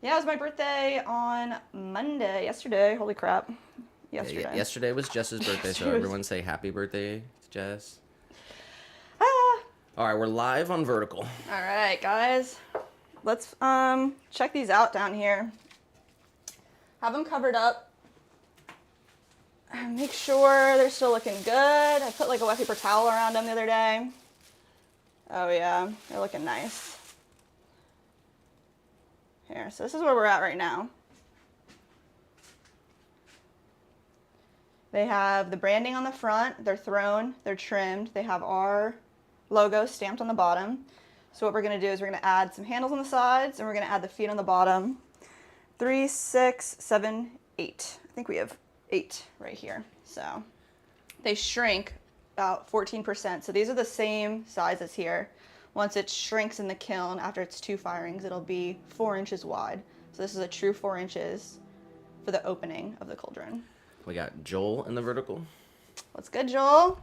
Yeah, it was my birthday on Monday. Yesterday. Holy crap. Yesterday. Yeah, yesterday was Jess's birthday, so everyone say happy birthday to Jess. Ah. All right, we're live on vertical. All right, guys. Let's check these out down here. Have them covered up. Make sure they're still looking good. I put like a wet paper towel around them the other day. Oh yeah, they're looking nice. Here, so this is where we're at right now. They have the branding on the front, they're thrown, they're trimmed, they have our logo stamped on the bottom. So what we're gonna do is we're gonna add some handles on the sides and we're gonna add the feet on the bottom. 3, 6, 7, 8. I think we have 8 right here. So they shrink about 14%. So these are the same size as here. Once it shrinks in the kiln after it's 2 firings, it'll be 4 inches wide. So this is a true 4 inches for the opening of the cauldron. We got Joel in the vertical. What's good, Joel?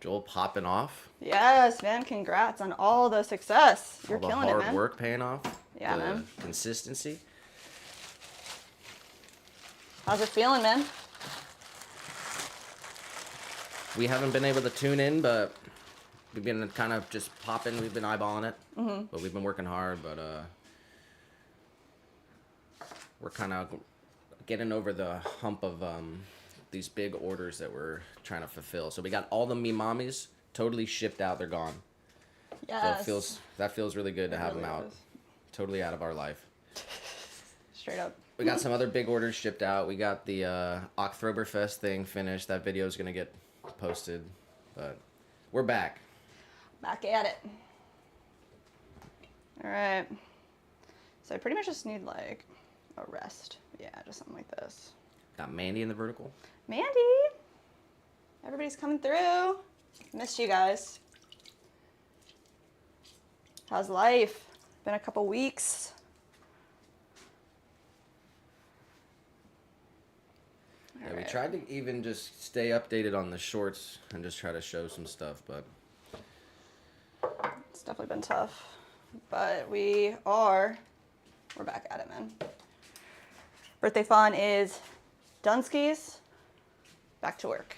Joel popping off. Yes, man. Congrats on all the success. You're killing it, man. All the hard work paying off. Yeah, the man. Consistency. How's it feeling, man? We haven't been able to tune in, but we've been kind of just popping. We've been eyeballing it. Mm-hmm. But we've been working hard, but we're kind of getting over the hump of these big orders that we're trying to fulfill. So we got all the Me Mommies totally shipped out. They're gone. Yes. So that feels really good to have really them out. is. Totally out of our life. Straight up. We got some other big orders shipped out. We got the Oktoberfest thing finished. That video is going to get posted. But we're back. Back at it. All right. So I pretty much just need like a rest. Yeah, just something like this. Got Mandy in the vertical. Mandy! Everybody's coming through. Missed you guys. How's life? Been a couple weeks. Yeah, we tried to even just stay updated on the shorts and just try to show some stuff, but It's definitely been tough. But we're back at it, man. Birthday fun is Dunskies. Back to work.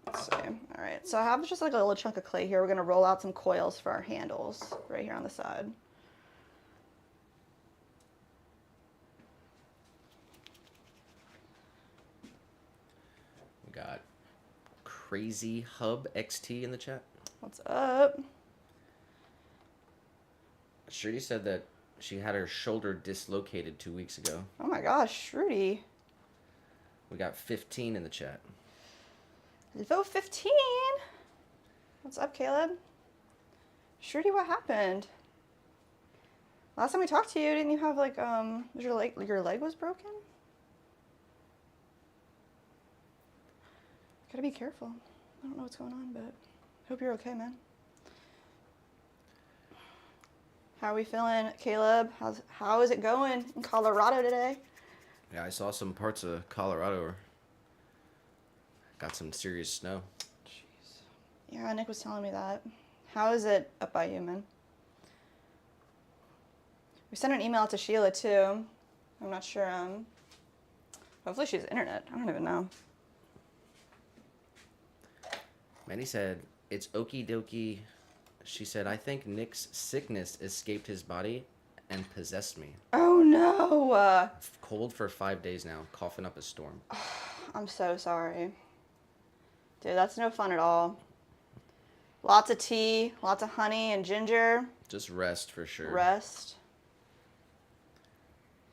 Let's see. All right, so I have just like a little chunk of clay here. We're gonna roll out some coils for our handles right here on the side. we got Crazy Hub XT in the chat. What's up? Shruti said that she had her shoulder dislocated 2 weeks ago. Oh my gosh, Shruti. We got 15 in the chat. Vote 15. What's up, Caleb? Shruti, what happened? Last time we talked to you, didn't you have like was your leg was broken? Gotta be careful. I don't know what's going on, but hope you're okay, man. How are we feeling, Caleb? How is it going in Colorado today? Yeah, I saw some parts of Colorado got some serious snow. Jeez. Yeah, Nick was telling me that. How is it up by you, man? We sent an email to Sheila too. I'm not sure. Hopefully she has internet. I don't even know. Mandy said, it's okie dokie. She said, I think Nick's sickness escaped his body and possessed me. Oh no! Cold for 5 days now, coughing up a storm. I'm so sorry. Dude, that's no fun at all. Lots of tea, lots of honey and ginger. Just rest for sure. Rest.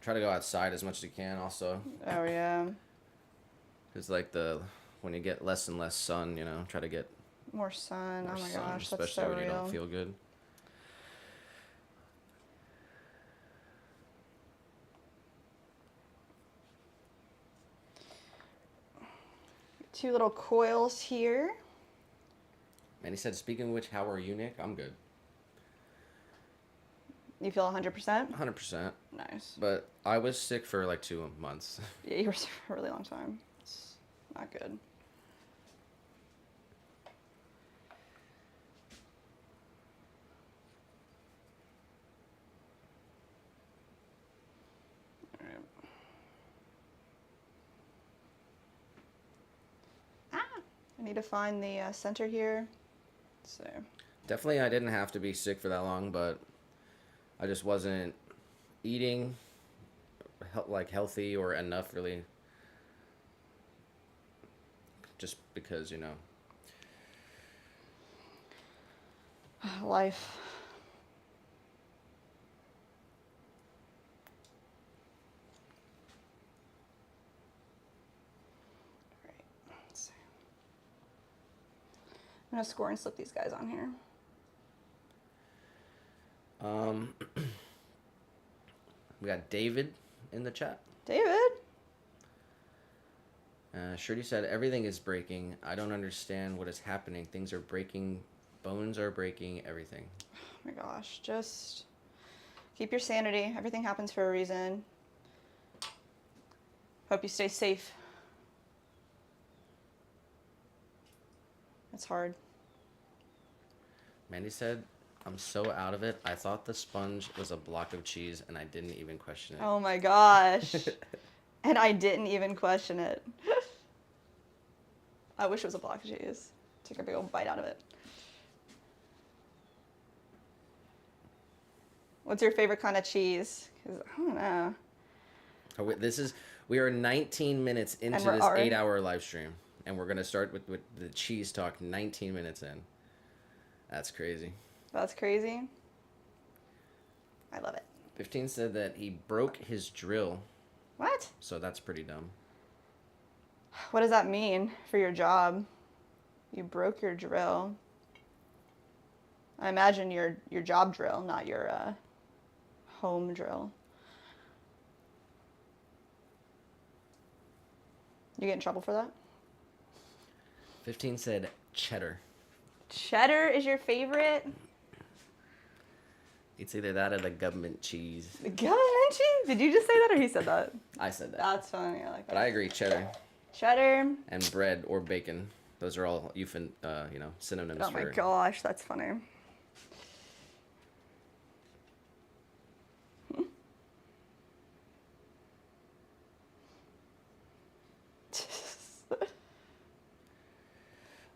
Try to go outside as much as you can also. Oh yeah. Because like when you get less and less sun, you know, try to get More sun. more Oh my sun, gosh, that's especially so when real. you don't feel good. Two little coils here. And he said, speaking of which, how are you, Nick? I'm good. You feel 100%? 100%. Nice. But I was sick for like 2 months. Yeah, you were sick for a really long time. It's not good. need to find the center here. So. Definitely, I didn't have to be sick for that long, but I just wasn't eating like healthy or enough, really. Just because, you know. Life. All right. Let's see. I'm gonna score and slip these guys on here. We got David in the chat. David. Shirley said, everything is breaking. I don't understand what is happening. Things are breaking. Bones are breaking. Everything. Oh my gosh. Just keep your sanity. Everything happens for a reason. Hope you stay safe. It's hard. Mandy said, I'm so out of it. I thought the sponge was a block of cheese and I didn't even question it. Oh my gosh. And I didn't even question it. I wish it was a block of cheese. Take a big old bite out of it. What's your favorite kind of cheese? 'Cause I don't know. We are 19 minutes into this 8-hour live stream. And we're going to start with the cheese talk 19 minutes in. That's crazy. That's crazy. I love it. 15 said that he broke his drill. What? So that's pretty dumb. What does that mean for your job? You broke your drill. I imagine your job drill, not your home drill. You get in trouble for that? 15 said cheddar. Cheddar is your favorite? It's either that or the government cheese. The government cheese? Did you just say that or he said that? I said that. That's funny. I like that. But I agree, cheddar. Cheddar. And bread or bacon. Those are all synonyms Oh for... my gosh, that's funny.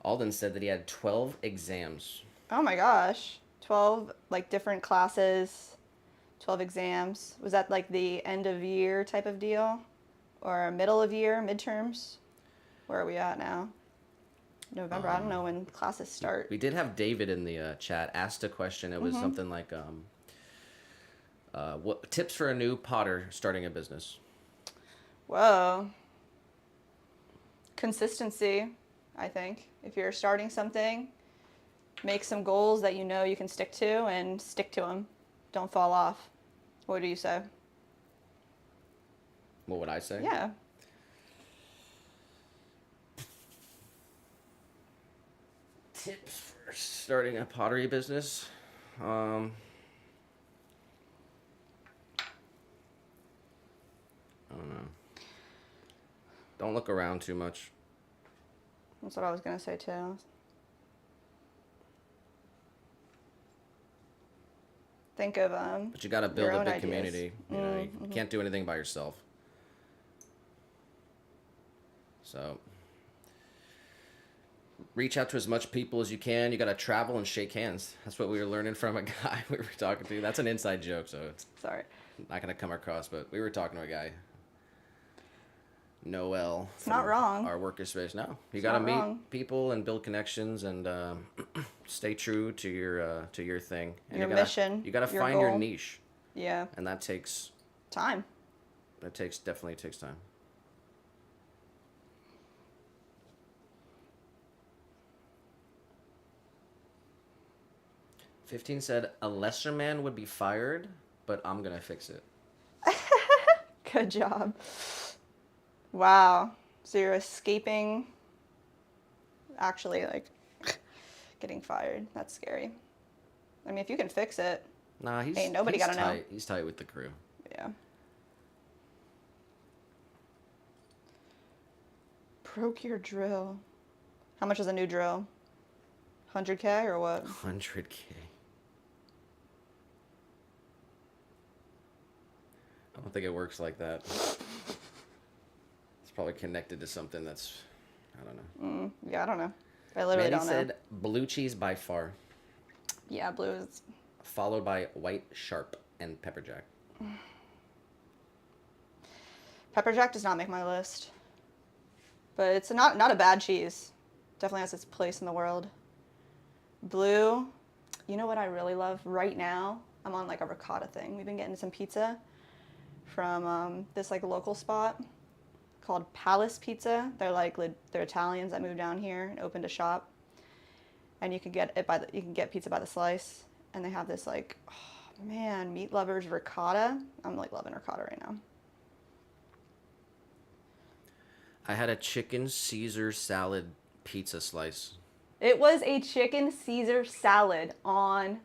Alden said that he had 12 exams. Oh my gosh. 12 like different classes, 12 exams. Was that like the end of year type of deal? Or middle of year, midterms? Where are we at now? November. I don't know when classes start. We did have David in the chat asked a question. It was something like, what tips for a new potter starting a business? Whoa. Consistency, I think. If you're starting something, make some goals that you know you can stick to and stick to them. Don't fall off. What do you say? What would I say? Yeah. Tips for starting a pottery business? I don't know. Don't look around too much. That's what I was going to say too. Think of But you got to build your a own big ideas. community. You know, you can't do anything by yourself. So reach out to as much people as you can. You got to travel and shake hands. That's what we were learning from a guy we were talking to. That's an inside joke, so it's Sorry. not going to come across, but we were talking to a guy, Noel. It's not wrong. Our worker space. No, you It's got to not meet wrong. people and build connections and stay true to your thing. And Your you gotta, mission, You got to your find your goal. niche, Yeah. and that takes Time. definitely takes time. "15 said a lesser man would be fired, but I'm gonna fix it." Good job. Wow. So you're escaping actually like getting fired. That's scary. I mean, if you can fix it, Nah, he's Ain't nobody he's gotta know. tight. He's tight with the crew. yeah. Broke your drill. How much is a new drill? 100K or what? 100K. I don't think it works like that. It's probably connected to something that's, I don't know. Yeah, I don't know. I literally Manny don't know. said blue cheese by far, Yeah, blue is. followed by white sharp and pepper jack. Pepper jack does not make my list, but it's not a bad cheese. Definitely has its place in the world. Blue, you know what I really love right now? I'm on like a ricotta thing. We've been getting some pizza from this like local spot called Palace Pizza. They're Italians that moved down here and opened a shop, and you can get pizza by the slice. And they have this like, oh man, meat lovers ricotta. I'm like loving ricotta right now. I had a chicken Caesar salad pizza slice. It was a chicken Caesar salad on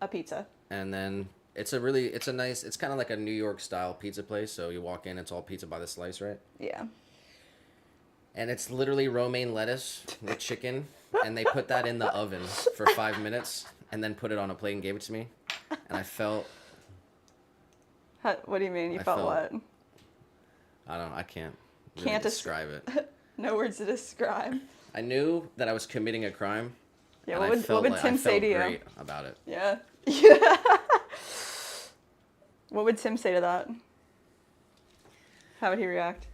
a pizza. And then it's kind of like a New York style pizza place. So you walk in, it's all pizza by the slice, right? Yeah. And it's literally romaine lettuce with chicken. And they put that in the oven for 5 minutes and then put it on a plate and gave it to me. And I felt... What do you mean? You I felt felt- what? I don't know. I can't really Can't describe it. No words to describe. I knew that I was committing a crime. Yeah, and what would Tim say to you? I felt great about it. Yeah. Yeah. What would Tim say to that? How would he react?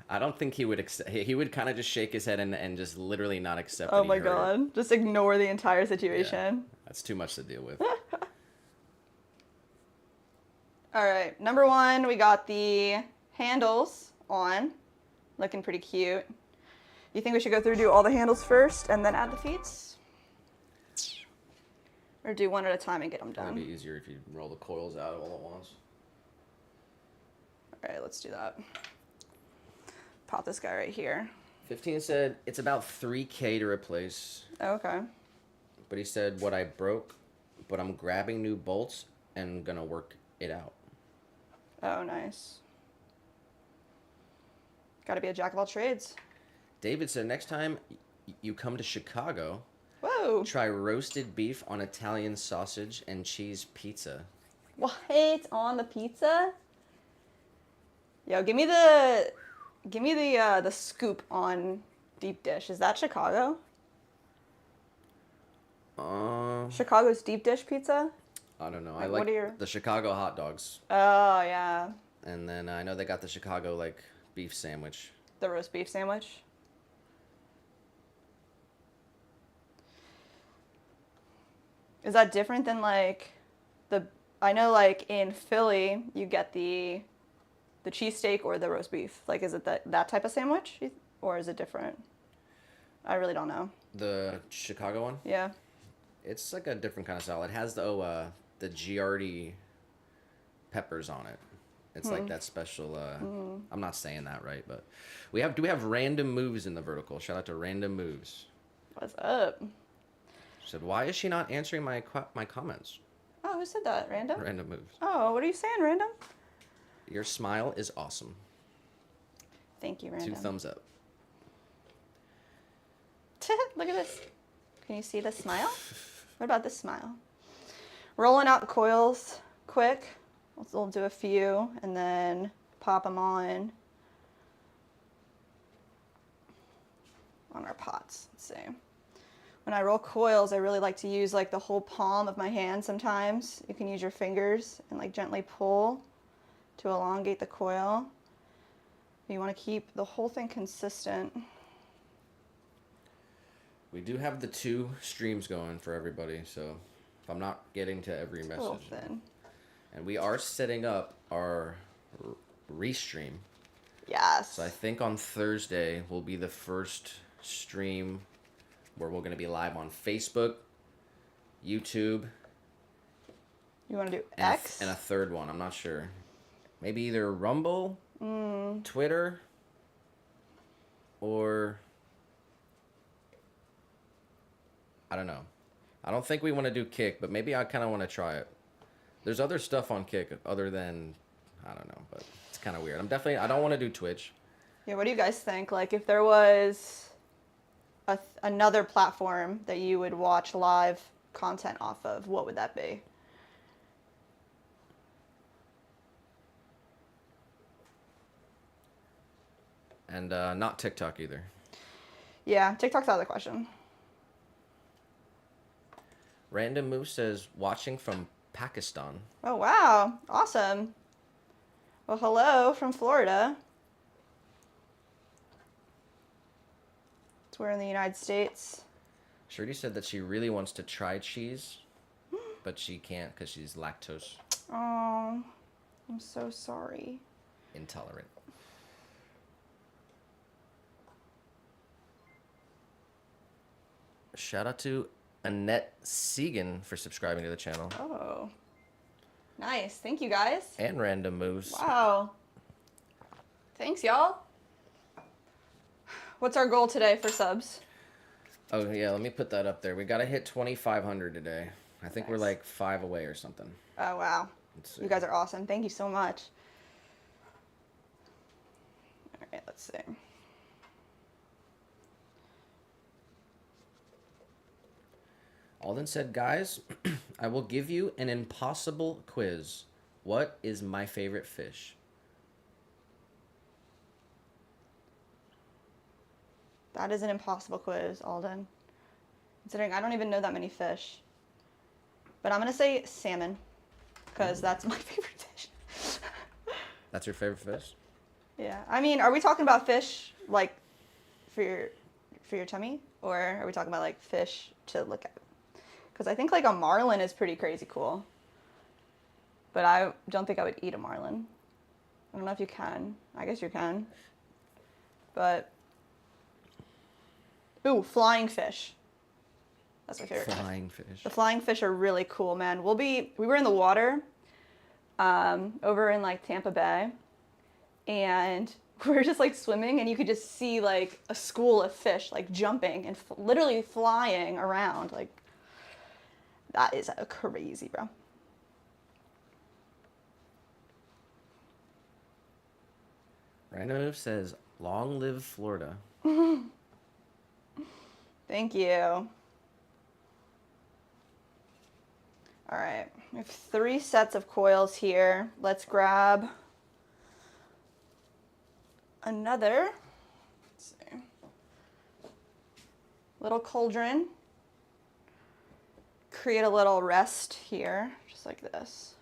I don't think he would accept. He would kind of just shake his head and just literally not accept. Oh that he my heard it. god. Just ignore the entire Yeah, situation. that's too much to deal with. All right. Number 1, we got the handles on. Looking pretty cute. You think we should go through do all the handles first and then add the feet? Or do one at a time and get them It'd done? be easier if you roll the coils out all at once. All right, let's do that. Pop this guy right here. 15 said it's about $3K to replace, Oh, okay. but he said what I broke, but I'm grabbing new bolts and gonna work it out. Oh, nice. Gotta be a jack of all trades. David said next time you come to Chicago, Whoa. try roasted beef on Italian sausage and cheese pizza. What? On the pizza? Yo, give me the scoop on deep dish. Is that Chicago? Chicago's deep dish pizza? I don't know. Like, I what like are your- the Chicago hot dogs. Oh, yeah. And then I know they got the Chicago like beef sandwich. The roast beef sandwich. Is that different than like I know like in Philly you get the cheesesteak or the roast beef. Like is it that type of sandwich or is it different? I really don't know. The Chicago one? Yeah. It's like a different kind of salad. It has the Giardi peppers on it. It's like that special I'm not saying that right, but we have random moves in the vertical. Shout out to Random Moves. What's up? She said, "Why is she not answering my comments?" Oh, who said that? Random? Random Moves. Oh, what are you saying, Random? Your smile is awesome. Thank you, Random. 2 thumbs up. Look at this. Can you see the smile? What about this smile? Rolling out the coils quick. We'll do a few and then pop them on our pots. Let's see. When I roll coils, I really like to use like the whole palm of my hand sometimes. You can use your fingers and like gently pull to elongate the coil. You want to keep the whole thing consistent. We do have the 2 streams going for everybody, so if I'm not getting to every It's a little message. thin. And we are setting up our restream. Yes. So I think on Thursday will be the first stream where we're going to be live on Facebook, YouTube, You want to do and X? and a third one. I'm not sure. Maybe either Rumble, Twitter, or I don't know. I don't think we want to do Kick, but maybe I kind of want to try it. There's other stuff on Kick other than, I don't know, but it's kind of weird. I don't want to do Twitch. Yeah, what do you guys think? Like, if there was another platform that you would watch live content off of, what would that be? And not TikTok either. Yeah, TikTok's out of the question. Random Moose says, watching from Pakistan. Oh, wow. Awesome. Well, hello from Florida. We're in the United States. Shirley said that she really wants to try cheese, but she can't because she's lactose Oh, I'm so sorry. intolerant. Shout out to Annette Segan for subscribing to the channel. Oh, nice. Thank you, guys. And Random Moves. Wow. Thanks, y'all. What's our goal today for subs? Oh, yeah, let me put that up there. We got to hit 2,500 today. I think we're Nice. like 5 away or something. Oh, wow. Let's see. You guys are awesome. Thank you so much. All right, let's see. Alden said, guys, I will give you an impossible quiz. What is my favorite fish? That is an impossible quiz, Alden. Considering I don't even know that many fish. But I'm going to say salmon, because that's my favorite fish. That's your favorite fish? Yeah. I mean, are we talking about fish, like, for your tummy? Or are we talking about, like, fish to look at? Because I think, like, a marlin is pretty crazy cool. But I don't think I would eat a marlin. I don't know if you can. I guess you can. But... Ooh, flying fish. That's my favorite. Flying fish. The flying fish are really cool, man. We were in the water over in like Tampa Bay, and we were just like swimming, and you could just see like a school of fish like jumping and literally flying around. Like, that is crazy, bro. Random Move says, long live Florida. Thank you. All right, we have 3 sets of coils here. Let's grab another, let's see, little cauldron. Create a little rest here, just like this.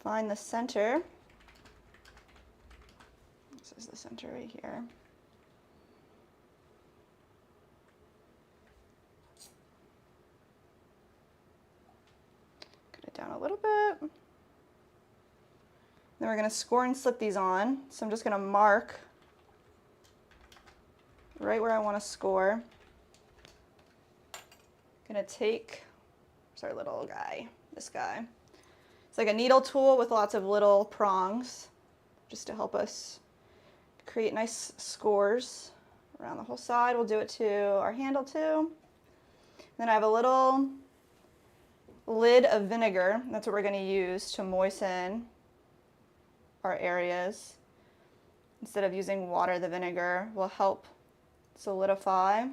Find the center. This is the center right here. Cut it down a little bit. Then we're going to score and slip these on. So I'm just going to mark right where I want to score. Going to take, where's our little guy? This guy. It's like a needle tool with lots of little prongs just to help us create nice scores around the whole side. We'll do it to our handle too. Then I have a little lid of vinegar. That's what we're going to use to moisten our areas. Instead of using water, the vinegar will help solidify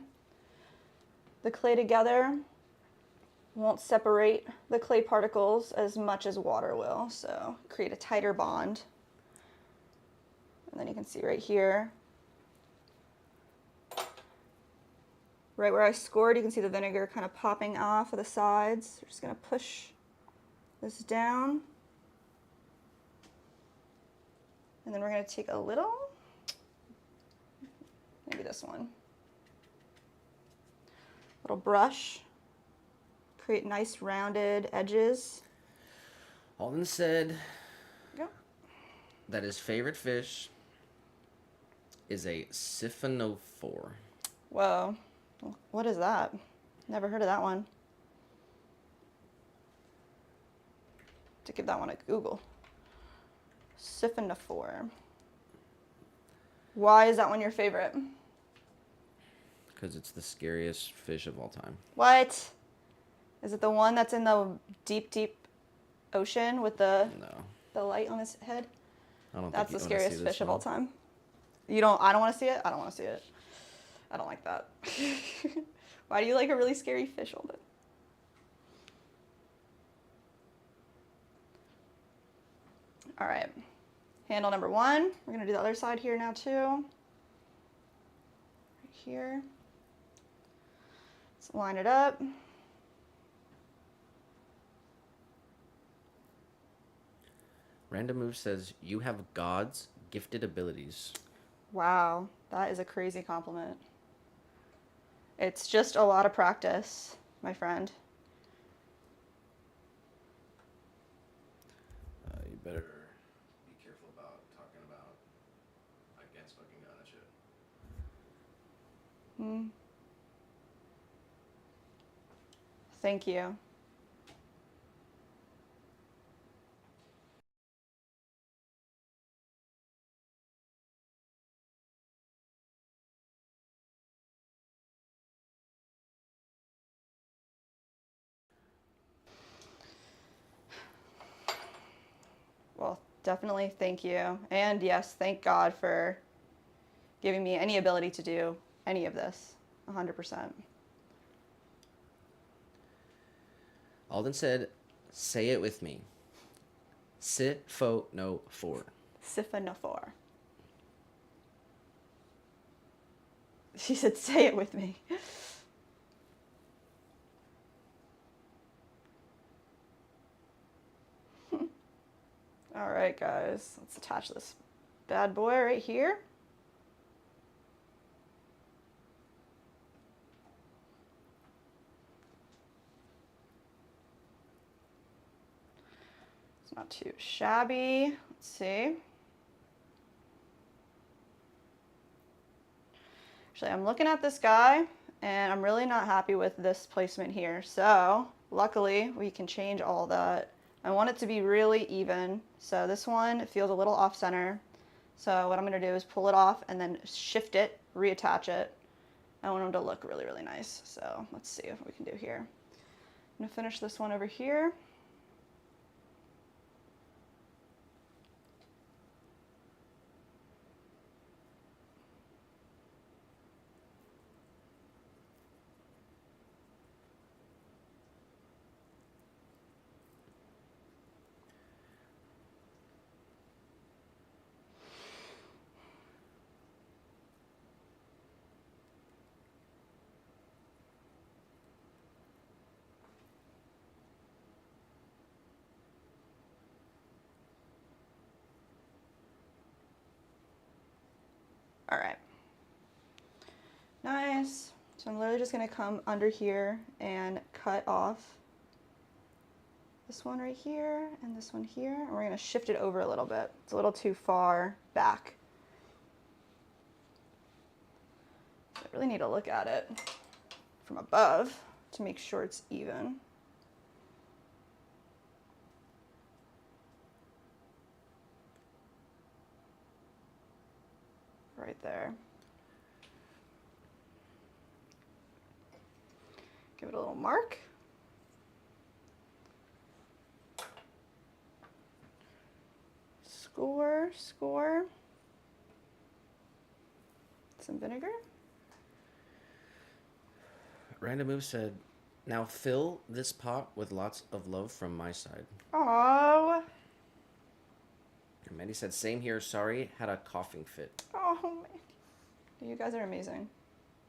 the clay together. Won't separate the clay particles as much as water will, so create a tighter bond. And then you can see right here, right where I scored, you can see the vinegar kind of popping off of the sides. We're just going to push this down. And then we're going to take a little, maybe this one, little brush, create nice rounded edges. Alden said Go. that his favorite fish is a siphonophore. Whoa, what is that? Never heard of that one. To give that one a Google. Siphonophore. Why is that one your favorite? Because it's the scariest fish of all time. What? Is it the one that's in the deep, deep ocean with the light on his head? I don't That's think the you wanna scariest see this fish of all one. time. You don't, I don't want to see it? I don't want to see it. I don't like that. Why do you like a really scary fish, Alden? All right, handle number 1. We're gonna do the other side here now too. Right here. Let's line it up. Random Move says, you have God's gifted abilities. Wow, that is a crazy compliment. It's just a lot of practice, my friend. You better be careful about talking about against fucking God and shit. Thank you. Well, definitely thank you. And yes, thank God for giving me any ability to do any of this. 100%. Alden said, say it with me. Sit, fo, no, for. Sifanophore. She said, say it with me. All right, guys, let's attach this bad boy right here. It's not too shabby. Let's see. Actually, I'm looking at this guy and I'm really not happy with this placement here. So luckily we can change all that. I want it to be really even. So this one feels a little off center. So what I'm gonna do is pull it off and then shift it, reattach it. I want them to look really, really nice. So let's see what we can do here. I'm gonna finish this one over here. All right, nice. So I'm literally just gonna come under here and cut off this one right here and this one here, and we're gonna shift it over a little bit. It's a little too far back. I really need to look at it from above to make sure it's even. Right there. Give it a little mark. Score, score. Some vinegar. Random Move said, now fill this pot with lots of love from my side. Oh. And Mandy said, same here, sorry, had a coughing fit. Oh, man. You guys are amazing.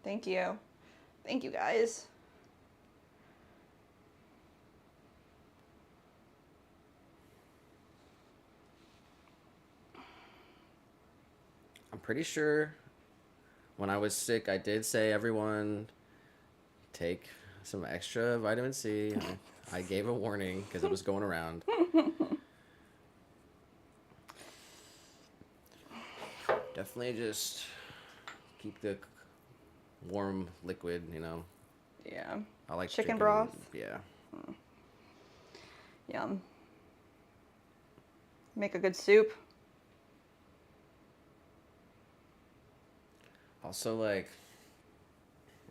Thank you. Thank you, guys. I'm pretty sure when I was sick, I did say, everyone, take some extra vitamin C. I gave a warning because it was going around. Definitely just keep the warm liquid, you know. Yeah. I like chicken drinking, broth. Yeah. Yum. Make a good soup. Also, like,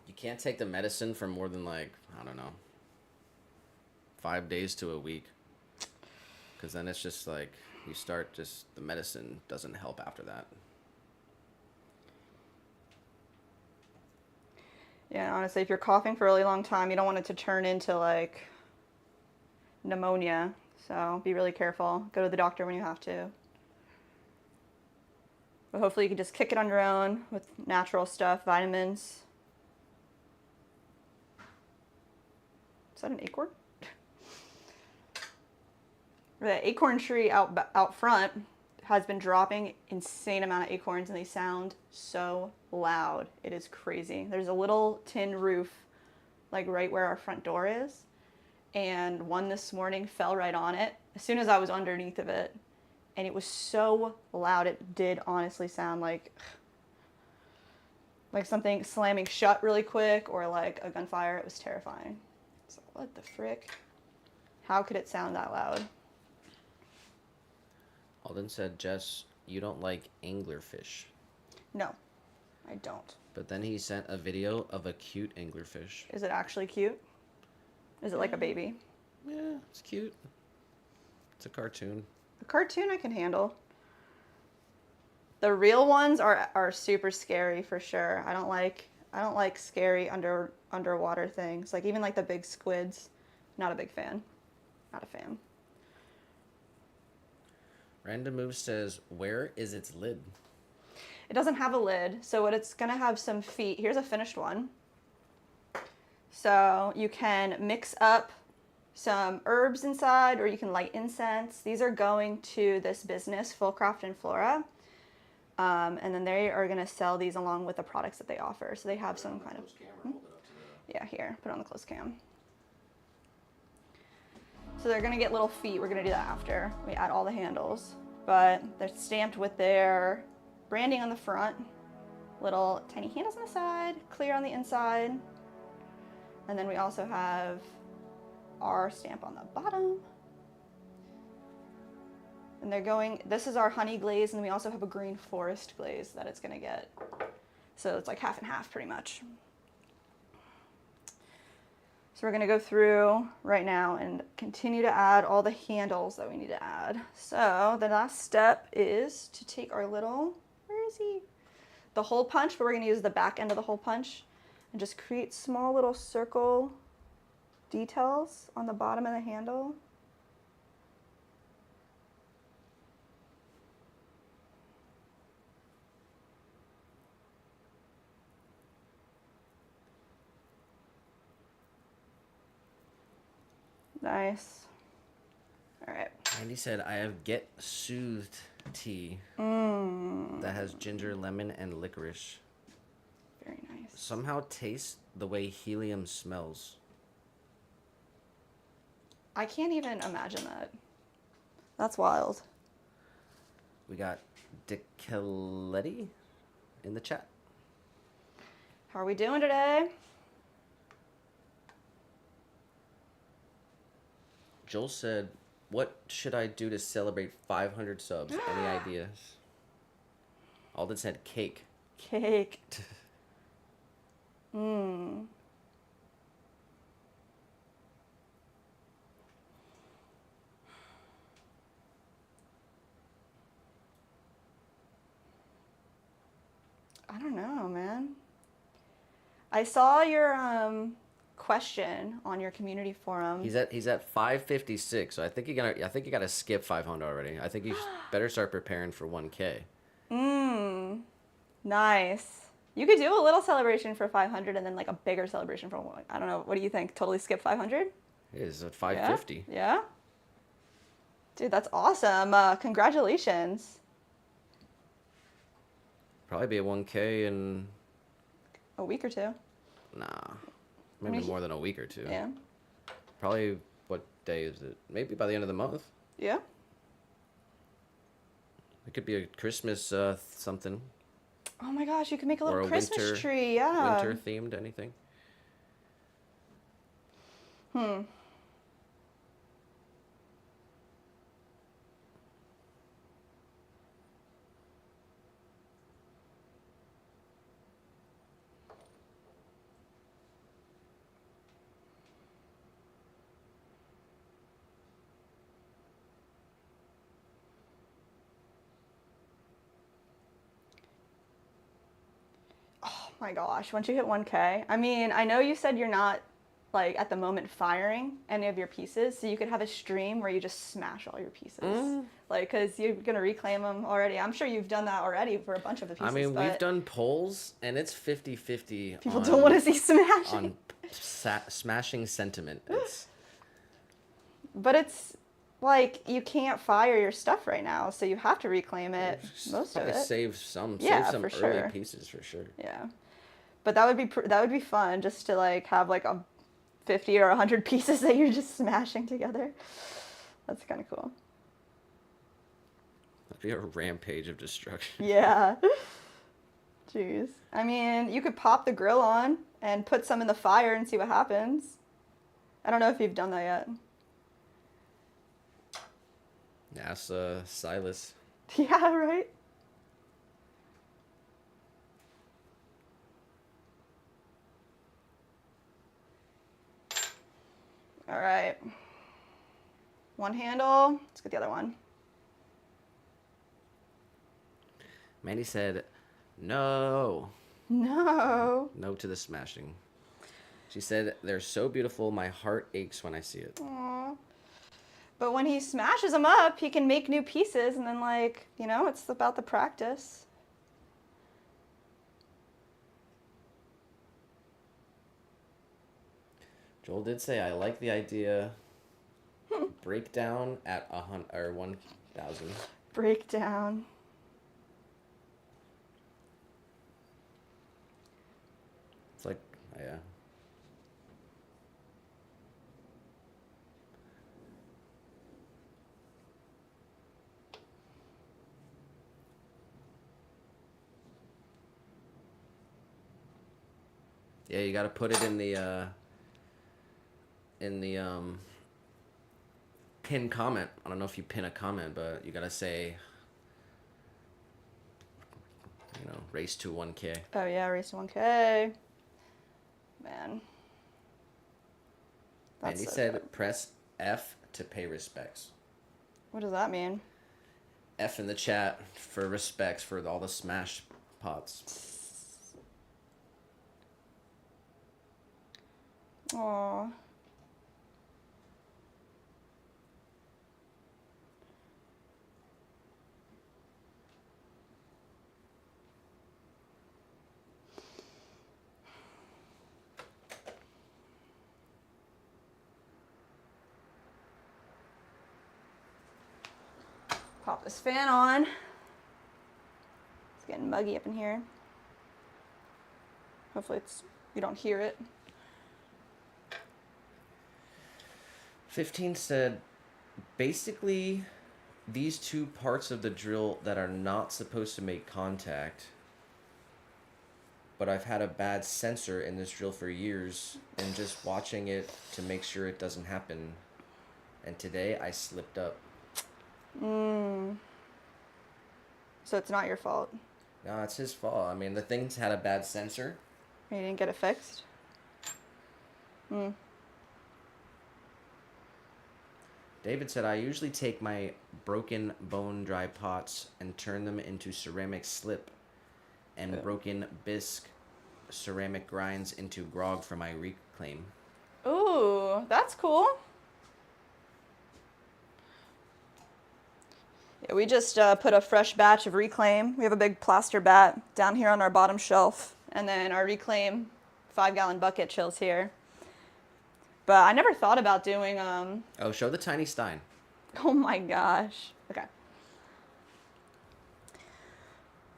you can't take the medicine for more than, like, I don't know, 5 days to a week. Because then it's just like, you start just, the medicine doesn't help after that. Yeah, honestly, if you're coughing for a really long time, you don't want it to turn into like pneumonia. So be really careful. Go to the doctor when you have to. But hopefully you can just kick it on your own with natural stuff, vitamins. Is that an acorn? The acorn tree out front has been dropping insane amount of acorns, and they sound so loud. It is crazy. There's a little tin roof like right where our front door is, and one this morning fell right on it as soon as I was underneath of it, and it was so loud. It did honestly sound like something slamming shut really quick, or like a gunfire. It was terrifying. So what the frick? How could it sound that loud? Alden said, Jess, you don't like anglerfish. No, I don't. But then he sent a video of a cute anglerfish. Is it actually cute? Is it like a baby? Yeah, it's cute. It's a cartoon. A cartoon I can handle. The real ones are super scary for sure. I don't like scary underwater things. Like even like the big squids. Not a big fan. Not a fan. Random Move says, where is its lid? It doesn't have a lid, so it's gonna have some feet. Here's a finished one. So you can mix up some herbs inside, or you can light incense. These are going to this business, Fullcraft and Flora. And then they are gonna sell these along with the products that they offer. So they have some kind of... Yeah, here, put it on the close cam. So they're gonna get little feet. We're gonna do that after we add all the handles. But they're stamped with their branding on the front, little tiny handles on the side, clear on the inside. And then we also have our stamp on the bottom. And they're going, this is our honey glaze, and we also have a green forest glaze that it's gonna get. So it's like half and half pretty much. So we're gonna go through right now and continue to add all the handles that we need to add. So the last step is to take our little, where is he? The hole punch, but we're gonna use the back end of the hole punch and just create small little circle details on the bottom of the handle. Nice. All right. Andy said, I have Get Soothed tea that has ginger, lemon, and licorice. Very nice. Somehow tastes the way helium smells. I can't even imagine that. That's wild. We got Dicaletti in the chat. How are we doing today? Joel said, what should I do to celebrate 500 subs? Any ideas? Alden said cake. Cake. I don't know, man. I saw your question on your community forum. He's at 556, so I think you gotta skip 500 already. I think you better start preparing for 1K. Nice. You could do a little celebration for 500 and then like a bigger celebration for one. I don't know. What do you think? Totally skip 500? It is at 550. Yeah? Dude, that's awesome. Congratulations. Probably be a 1K in A week or two. Nah, maybe more than a week or two. Yeah. Probably, what day is it? Maybe by the end of the month. Yeah. It could be a Christmas something. Oh my gosh, you could make a Or little a Christmas winter- tree. Yeah. Winter themed, anything. Oh my gosh, once you hit 1K. I mean, I know you said you're not like at the moment firing any of your pieces, so you could have a stream where you just smash all your pieces, like because you're gonna reclaim them already. I'm sure you've done that already for a bunch of the pieces. I mean, but we've done polls, and it's 50-50 people don't want to see smashing. on smashing sentiment. But it's like you can't fire your stuff right now, so you have to reclaim it. Most of it. Save some for early sure. pieces for sure. Yeah, but that would be fun just to like have like a 50 or 100 pieces that you're just smashing together. That's kind of cool. That'd be a rampage of destruction. Yeah. Jeez. I mean, you could pop the grill on and put some in the fire and see what happens. I don't know if you've done that yet. Ask Silas. Yeah, right? All right. One handle. Let's get the other one. Mandy said, no. No. No to the smashing. She said, they're so beautiful, my heart aches when I see it. Aww. But when he smashes them up, he can make new pieces, and then, like, you know, it's about the practice. Joel did say, I like the idea. Breakdown at 1,000. Breakdown. It's like, yeah. Yeah, you got to put it in the pin comment. I don't know if you pin a comment, but you got to say, you know, race to 1K. Oh, yeah, race to 1K. Man. Andy so said, good. press F to pay respects. What does that mean? F in the chat for respects for all the smash pots. Aww. Pop this fan on. It's getting muggy up in here. Hopefully you don't hear it. 15 said, basically, these two parts of the drill that are not supposed to make contact, but I've had a bad sensor in this drill for years and just watching it to make sure it doesn't happen. And today I slipped up. So it's not your fault? No, it's his fault. I mean, the thing's had a bad sensor. You didn't get it fixed? David said, I usually take my broken bone dry pots and turn them into ceramic slip and broken bisque ceramic grinds into grog for my reclaim. Ooh, that's cool. Yeah, we just put a fresh batch of reclaim. We have a big plaster bat down here on our bottom shelf, and then our reclaim 5-gallon bucket chills here. But I never thought about doing Oh, show the tiny stein. Oh my gosh. Okay.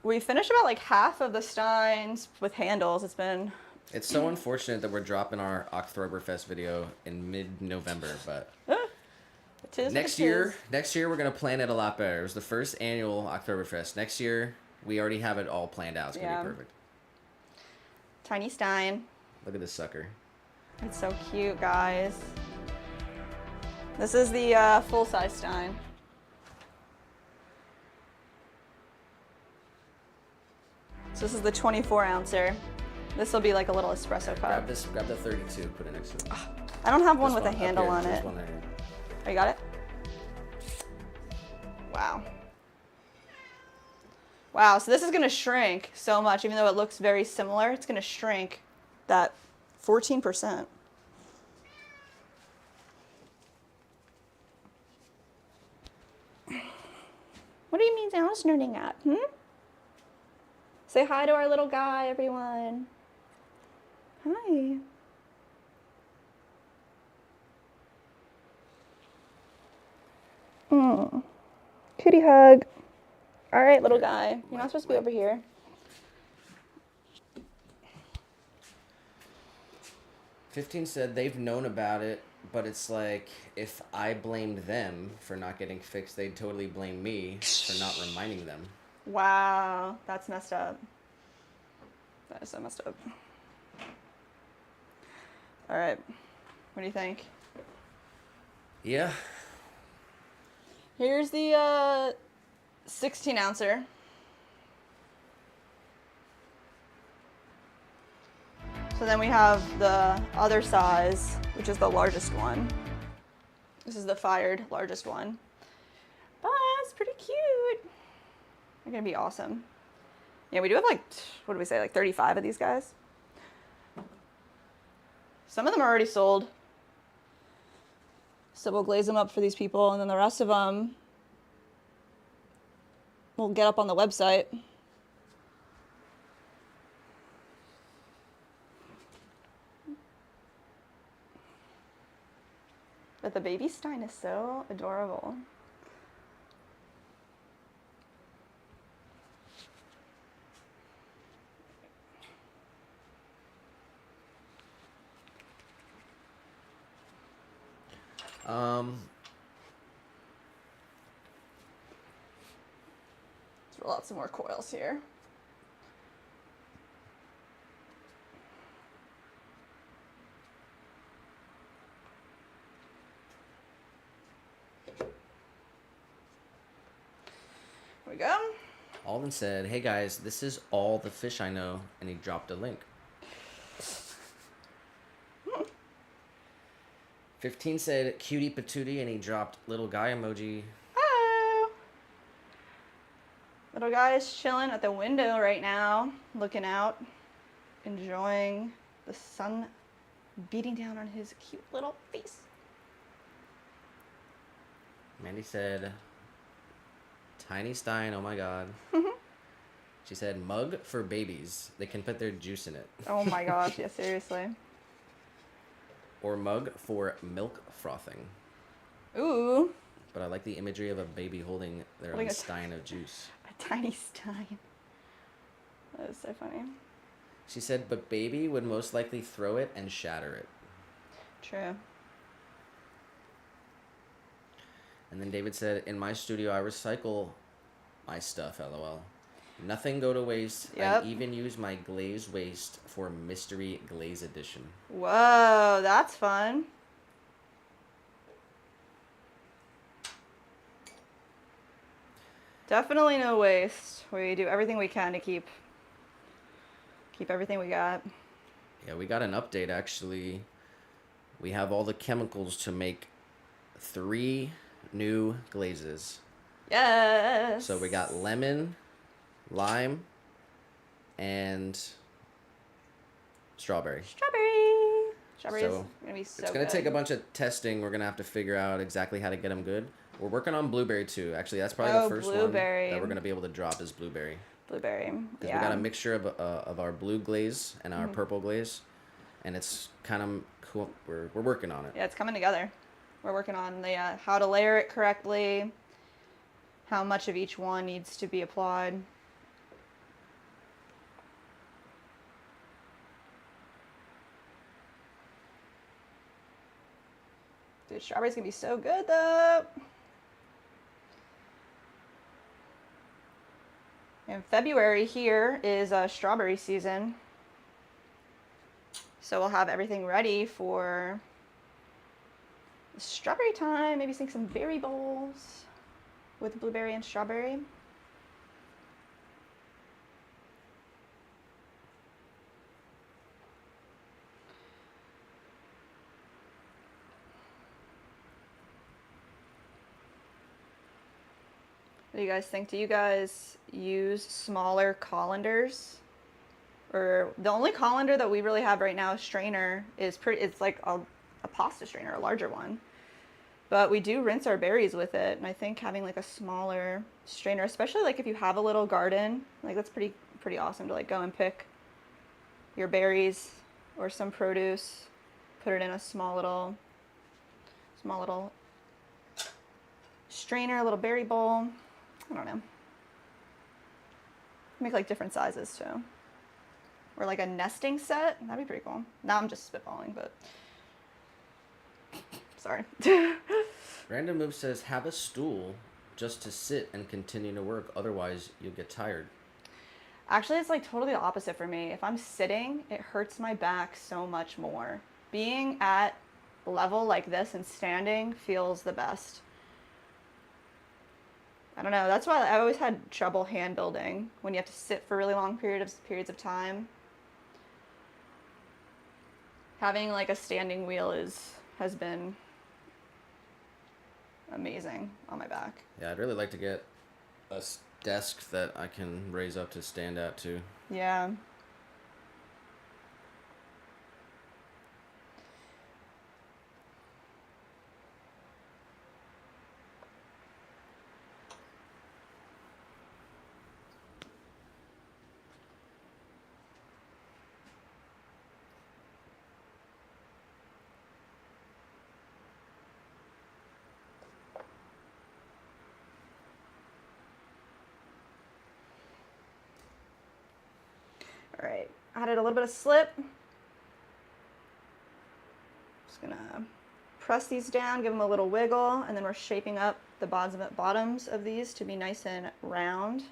We finished about like half of the steins with handles. It's so unfortunate that we're dropping our Oktoberfest video in mid-November, but next year we're gonna plan it a lot better. It was the first annual Oktoberfest. Next year we already have it all planned out. It's gonna be perfect. Tiny stein. Look at this sucker. It's so cute, guys. This is the full-size stein. So this is the 24-ouncer. This will be like a little espresso cup. Grab the 32, put it next to it. I don't have one with a handle on it. One right here. Oh, you got it? Wow. Wow, so this is gonna shrink so much, even though it looks very similar, it's gonna shrink that 14%. do you mean I was nerding out? Say hi to our little guy, everyone. Hi. Kitty hug. All right, little guy. You're not supposed to be over here. "15 said they've known about it, but it's like if I blamed them for not getting fixed, they'd totally blame me for not reminding them." Wow, that's messed up. That is so messed up. All right, what do you think? Yeah. Here's the 16 ouncer. So then we have the other size, which is the largest one. This is the fired largest one. But it's pretty cute. They're gonna be awesome. Yeah, we do have like, what do we say, like 35 of these guys. Some of them are already sold. So we'll glaze them up for these people, and then the rest of them we'll get up on the website. But the baby stein is so adorable. Let's roll out some more coils here. Here we go. Alden said, "Hey guys, this is all the fish I know," and he dropped a link. 15 said, "Cutie patootie," and he dropped little guy emoji. Oh. Little guy is chilling at the window right now, looking out, enjoying the sun beating down on his cute little face. Mandy said, "Tiny stein, oh my god." She said, "Mug for babies. They can put their juice in it." Oh my gosh, yeah, seriously. Or mug for milk frothing. Ooh. But I like the imagery of a baby holding their own stein of juice. A tiny stein. That is so funny. She said, "But baby would most likely throw it and shatter it." True. And then David said, "In my studio, I recycle my stuff, lol. Nothing go to waste. Yep. I even use my glaze waste for mystery glaze edition." Whoa, that's fun. Definitely no waste. We do everything we can to keep everything we got. Yeah, we got an update actually. We have all the chemicals to make 3 new glazes. Yes. So we got lemon, lime, and strawberry. Strawberry is gonna be so it's gonna good. take a bunch of testing. We're gonna have to figure out exactly how to get them good. We're working on blueberry too. Actually, that's probably the first one that we're gonna be able to drop is blueberry. Blueberry. Because we got a mixture of our blue glaze and our purple glaze, and it's kind of cool. We're working on it. Yeah, it's coming together. We're working on the how to layer it correctly, how much of each one needs to be applied. Dude, strawberry's gonna be so good though. In February here is strawberry season. So we'll have everything ready for strawberry time. Maybe sing some berry bowls with blueberry and strawberry. What do you guys think? Do you guys use smaller colanders? Or the only colander that we really have right now, strainer, is it's like a pasta strainer, a larger one. But we do rinse our berries with it, and I think having like a smaller strainer, especially like if you have a little garden, like that's pretty awesome to like go and pick your berries or some produce, put it in a small little strainer, a little berry bowl. I don't know. Make like different sizes too. Or like a nesting set. That'd be pretty cool. Now I'm just spitballing, but sorry. Random Move says, have a stool just to sit and continue to work. Otherwise, you'll get tired. Actually, it's like totally the opposite for me. If I'm sitting, it hurts my back so much more. Being at level like this and standing feels the best. I don't know. That's why I always had trouble hand building when you have to sit for really long periods of time. Having like a standing wheel has been amazing on my back. Yeah, I'd really like to get a desk that I can raise up to stand at too. Yeah. All right, added a little bit of slip. Just gonna press these down, give them a little wiggle, and then we're shaping up the bottoms of these to be nice and round. I'm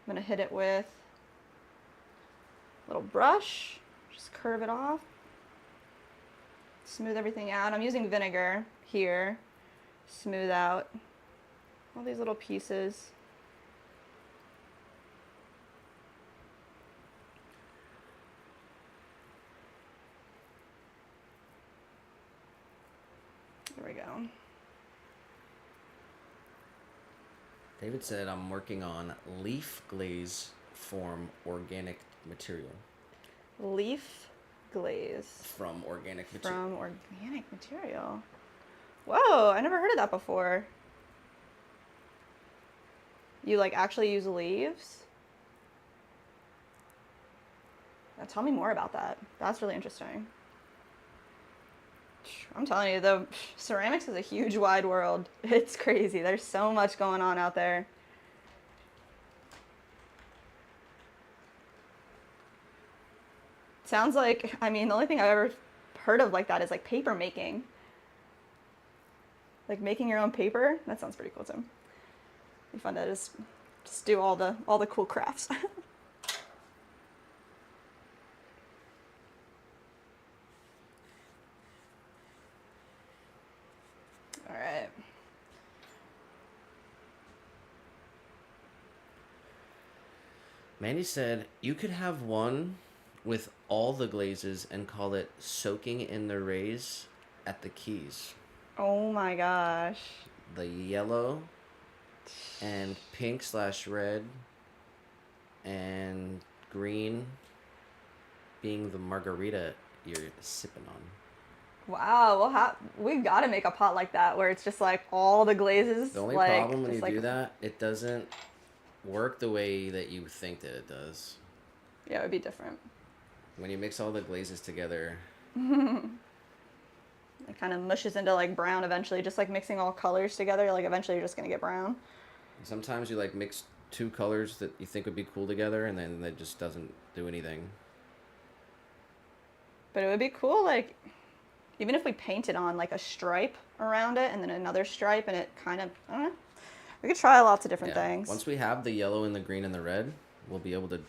gonna hit it with a little brush, just curve it off, smooth everything out. I'm using vinegar here, smooth out all these little pieces. There we go. David said, I'm working on leaf glaze from organic material. Leaf glaze. From organic material. From organic material. Whoa, I never heard of that before. You like actually use leaves? Now, tell me more about that. That's really interesting. I'm telling you, the ceramics is a huge wide world. It's crazy. There's so much going on out there. Sounds like, I mean, the only thing I've ever heard of like that is like paper making. Like making your own paper. That sounds pretty cool too. Be fun to just do all the cool crafts. All right. Mandy said, you could have one with all the glazes and call it Soaking in the Rays at the Keys. Oh my gosh. The yellow and pink/red and green being the margarita you're sipping on. Wow, we've got to make a pot like that where it's just like all the glazes. The only like, problem when you like, do that, it doesn't work the way that you think that it does. Yeah, it would be different. When you mix all the glazes together, it kind of mushes into like brown eventually, just like mixing all colors together. Like eventually you're just going to get brown. sometimes you like mix two colors that you think would be cool together and then it just doesn't do anything. But it would be cool, like, even if we painted on like a stripe around it and then another stripe and it kind of, I don't know. We could try lots of different things. Once we have the yellow and the green and the red, we'll be able to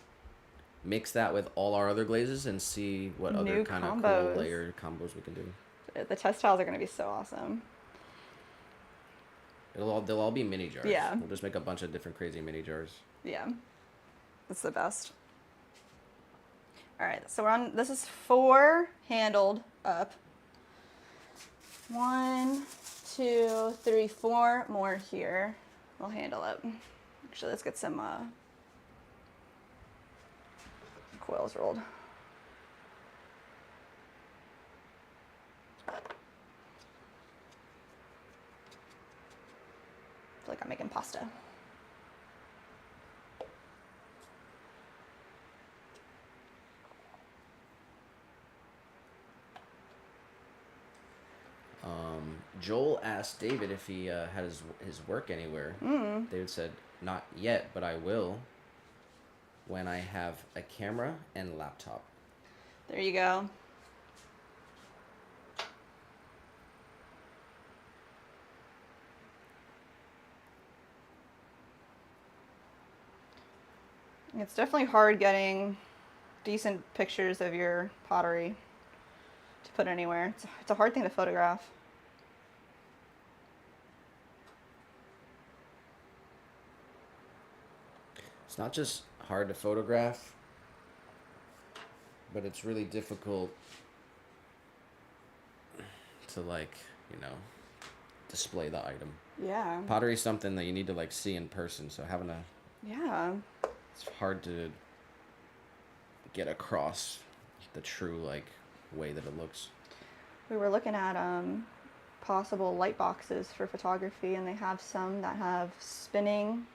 mix that with all our other glazes and see what other kind of cool layered combos we can do. The test tiles are going to be so awesome. They'll all be mini jars. Yeah. We'll just make a bunch of different crazy mini jars. Yeah. It's the best. All right, so this is 4 handled up. 1, 2, 3, 4 more here. We'll handle it. Actually, let's get some coils rolled. making pasta. Joel asked David if he had his work anywhere. David said, not yet, but I will when I have a camera and laptop. There you go. It's definitely hard getting decent pictures of your pottery to put anywhere. It's a hard thing to photograph. It's not just hard to photograph, but it's really difficult to, like, display the item. Yeah. Pottery is something that you need to, like, see in person, so Yeah. it's hard to get across the true, like, way that it looks. We were looking at possible light boxes for photography, and they have some that have spinning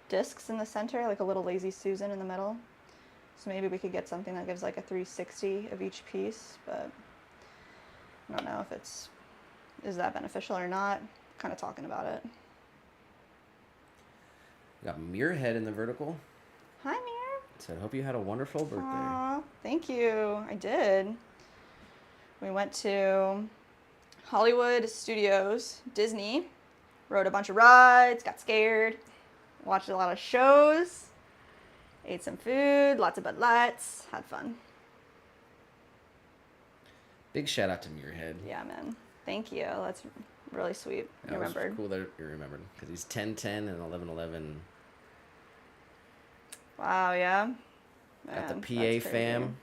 discs in the center, like a little lazy Susan in the middle. So maybe we could get something that gives like a 360 of each piece, but I don't know if is that beneficial or not. Kind of talking about it. We got Muirhead in the vertical. Hi, Mir. Said, hope you had a wonderful birthday. Aw, thank you. I did. We went to Hollywood Studios, Disney, rode a bunch of rides, got scared, watched a lot of shows, ate some food, lots of Bud Lights, had fun. Big shout out to Muirhead. Yeah, man. Thank you. That's really sweet. You remembered. Was cool that you remembered, because he's 10-10 and 11-11. Wow, yeah. Got the Man, PA that's crazy. fam.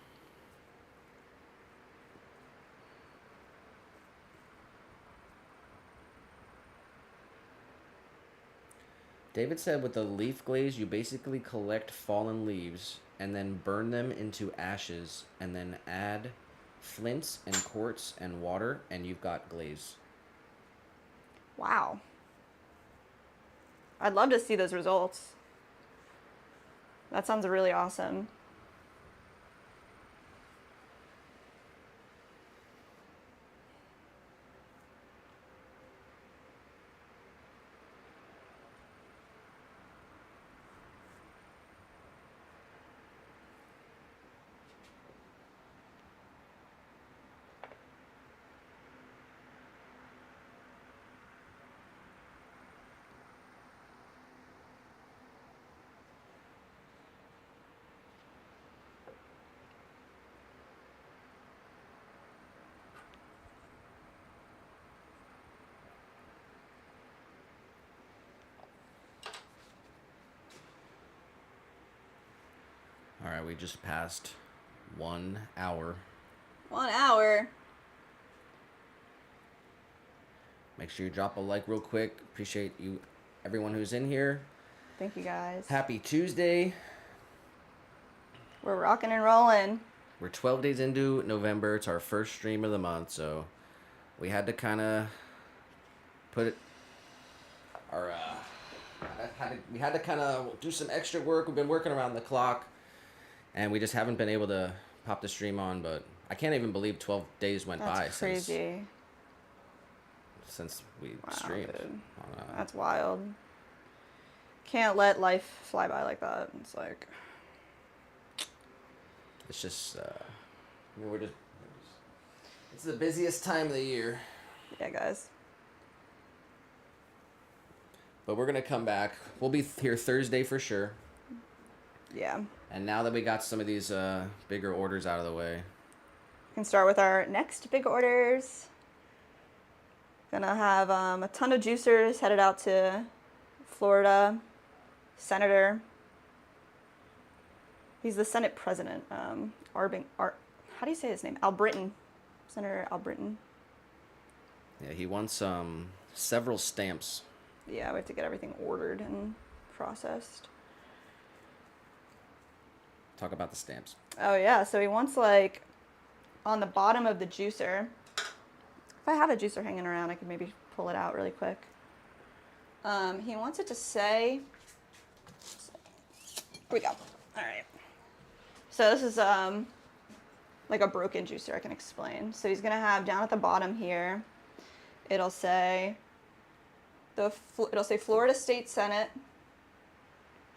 David said with the leaf glaze, you basically collect fallen leaves and then burn them into ashes and then add flints and quartz and water, and you've got glaze. Wow. I'd love to see those results. That sounds really awesome. All right, we just passed 1 hour. 1 hour. Make sure you drop a like real quick. Appreciate you, everyone who's in here. Thank you, guys. Happy Tuesday. We're rocking and rolling. We're 12 days into November. It's our first stream of the month, so we had to kind of put it. We had to kind of do some extra work. We've been working around the clock, and we just haven't been able to pop the stream on. But I can't even believe 12 days went by That's crazy. since we Wow, streamed. dude. That's wild. Can't let life fly by like that. It's like, It's just, it's the busiest time of the year. yeah, guys. But we're going to come back. We'll be here Thursday for sure. Yeah. And now that we got some of these bigger orders out of the way. We can start with our next big orders. Gonna have a ton of juicers headed out to Florida. Senator. He's the Senate president. How do you say his name? Albritton. Senator Albritton. Yeah, he wants several stamps. Yeah, we have to get everything ordered and processed. Talk about the stamps. Oh yeah, so he wants like on the bottom of the juicer. If I have a juicer hanging around, I could maybe pull it out really quick. He wants it to say. Here we go. All right. So this is like a broken juicer. I can explain. So he's gonna have down at the bottom here. It'll say Florida State Senate.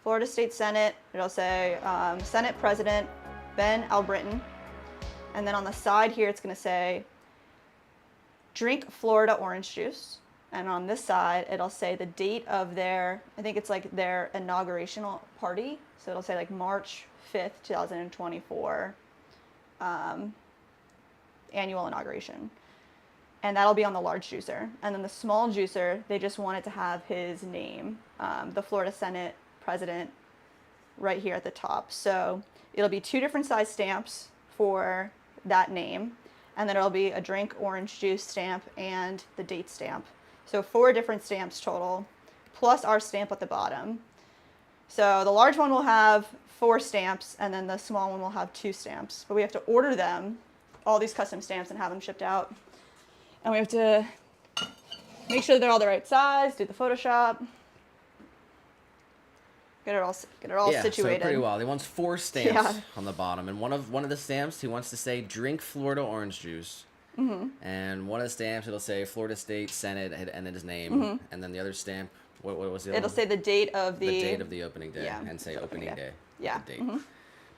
Florida State Senate. It'll say Senate President Ben Albritton. And then on the side here, it's gonna say drink Florida orange juice. And on this side, it'll say the date of their, I think it's like their inaugurational party. So it'll say like March 5th, 2024, annual inauguration. And that'll be on the large juicer. And then the small juicer, they just want it to have his name, the Florida Senate President, right here at the top. So it'll be 2 different size stamps for that name. And then it'll be a drink orange juice stamp and the date stamp. So 4 different stamps total, plus our stamp at the bottom. So the large one will have 4 stamps, and then the small one will have 2 stamps. But we have to order them, all these custom stamps, and have them shipped out. And we have to make sure they're all the right size, do the Photoshop, get it all situated. So pretty well. He wants 4 stamps on the bottom, and one of the stamps he wants to say "Drink Florida orange juice." Mm-hmm. And one of the stamps it'll say Florida State Senate and then his name, and then the other stamp, what was the other It'll one? say the date of the opening day, yeah, and say opening day. Yeah. The date.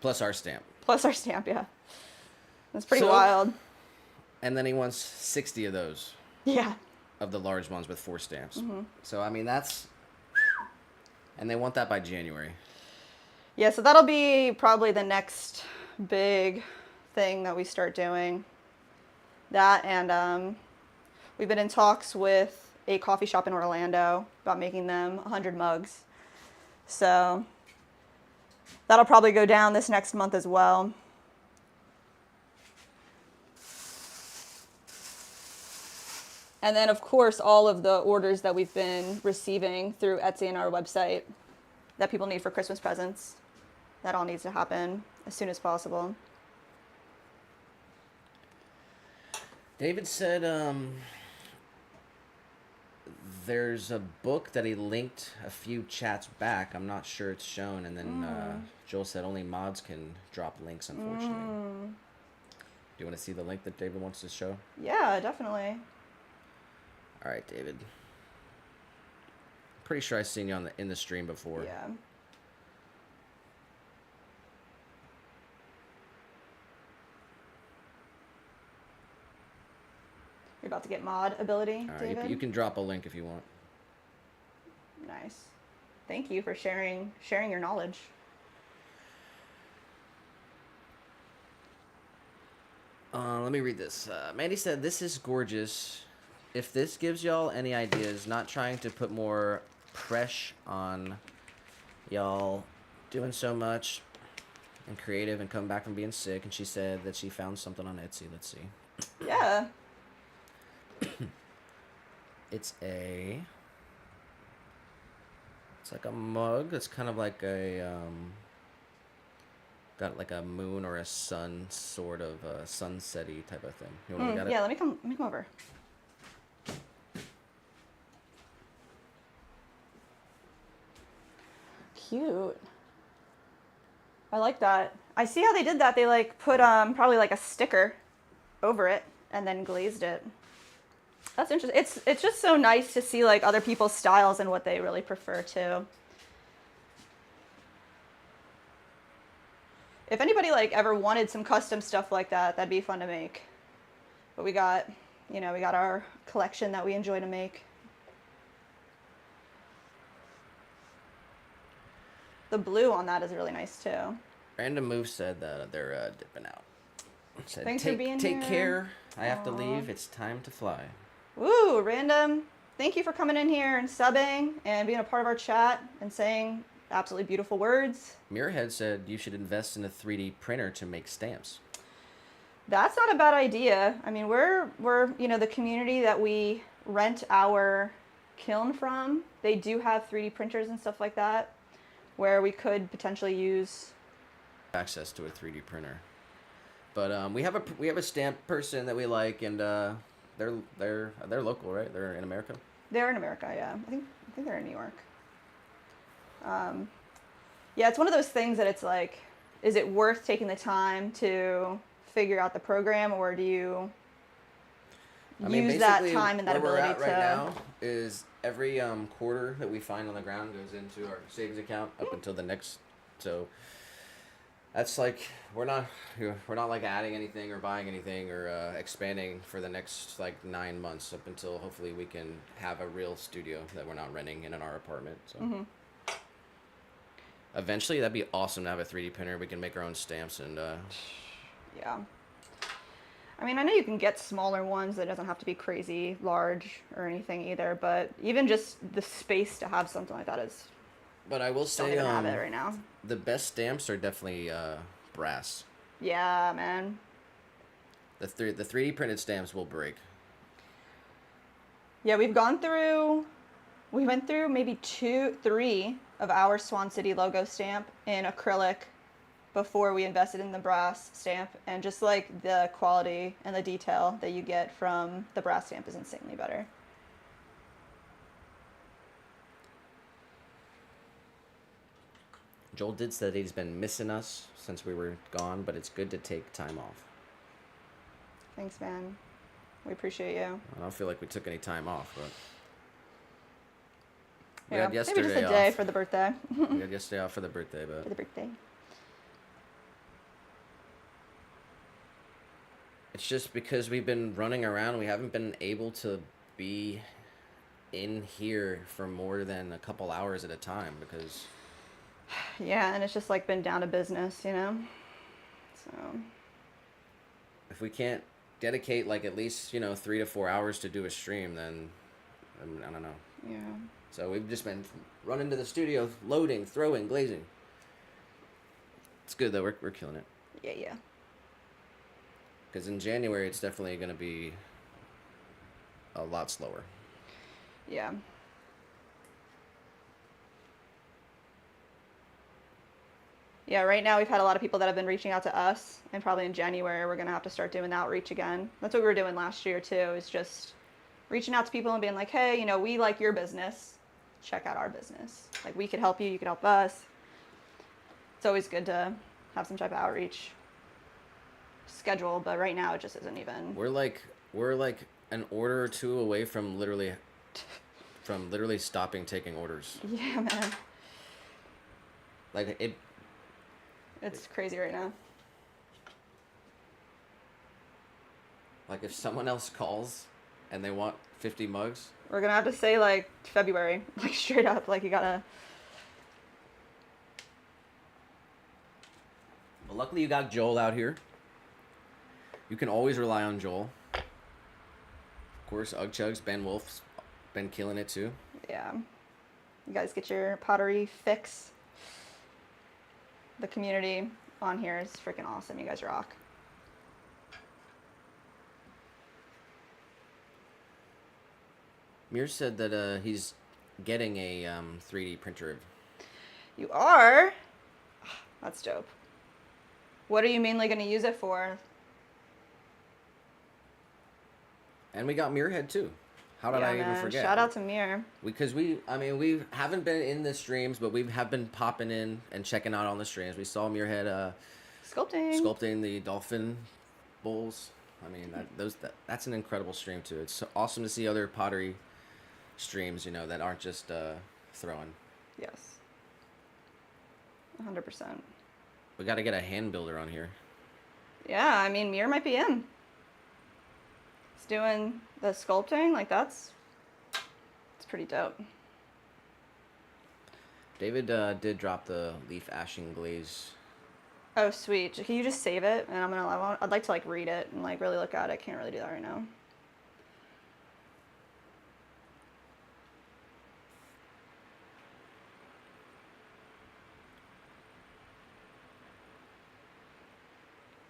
Plus our stamp. Plus our stamp, yeah. That's pretty wild. And then he wants 60 of those. Yeah. Of the large ones with 4 stamps. Mm-hmm. So I mean that's, and they want that by January. Yeah, so that'll be probably the next big thing that we start doing. That, and we've been in talks with a coffee shop in Orlando about making them 100 mugs. So that'll probably go down this next month as well. And then, of course, all of the orders that we've been receiving through Etsy and our website that people need for Christmas presents. That all needs to happen as soon as possible. David said there's a book that he linked a few chats back. I'm not sure it's shown. And then Joel said only mods can drop links, unfortunately. Do you want to see the link that David wants to show? Yeah, definitely. All right, David. Pretty sure I've seen you in the stream before. Yeah. You're about to get mod ability, All right, David? you can drop a link if you want. Nice. Thank you for sharing your knowledge. Let me read this. Mandy said, "This is gorgeous. If this gives y'all any ideas, not trying to put more pressure on y'all doing so much and creative and coming back from being sick." And she said that she found something on Etsy. Let's see. Yeah. It's like a mug. It's kind of like a got like a moon or a sun sort of sunset-y type of thing. You want to look at it? Yeah, let me come over. Cute. I like that. I see how they did that. They like put probably like a sticker over it and then glazed it. That's interesting. It's just so nice to see like other people's styles and what they really prefer too. If anybody like ever wanted some custom stuff like that, that'd be fun to make. But we got our collection that we enjoy to make. The blue on that is really nice too. Random Move said that they're dipping out. Said, Thanks for being Take here. care. I have to leave. It's time to fly. Woo, Random. Thank you for coming in here and subbing and being a part of our chat and saying absolutely beautiful words. Mirrorhead said you should invest in a 3D printer to make stamps. That's not a bad idea. I mean, we're the community that we rent our kiln from. They do have 3D printers and stuff like that, where we could potentially use access to a 3D printer. But we have a stamp person that we like, and they're local, right? They're in America. They're in America, yeah. I think think they're in New York. Yeah, it's one of those things that it's like, is it worth taking the time to figure out the program, or do you use that time and that where we're ability at right to? now is every quarter that we find on the ground goes into our savings account up until the next. So that's like we're not like adding anything or buying anything or expanding for the next like 9 months up until hopefully we can have a real studio that we're not renting in our apartment. So. Mm-hmm. Eventually, that'd be awesome to have a 3D printer. We can make our own stamps and. Yeah. I mean, I know you can get smaller ones that doesn't have to be crazy large or anything either, but even just the space to have something like that is. But I will Don't say, even have it right now. the best stamps are definitely brass. Yeah, man. The 3D printed stamps will break. Yeah, we went through maybe 3 of our Swan City logo stamp in acrylic before we invested in the brass stamp, and just like the quality and the detail that you get from the brass stamp is insanely better. Joel did say that he's been missing us since we were gone, but it's good to take time off. Thanks, man. We appreciate you. I don't feel like we took any time off, but we Yeah, had yesterday maybe just a day off. for the birthday. We had yesterday off for the birthday, but For the birthday. it's just because we've been running around, we haven't been able to be in here for more than a couple hours at a time because Yeah, and it's just like been down to business, you know? So. if we can't dedicate like at least 3 to 4 hours to do a stream, then I don't know. Yeah. So we've just been running to the studio, loading, throwing, glazing. It's good though. We're killing it. Yeah. Because in January it's definitely going to be a lot slower. Yeah. Yeah, right now we've had a lot of people that have been reaching out to us, and probably in January we're going to have to start doing outreach again. That's what we were doing last year too, is just reaching out to people and being like, hey, we like your business. Check out our business. Like, we could help you, you could help us. It's always good to have some type of outreach schedule, but right now it just isn't even. We're like an order or two away from literally stopping taking orders. Yeah, man. Like It's crazy right now. Like if someone else calls and they want 50 mugs, We're gonna have to say like February, like straight up, like you gotta. well, luckily you got Joel out here. You can always rely on Joel. Of course, Ugchugs, Ben Wolf's been killing it too. Yeah. You guys get your pottery fix. The community on here is freaking awesome. You guys rock. Mir said that he's getting a 3D printer. You are? That's dope. What are you mainly going to use it for? And we got Mirhead too. How did I even forget? Shout out to Mir. Because we haven't been in the streams, but we have been popping in and checking out on the streams. We saw Mirhead sculpting the dolphin bowls. I mean, that's an incredible stream too. It's so awesome to see other pottery streams, that aren't just throwing. Yes. 100%. We got to get a hand builder on here. Yeah, I mean, Mir might be in. He's doing the sculpting, like it's pretty dope. David did drop the leaf ashing glaze. Oh, sweet. Can you just save it? And I'd like to like read it and like really look at it. Can't really do that right now.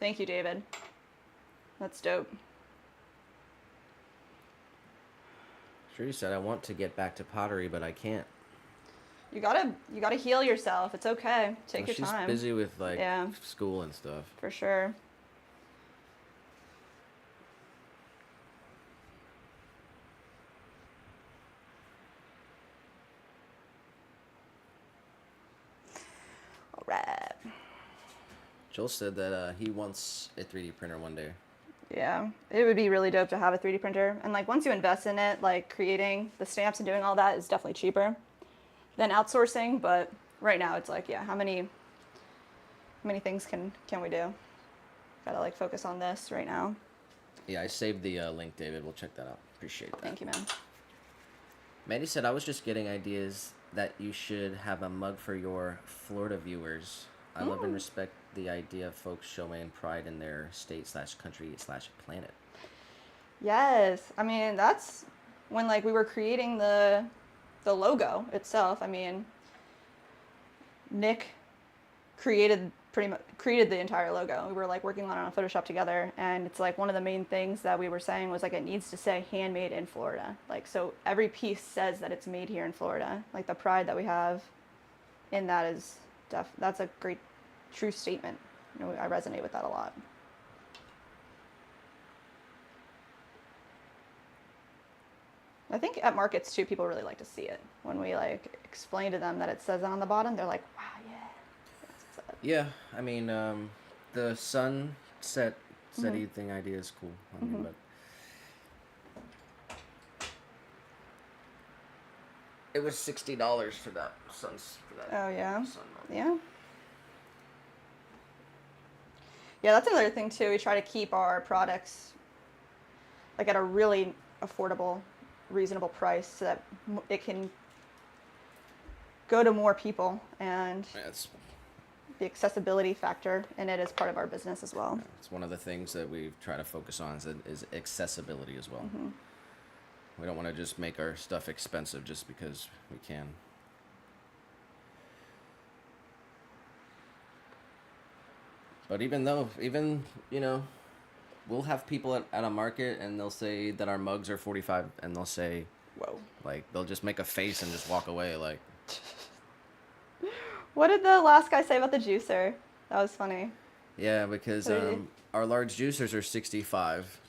Thank you, David. That's dope. Sure, you said I want to get back to pottery, but I can't. You gotta heal yourself. It's okay. Take your she's time. She's busy with school and stuff. For sure. Joel said that he wants a 3D printer one day. Yeah, it would be really dope to have a 3D printer. And like once you invest in it, like creating the stamps and doing all that is definitely cheaper than outsourcing. But right now it's like, yeah, how many things can we do? Gotta like focus on this right now. Yeah, I saved the link, David. We'll check that out. Appreciate that. Thank you, man. Mandy said, I was just getting ideas that you should have a mug for your Florida viewers. I love and respect the idea of folks showing pride in their state/country/planet. Yes, I mean that's when like we were creating the logo itself. I mean, Nick created the entire logo. We were like working on it on Photoshop together, and it's like one of the main things that we were saying was like it needs to say handmade in Florida. Like so every piece says that it's made here in Florida. Like the pride that we have in that is that's a great true statement. You know, I resonate with that a lot. I think at markets too, people really like to see it. When we like explain to them that it says it on the bottom, they're like, wow, yeah. That's what's up. Yeah, I mean, the sunset setty thing idea is cool. I mean, but it was $60 for that Oh yeah, sun mug. yeah. Yeah, that's another thing too. We try to keep our products like at a really affordable, reasonable price so that it can go to more people, and It's the accessibility factor in it is part of our business as well. it's one of the things that we try to focus on is accessibility as well. We don't want to just make our stuff expensive just because we can. But even you know, we'll have people at a market and they'll say that our mugs are 45 and they'll say, Whoa. like, they'll just make a face and just walk away. Like, What did the last guy say about the juicer? That was funny. yeah, because Really? our large juicers are 65.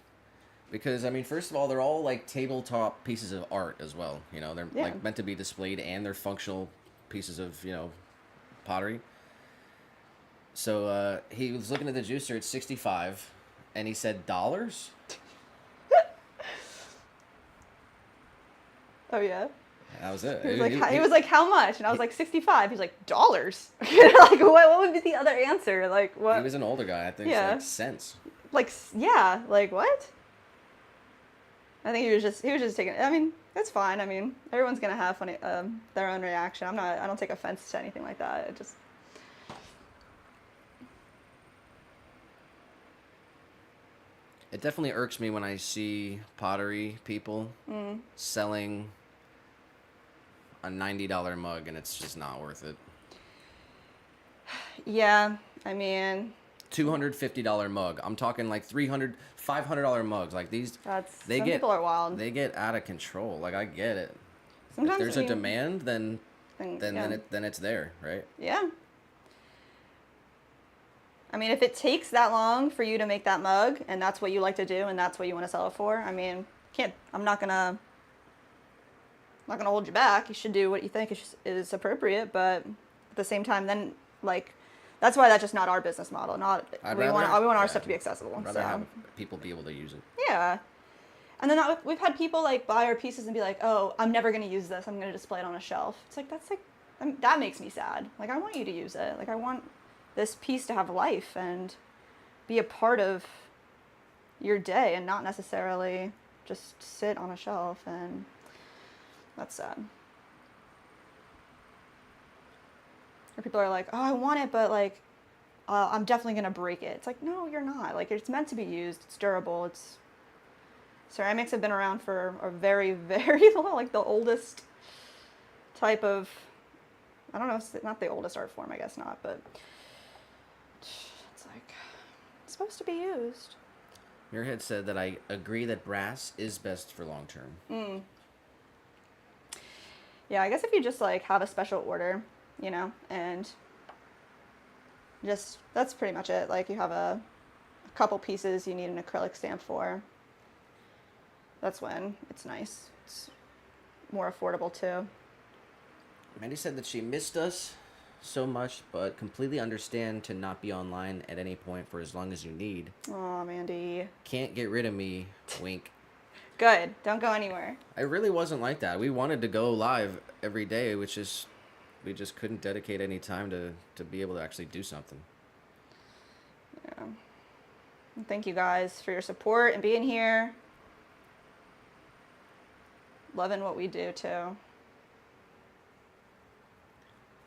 Because, I mean, first of all, they're all like tabletop pieces of art as well. You know, they're like meant to be displayed and they're functional pieces of, you know, pottery. So he was looking at the juicer at 65 and he said, $? Oh yeah. That was it. He was like, how much? And I was like, 65. He's like, dollars. Like, what would be the other answer? Like, what? He was an older guy. I think it's like cents. Like, yeah. Like, what? I think he was just taking. I mean, that's fine. I mean, everyone's gonna have funny their own reaction. I don't take offense to anything like that. It just. It definitely irks me when I see pottery people selling a $90 mug and it's just not worth it. Yeah, I mean. $250 mug. I'm talking like $300, $500 mugs. Like these. People are wild. They get out of control. Like I get it. Sometimes if there's a demand, then yeah. it's there, right? Yeah. I mean, if it takes that long for you to make that mug, and that's what you like to do, and that's what you want to sell it for, I mean, I'm not gonna hold you back. You should do what you think is appropriate, but at the same time, then like, that's why that's just not our business model. We want our stuff to be accessible. I'd rather have people be able to use it. Yeah. And then we've had people like buy our pieces and be like, "Oh, I'm never gonna use this. I'm gonna display it on a shelf." It's like that makes me sad. Like I want you to use it. Like I want this piece to have life and be a part of your day and not necessarily just sit on a shelf, and that's sad. Or people are like, "Oh, I want it, but like I'm definitely gonna break it." It's like, no, you're not. Like it's meant to be used. It's durable. Ceramics have been around for a very, very long, like the oldest type of, I don't know, it's not the oldest art form, I guess not, but it's like, it's supposed to be used. Muirhead said that I agree that brass is best for long term. Yeah, I guess if you just like have a special order, you know, and just, that's pretty much it. Like you have a couple pieces you need an acrylic stamp for. That's when it's nice. It's more affordable too. Mandy said that she missed us, so much, but completely understand to not be online at any point for as long as you need. Oh, Mandy. Can't get rid of me, wink. Good. Don't go anywhere. I really wasn't like that. We wanted to go live every day, which is we just couldn't dedicate any time to be able to actually do something. Yeah. And thank you guys for your support and being here. Loving what we do too.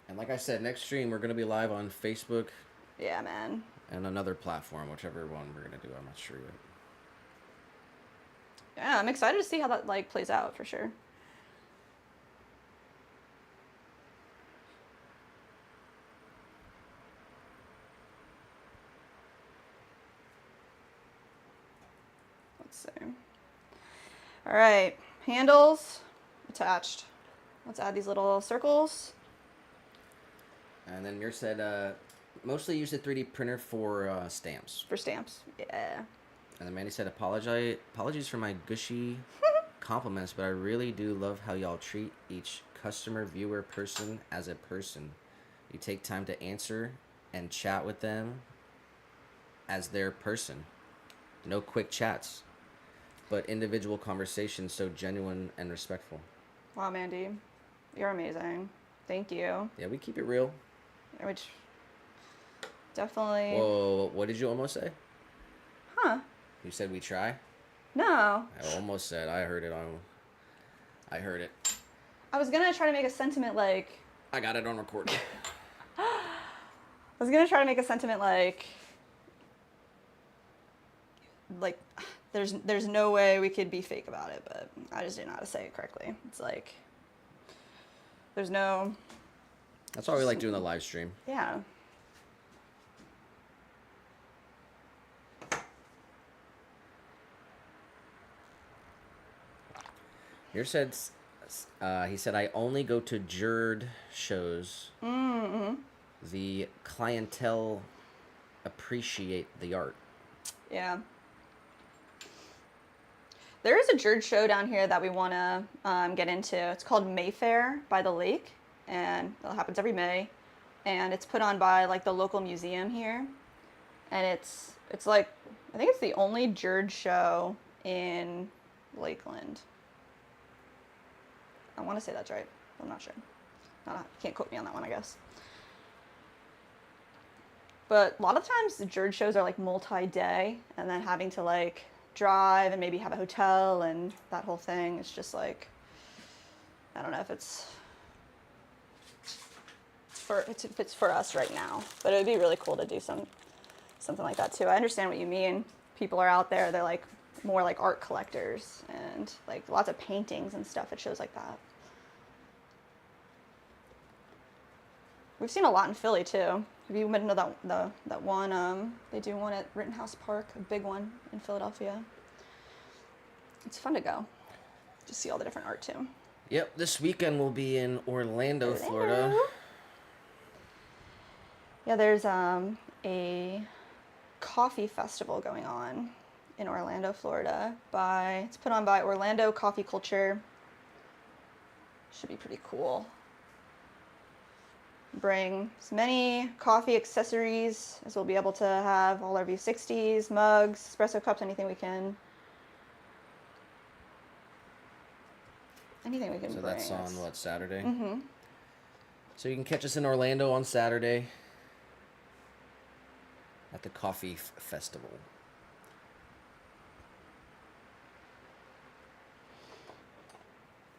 And like I said, next stream we're gonna be live on Facebook Yeah, man. and another platform, whichever one we're gonna do. I'm not sure yet. Yeah, I'm excited to see how that like plays out for sure. Let's see. All right, handles attached. Let's add these little circles. And then Mir said, mostly use the 3D printer for stamps. For stamps. Yeah. And then Mandy said, apologies for my gushy compliments, but I really do love how y'all treat each customer, viewer, person as a person. You take time to answer and chat with them as their person. No quick chats, but individual conversations so genuine and respectful. Wow, Mandy. You're amazing. Thank you. Yeah, we keep it real. Which definitely. Whoa, what did you almost say? Huh. You said we try? No. I almost said. I heard it. I heard it. I was gonna try to make a sentiment like. I got it on record. I was gonna try to make a sentiment like there's no way we could be fake about it, but I just didn't know how to say it correctly. It's like there's no. That's why we like doing the live stream. Yeah. Here said, he said, I only go to jurd shows. Mm-hmm. The clientele appreciate the art. Yeah. There is a jurd show down here that we want to get into. It's called Faire by the lake, and it happens every May, and it's put on by like the local museum here, and it's like I think it's the only jurd show in Lakeland. I want to say that's right. I'm not sure. Can't quote me on that one, I guess. But a lot of times the jurd shows are like multi-day, and then having to like drive and maybe have a hotel and that whole thing. It's just like, I don't know if it's for us right now, but it would be really cool to do something like that too. I understand what you mean. People are out there, they're like more like art collectors and like lots of paintings and stuff at shows like that. We've seen a lot in Philly too. Have you been to that one? They do one at Rittenhouse Park, a big one in Philadelphia. It's fun to go. Just see all the different art too. Yep, this weekend we'll be in Orlando, Florida. Yeah, there's a coffee festival going on in Orlando, Florida. It's put on by Orlando Coffee Culture. Should be pretty cool. Bring as many coffee accessories as we'll be able to have, all our V60s, mugs, espresso cups, anything we can bring. So that's on what, Saturday? Mm-hmm. So you can catch us in Orlando on Saturday at the Coffee Festival.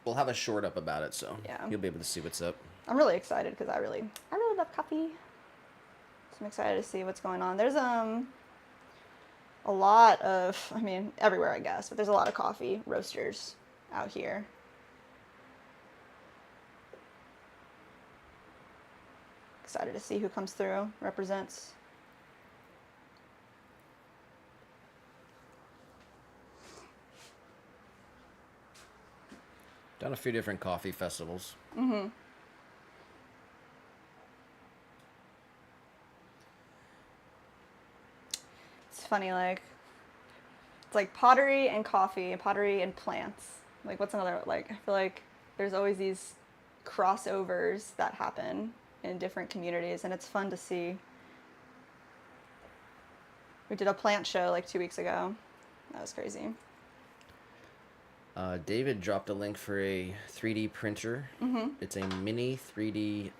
We'll have a short up about it, so yeah, you'll be able to see what's up. I'm really excited because I really love coffee. So I'm excited to see what's going on. There's a lot of, I mean, everywhere I guess, but there's a lot of coffee roasters out here. Excited to see who comes through, represents. Done a few different coffee festivals. Mm-hmm. It's funny, like, it's like pottery and coffee, pottery and plants. Like, what's another, like, I feel like there's always these crossovers that happen in different communities, and it's fun to see. We did a plant show like 2 weeks ago. That was crazy. David dropped a link for a 3D printer. It's a mini 3D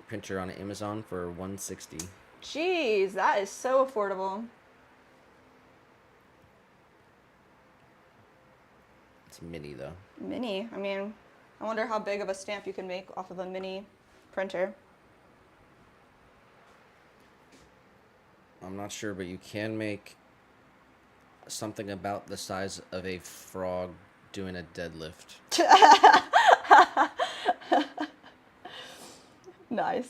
printer on Amazon for $160. Jeez, that is so affordable. It's mini though. Mini. I mean, I wonder how big of a stamp you can make off of a mini printer. I'm not sure, but you can make something about the size of a frog doing a deadlift. Nice.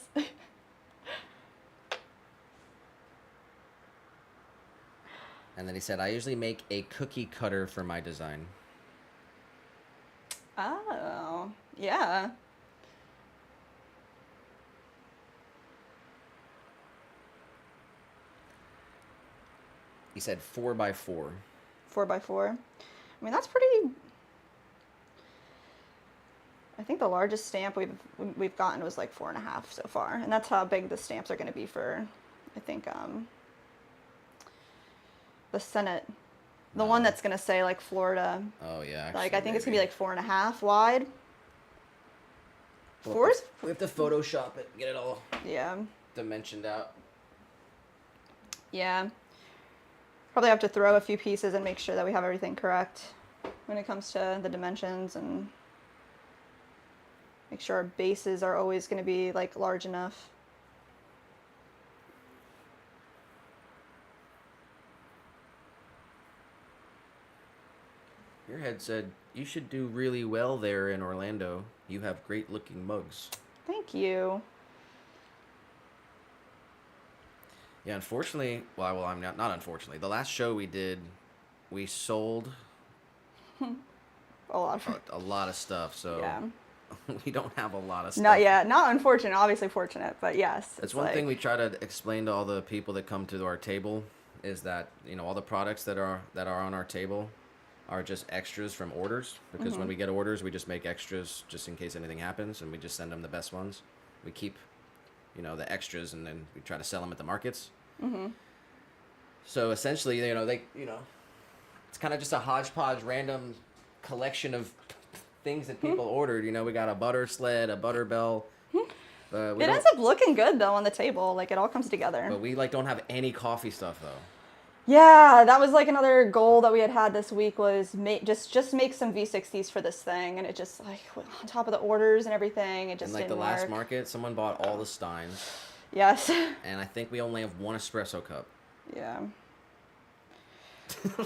And then he said, I usually make a cookie cutter for my design. Oh, yeah. He said 4x4. 4x4. I mean, that's pretty. I think the largest stamp we've gotten was like 4.5 so far, and that's how big the stamps are going to be for, I think, the Senate, the one that's going to say like Florida. Oh yeah. Actually, like I think maybe. it's going to be like 4.5 wide. Well, 4? We have to Photoshop it, get it all Yeah. dimensioned out. Yeah. Probably have to throw a few pieces and make sure that we have everything correct when it comes to the dimensions, and make sure our bases are always going to be like large enough. Your head said, you should do really well there in Orlando. You have great looking mugs. Thank you. Yeah, unfortunately, well, I'm not unfortunately. The last show we did, we sold A lot of a lot of stuff, so yeah. we don't have a lot of stuff. Not yet. Not unfortunate. Obviously fortunate, but yes. That's one thing we try to explain to all the people that come to our table is that, you know, all the products that are on our table are just extras from orders, because when we get orders, we just make extras just in case anything happens, and we just send them the best ones. We keep, you know, the extras, and then we try to sell them at the markets. So essentially, you know, it's kind of just a hodgepodge, random collection of things that people ordered. You know, we got a butter sled, a butter bell. It ends up looking good though on the table. Like it all comes together. But we don't have any coffee stuff though. Yeah, that was like another goal that we had this week was just make some V60s for this thing, and it just like on top of the orders and everything, it just And like didn't the last work. market, someone bought all the steins, Yes. and I think we only have one espresso cup. Yeah.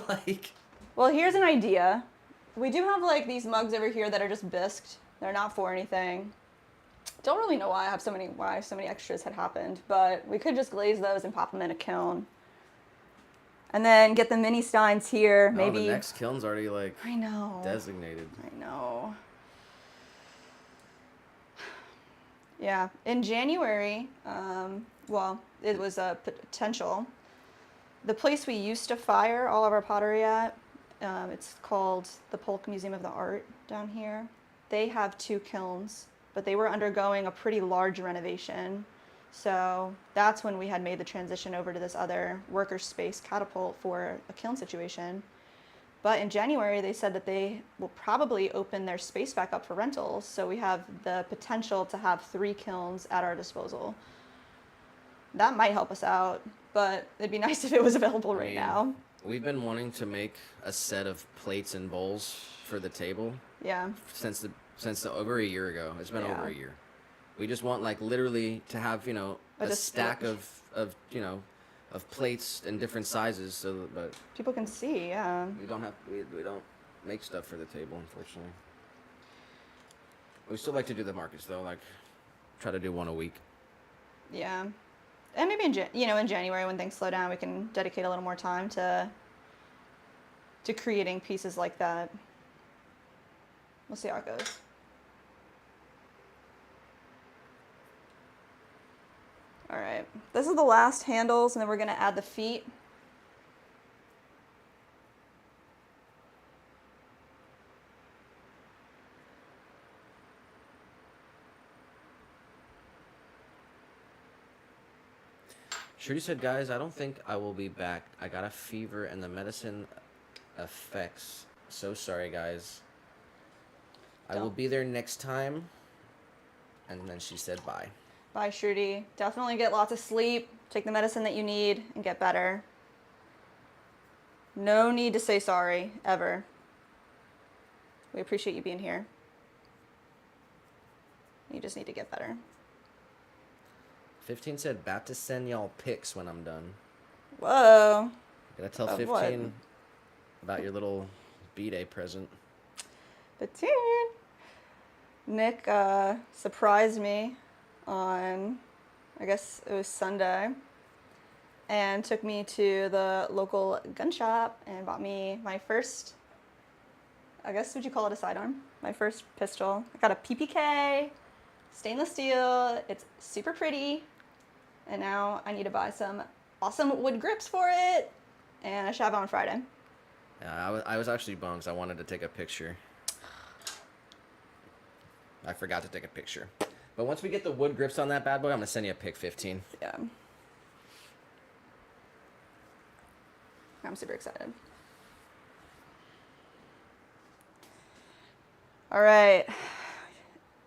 Like, Well, here's an idea. We do have like these mugs over here that are just bisqued. They're not for anything. Don't really know why so many extras had happened, but we could just glaze those and pop them in a kiln. And then get the mini steins here. Maybe the next kiln's already like I know. designated. I know. Yeah, in January, well, it was a potential. The place we used to fire all of our pottery at, it's called the Polk Museum of the Art down here. They have 2 kilns, but they were undergoing a pretty large renovation. So that's when we had made the transition over to this other worker space Catapult for a kiln situation. But in January, they said that they will probably open their space back up for rentals. So we have the potential to have 3 kilns at our disposal. That might help us out, but it'd be nice if it was available right now. We've been wanting to make a set of plates and bowls for the table Yeah. since over a year ago. It's been Yeah. over a year. We just want like literally to have, you know, a stack of you know, of plates in different sizes, so but People can see, yeah. we don't make stuff for the table, unfortunately. We still like to do the markets though, like try to do one a week. Yeah. And maybe in January when things slow down, we can dedicate a little more time to creating pieces like that. We'll see how it goes. All right, this is the last handles, and then we're gonna add the feet. Shruti said, guys, I don't think I will be back. I got a fever and the medicine affects. So sorry, guys. I will be there next time. And then she said bye. Bye, Shruti. Definitely get lots of sleep. Take the medicine that you need and get better. No need to say sorry, ever. We appreciate you being here. You just need to get better. 15 said, about to send y'all pics when I'm done. Whoa. Gotta tell Of 15 what? about your little B-Day present. 15. Nick surprised me on, I guess it was Sunday, and took me to the local gun shop and bought me my first, I guess, would you call it a sidearm? My first pistol. I got a PPK, stainless steel. It's super pretty. And now I need to buy some awesome wood grips for it. And I should have it on Friday. Yeah, I was actually bummed because I wanted to take a picture. I forgot to take a picture. But once we get the wood grips on that bad boy, I'm going to send you a pic, 15. Yeah. I'm super excited. All right.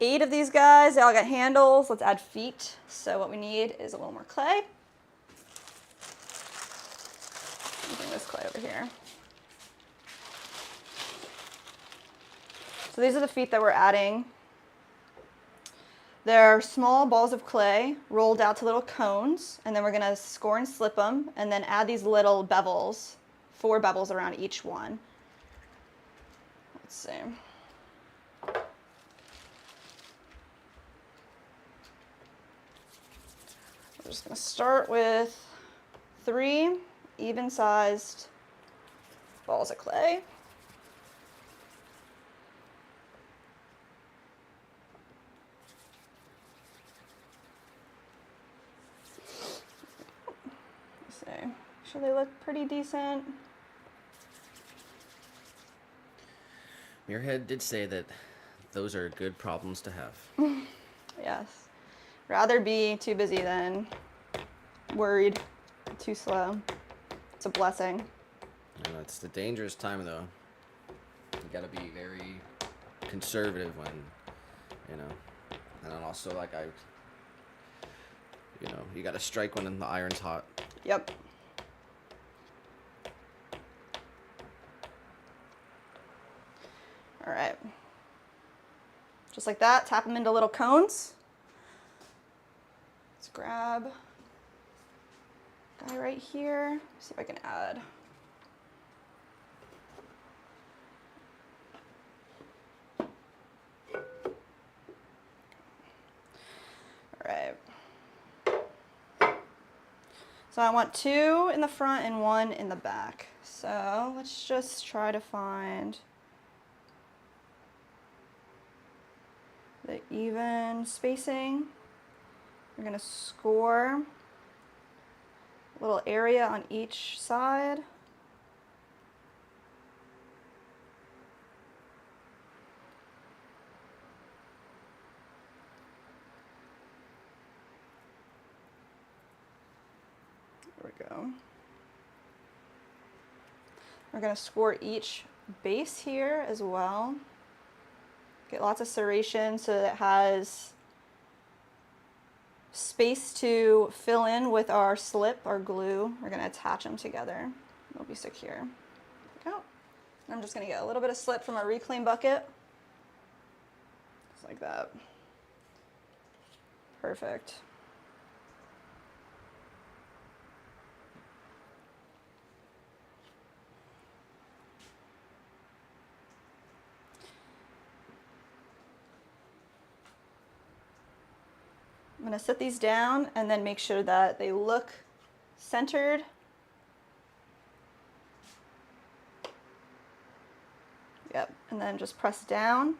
8 of these guys, they all got handles. Let's add feet. So what we need is a little more clay. Bring this clay over here. So these are the feet that we're adding. They're small balls of clay rolled out to little cones, and then we're gonna score and slip them, and then add these little bevels, 4 bevels around each one. Let's see. We're just gonna start with 3 even-sized balls of clay. So they look pretty decent. Muirhead did say that those are good problems to have. Yes. Rather be too busy than worried, too slow. It's a blessing. And it's the dangerous time, though. You gotta be very conservative when, you know. And then also, like, you gotta strike when the iron's hot. Yep. All right. Just like that, tap them into little cones. Let's grab a guy right here. See if I can add. All right. So I want 2 in the front and 1 in the back. So let's just try to find the even spacing. We're gonna score a little area on each side. There we go. We're gonna score each base here as well. Get lots of serration so that it has space to fill in with our slip, our glue. We're gonna attach them together. They'll be secure. There we go. I'm just gonna get a little bit of slip from our reclaim bucket. Just like that. Perfect. I'm gonna set these down and then make sure that they look centered. Yep, and then just press down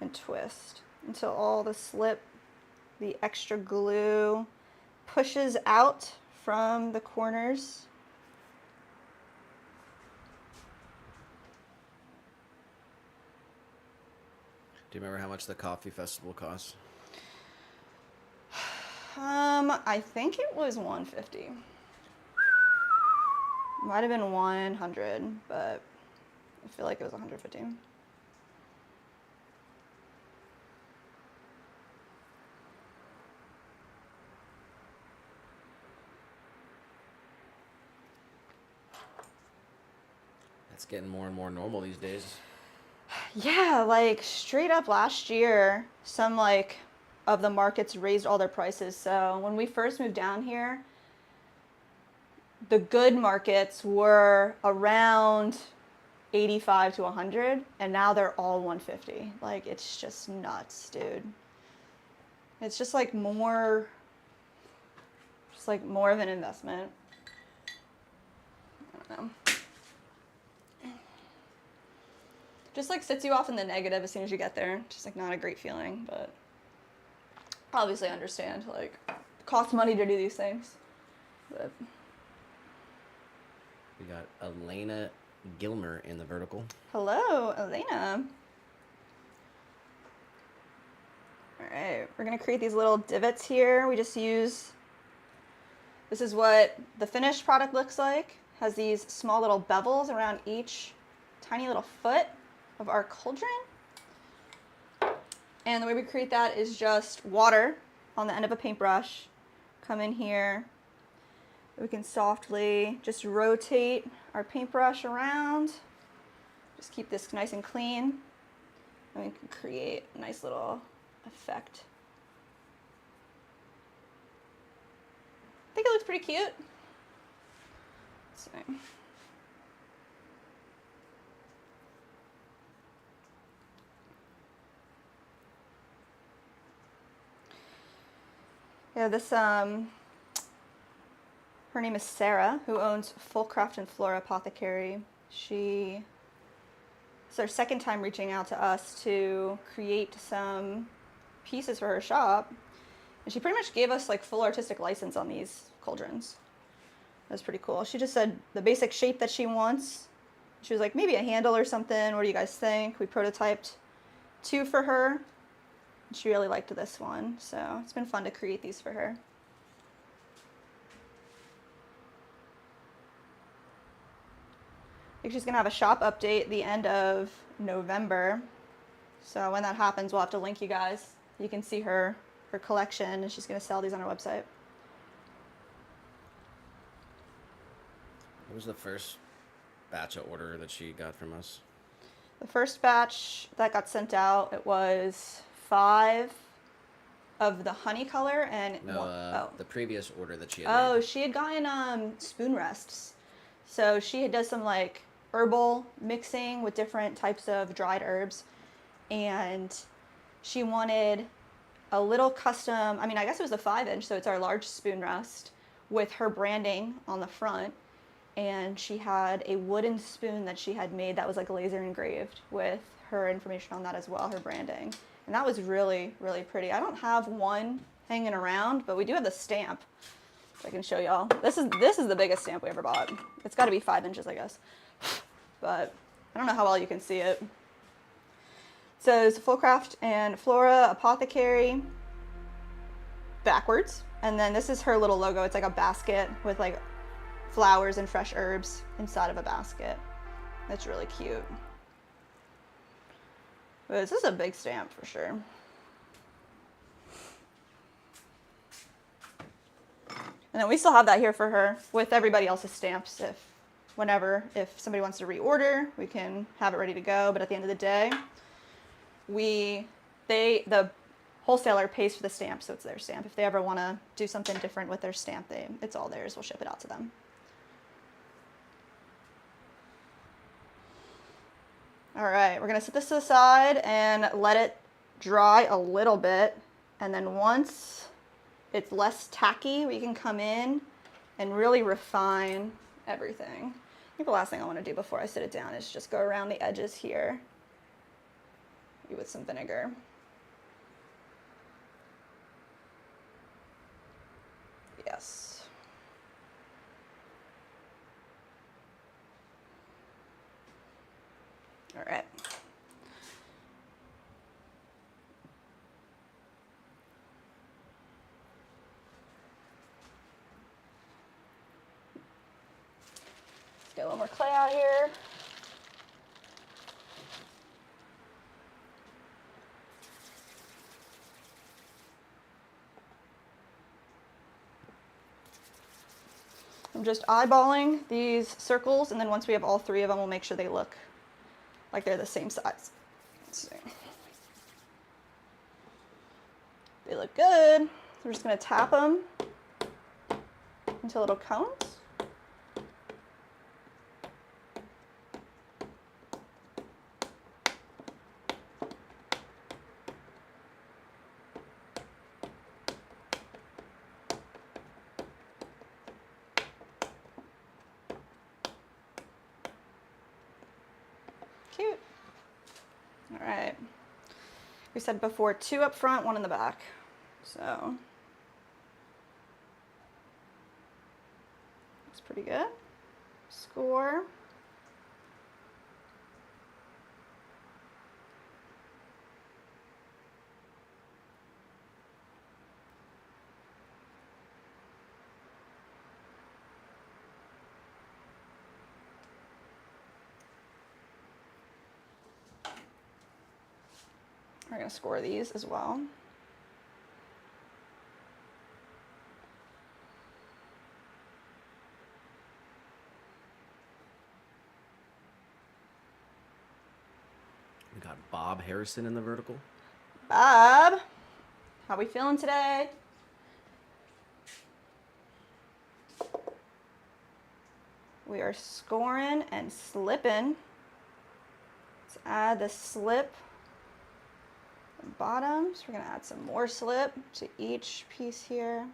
and twist until all the slip, the extra glue pushes out from the corners. Do you remember how much the coffee festival costs? I think it was 150. Might have been 100, but I feel like it was 150. It's getting more and more normal these days. Yeah, like straight up last year, some like of the markets raised all their prices. So when we first moved down here, the good markets were around 85 to 100, and now they're all 150. Like, it's just nuts, dude. It's just like more of an investment. I don't know. Just like sets you off in the negative as soon as you get there. Just like not a great feeling, but obviously understand, like, it costs money to do these things. But We got Elena Gilmer in the vertical. hello, Elena. All right, we're gonna create these little divots here. We just use, this is what the finished product looks like. Has these small little bevels around each tiny little foot of our cauldron. And the way we create that is just water on the end of a paintbrush. Come in here. We can softly just rotate our paintbrush around. Just keep this nice and clean. And we can create a nice little effect. I think it looks pretty cute. Let's see. Yeah, this, her name is Sarah, who owns Full Craft and Flora Apothecary. It's her second time reaching out to us to create some pieces for her shop. And she pretty much gave us like full artistic license on these cauldrons. That's pretty cool. She just said the basic shape that she wants. She was like, maybe a handle or something. What do you guys think? We prototyped 2 for her. She really liked this one, so it's been fun to create these for her. I think she's gonna have a shop update the end of November. So when that happens, we'll have to link you guys. You can see her collection, and she's gonna sell these on her website. What was the first batch of order that she got from us? The first batch that got sent out, it was 5 of the honey color and the previous order that she had made. She had gotten spoon rests. So she does some like herbal mixing with different types of dried herbs, and she wanted a little custom, I guess it was a 5-inch, so it's our large spoon rest with her branding on the front. And she had a wooden spoon that she had made that was like laser engraved with her information on that as well, her branding. And that was really, really pretty. I don't have one hanging around, but we do have the stamp. I can show y'all. This is the biggest stamp we ever bought. It's got to be 5 inches, I guess. But I don't know how well you can see it. It says Full Craft and Flora Apothecary backwards. And then this is her little logo. It's like a basket with like flowers and fresh herbs inside of a basket. It's really cute. But this is a big stamp for sure. And then we still have that here for her with everybody else's stamps. If somebody wants to reorder, we can have it ready to go. But at the end of the day, the wholesaler pays for the stamp, so it's their stamp. If they ever want to do something different with their stamp, it's all theirs. We'll ship it out to them. All right, we're gonna set this to the side and let it dry a little bit. And then once it's less tacky, we can come in and really refine everything. I think the last thing I want to do before I sit it down is just go around the edges here with some vinegar. Yes. All right. get a little more clay out here. I'm just eyeballing these circles, and then once we have all 3 of them, we'll make sure they look like they're the same size. Let's see. They look good. So we're just going to tap them into little cones. Cute. All right. We said before 2 up front, 1 in the back. So that's pretty good. Score. We're going to score these as well. We got Bob Harrison in the vertical. Bob, how we feeling today? We are scoring and slipping. Let's add the slip bottom. So we're going to add some more slip to each piece here.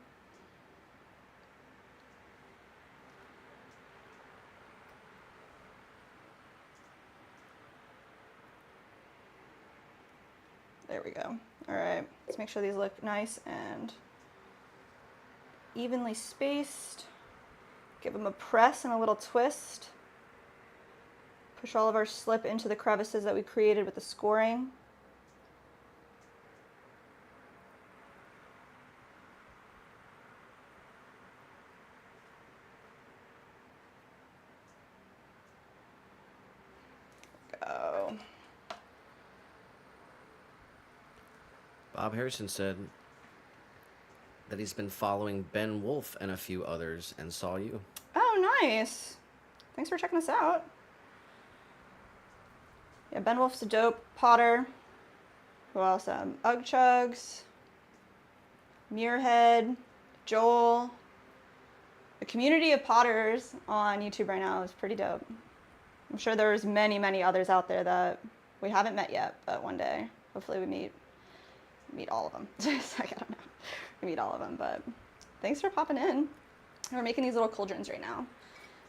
There we go. All right, let's make sure these look nice and evenly spaced. Give them a press and a little twist. Push all of our slip into the crevices that we created with the scoring. Go. Bob Harrison said that he's been following Ben Wolf and a few others and saw you. Oh, nice. Thanks for checking us out. Yeah, Ben Wolf's a dope potter. Who else? Ugg Chugs, Muirhead, Joel. The community of potters on YouTube right now is pretty dope. I'm sure there's many, many others out there that we haven't met yet, but one day, hopefully we meet all of them. I don't know. We meet all of them, but thanks for popping in. We're making these little cauldrons right now.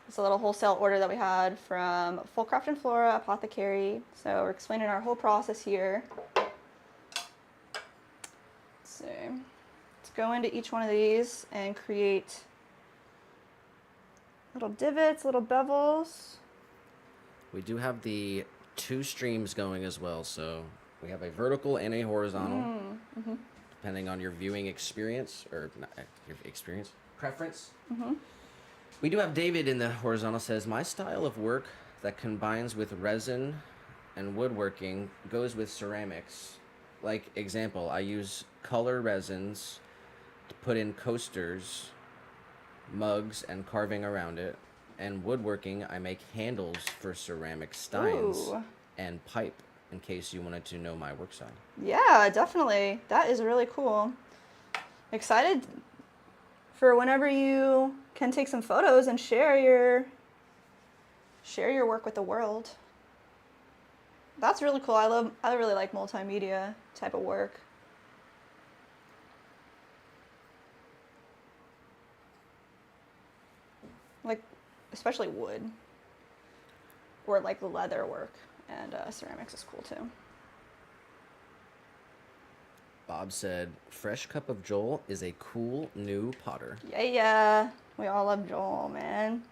It's a little wholesale order that we had from Fullcraft and Flora Apothecary. So we're explaining our whole process here. Let's see. Let's go into each one of these and create little divots, little bevels. We do have the 2 streams going as well, so we have a vertical and a horizontal, depending on your viewing experience, or not, your experience, preference. We do have David in the horizontal, says, my style of work that combines with resin and woodworking goes with ceramics. Like example, I use color resins to put in coasters, mugs, and carving around it. And woodworking, I make handles for ceramic steins and pipe, in case you wanted to know my work side. Yeah, definitely. That is really cool. Excited for whenever you can take some photos and share your work with the world. That's really cool. I really like multimedia type of work. Like, especially wood or like the leather work, and ceramics is cool too. Bob said, fresh cup of Joel is a cool new potter. Yeah. We all love Joel, man.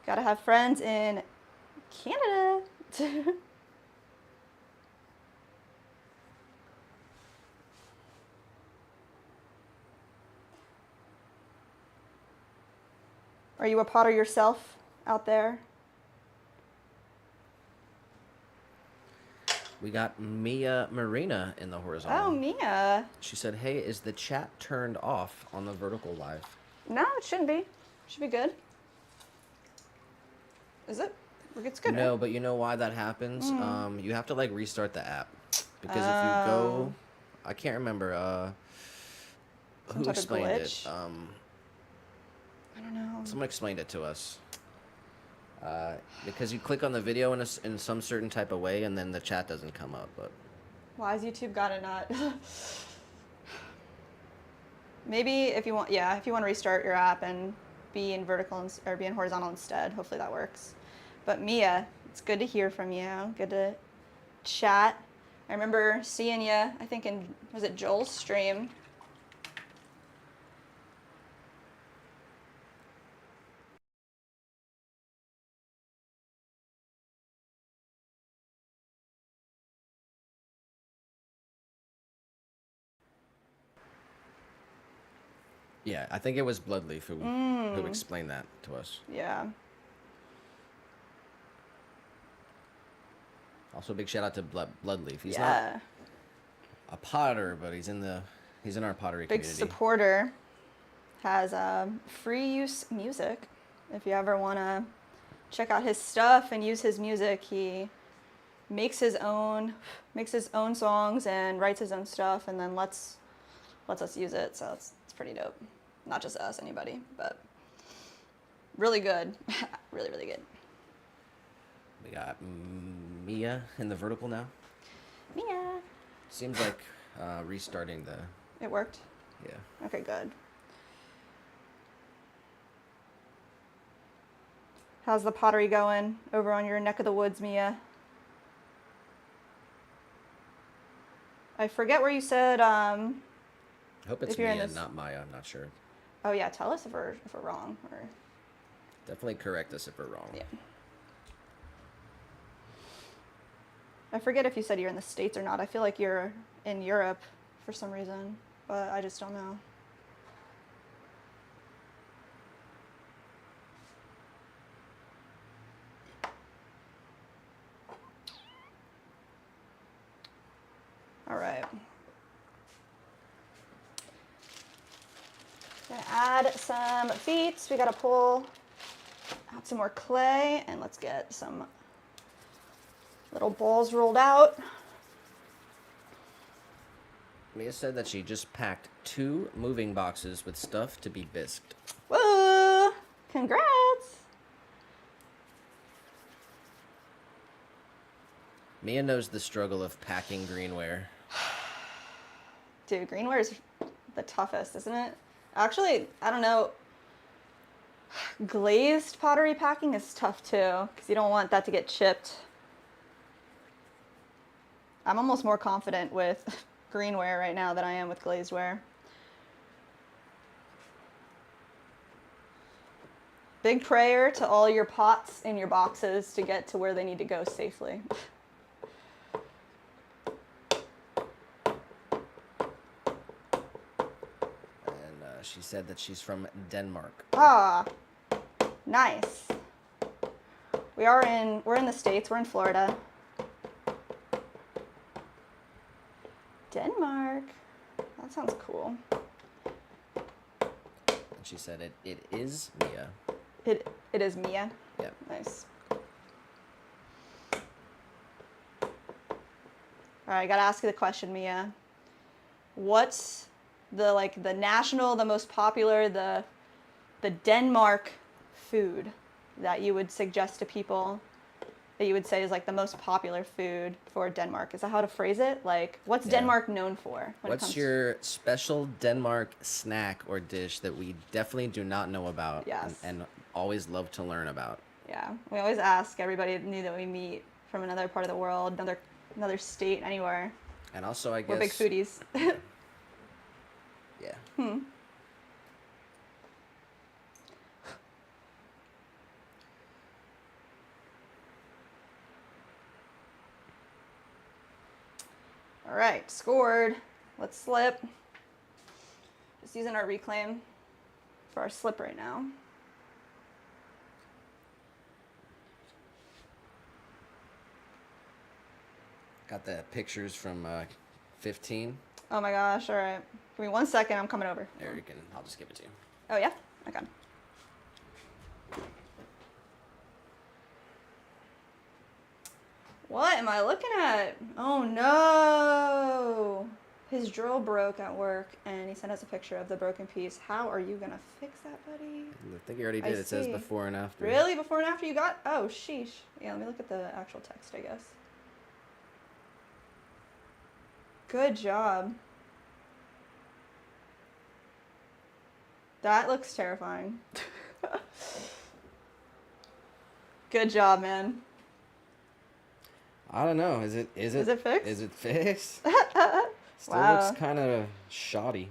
Gotta have friends in Canada. Are you a potter yourself out there? We got Mia Marina in the horizontal. Oh, Mia. She said, "Hey, is the chat turned off on the vertical live?" No, it shouldn't be. Should be good. Is it? It's good. No, right? but you know why that happens? You have to like restart the app because if you go, I can't remember Some who type of explained it. glitch? I don't know. Someone explained it to us. Because you click on the video in some certain type of way, and then the chat doesn't come up. But Why is YouTube gotta not? Maybe if you want, yeah, if you want to restart your app and be in vertical or be in horizontal instead, hopefully that works. But Mia, it's good to hear from you. Good to chat. I remember seeing you, I think was it Joel's stream? yeah, I think it was Bloodleaf who explained that to us. Yeah. Also, big shout out to Bloodleaf. He's Yeah. not a potter, but he's in our pottery Big community. supporter. Has free use music. If you ever want to check out his stuff and use his music, he makes his own songs and writes his own stuff, and then lets us use it. So it's pretty dope. Not just us, anybody, but really good. Really, really good. We got Mia in the vertical now. Mia. Seems like restarting the. It worked? Yeah. Okay, good. How's the pottery going over on your neck of the woods, Mia? I forget where you said. I hope it's if you're in Mia, this- not Maya. I'm not sure. Oh yeah, tell us if we're wrong or. Definitely correct us if we're wrong. Yeah. I forget if you said you're in the States or not. I feel like you're in Europe for some reason, but I just don't know. All right. Gonna add some feet. We gotta pull out some more clay, and let's get some little balls rolled out. Mia said that she just packed 2 moving boxes with stuff to be bisked. Woo! Congrats! Mia knows the struggle of packing greenware. Dude, greenware is the toughest, isn't it? Actually, I don't know. Glazed pottery packing is tough too, because you don't want that to get chipped. I'm almost more confident with greenware right now than I am with glazedware. Big prayer to all your pots in your boxes to get to where they need to go safely. And she said that she's from Denmark. Ah, nice. We're in the States, we're in Florida. Denmark. That sounds cool. And she said it is Mia. It is Mia. Yep. Nice. All right, I gotta ask you the question, Mia. What's the national, the most popular, the Denmark food that you would suggest to people that you would say is like the most popular food for Denmark? Is that how to phrase it? Like, what's Denmark known for? What's your special Denmark snack or dish that we definitely do not know about Yes. and always love to learn about? Yeah, we always ask everybody new that we meet from another part of the world, another state, anywhere. And also, I guess We're big foodies. Yeah. All right, scored. Let's slip. Just using our reclaim for our slip right now. Got the pictures from 15. Oh my gosh, all right. Give me 1 second, I'm coming over. There, you can. I'll just give it to you. Oh yeah? Okay. What am I looking at? Oh no! His drill broke at work and he sent us a picture of the broken piece. How are you gonna fix that, buddy? I think you already did. It says before and after. Really? Before and after you got? Oh, sheesh. Yeah, let me look at the actual text, I guess. Good job. That looks terrifying. Good job, man. I don't know. Is it fixed? Is it fixed? Still Wow. looks kind of shoddy.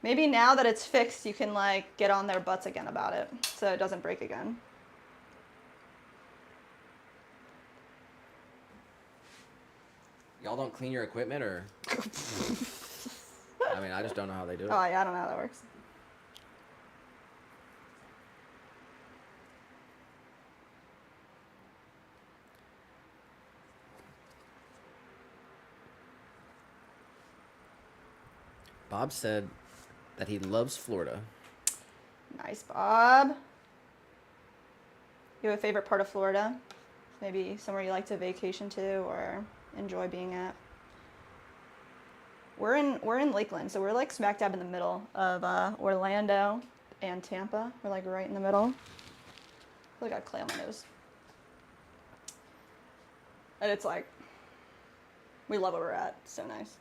Maybe now that it's fixed, you can like get on their butts again about it so it doesn't break again. Y'all don't clean your equipment, or? I mean, I just don't know how they do it. Oh yeah, I don't know how that works. Bob said that he loves Florida. Nice, Bob. You have a favorite part of Florida? Maybe somewhere you like to vacation to or enjoy being at? We're in Lakeland, so we're like smack dab in the middle of Orlando and Tampa. We're like right in the middle. I feel like I got clay on my nose. And it's like, we love where we're at. It's so nice.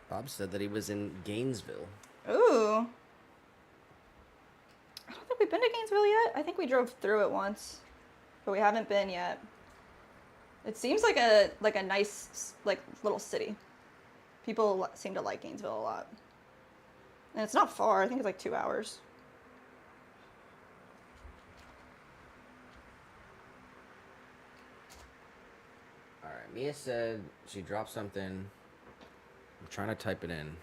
Bob said that he was in Gainesville. Ooh. I don't think we've been to Gainesville yet. I think we drove through it once, but we haven't been yet. It seems like a nice like little city. People seem to like Gainesville a lot. And it's not far. I think it's like 2 hours. All right, Mia said she dropped something. I'm trying to type it in.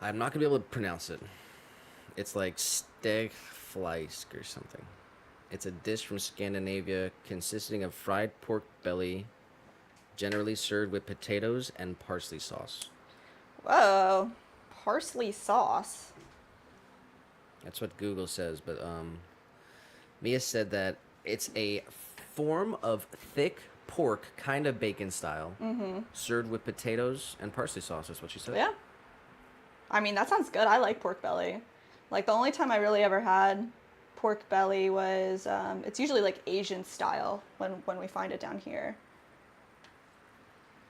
I'm not gonna be able to pronounce it. It's like stegfleisk or something. It's a dish from Scandinavia consisting of fried pork belly, generally served with potatoes and parsley sauce. Whoa. Parsley sauce. That's what Google says, but Mia said that it's a form of thick pork, kind of bacon style, served with potatoes and parsley sauce. That's what she said. Yeah. I mean, that sounds good. I like pork belly. Like, the only time I really ever had pork belly was, it's usually like Asian style when we find it down here.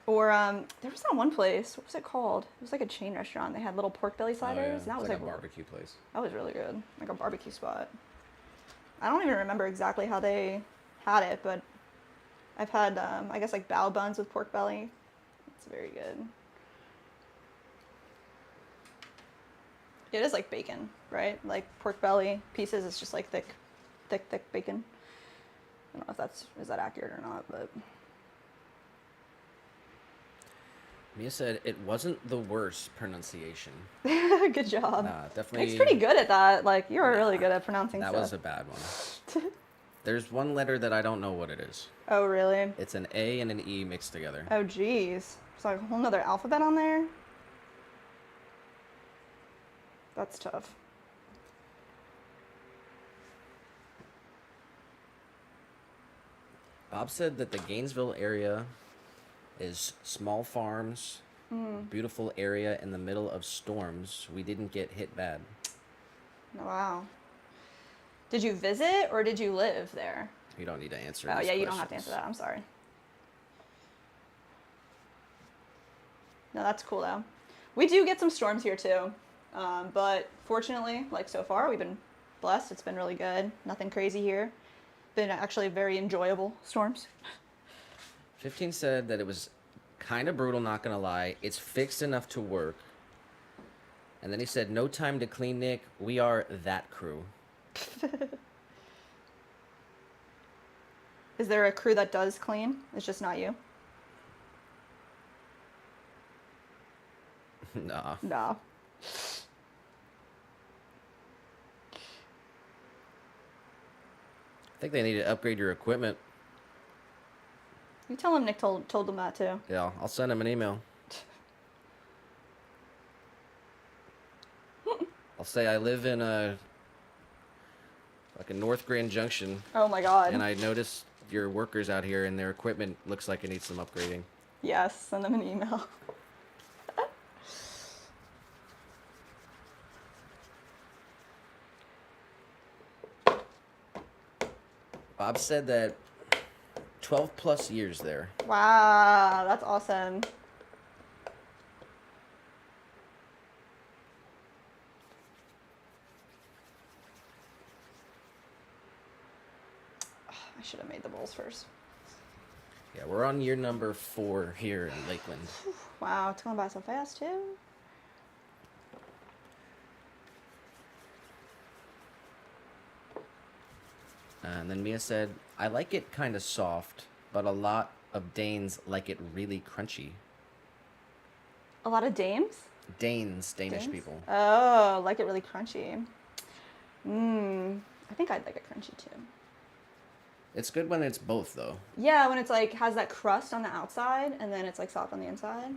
Or there was that one place. What was it called? It was like a chain restaurant. They had little pork belly sliders. Oh, yeah. And that It's was like a barbecue place. That was really good. Like a barbecue spot. I don't even remember exactly how they had it, but I've had, I guess, like bao buns with pork belly. It's very good. It is like bacon, right? Like pork belly pieces. It's just like thick bacon. I don't know if is that accurate or not, but. Mia said it wasn't the worst pronunciation. Good job. Nah, definitely. Nick's pretty good at that. Like, you are really good at pronouncing that stuff. was a bad one. There's one letter that I don't know what it is. Oh, really? It's an A and an E mixed together. Oh, geez. There's like a whole nother alphabet on there? That's tough. Bob said that the Gainesville area is small farms, beautiful area in the middle of storms. We didn't get hit bad. Wow. Did you visit or did you live there? You don't need to answer. Oh, these yeah, you questions. don't have to answer that. I'm sorry. No, that's cool though. We do get some storms here too. But fortunately, like so far, we've been blessed. It's been really good. Nothing crazy here. Been actually very enjoyable storms. 15 said that it was kind of brutal, not gonna lie. It's fixed enough to work. And then he said, no time to clean, Nick. We are that crew. Is there a crew that does clean? It's just not you? Nah. No. I think they need to upgrade your equipment. You tell him Nick told them that too. Yeah, I'll send him an email. I'll say I live in like a North Grand Junction, Oh my god. and I noticed your workers out here and their equipment looks like it needs some upgrading. Yes, send them an email. Bob said that 12 plus years there. Wow, that's awesome. I should have made the bowls first. Yeah, we're on year number 4 here in Lakeland. Wow, it's going by so fast too. And then Mia said, I like it kind of soft, but a lot of Danes like it really crunchy. A lot of dames? Danish Danes? people. Oh, like it really crunchy. I think I'd like it crunchy too. It's good when it's both, though. Yeah, when it's like has that crust on the outside and then it's like soft on the inside.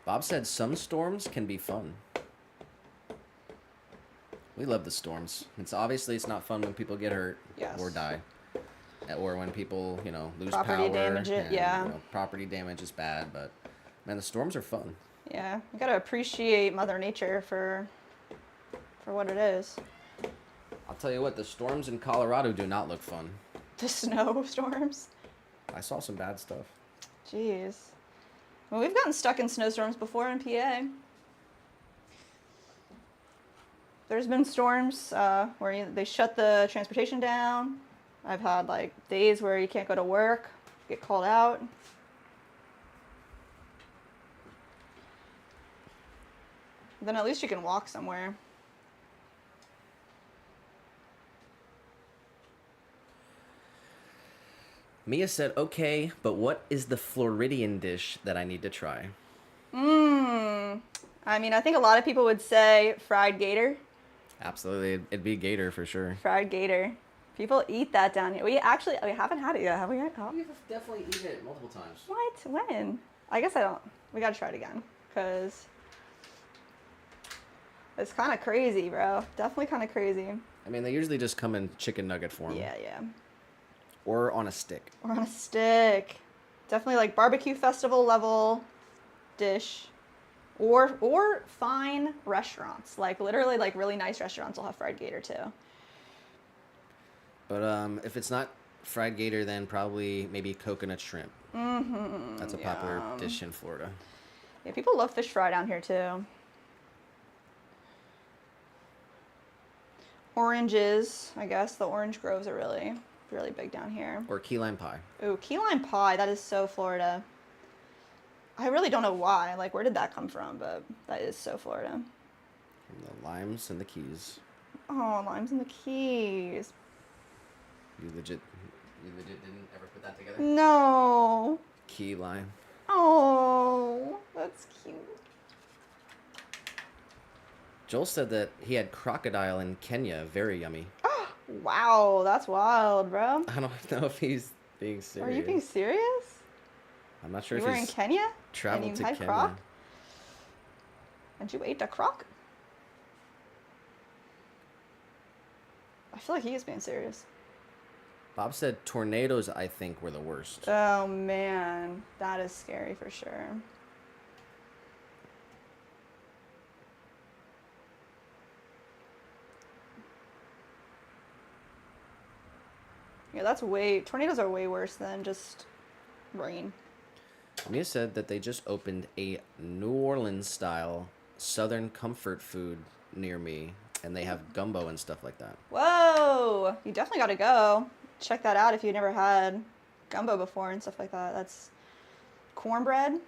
Bob said some storms can be fun. We love the storms. It's not fun when people get hurt Yes. or die. Or when people, lose Property power. damage it, and, yeah. Property damage is bad, but man, the storms are fun. Yeah, you gotta appreciate Mother Nature for what it is. I'll tell you what, the storms in Colorado do not look fun. The snowstorms. I saw some bad stuff. Jeez. Well, we've gotten stuck in snowstorms before in PA. There's been storms where they shut the transportation down. I've had like days where you can't go to work, get called out. Then at least you can walk somewhere. Mia said, okay, but what is the Floridian dish that I need to try? I mean, I think a lot of people would say fried gator. Absolutely. It'd be gator for sure. Fried gator. People eat that down here. We haven't had it yet, have we? Oh. We've definitely eaten it multiple times. What? When? I guess I don't. We gotta try it again. Because it's kind of crazy, bro. Definitely kind of crazy. I mean, they usually just come in chicken nugget form. Yeah, yeah. Or on a stick. Or on a stick. Definitely like barbecue festival level dish. Or fine restaurants. Like literally like really nice restaurants will have fried gator too. But if it's not fried gator, then probably maybe coconut shrimp. Mm-hmm. That's a popular dish in Florida. Yeah, people love fish fry down here too. Oranges, I guess. The orange groves are really big down here. Or key lime pie. Ooh, key lime pie. That is so Florida. I really don't know why. Like, where did that come from? But that is so Florida. From the limes and the keys. Oh, limes and the keys. You legit didn't ever put that together? No. Key lime. Oh, that's cute. Joel said that he had crocodile in Kenya. Very yummy. Wow, that's wild, bro. I don't know if he's being serious. Are you being serious? I'm not sure You if were he's in Kenya? traveled and to you had Kenya. croc? And you ate the croc? I feel like he is being serious. Bob said tornadoes, I think, were the worst. Oh, man. That is scary for sure. Yeah, tornadoes are way worse than just rain. Mia said that they just opened a New Orleans style Southern comfort food near me, and they have gumbo and stuff like that. Whoa! You definitely gotta go. Check that out if you've never had gumbo before and stuff like that. That's cornbread.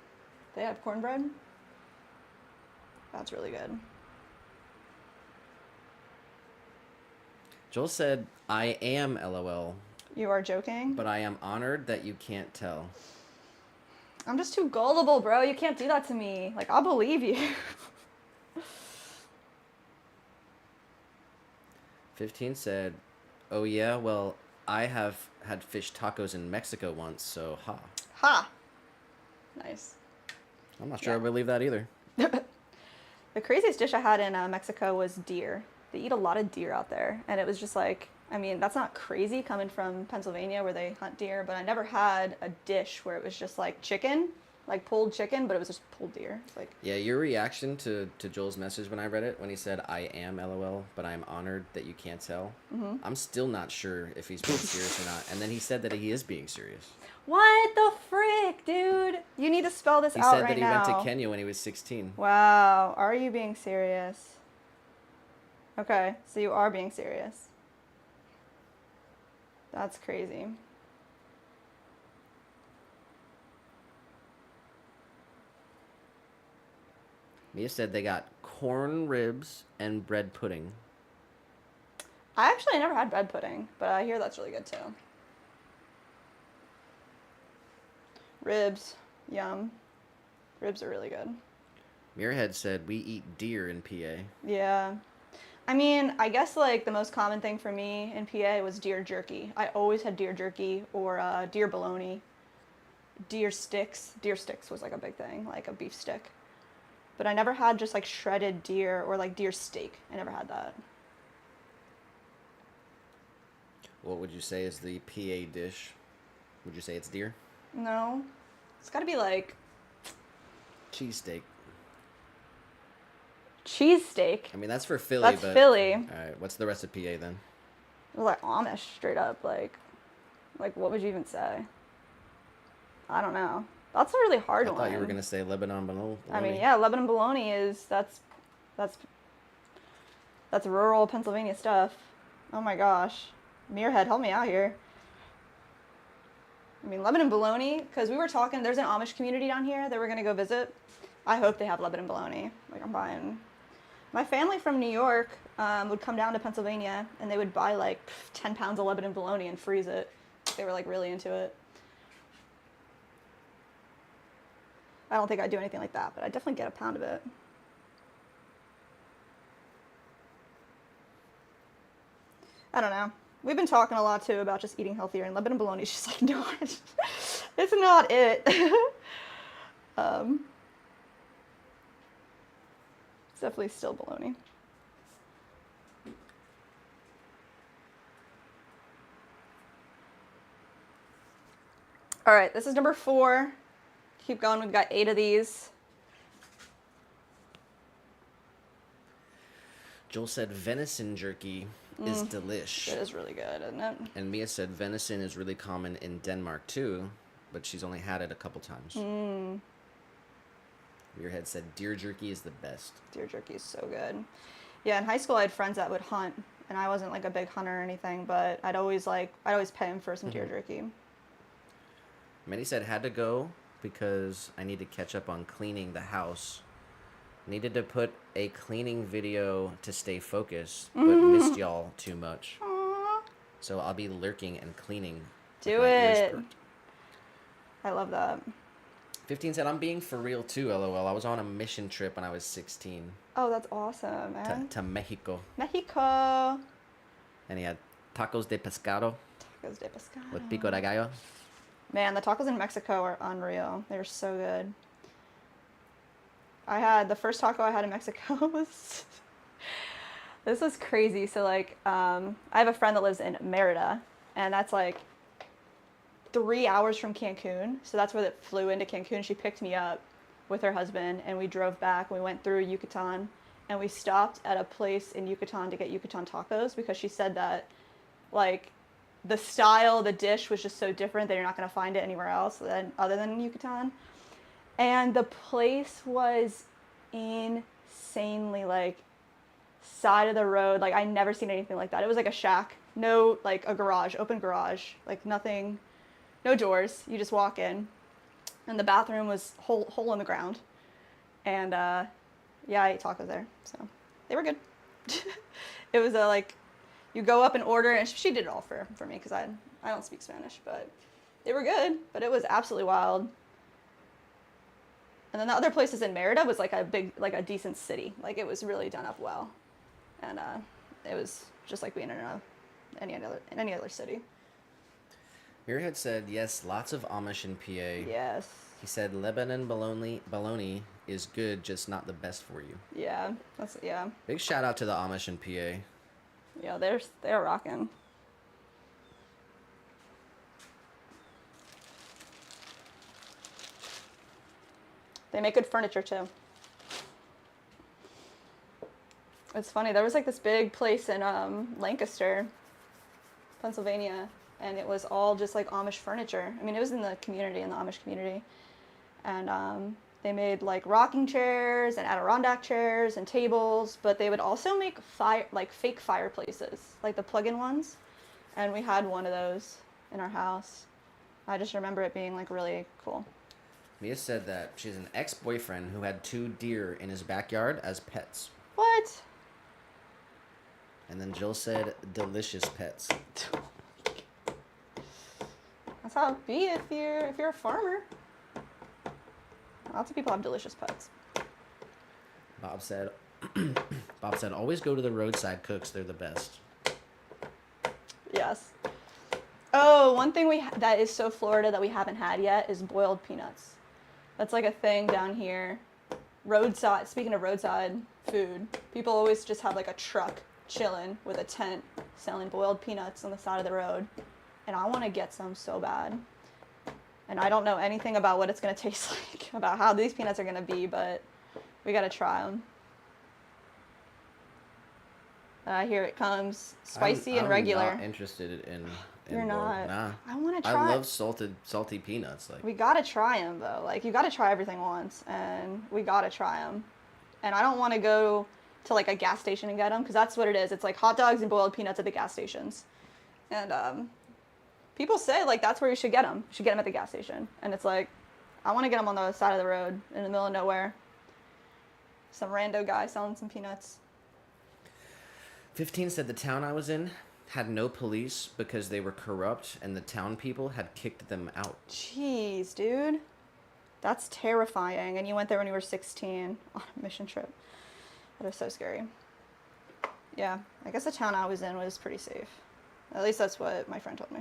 They have cornbread. That's really good. Joel said, I am LOL, You are joking? but I am honored that you can't tell. I'm just too gullible, bro. You can't do that to me. Like, I'll believe you. 15 said, oh yeah, well, I have had fish tacos in Mexico once, so ha. Ha! Nice. I'm not sure Yeah. I believe that either. The craziest dish I had in Mexico was deer. They eat a lot of deer out there. And it was just like, I mean, that's not crazy coming from Pennsylvania where they hunt deer, but I never had a dish where it was just like chicken, like pulled chicken, but it was just pulled deer. It's like, Yeah, your reaction to Joel's message when I read it, when he said, I am LOL, but I'm honored that you can't tell. I'm still not sure if he's being serious or not. And then he said that he is being serious. what the frick, dude? You need to spell this He out said right that he now. went to Kenya when he was 16. Wow, are you being serious? Okay, so you are being serious. That's crazy. Mia said they got corn ribs and bread pudding. I actually never had bread pudding, but I hear that's really good too. Ribs, yum. Ribs are really good. Muirhead said we eat deer in PA. Yeah. I mean, I guess like the most common thing for me in PA was deer jerky. I always had deer jerky or deer bologna. Deer sticks. Deer sticks was like a big thing, like a beef stick. But I never had just like shredded deer or like deer steak. I never had that. What would you say is the PA dish? Would you say it's deer? No. It's got to be like Cheesesteak. cheesesteak. I mean, that's for Philly, That's but... Philly. All right, what's the rest of PA then? It was like Amish straight up. Like what would you even say? I don't know. That's a really hard I one. thought you were going to say Lebanon bologna. I mean, yeah, Lebanon bologna is that's rural Pennsylvania stuff. Oh my gosh, Muirhead, help me out here. I mean, Lebanon bologna, because we were talking. There's an Amish community down here that we're gonna go visit. I hope they have Lebanon bologna. Like I'm buying. My family from New York would come down to Pennsylvania and they would buy like 10 pounds of Lebanon bologna and freeze it. They were like really into it. I don't think I'd do anything like that, but I'd definitely get a pound of it. I don't know. We've been talking a lot too about just eating healthier, and Lebanon bologna is just like not. It's not it. It's definitely still bologna. All right, this is number 4. Keep going. We've got 8 of these. Joel said venison jerky is delish. It is really good, isn't it? And Mia said venison is really common in Denmark too, but she's only had it a couple times. Muirhead said deer jerky is the best. Deer jerky is so good. Yeah, in high school I had friends that would hunt, and I wasn't like a big hunter or anything, but I'd always pay them for some deer jerky. Manny said had to go because I need to catch up on cleaning the house. Needed to put a cleaning video to stay focused, but missed y'all too much. Aww. So I'll be lurking and cleaning. Do with my ears it. perked. I love that. 15 said I'm being for real too, LOL. I was on a mission trip when I was 16 Oh, that's awesome, man. to Mexico. Mexico. And he had tacos de pescado Tacos de pescado. with pico de gallo. Man, the tacos in Mexico are unreal. They're so good. The first taco I had in Mexico was, this was crazy. So like, I have a friend that lives in Merida, and that's like 3 hours from Cancun. So that's where it flew into Cancun. She picked me up with her husband, and we drove back. We went through Yucatan, and we stopped at a place in Yucatan to get Yucatan tacos because she said that, like, the style, the dish was just so different that you're not going to find it anywhere else other than Yucatan. And the place was insanely, like, side of the road. Like, I never seen anything like that. It was like a shack. No, like, a garage, open garage. Like, nothing, no doors. You just walk in. And the bathroom was hole in the ground. And, yeah, I ate tacos there. So, they were good. It was like, You go up and order, and she did it all for me because I don't speak Spanish, but they were good. But it was absolutely wild. And then the other places in Merida was like a decent city. Like it was really done up well, and it was just like being in any other city. Muirhead said, yes, lots of Amish in PA. Yes. He said, Lebanon bologna is good, just not the best for you. Yeah. Yeah. Big shout out to the Amish in PA. Yeah, they're rocking. They make good furniture too. It's funny. There was like this big place in Lancaster, Pennsylvania, and it was all just like Amish furniture. I mean, it was in the Amish community, and they made like rocking chairs and Adirondack chairs and tables, but they would also make fake fireplaces, like the plug-in ones, and we had one of those in our house. I just remember it being like really cool. Mia said that she's an ex-boyfriend who had 2 deer in his backyard as pets. What? And then Jill said, delicious pets. That's how it be if you're a farmer. Lots of people have delicious pets. Bob said, always go to the roadside cooks. They're the best. Yes. Oh, one thing that is so Florida that we haven't had yet is boiled peanuts. That's like a thing down here. Roadside, speaking of roadside food, people always just have like a truck chilling with a tent selling boiled peanuts on the side of the road. And I want to get some so bad. And I don't know anything about what it's going to taste like, about how these peanuts are going to be, but we got to try them. Here it comes, spicy and regular. I'm not interested in You're not. Nah. I want to I try. love salty peanuts. Like we got to try them though. Like you got to try everything once, and we got to try them. And I don't want to go to like a gas station and get them because that's what it is. It's like hot dogs and boiled peanuts at the gas stations, and people say like that's where you should get them. You should get them at the gas station, and it's like I want to get them on the side of the road in the middle of nowhere. Some rando guy selling some peanuts. 15 said the town I was in had no police because they were corrupt and the town people had kicked them out. Jeez, dude. That's terrifying. And you went there when you were 16 on a mission trip. That is so scary. Yeah, I guess the town I was in was pretty safe. At least that's what my friend told me.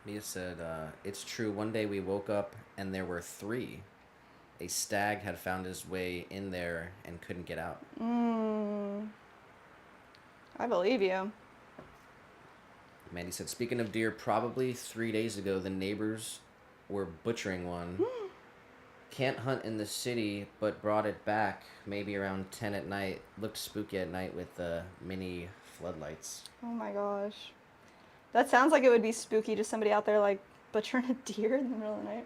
Mia said, it's true. One day we woke up and there were 3. A stag had found his way in there and couldn't get out. I believe you. Mandy said, speaking of deer, probably 3 days ago, the neighbors were butchering one. Can't hunt in the city, but brought it back maybe around 10 at night. Looked spooky at night with mini floodlights. Oh my gosh. That sounds like it would be spooky, just somebody out there like butchering a deer in the middle of the night.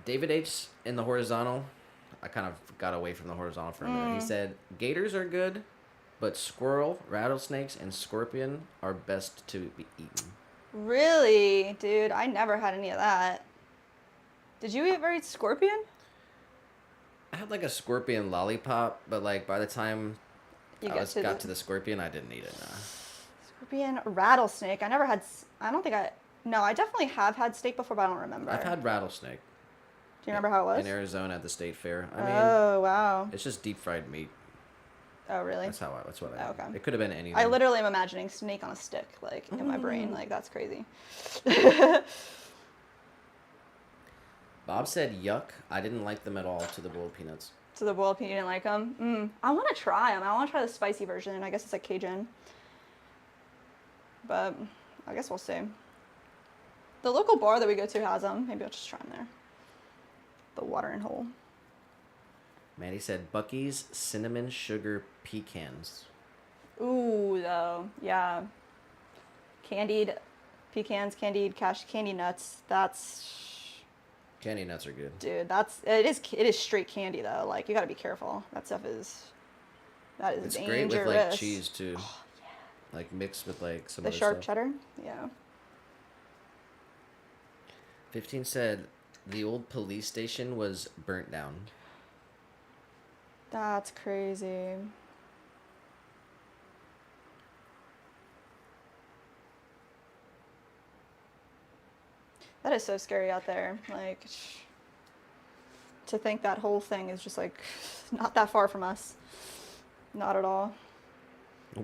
David H. in the horizontal. I kind of got away from the horizontal for a minute. He said, gators are good, but squirrel, rattlesnakes, and scorpion are best to be eaten. Really? Dude, I never had any of that. Did you ever eat scorpion? I had like a scorpion lollipop, but like by the time You got to the scorpion, I didn't eat it. Nah. Scorpion, rattlesnake. I definitely have had steak before, but I don't remember. I've had rattlesnake. Do you remember how it was? In Arizona at the state fair. I mean, oh, wow. it's just deep fried meat. Oh, really? That's what I. Okay. It could have been anything. I literally am imagining snake on a stick, like, in my brain. Like, that's crazy. Bob said, yuck. I didn't like them at all to the boiled peanuts. So the boiled peanut, you didn't like them? I want to try them. I want to try the spicy version. I guess it's like Cajun. But I guess we'll see. The local bar that we go to has them. Maybe I'll just try them there. The watering hole. Maddie said, Bucky's cinnamon sugar pecans. Ooh, though. Yeah. Candied pecans, candied nuts. Candy nuts are good. Dude, it is straight candy though. Like you got to be careful. That is It's dangerous. great with like cheese too. Oh, yeah. Like mixed with like some The other sharp stuff. cheddar. Yeah. 15 said the old police station was burnt down. That's crazy. That is so scary out there. Like, to think that whole thing is just like not that far from us. Not at all.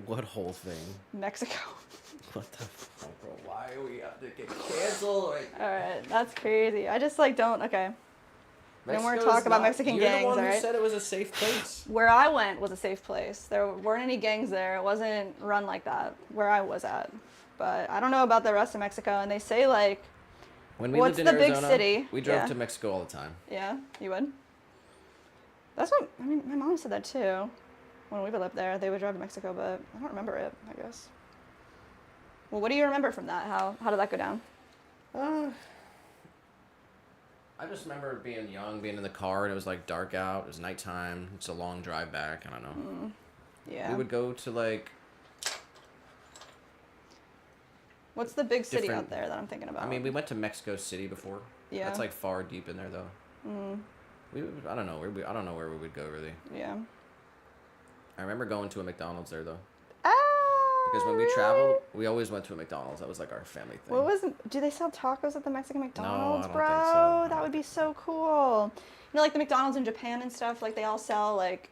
What whole thing? Mexico. What the fuck, bro? Why are we have to get canceled? All right, that's crazy. I just like don't. Okay. No more Mexico's talk about not- Mexican you're gangs, the one all who right? said it was a safe place. Where I went was a safe place. There weren't any gangs there. It wasn't run like that where I was at. But I don't know about the rest of Mexico. And they say like, When we what's lived in the big Arizona, city? we drove Yeah. to Mexico all the time. Yeah, you would. That's what I mean. My mom said that too. When we would live there, they would drive to Mexico, but I don't remember it. I guess. Well, what do you remember from that? How did that go down? I just remember being young, being in the car, and it was like dark out. It was nighttime. It's a long drive back. I don't know. Yeah. We would go to like. What's the big city different- out there that I'm thinking about? I mean, we went to Mexico City before. Yeah. That's like far deep in there, though. I don't know where I don't know where we would go really. Yeah. I remember going to a McDonald's there though, Ah. because when we traveled, we always went to a McDonald's. That was like our family thing. What was? Do they sell tacos at the Mexican McDonald's, don't bro? think so. I That don't would be think so cool. You know, like the McDonald's in Japan and stuff. Like they all sell like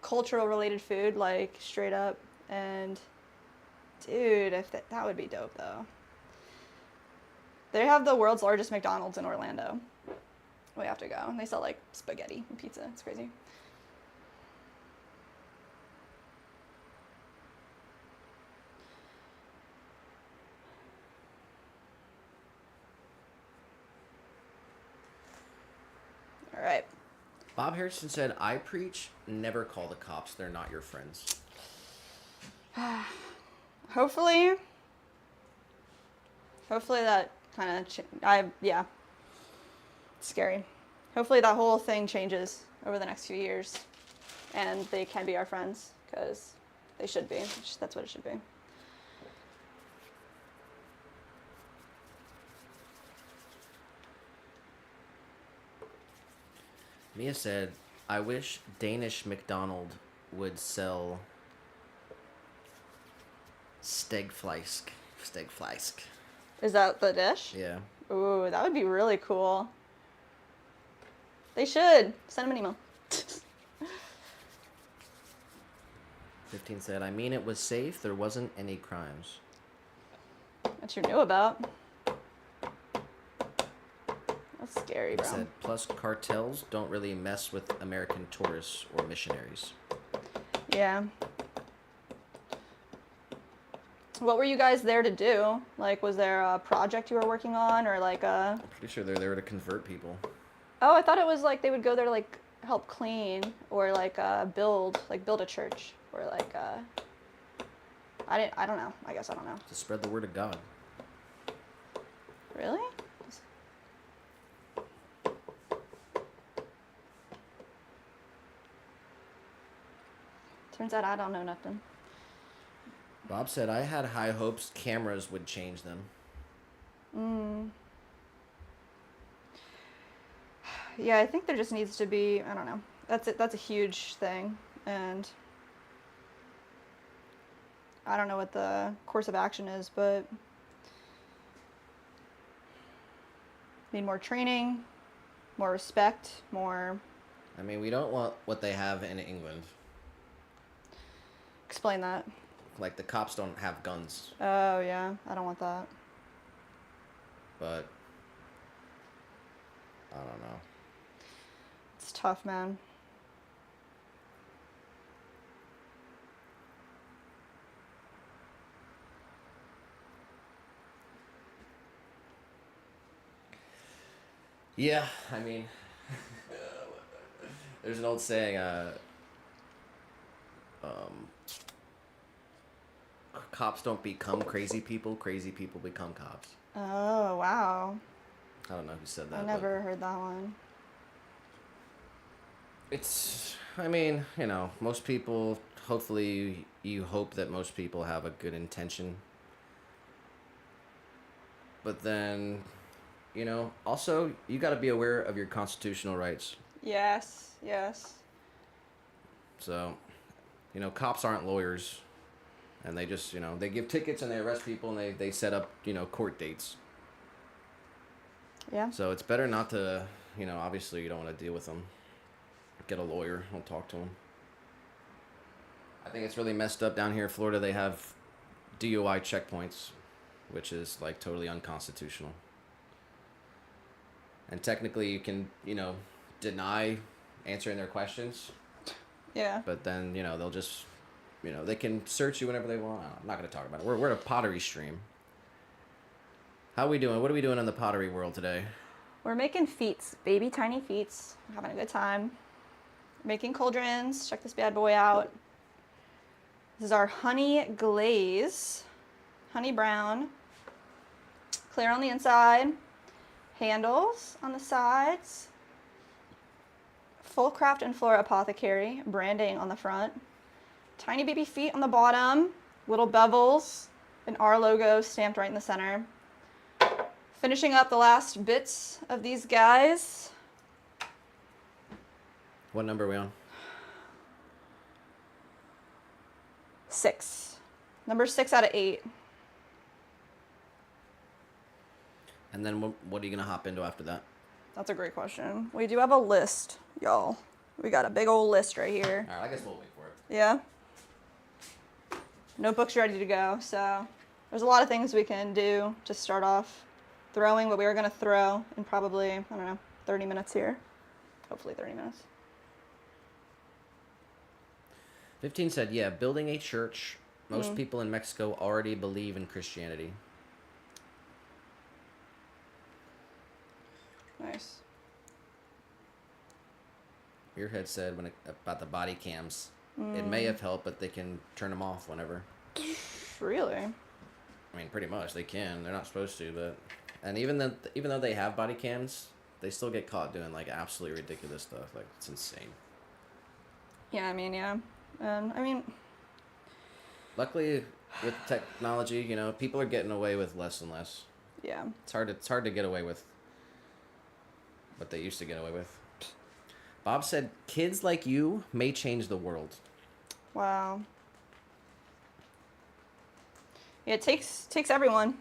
cultural related food, like straight up. And dude, if that would be dope though. They have the world's largest McDonald's in Orlando. We have to go. And they sell like spaghetti and pizza. It's crazy. All right. Bob Harrison said, "I preach, never call the cops. They're not your friends." Hopefully that kind of yeah, it's scary. Hopefully that whole thing changes over the next few years and they can be our friends because they should be. That's what it should be. Mia said, "I wish Danish McDonald would sell stegfleisk." Stegfleisk. Is that the dish? Yeah. Ooh, that would be really cool. They should. Send them an email. 15 said, "I mean, it was safe. There wasn't any crimes." That you knew about. That's scary, He bro. said, "Plus cartels don't really mess with American tourists or missionaries." Yeah. What were you guys there to do? Like, was there a project you were working on or like a... I'm pretty sure they're there to convert people. Oh, I thought it was like they would go there to like help clean or like build a church or like I don't know. I guess I don't know. To spread the word of God. Really? Turns out I don't know nothing. Bob said, "I had high hopes cameras would change them." Yeah, I think there just needs to be, I don't know. That's a huge thing and I don't know what the course of action is, but need more training, more respect, more... I mean, we don't want what they have in England. Explain that. Like, the cops don't have guns, Oh, yeah. I don't want that. but I don't know. It's tough, man. Yeah, I mean, there's an old saying, cops don't become crazy people become cops. Oh, wow. I don't know who said that. I but never heard that one. It's, I mean, you know, most people, hopefully you hope that most people have a good intention. But then You know, also, you got to be aware of your constitutional rights. Yes, yes. So, you know, cops aren't lawyers. And they just, you know, they give tickets and they arrest people and they set up, you know, court dates. Yeah. So it's better not to, you know, obviously you don't want to deal with them. Get a lawyer. Don't talk to them. I think it's really messed up down here in Florida. They have DUI checkpoints, which is like totally unconstitutional. And technically you can, you know, deny answering their questions. Yeah. But then, you know, they'll just, you know, they can search you whenever they want. I'm not going to talk about it. We're a pottery stream. How are we doing? What are we doing in the pottery world today? We're making feats, baby tiny feats. Having a good time. Making cauldrons. Check this bad boy out. This is our honey glaze. Honey brown. Clear on the inside. Handles on the sides. Full Craft and Flora Apothecary branding on the front. Tiny baby feet on the bottom. Little bevels. And our logo stamped right in the center. Finishing up the last bits of these guys. What number are we on? 6. Number 6 out of 8. And then what are you going to hop into after that? That's a great question. We do have a list, y'all. We got a big old list right here. All right, I guess we'll wait for it. Yeah. Notebook's ready to go. So there's a lot of things we can do to start off throwing, but we are going to throw in probably, I don't know, 30 minutes here. Hopefully 30 minutes. 15 said, yeah, building a church. Most people in Mexico already believe in Christianity. Nice. Your head said about the body cams. It may have helped, but they can turn them off whenever. Really? I mean, pretty much they can. They're not supposed to, but and even though they have body cams, they still get caught doing like absolutely ridiculous stuff. Like it's insane. Yeah, I mean, yeah. I mean, luckily with technology, you know, people are getting away with less and less. yeah. It's hard to get away with what they used to get away with. Bob said, "Kids like you may change the world." Wow. Yeah, it takes everyone.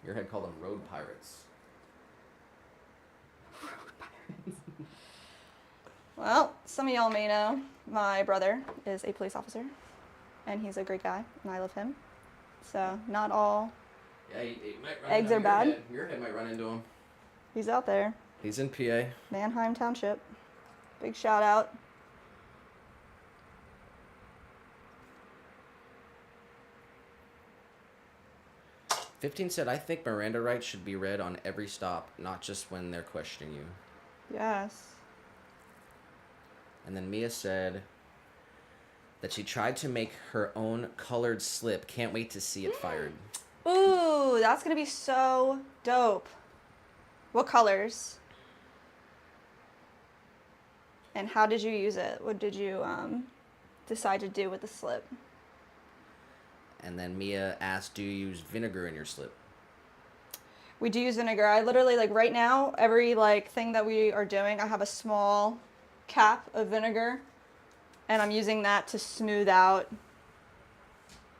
Your head called them road pirates. Well, some of y'all may know my brother is a police officer, and he's a great guy, and I love him. So not all Yeah, he might run eggs into are bad. Your head might run into him. He's out there. He's in PA. Manheim Township. Big shout out. "15 said, I think Miranda rights should be read on every stop, not just when they're questioning you. Yes. And then Mia said that she tried to make her own colored slip. Can't wait to see it fired. Ooh, that's gonna be so dope. What colors? And how did you use it? What did you decide to do with the slip? And then Mia asked, do you use vinegar in your slip? We do use vinegar. I literally, like right now, every like thing that we are doing, I have a small cap of vinegar, and I'm using that to smooth out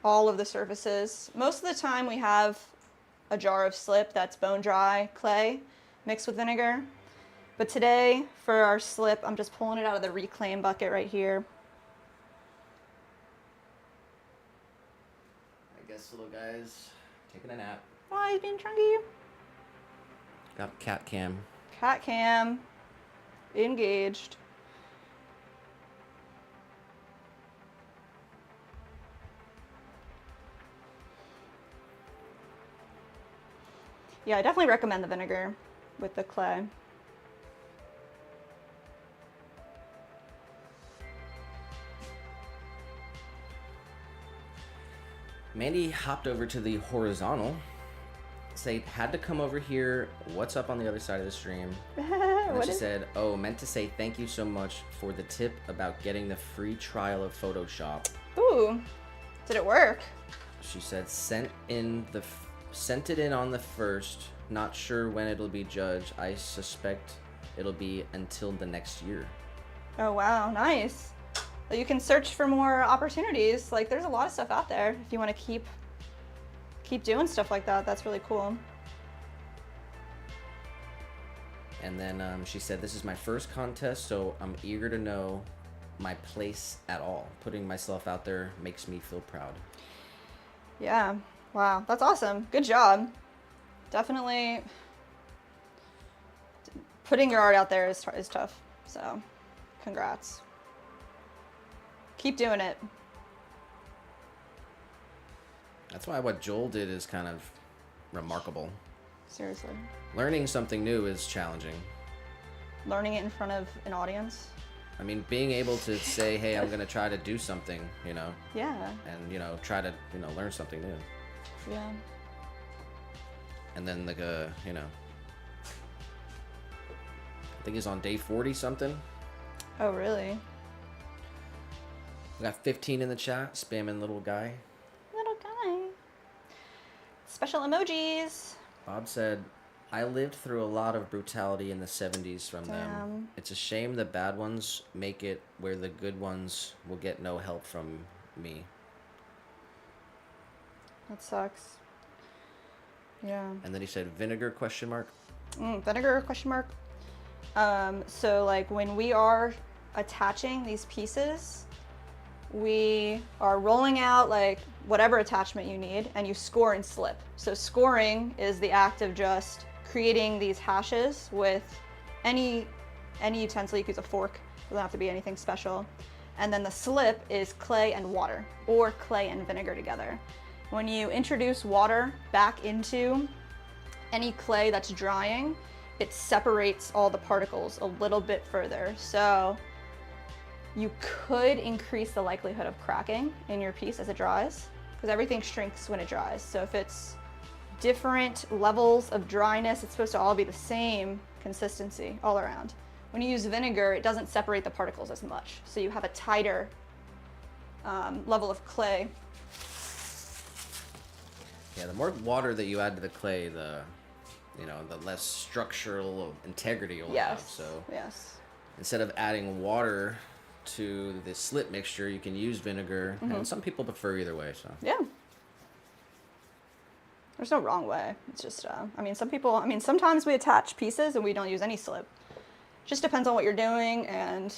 all of the surfaces. Most of the time we have a jar of slip that's bone dry clay mixed with vinegar. But today, for our slip, I'm just pulling it out of the reclaim bucket right here. I guess little guy's taking a nap. Oh, he's being chunky. Got cat cam. Cat cam. Engaged. Yeah, I definitely recommend the vinegar with the clay. Mandy hopped over to the horizontal. Say, had to come over here. What's up on the other side of the stream? And then she said, oh, meant to say thank you so much for the tip about getting the free trial of Photoshop. Ooh, did it work? She said, Sent it in on the 1st. Not sure when it'll be judged. I suspect it'll be until the next year. Oh, wow. Nice. Well, you can search for more opportunities. Like, there's a lot of stuff out there if you want to keep doing stuff like that. That's really cool. And then she said, this is my first contest, so I'm eager to know my place at all. Putting myself out there makes me feel proud. Yeah. Wow. That's awesome. Good job. Definitely putting your art out there is tough. So congrats. Keep doing it. That's why what Joel did is kind of remarkable. Seriously. Learning something new is challenging. Learning it in front of an audience. I mean, being able to say, hey, I'm going to try to do something, you know. Yeah. And, you know, try to, you know, learn something new. Yeah. And then, like, you know, I think he's on day 40 something. Oh, really? We got 15 in the chat, spamming little guy. Little guy. Special emojis. Bob said, I lived through a lot of brutality in the 70s from them. Damn. It's a shame the bad ones make it where the good ones will get no help from me. That sucks. Yeah. And then he said, vinegar, question mark. Vinegar, question mark. So like when we are attaching these pieces, we are rolling out like whatever attachment you need and you score and slip. So scoring is the act of just creating these hashes with any utensil. You can use a fork, it doesn't have to be anything special. And then the slip is clay and water, or clay and vinegar together. When you introduce water back into any clay that's drying, it separates all the particles a little bit further. So you could increase the likelihood of cracking in your piece as it dries, because everything shrinks when it dries. So if it's different levels of dryness, it's supposed to all be the same consistency all around. When you use vinegar, it doesn't separate the particles as much. So you have a tighter level of clay. Yeah, the more water that you add to the clay, the less structural integrity you'll have. So yes. Instead of adding water to the slip mixture, you can use vinegar, and some people prefer either way. So yeah, there's no wrong way. It's just sometimes we attach pieces and we don't use any slip. Just depends on what you're doing and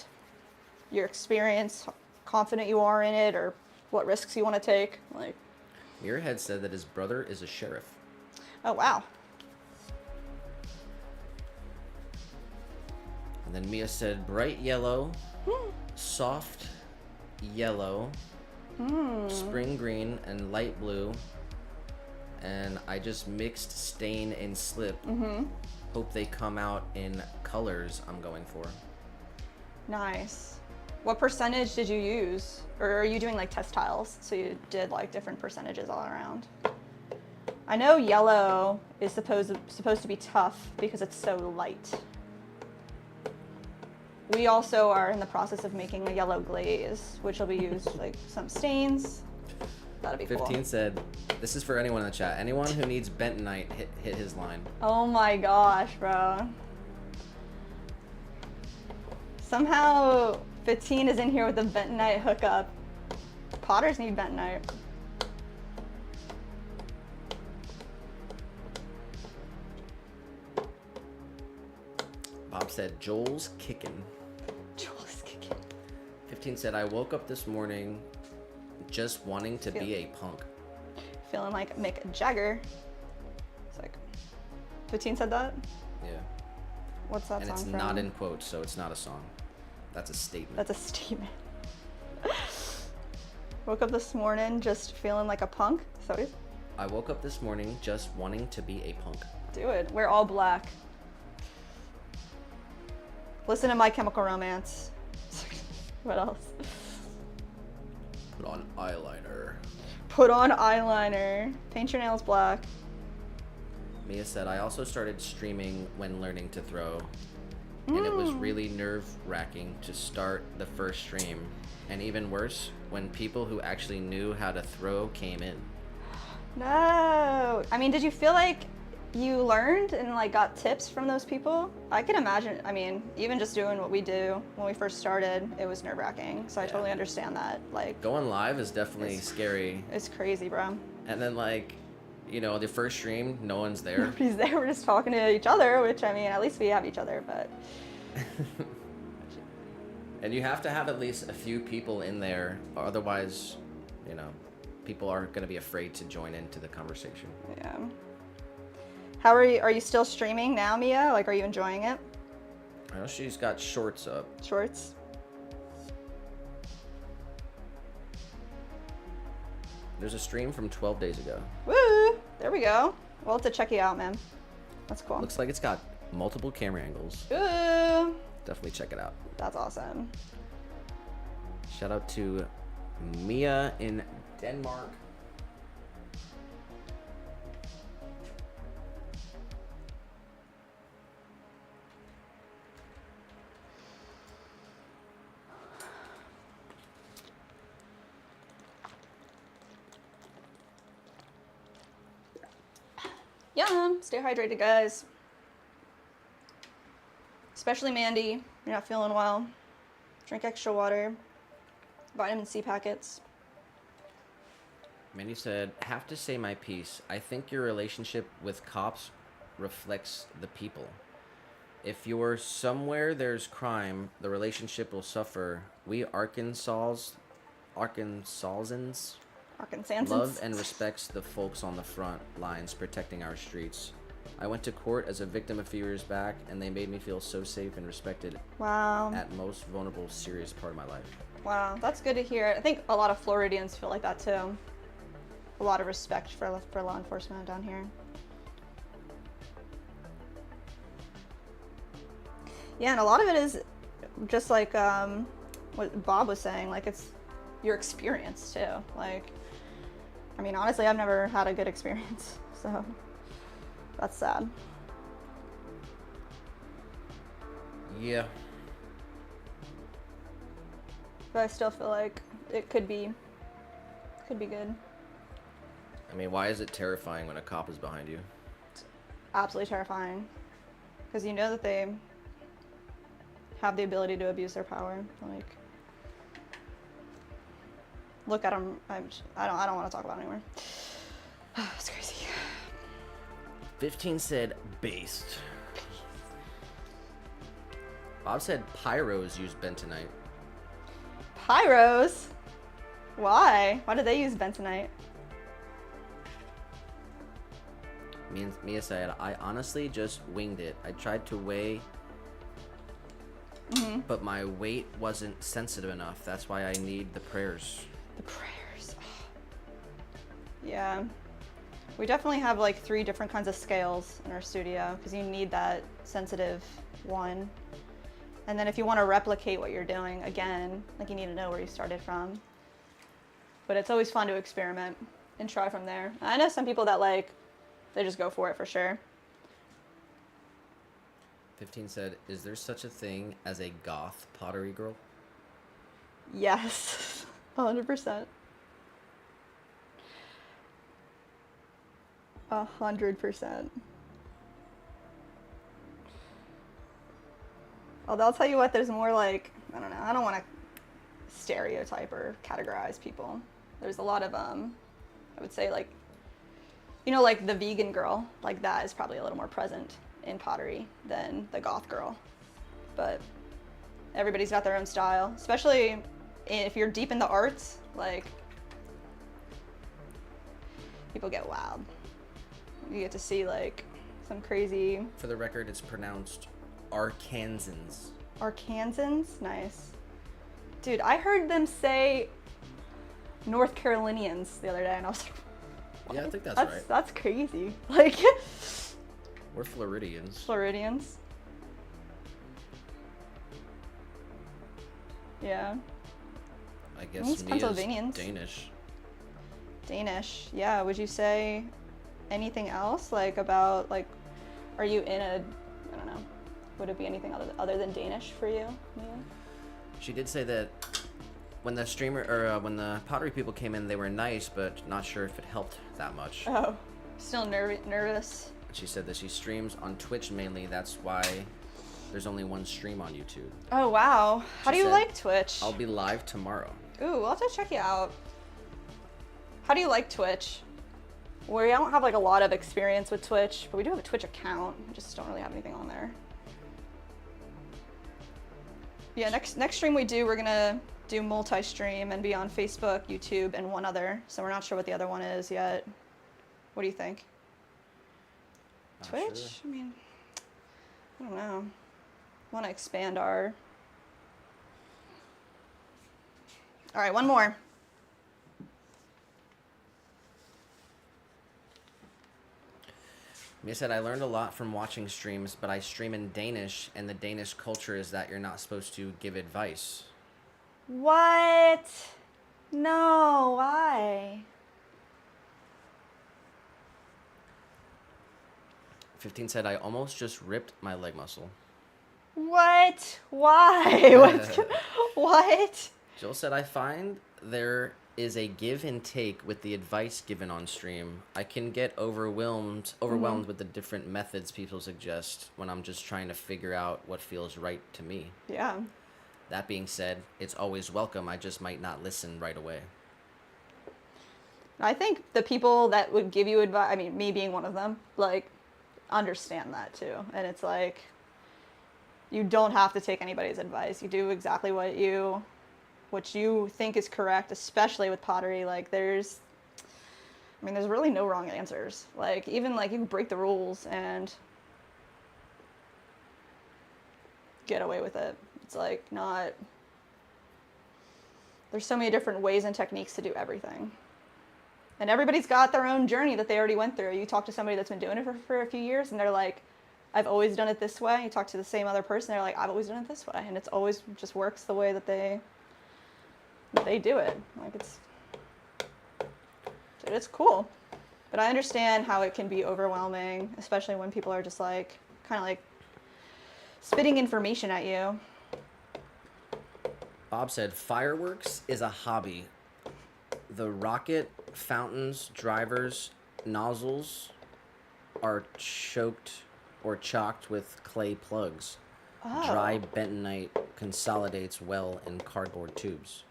your experience, how confident you are in it, or what risks you want to take. Like, Muirhead said that his brother is a sheriff. oh wow. And then Mia said bright yellow, soft yellow, spring green, and light blue. And I just mixed stain and slip. Hope they come out in colors I'm going for. Nice. What percentage did you use? Or are you doing like test tiles? So you did like different percentages all around. I know yellow is supposed to be tough because it's so light. We also are in the process of making a yellow glaze, which will be used like some stains. That'll be 15 cool. said, this is for anyone in the chat. Anyone who needs bentonite, hit his line. Oh my gosh, bro. Somehow 15 is in here with a bentonite hookup. Potters need bentonite. Bob said, Joel's kicking. Joel's kicking. 15 said, I woke up this morning just wanting to be a punk. Feeling like Mick Jagger. It's like, 15 said that? Yeah. What's that And song it's from? not in quotes, so it's not a song. That's a statement. That's a statement. Woke up this morning just feeling like a punk. So I woke up this morning just wanting to be a punk. do it. We're all black. Listen to My Chemical Romance. What else? Put on eyeliner. Put on eyeliner. Paint your nails black. Mia said, I also started streaming when learning to throw. And it was really nerve-wracking to start the first stream. And even worse, when people who actually knew how to throw came in. No. I mean, did you feel like you learned and like got tips from those people? I can imagine. I mean, even just doing what we do when we first started, it was nerve-wracking. So I totally understand that. Like, going live is definitely scary. It's crazy, bro. And then like, you know, the first stream, no one's there. Nobody's there. We're just talking to each other, which I mean, at least we have each other. But and you have to have at least a few people in there, otherwise, you know, people are going to be afraid to join into the conversation. Yeah. How are you? Are you still streaming now, Mia? Like, are you enjoying it? I know she's got shorts up. Shorts? There's a stream from 12 days ago. Woo! There we go. We'll have to check you out, man. That's cool. Looks like it's got multiple camera angles. Ooh! Definitely check it out. That's awesome. Shout out to Mia in Denmark. Yum! Stay hydrated, guys. Especially Mandy. You're not feeling well. Drink extra water. Vitamin C packets. Mandy said, have to say my piece. I think your relationship with cops reflects the people. If you're somewhere there's crime, the relationship will suffer. We Arkansans love and respects the folks on the front lines protecting our streets. I went to court as a victim a few years back, and they made me feel so safe and respected. Wow. At most vulnerable, serious part of my life. Wow, that's good to hear. I think a lot of Floridians feel like that too. A lot of respect for law enforcement down here. Yeah, and a lot of it is just like what Bob was saying, like it's your experience too. Like, I mean, honestly, I've never had a good experience, so that's sad. Yeah. But I still feel like it could be good. I mean, why is it terrifying when a cop is behind you? It's absolutely terrifying. Because you know that they have the ability to abuse their power. Like, look at them. I don't want to talk about it anymore. It's crazy. 15 said based. Bob said pyros use bentonite. Pyros? Why? Why do they use bentonite? Mia said, I honestly just winged it. I tried to weigh, but my weight wasn't sensitive enough. That's why I need the prayers. The prayers. Yeah. We definitely have like 3 different kinds of scales in our studio because you need that sensitive one. And then if you want to replicate what you're doing again, like you need to know where you started from. But it's always fun to experiment and try from there. I know some people that like, they just go for it for sure. 15 said, is there such a thing as a goth pottery girl? Yes, 100%. 100%. Although I'll tell you what, there's more like, I don't know, I don't want to stereotype or categorize people. There's a lot of, I would say like, you know, like the vegan girl, like that is probably a little more present in pottery than the goth girl. But everybody's got their own style, especially if you're deep in the arts, like people get wild. You get to see like some crazy. For the record, it's pronounced Arkansans. Arkansans? Nice. Dude, I heard them say North Carolinians the other day and I was like, what? Yeah, I think that's right. That's crazy. Like, we're Floridians. Floridians. Yeah. I guess Mia's Pennsylvanians. Danish. Danish. Yeah, would you say anything else? Like about, like, are you in a, I don't know, would it be anything other than Danish for you, Mia? She did say that when the streamer or when the pottery people came in, they were nice, but not sure if it helped that much. Oh, still nervous. She said that she streams on Twitch mainly. That's why there's only one stream on YouTube. Oh, wow. How do you like Twitch? I'll be live tomorrow. Ooh, I'll have to check you out. How do you like Twitch? We don't have like a lot of experience with Twitch, but we do have a Twitch account. We just don't really have anything on there. Yeah, next stream we do, we're gonna do multi-stream and be on Facebook, YouTube, and one other. So we're not sure what the other one is yet. What do you think? Not Twitch? sure. I mean, I don't know. Want to expand our... All right, one more. Mia said, I learned a lot from watching streams, but I stream in Danish, and the Danish culture is that you're not supposed to give advice. What? No, why? 15 said, I almost just ripped my leg muscle. What? Why? What? Jill said, I find there is a give and take with the advice given on stream. I can get overwhelmed with the different methods people suggest when I'm just trying to figure out what feels right to me. Yeah. That being said, it's always welcome. I just might not listen right away. I think the people that would give you advice, I mean, me being one of them, like, understand that too. And it's like, you don't have to take anybody's advice. You do exactly what you think is correct, especially with pottery. Like, there's really no wrong answers. Like, even like you can break the rules and get away with it. It's like not, there's so many different ways and techniques to do everything. And everybody's got their own journey that they already went through. You talk to somebody that's been doing it for a few years and they're like, I've always done it this way. You talk to the same other person, they're like, I've always done it this way. And it's always just works the way that they do it. Like, it's cool. But I understand how it can be overwhelming, especially when people are just like, kind of like spitting information at you. Bob said, fireworks is a hobby. The rocket, fountains, drivers, nozzles are choked or chalked with clay plugs. Oh. Dry bentonite consolidates well in cardboard tubes.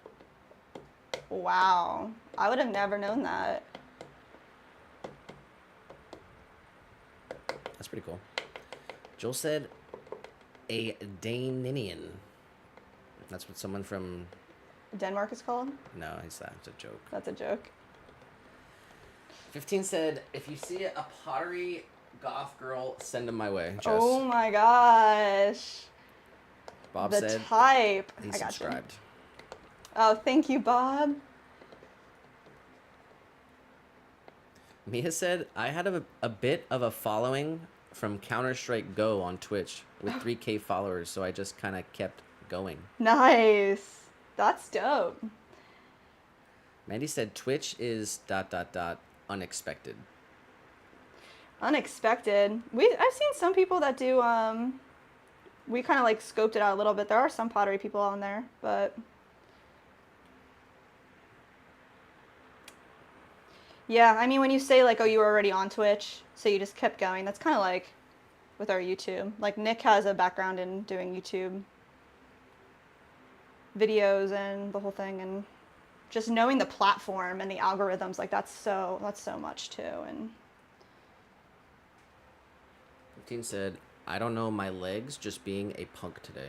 Wow. I would have never known that. That's pretty cool. Joel said, a Daninian. That's what someone from... Denmark is called? No, that's a joke. That's a joke. 15 said, if you see a pottery goth girl, send them my way. Jess. Oh my gosh. Bob the said type. he I got subscribed. You. Oh, thank you, Bob. Mia said, I had a bit of a following from Counter-Strike Go on Twitch with 3K followers, so I just kind of kept going. Nice. That's dope. Mandy said, Twitch is ... unexpected. Unexpected. I've seen some people that do, we kind of like scoped it out a little bit. There are some pottery people on there, but yeah, I mean, when you say like, oh, you were already on Twitch, so you just kept going, that's kind of like with our YouTube. Like, Nick has a background in doing YouTube videos and the whole thing, and just knowing the platform and the algorithms, like that's so much too. And 15 said, I don't know my legs, just being a punk today.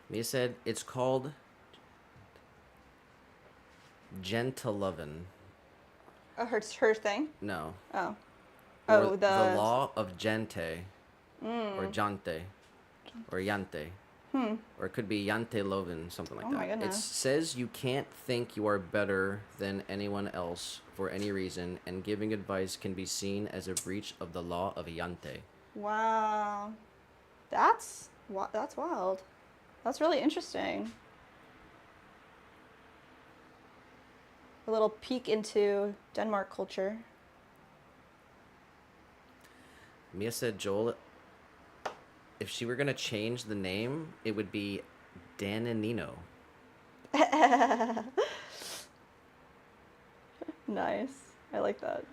Mia said, it's called Gentilovin. oh, her thing. No. Oh, Or the law of gente, or jante, or yante. Or it could be Yante Lovin, something like Oh that. my It goodness. says you can't think you are better than anyone else for any reason, and giving advice can be seen as a breach of the law of Yante. Wow, that's wild. That's really interesting. A little peek into Denmark culture. Mia said, Joel, if she were gonna change the name, it would be Dan and Nino. Nice. I like that.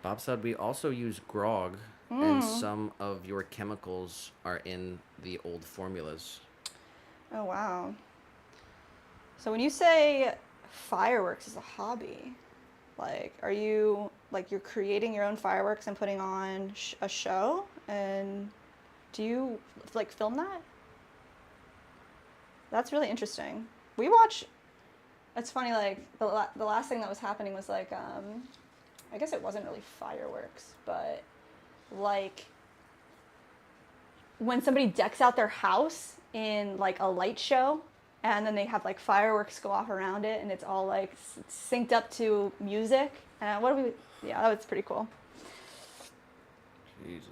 Bob said we also use grog, and some of your chemicals are in the old formulas. Oh, wow. So when you say fireworks is a hobby, like, are you, like, you're creating your own fireworks and putting on a show? And do you, like, film that? That's really interesting. We watch, it's funny, like, the last thing that was happening was, like, I guess it wasn't really fireworks, but, like, when somebody decks out their house in, like, a light show, and then they have, like, fireworks go off around it, and it's all, like, synced up to music. Yeah, that was pretty cool. Jesus.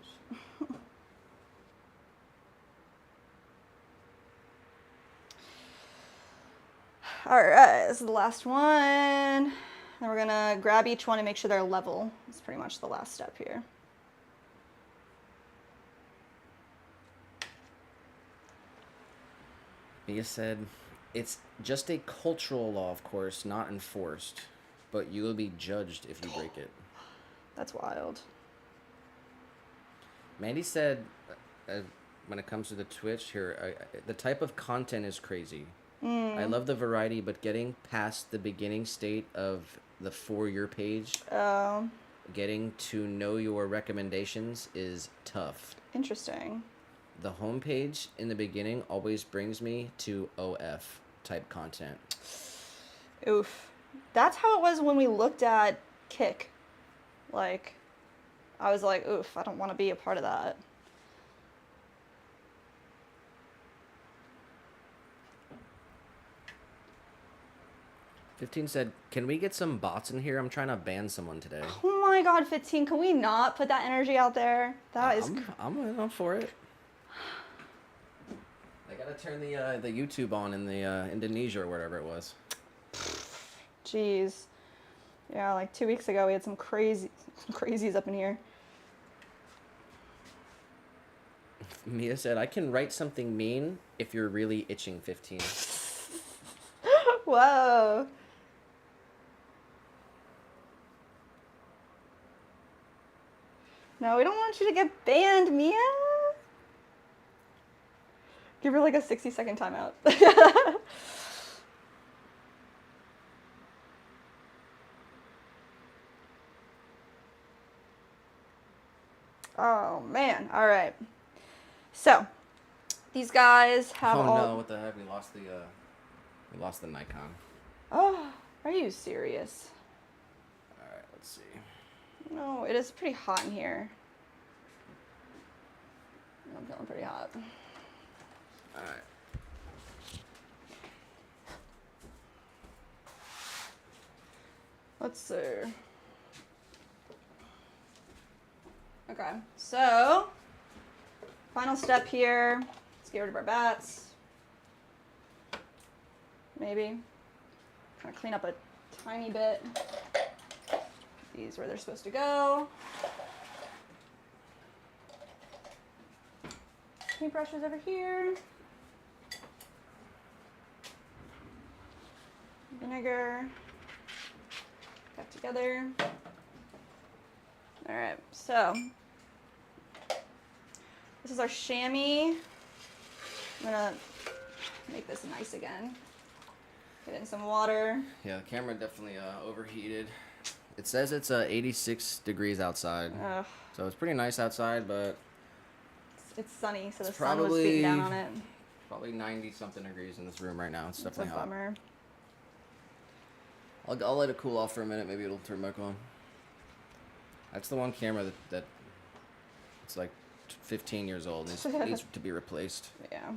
All right, this is the last one. Then we're gonna grab each one and make sure they're level. That's pretty much the last step here. Mia said, it's just a cultural law, of course, not enforced, but you will be judged if you break it. That's wild. Mandy said, when it comes to the Twitch here, the type of content is crazy. I love the variety, but getting past the beginning state of the For Your page, getting to know your recommendations is tough. Interesting. The homepage in the beginning always brings me to OF type content. Oof. That's how it was when we looked at Kick. Like, I was like, oof, I don't want to be a part of that. "15 said, can we get some bots in here? I'm trying to ban someone today. Oh my god, 15, can we not put that energy out there? I'm for it. I gotta turn the YouTube on in the Indonesia or whatever it was. Jeez. Yeah, like 2 weeks ago we had some crazies up in here. Mia said, I can write something mean if you're really itching, 15. Whoa. No, we don't want you to get banned, Mia. Give her like a 60-second timeout. Oh man. All right. So, these guys have Oh no, what the heck? We lost the Nikon. Oh, are you serious? Alright, let's see. No, it is pretty hot in here. I'm feeling pretty hot. Alright. Let's see. Okay, so final step here. Let's get rid of our bats. Maybe. Kind of clean up a tiny bit. These where they're supposed to go. Paintbrushes over here. Vinegar. Got together. All right, so this is our chamois. I'm gonna make this nice again. Get in some water. Yeah, the camera definitely overheated. It says it's 86 degrees outside. Ugh. So it's pretty nice outside, but it's sunny, so the it's sun was beating down on it. Probably 90-something degrees in this room right now. It's That's definitely a hot. bummer. I'll let it cool off for a minute. Maybe it'll turn back on. That's the one camera that it's like 15 years old and needs to be replaced. Yeah.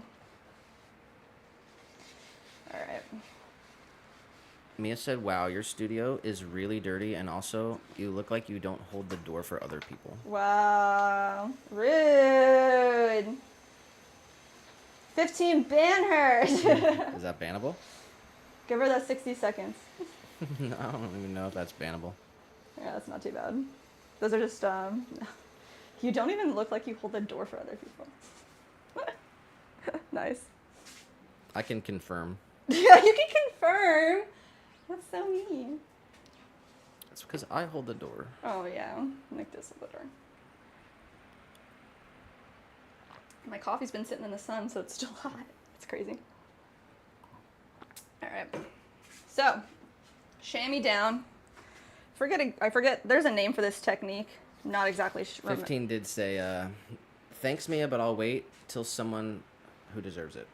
All right. Mia said, wow, your studio is really dirty, and also you look like you don't hold the door for other people. Wow. Rude. 15, ban her. Is that bannable? Give her that 60 seconds. No, I don't even know if that's bannable. Yeah, that's not too bad. Those are just, you don't even look like you hold the door for other people. Nice. I can confirm. Yeah, you can confirm. That's so mean. It's because I hold the door. Oh, yeah. Make this a door. My coffee's been sitting in the sun, so it's still hot. It's crazy. All right. So, chamois down. I forget. There's a name for this technique. I'm not exactly sure. 15 did say, thanks, Mia, but I'll wait till someone who deserves it.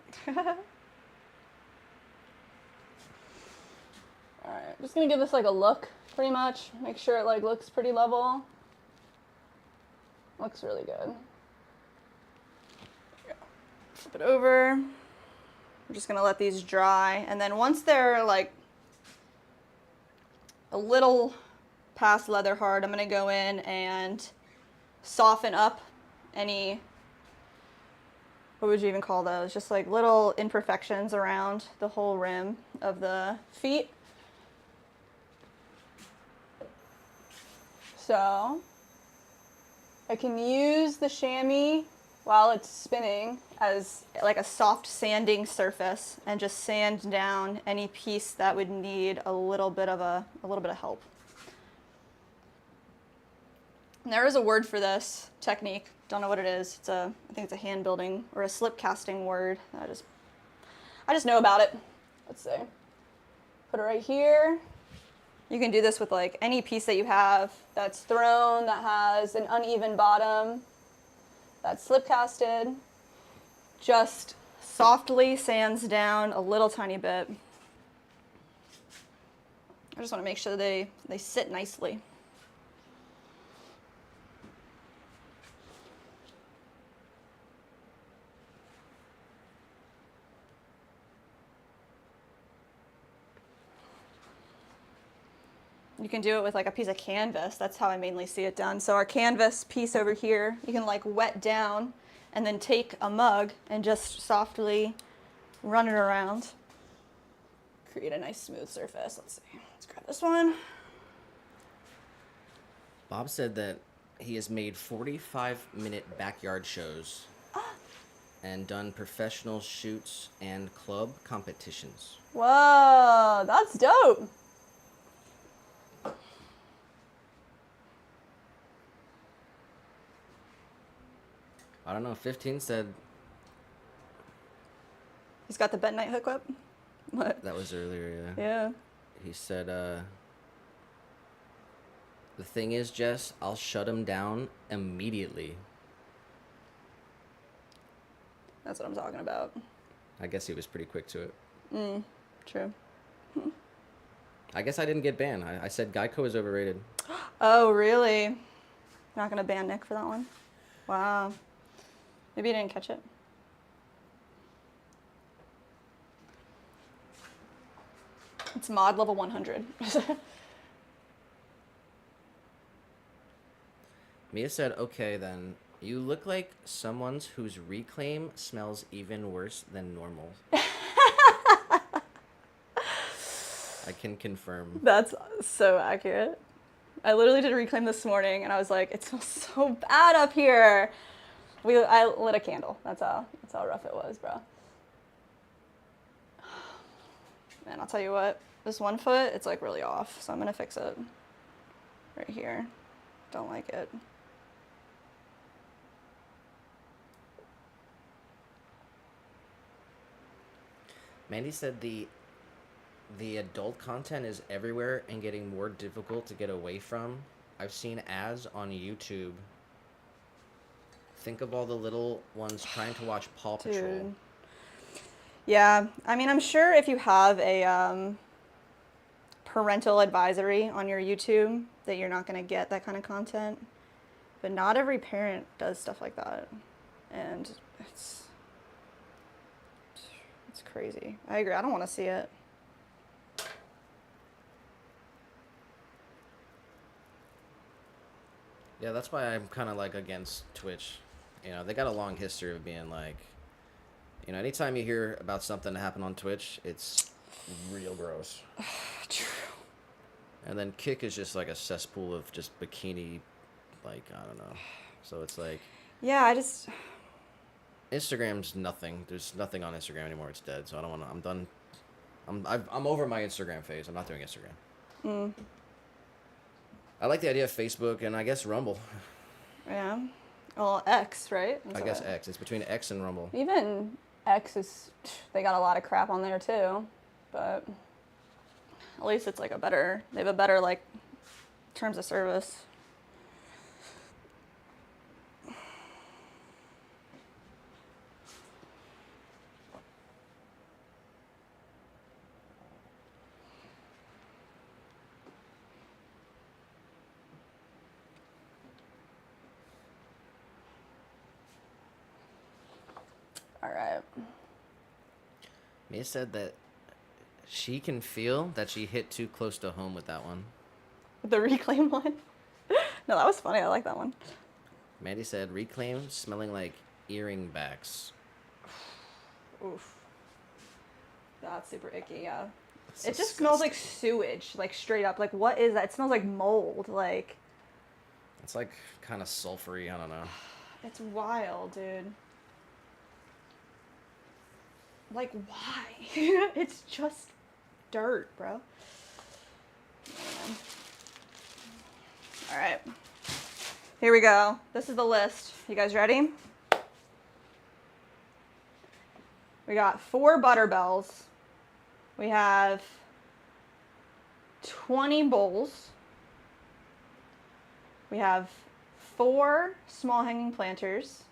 All right. Just going to give this like a look, pretty much. Make sure it like looks pretty level. Looks really good. Flip it over. We're just going to let these dry. And then once they're like a little past leather hard, I'm going to go in and soften up any, what would you even call those? Just like little imperfections around the whole rim of the feet. So I can use the chamois while it's spinning as like a soft sanding surface and just sand down any piece that would need a little bit of help. And there is a word for this technique. Don't know what it is. I think it's a hand building or a slip casting word. I just know about it. Let's see. Put it right here. You can do this with like any piece that you have that's thrown, that has an uneven bottom, that's slip casted. Just softly sands down a little tiny bit. I just want to make sure they sit nicely. You can do it with like a piece of canvas. That's how I mainly see it done. So our canvas piece over here, you can like wet down and then take a mug and just softly run it around. Create a nice smooth surface. Let's see. Let's grab this one. Bob said that he has made 45-minute backyard shows and done professional shoots and club competitions. Whoa, that's dope. I don't know, 15 said... He's got the bentonite hook up? What? That was earlier, yeah. Yeah. He said, the thing is, Jess, I'll shut him down immediately. That's what I'm talking about. I guess he was pretty quick to it. True. I guess I didn't get banned. I said Geico is overrated. Oh, really? Not gonna ban Nick for that one? Wow. Maybe you didn't catch it. It's mod level 100. Mia said, okay then, you look like someone's whose reclaim smells even worse than normal. I can confirm. That's so accurate. I literally did a reclaim this morning and I was like, it smells so bad up here. I lit a candle. That's how rough it was, bro. Man, I'll tell you what, this one foot, it's like really off, so I'm gonna fix it right here. Don't like it. Mandy said the adult content is everywhere and getting more difficult to get away from. I've seen ads on YouTube. Think of all the little ones trying to watch Paw Patrol. Dude. Yeah, I mean, I'm sure if you have a parental advisory on your YouTube that you're not going to get that kind of content. But not every parent does stuff like that. And it's crazy. I agree. I don't want to see it. Yeah, that's why I'm kind of like against Twitch. You know, they got a long history of being like, you know, anytime you hear about something that happened on Twitch, it's real gross. True. And then Kick is just like a cesspool of just bikini Like, I don't know. So it's like Yeah, I just Instagram's nothing. There's nothing on Instagram anymore. It's dead. So I don't want to. I'm done. I'm over my Instagram phase. I'm not doing Instagram. I like the idea of Facebook and I guess Rumble. yeah. Well, X, right? I guess X. It's between X and Rumble. Even X is, they got a lot of crap on there too, but at least it's like they have a better like terms of service. All right. Mia said that she can feel that she hit too close to home with that one. The reclaim one. No, that was funny. I like that one. Mandy said reclaim smelling like earring backs. Oof. That's super icky, yeah. That's It just smells like disgusting. sewage, like straight up. Like, what is that? It smells like mold. Like, It's like kind of sulfury. I don't know. it's wild, dude. Like, why? It's just dirt, bro. All right. Here we go. This is the list. You guys ready? We got 4 butter bells. We have 20 bowls. We have 4 small hanging planters,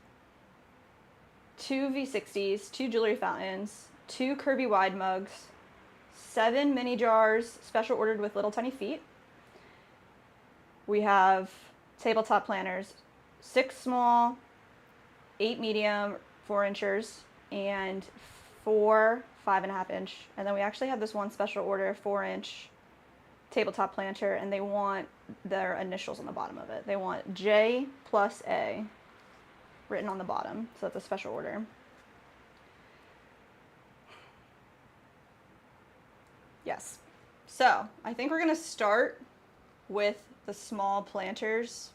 2 V60s, 2 jewelry fountains, 2 Kirby wide mugs, 7 mini jars, special ordered with little tiny feet. We have tabletop planters, 6 small, 8 medium, 4 inchers, and 4 5.5 inch. And then we actually have this one special order 4-inch tabletop planter, and they want their initials on the bottom of it. They want J plus A written on the bottom, so that's a special order. Yes. So I think we're gonna start with the small planters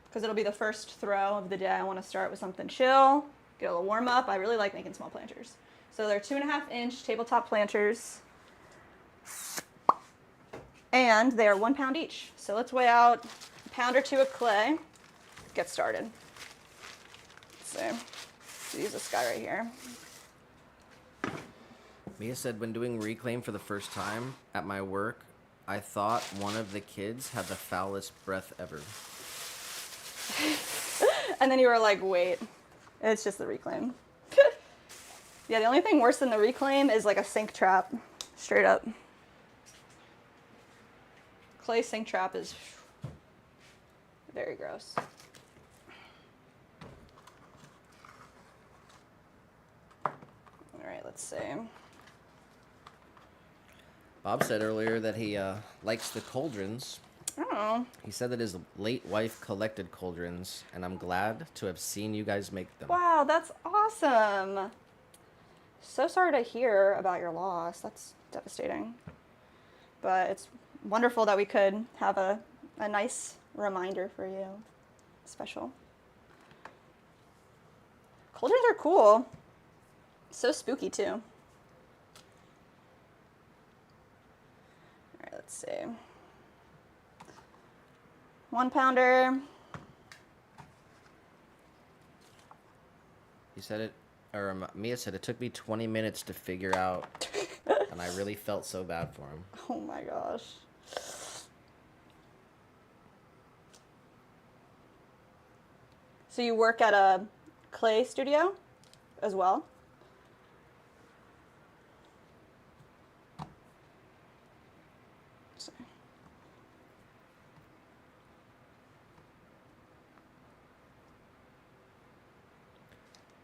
because it'll be the first throw of the day. I want to start with something chill, get a little warm up. I really like making small planters. So they're 2.5 inch tabletop planters, and they are 1 pound each. So let's weigh out a pound or 2 of clay. Get started. Let's see. Use this guy right here. Mia said when doing reclaim for the first time at my work, I thought one of the kids had the foulest breath ever. And then you were like, wait, it's just the reclaim. Yeah, the only thing worse than the reclaim is like a sink trap, straight up. Clay sink trap is very gross. All right, let's see. Bob said earlier that he likes the cauldrons. Oh, He said that his late wife collected cauldrons, and I'm glad to have seen you guys make them. wow, that's awesome. So sorry to hear about your loss. That's devastating. But it's wonderful that we could have a nice reminder for you. Special. Cauldrons are cool. So spooky, too. All right, let's see. 1 pounder. He said it, or Mia said it took me 20 minutes to figure out, and I really felt so bad for him. Oh my gosh. So you work at a clay studio as well? Sorry.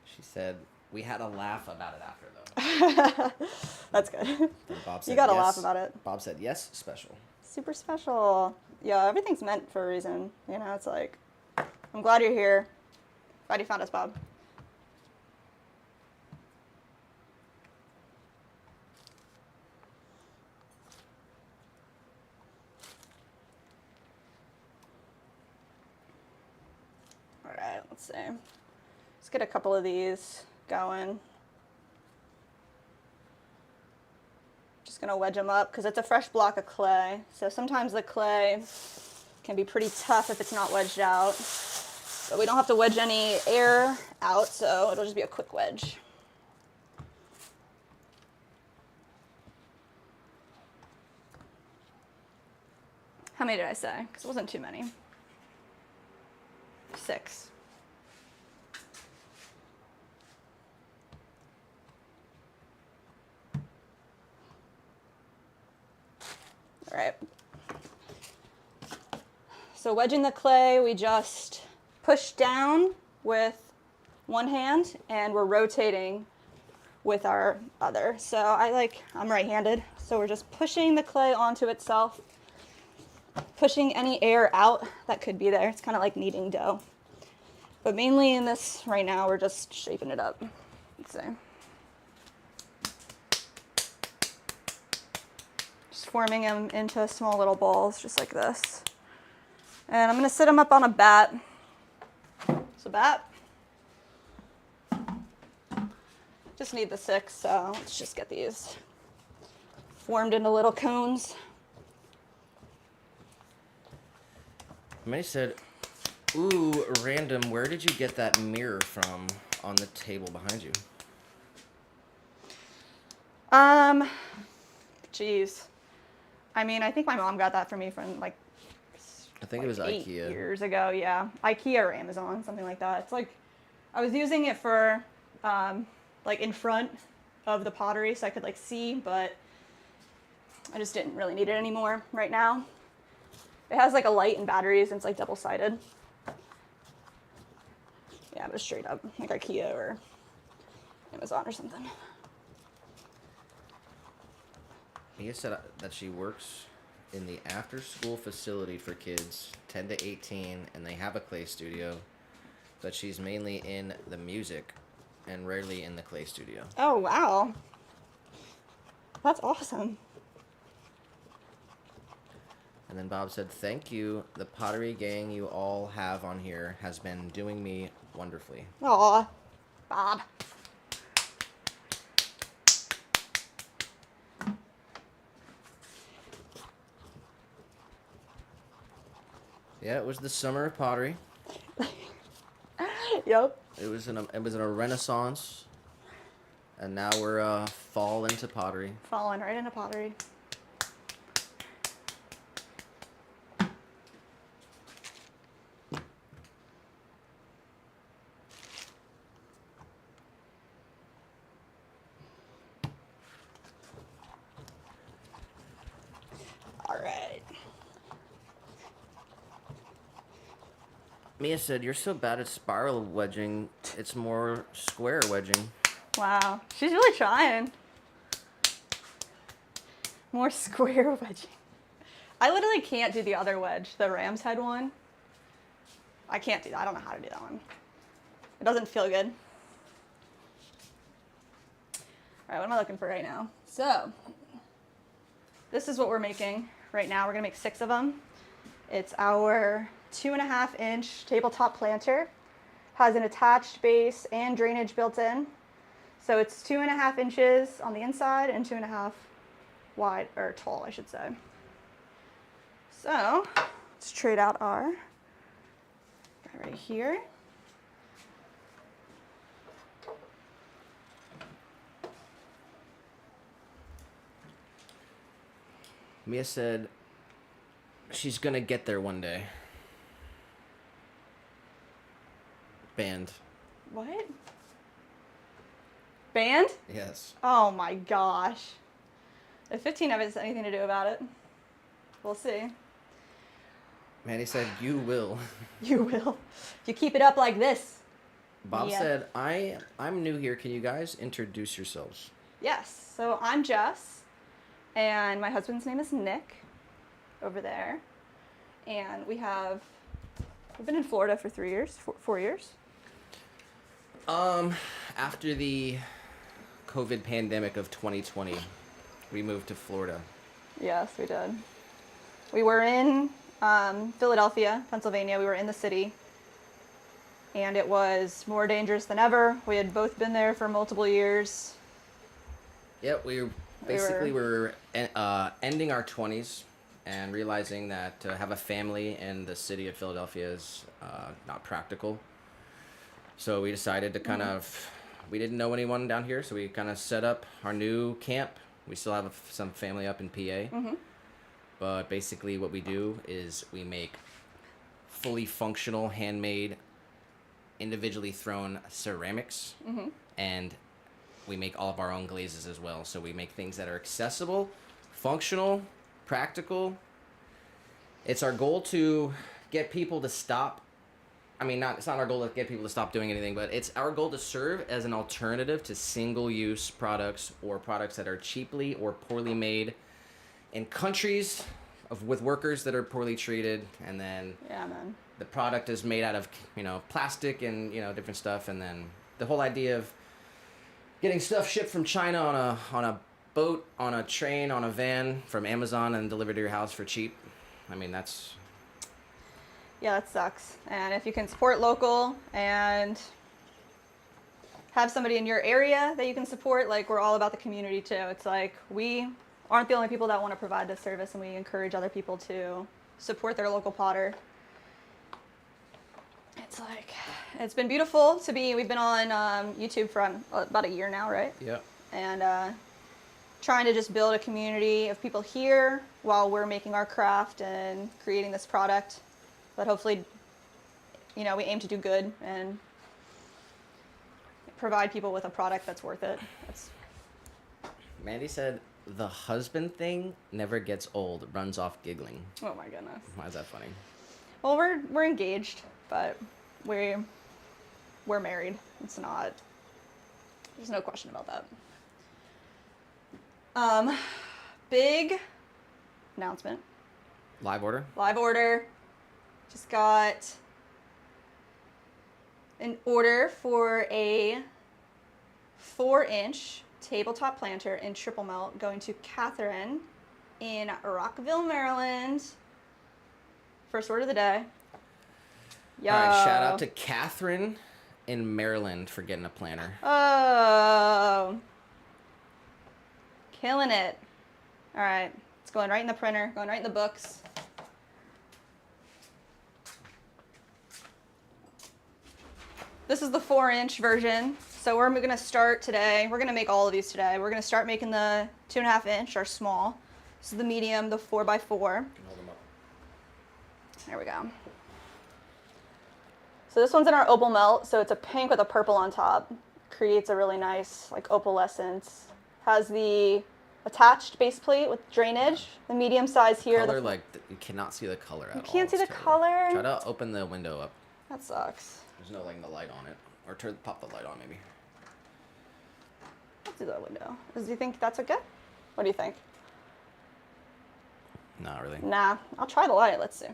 She said we had a laugh about it after though. That's good. And Bob said, You gotta yes. laugh about it. Bob said yes, special. Super special. Yeah, everything's meant for a reason. You know, it's like, I'm glad you're here. Glad you found us, Bob. see. Let's get a couple of these going. Just gonna wedge them up because it's a fresh block of clay. So sometimes the clay can be pretty tough if it's not wedged out. But we don't have to wedge any air out, so it'll just be a quick wedge. How many did I say? Because it wasn't too many. 6. All right. So wedging the clay, we just push down with one hand and we're rotating with our other. So I'm right-handed, so we're just pushing the clay onto itself, pushing any air out that could be there. It's kind of like kneading dough. But mainly in this right now, we're just shaping it up. Let's see. Just forming them into small little balls, just like this. And I'm gonna sit them up on a bat. So bat. Just need the 6, so let's just get these formed into little cones. May said, ooh, random, where did you get that mirror from on the table behind you? Geez. I mean, I think my mom got that for me from I think it was 8 IKEA. years ago, yeah. IKEA or Amazon, something like that. It's like, I was using it for, in front of the pottery so I could see, but I just didn't really need it anymore right now. It has a light and batteries, and it's double-sided. Yeah, but straight up, IKEA or Amazon or something. Mia said that she works in the after-school facility for kids 10 to 18, and they have a clay studio, but she's mainly in the music and rarely in the clay studio. Oh, wow. That's awesome. And then Bob said, thank you. The pottery gang you all have on here has been doing me wonderfully. Aw, Bob. Yeah, it was the summer of pottery. Yep. It was in a renaissance, and now we're fall into pottery. Falling right into pottery. All right. Mia said, you're so bad at spiral wedging, it's more square wedging. Wow, she's really trying. More square wedging. I literally can't do the other wedge, the ram's head one. I can't do that. I don't know how to do that one. It doesn't feel good. All right, what am I looking for right now? So, this is what we're making right now. We're gonna make 6 of them. It's our 2.5-inch tabletop planter. Has an attached base and drainage built in. So it's 2.5 inches on the inside and 2.5 wide, or tall, I should say. So let's trade out our guy right here. Mia said she's gonna get there one day. Band. What? Band? Yes. Oh my gosh. If 15 of it has anything to do about it, we'll see. Manny said, you will. You will. If you keep it up like this. Bob Yeah. said, I'm new here. Can you guys introduce yourselves? Yes. So I'm Jess, and my husband's name is Nick over there. And we've been in Florida for 3 years, 4 years. After the COVID pandemic of 2020, we moved to Florida. Yes, we did. We were in Philadelphia, Pennsylvania. We were in the city. and it was more dangerous than ever. We had both been there for multiple years. Yep, we were ending our 20s and realizing that to have a family in the city of Philadelphia is not practical. So we decided to kind of, we didn't know anyone down here, so we kind of set up our new camp. We still have some family up in PA. But basically what we do is we make fully functional, handmade, individually thrown ceramics. And we make all of our own glazes as well. So we make things that are accessible, functional, practical. It's our goal to get people to stop. I mean, it's not our goal to get people to stop doing anything, but it's our goal to serve as an alternative to single-use products or products that are cheaply or poorly made in countries with workers that are poorly treated, and then the product is made out of plastic and different stuff, and then the whole idea of getting stuff shipped from China on a boat, on a train, on a van from Amazon and delivered to your house for cheap. I mean, that's... Yeah, that sucks. And if you can support local and have somebody in your area that you can support, like, we're all about the community too. It's like we aren't the only people that want to provide this service, and we encourage other people to support their local potter. It's like, it's been beautiful to be, we've been on YouTube for about a year now, right? Yeah. And trying to just build a community of people here while we're making our craft and creating this product. But hopefully, we aim to do good and provide people with a product that's worth it. Mandy said, the husband thing never gets old. It runs off giggling. Oh my goodness. Why is that funny? Well, we're engaged, but we're married. It's not, there's no question about that. Big announcement. Live order? Live order. Just got an order for a 4-inch tabletop planter in triple melt going to Catherine in Rockville, Maryland. First order of the day. Yo. All right, shout out to Catherine in Maryland for getting a planter. Oh. Killing it. All right. It's going right in the printer, going right in the books. This is the 4-inch version. So we're going to start today. We're going to make all of these today. We're going to start making the 2.5-inch, our small. This is the medium, the 4x4. Hold them up. There we go. So this one's in our opal melt. So it's a pink with a purple on top. Creates a really nice like opalescence. Has the attached base plate with drainage. The medium size here. Color, you cannot see the color at all. You can't see the terrible. color? Try to open the window up. That sucks. There's no the light on it. Or pop the light on maybe. Let's do that window. Do you think that's okay? What do you think? Not really. Nah, I'll try the light. Let's see.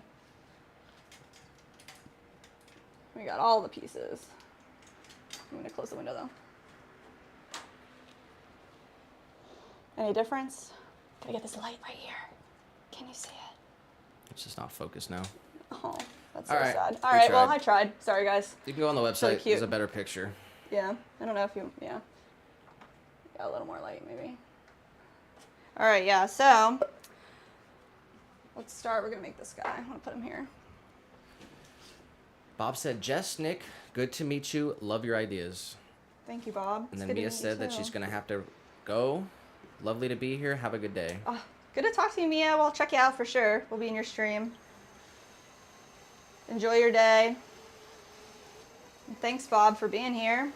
We got all the pieces. I'm gonna close the window though. Any difference? Gotta get this light right here. Can you see it? It's just not focused now. Oh, that's so All right, sad. All right, well, I tried. Sorry, guys. You can go on the really website. cute. There's a better picture. Yeah, I don't know if you, yeah. Got a little more light, maybe. All right, yeah, so let's start. We're gonna make this guy. I'm gonna put him here. Bob said, Jess, Nick, good to meet you. Love your ideas. Thank you, Bob. And then Mia said that she's going to have to go. Lovely to be here. Have a good day. Oh, good to talk to you, Mia. We'll check you out for sure. We'll be in your stream. Enjoy your day. And thanks, Bob, for being here.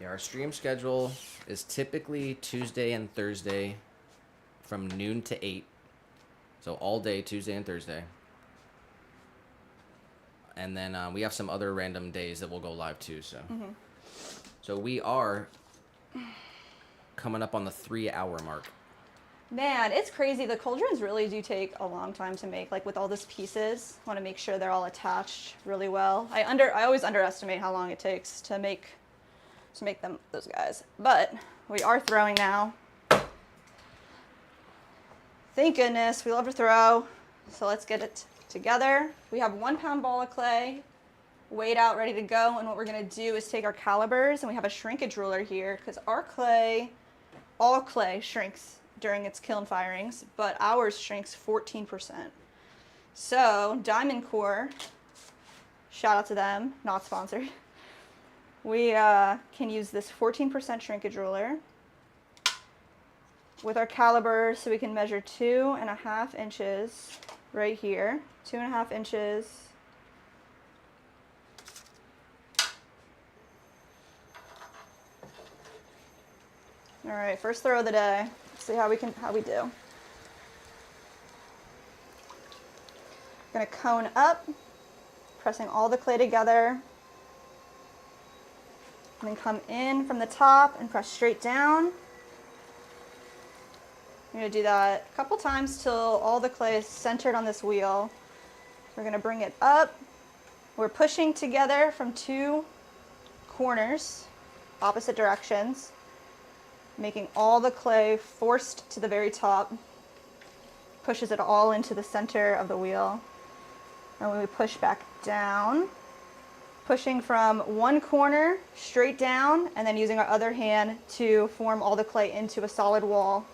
Yeah, our stream schedule is typically Tuesday and Thursday from noon to 8. So all day, Tuesday and Thursday. And then we have some other random days that will go live too. So, So we are coming up on the 3-hour mark. Man, it's crazy. The cauldrons really do take a long time to make. Like with all these pieces, want to make sure they're all attached really well. I always underestimate how long it takes to make them those guys. But we are throwing now. Thank goodness, we love to throw. So let's get it together. We have 1 pound ball of clay weighed out, ready to go. And what we're going to do is take our calipers, and we have a shrinkage ruler here because our clay, all clay shrinks during its kiln firings, but ours shrinks 14%. So Diamond Core, shout out to them, not sponsored. We can use this 14% shrinkage ruler with our caliber, so we can measure 2.5 inches right here, 2.5 inches. All right, first throw of the day. Let's see how we do. Gonna cone up, pressing all the clay together. And then come in from the top and press straight down. I'm going to do that a couple times till all the clay is centered on this wheel. We're going to bring it up. We're pushing together from 2 corners, opposite directions, making all the clay forced to the very top. Pushes it all into the center of the wheel. And when we push back down, pushing from 1 corner straight down, and then using our other hand to form all the clay into a solid wall,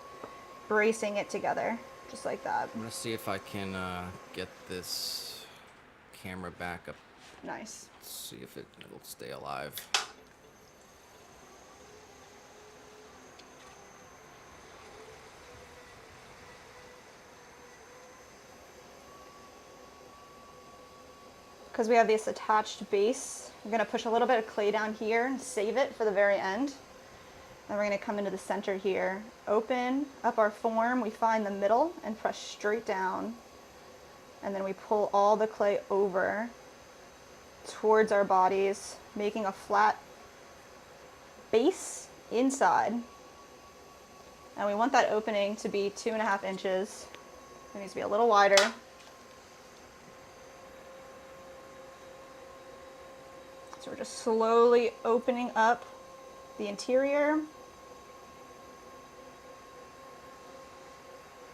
bracing it together, just like that. I'm gonna see if I can get this camera back up. Nice. See if it'll stay alive. Because we have this attached base, we're going to push a little bit of clay down here and save it for the very end. Then we're going to come into the center here, open up our form, we find the middle and press straight down. And then we pull all the clay over towards our bodies, making a flat base inside. And we want that opening to be 2.5 inches. It needs to be a little wider. So we're just slowly opening up the interior.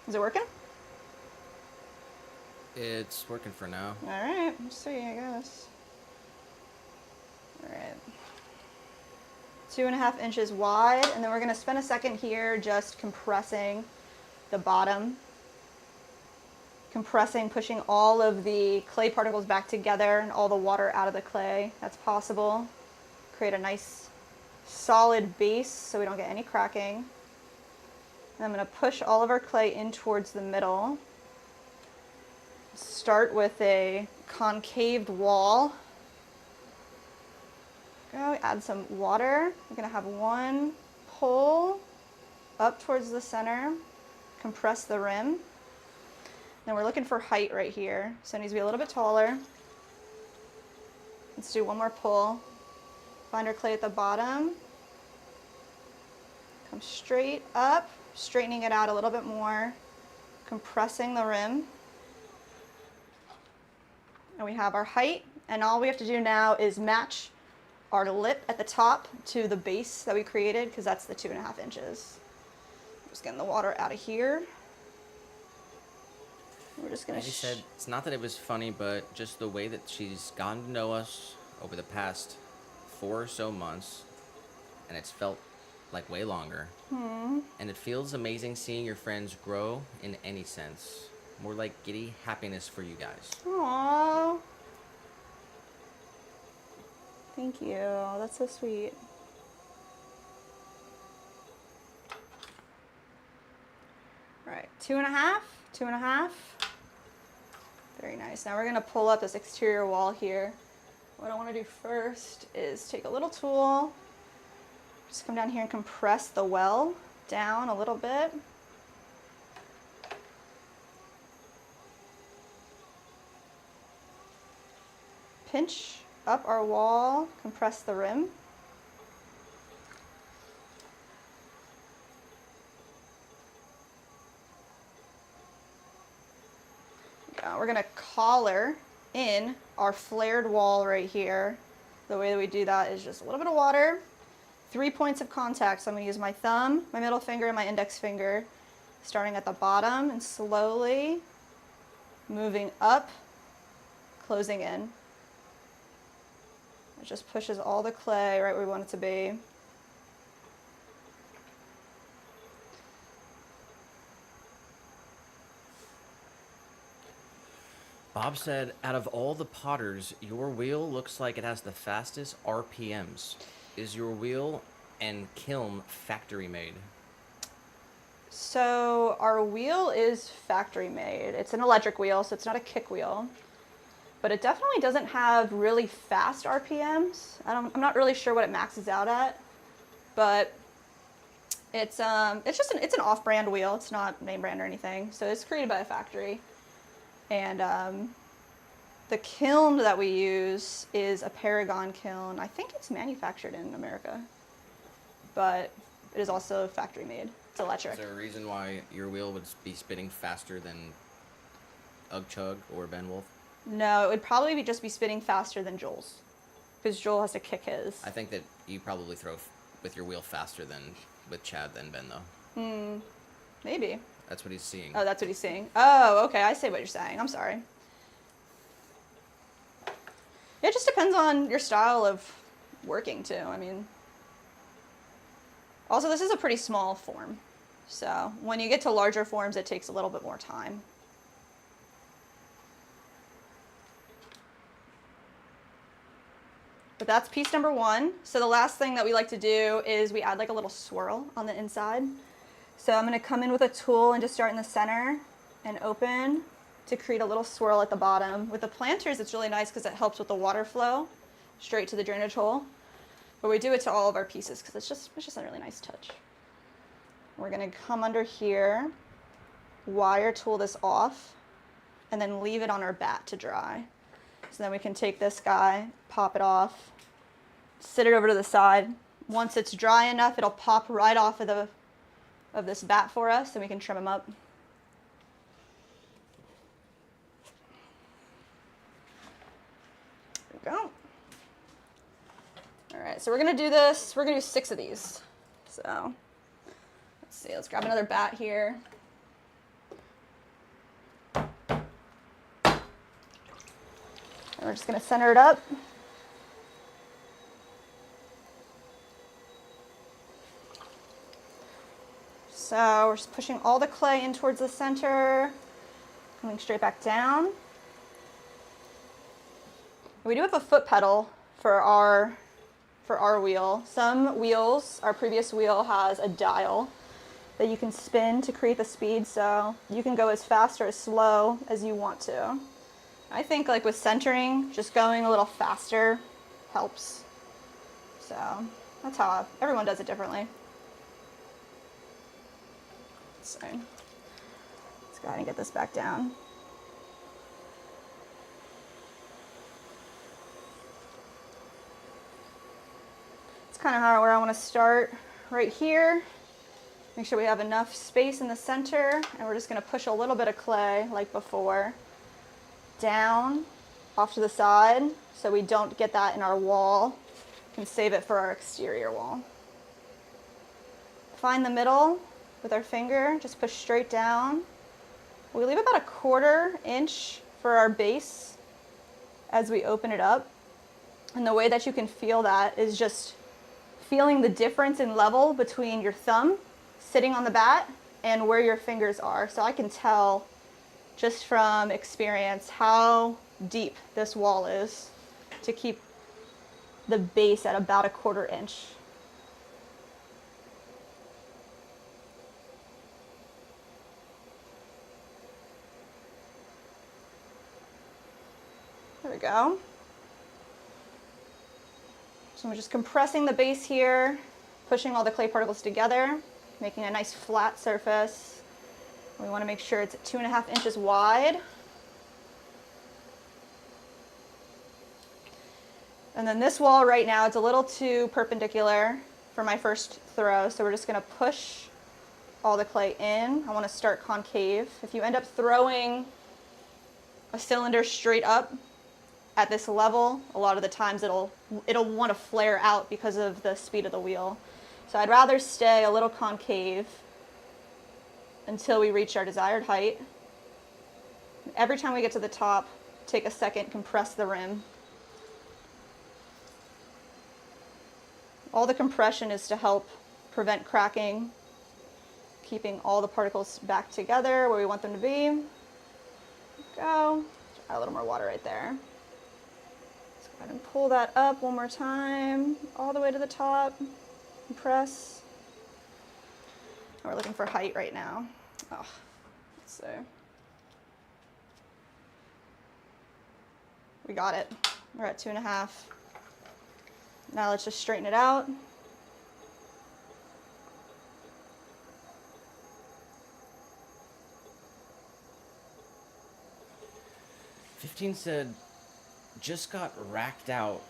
Is it working? It's working for now. All right, let's see, I guess. All right. 2.5 inches wide, and then we're gonna spend a second here just compressing the bottom. Compressing, pushing all of the clay particles back together and all the water out of the clay. That's possible. Create a nice solid base so we don't get any cracking. And I'm going to push all of our clay in towards the middle. Start with a concaved wall. Go, add some water. We're going to have 1 pull up towards the center. Compress the rim. Then we're looking for height right here, so it needs to be a little bit taller. Let's do 1 more pull. Find our clay at the bottom. Come straight up, straightening it out a little bit more, compressing the rim. And we have our height, and all we have to do now is match our lip at the top to the base that we created, because that's the 2.5 inches. Just getting the water out of here. We're just gonna. Like you said, it's not that it was funny, but just the way that she's gotten to know us over the past 4 or so months, and it's felt like way longer. And it feels amazing seeing your friends grow in any sense. More like giddy happiness for you guys. Aww. Thank you. That's so sweet. All right, 2.5, 2.5. Very nice. Now we're gonna pull up this exterior wall here. What I wanna do first is take a little tool, just come down here and compress the well down a little bit. Pinch up our wall, compress the rim. We're gonna collar in our flared wall right here. The way that we do that is just a little bit of water, 3 points of contact. So I'm gonna use my thumb, my middle finger, and my index finger, starting at the bottom and slowly moving up closing in. It just pushes all the clay right where we want it to be. Bob said, out of all the potters, your wheel looks like it has the fastest RPMs. Is your wheel and kiln factory made? So our wheel is factory made. It's an electric wheel, so it's not a kick wheel. But it definitely doesn't have really fast RPMs. I'm not really sure what it maxes out at, but it's just it's an off-brand wheel. It's not name brand or anything. So it's created by a factory. And the kiln that we use is a Paragon kiln. I think it's manufactured in America, but it is also factory made. It's electric. Is there a reason why your wheel would be spinning faster than Ugg Chug or Ben Wolf? No, it would probably just be spinning faster than Joel's, because Joel has to kick his. I think that you probably throw with your wheel faster than with Chad than Ben, though. Maybe. That's what he's seeing. Oh, that's what he's seeing. Oh, okay, I see what you're saying. I'm sorry. It just depends on your style of working, too. I mean, also, this is a pretty small form. So when you get to larger forms, it takes a little bit more time. But that's piece number one. So the last thing that we like to do is we add like a little swirl on the inside. So I'm going to come in with a tool and just start in the center and open to create a little swirl at the bottom. With the planters, it's really nice because it helps with the water flow straight to the drainage hole. But we do it to all of our pieces because it's just a really nice touch. We're going to come under here, wire tool this off, and then leave it on our bat to dry. So then we can take this guy, pop it off, sit it over to the side. Once it's dry enough, it'll pop right off of this bat for us, and we can trim them up. There we go. All right, so we're gonna do this. We're gonna do 6 of these. So let's see. Let's grab another bat here. And we're just going to center it up. So we're just pushing all the clay in towards the center, coming straight back down. We do have a foot pedal for our wheel. Some wheels, our previous wheel has a dial that you can spin to create the speed, so you can go as fast or as slow as you want to. I think like with centering, just going a little faster helps. So that's how everyone does it differently. So let's go ahead and get this back down. It's kind of where I want to start, right here. Make sure we have enough space in the center, and we're just going to push a little bit of clay like before down off to the side so we don't get that in our wall. We can save it for our exterior wall. Find the middle with our finger, just push straight down. We leave about a 1/4 inch for our base as we open it up. And the way that you can feel that is just feeling the difference in level between your thumb sitting on the bat and where your fingers are. So I can tell just from experience how deep this wall is to keep the base at about a 1/4 inch. There we go. So I'm just compressing the base here, pushing all the clay particles together, making a nice flat surface. We want to make sure it's 2.5 inches wide. And then this wall right now, it's a little too perpendicular for my first throw, so we're just going to push all the clay in. I want to start concave. If you end up throwing a cylinder straight up at this level, a lot of the times it'll want to flare out because of the speed of the wheel. So I'd rather stay a little concave until we reach our desired height. Every time we get to the top, take a second, compress the rim. All the compression is to help prevent cracking, keeping all the particles back together where we want them to be. Go. Add a little more water right there. Let's go ahead and pull that up one more time, all the way to the top. Compress. And we're looking for height right now. Oh, let's see. We got it. We're at 2.5. Now let's just straighten it out. "15 said, just got racked out.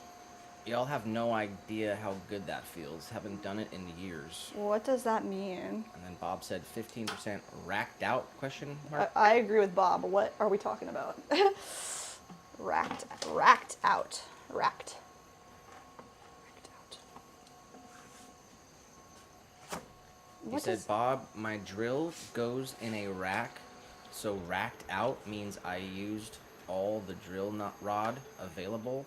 Y'all have no idea how good that feels. Haven't done it in years." What does that mean? And then Bob said 15% racked out, question mark? I agree with Bob. What are we talking about? Racked out. Racked out. He said, "Bob, my drill goes in a rack, so racked out means I used all the drill nut rod available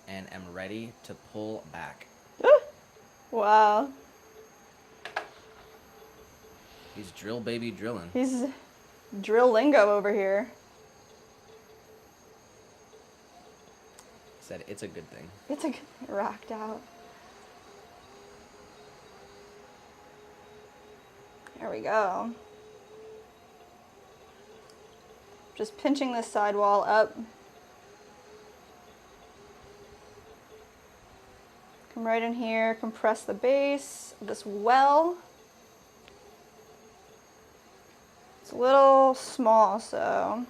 and am ready to pull back." Wow. He's drill baby drilling. He's drill lingo over here. He said it's a good thing. It's a racked out. There we go. Just pinching this sidewall up. Come right in here, compress the base of this well. It's a little small, so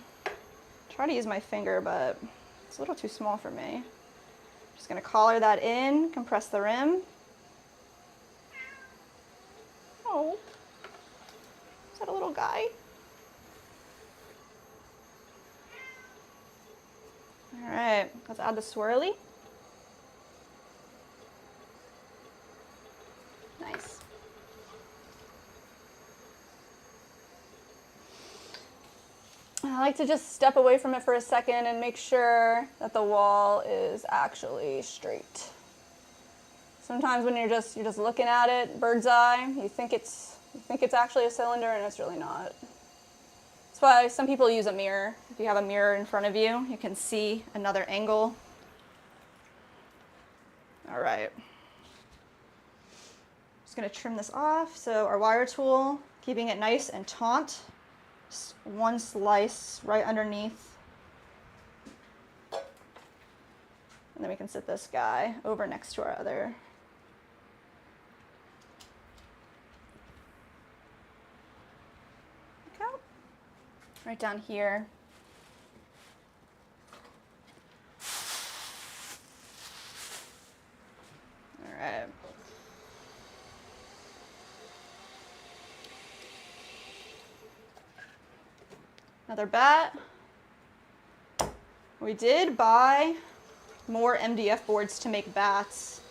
try to use my finger, but it's a little too small for me. Just gonna collar that in, compress the rim. Oh, is that a little guy? All right, let's add the swirly. Nice. I like to just step away from it for a second and make sure that the wall is actually straight. Sometimes when you're just looking at it, bird's eye, you think it's actually a cylinder and it's really not. That's why some people use a mirror. If you have a mirror in front of you, you can see another angle. All right. Just gonna trim this off. So our wire tool, keeping it nice and taut. Just one slice right underneath. And then we can sit this guy over next to our other. Go. Right down here. All right. Another bat. We did buy more MDF boards to make bats.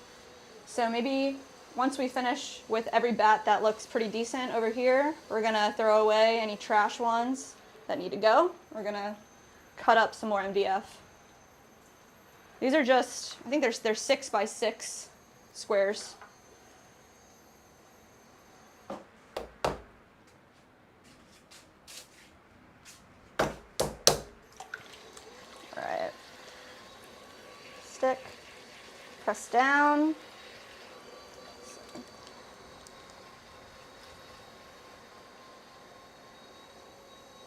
So maybe once we finish with every bat that looks pretty decent over here, we're gonna throw away any trash ones that need to go. We're gonna cut up some more MDF. These are just, I think they're 6 by 6 squares. Stick, press down.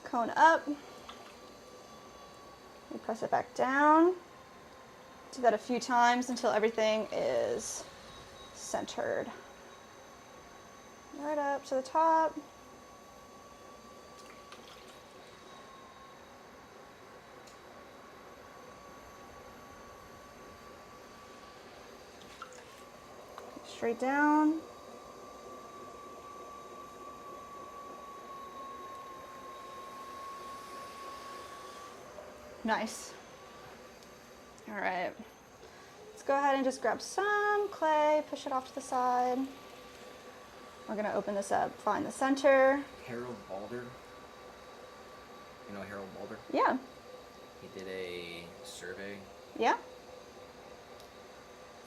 Cone up. We press it back down. Do that a few times until everything is centered. Right up to the top. Straight down. Nice. All right. Let's go ahead and just grab some clay, push it off to the side. We're gonna open this up, find the center. Harold Balder. You know Harold Balder? Yeah. He did a survey Yeah.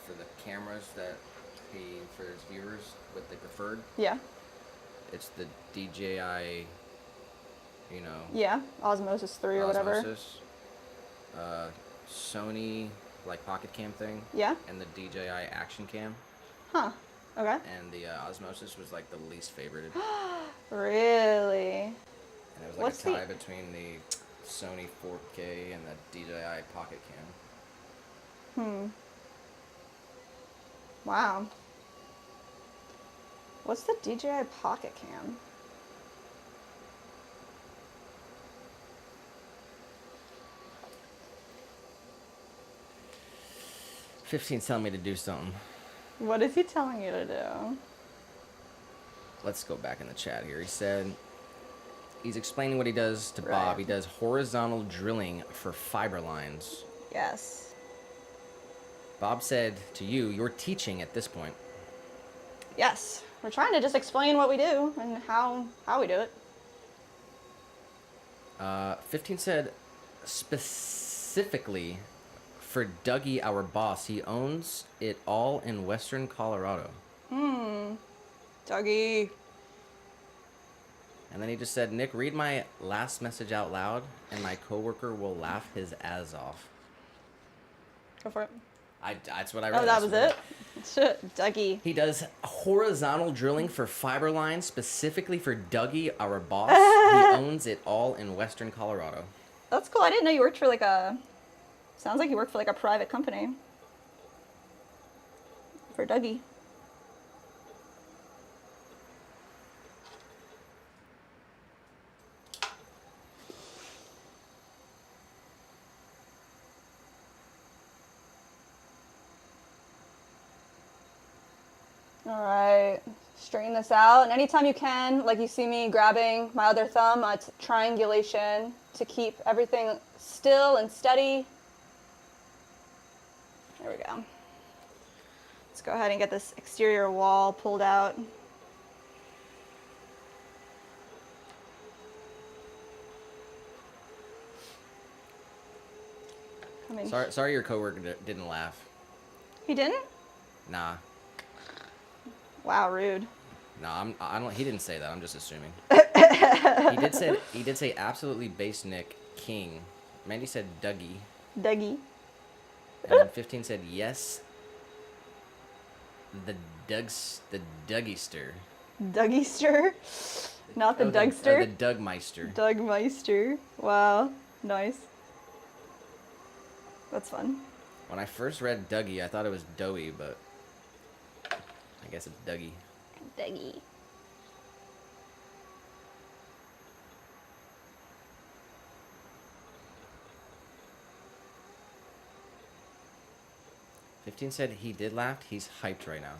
for the cameras that for his viewers, what they preferred. Yeah. It's the DJI, you know. Yeah. Osmosis 3 or whatever. Osmosis. Sony, like pocket cam thing. Yeah. And the DJI action cam. Huh. Okay. And the Osmosis was like the least favorited. Really? And it was like a tie between the Sony 4K and the DJI pocket cam. Wow. What's the DJI pocket cam? $15's telling me to do something. What is he telling you to do? Let's go back in the chat here. He said he's explaining what he does to Right. Bob. He does horizontal drilling for fiber lines. Yes. Bob said to you, you're teaching at this point. Yes. We're trying to just explain what we do and how we do it. 15 said specifically for Dougie, our boss. He owns it all in Western Colorado. Dougie. And then he just said, Nick, read my last message out loud, and my coworker will laugh his ass off. Go for it. That's what I read. Oh, that was it? Shit. Dougie. He does horizontal drilling for fiber lines, specifically for Dougie, our boss. He owns it all in Western Colorado. That's cool. I didn't know you worked for like a... Sounds like you work for like a private company. For Dougie. All right, straighten this out. And anytime you can, like you see me grabbing my other thumb, it's triangulation to keep everything still and steady. There we go. Let's go ahead and get this exterior wall pulled out. Sorry your coworker didn't laugh. He didn't? Nah. Wow, rude. No, I don't. He didn't say that. I'm just assuming. He did say absolutely base Nick King. Mandy said Dougie. Dougie. And then 15 said yes. The Dougeister. Dougeister? Not the Dougster? The Dougmeister. Dougmeister. Wow. Nice. That's fun. When I first read Dougie, I thought it was Doughy, but I guess it's Dougie. Dougie. "15 said he did laugh. He's hyped right now.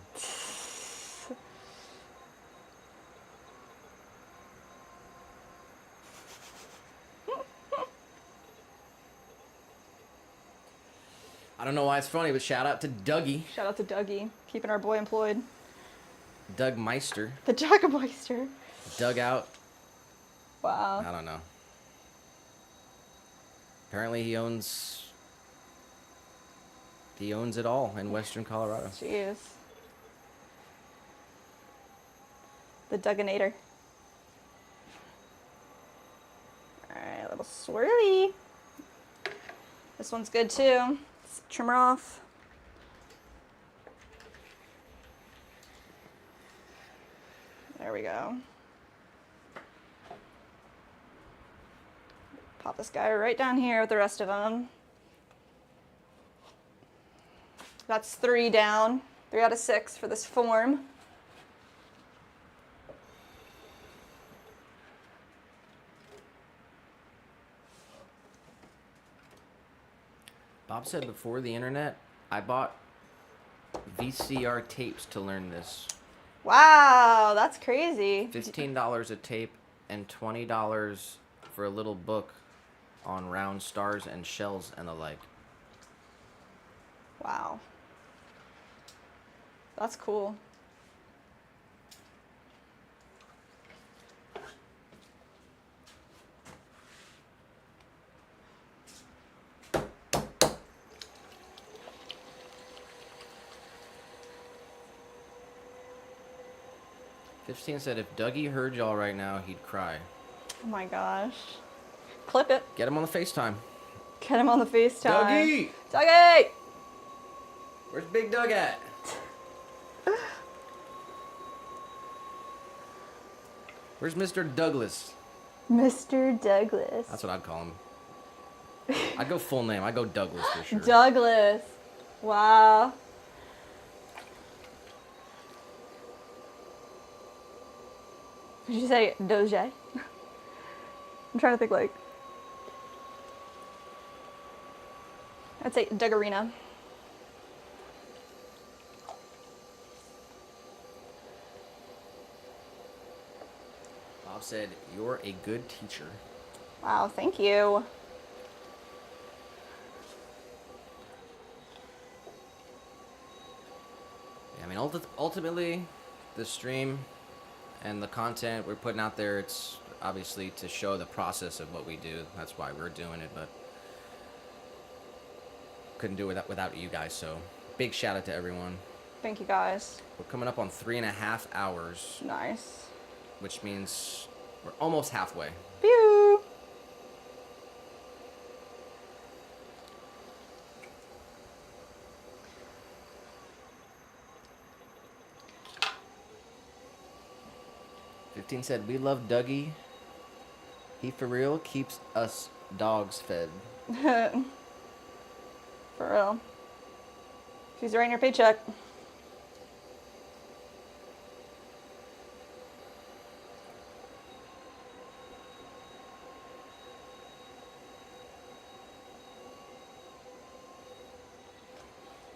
I don't know why it's funny, but shout out to Dougie. Shout out to Dougie, keeping our boy employed. Doug Meister. The Dougmeister. Dug out. Wow. I don't know. Apparently he owns it all in Western Colorado. Jeez. The Dugginator. Alright, a little swirly. This one's good too. Let's trim her off. There we go. Pop this guy right down here with the rest of them. That's 3 down. 3 out of 6 for this form. Bob said before the internet, I bought VCR tapes to learn this. Wow, that's crazy. $15 a tape and $20 for a little book on round stars and shells and the like. Wow. That's cool. 15 said if Dougie heard y'all right now, he'd cry. Oh my gosh. Clip it. Get him on the FaceTime. Get him on the FaceTime. Dougie! Dougie! Where's Big Doug at? Where's Mr. Douglas? Mr. Douglas. That's what I'd call him. I'd go full name. I'd go Douglas for sure. Douglas. Wow. Did you say Doge? I'm trying to think like. I'd say Dougarina. Bob said, you're a good teacher. Wow, thank you. Yeah, I mean, ultimately, the stream and the content we're putting out there, it's obviously to show the process of what we do. That's why we're doing it, but couldn't do it without you guys, so big shout out to everyone. Thank you guys. We're coming up on 3.5 hours. Nice. Which means we're almost halfway. Pew! Fifteen said, we love Dougie. He for real keeps us dogs fed. For real. She's writing your paycheck.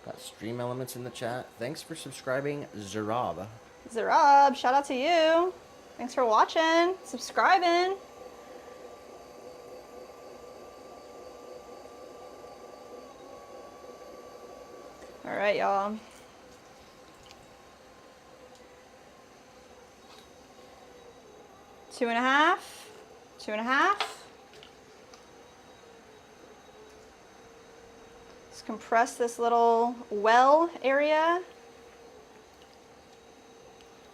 Got stream elements in the chat. Thanks for subscribing, Zerab. Zerab, shout out to you. Thanks for watching, subscribing. All right, y'all. Two and a half. Let's compress this little well area.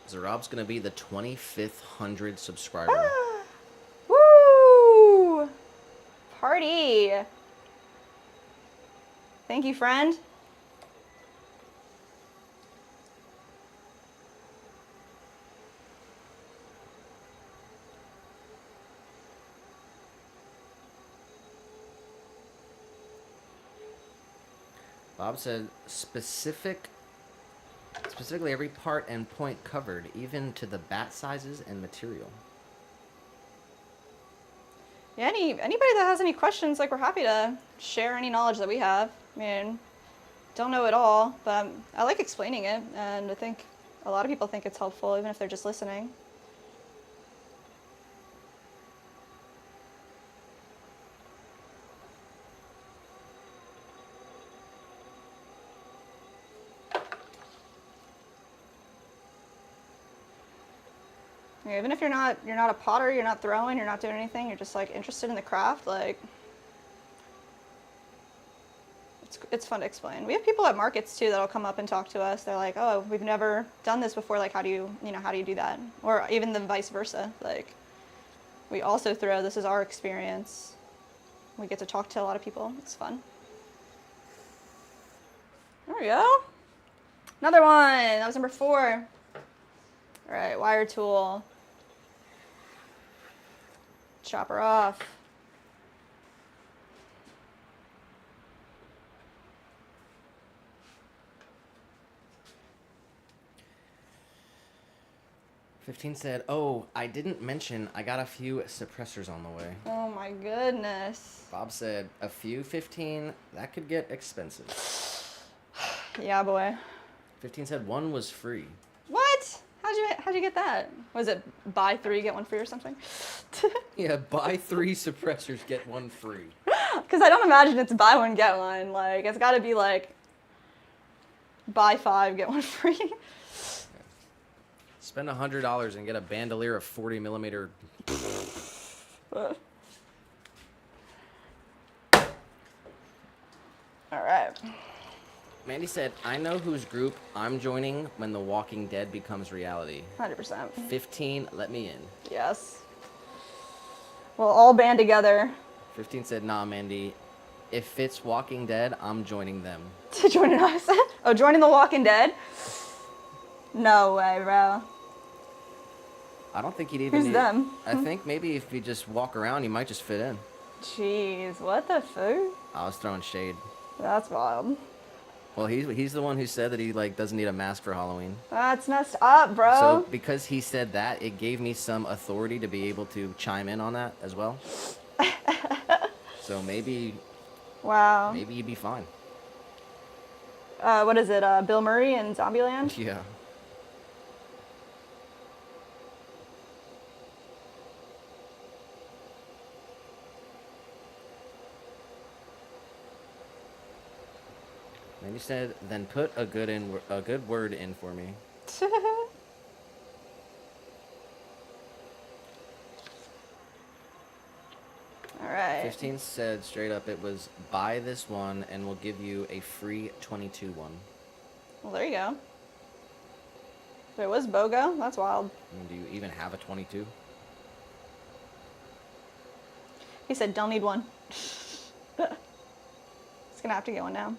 Zerab's gonna be the 2500 subscriber. Ah, woo! Party! Thank you, friend. Bob said, specifically every part and point covered, even to the bat sizes and material. Yeah, anybody that has any questions, like, we're happy to share any knowledge that we have. I mean, don't know it all, but I like explaining it, and I think a lot of people think it's helpful, even if they're just listening. Even if you're not a potter, you're not throwing, you're not doing anything, you're just like interested in the craft, like it's fun to explain. We have people at markets too that'll come up and talk to us. They're like, "Oh, we've never done this before. Like, how do you do that?" Or even the vice versa. Like, we also throw. This is our experience. We get to talk to a lot of people. It's fun. There we go. Another one. That was number 4. All right, wire tool. Chop her off. "15 said, oh, I didn't mention I got a few suppressors on the way. Oh my goodness. Bob said, a few 15, that could get expensive. Yeah, boy. 15 said one was free. What? How'd you get that? Was it buy 3 get 1 free or something? Yeah, buy 3 suppressors, get 1 free. Because I don't imagine it's buy 1 get 1. Like, it's got to be like buy 5 get 1 free. Spend $100 and get a bandolier of 40 millimeter. All right. Mandy said, I know whose group I'm joining when The Walking Dead becomes reality. 100%. 15, let me in. Yes. We'll all band together. 15 said, nah, Mandy. If it's Walking Dead, I'm joining them. To joining us? Oh, joining The Walking Dead? No way, bro. I don't think he'd even Who's them? I think maybe if you just walk around, you might just fit in. Jeez, what the fuck? I was throwing shade. That's wild. Well, he's the one who said that he like doesn't need a mask for Halloween. That's messed up, bro. So because he said that, it gave me some authority to be able to chime in on that as well. So maybe Wow. maybe you'd be fine. What is it? Bill Murray in Zombieland? Yeah. Maybe said, then put a good word in for me. All right. 15 said straight up it was buy this one and we'll give you a free 22 one. Well, there you go. Wait, was BOGO? That's wild. I mean, do you even have a 22? He said, don't need one. It's gonna have to get one now.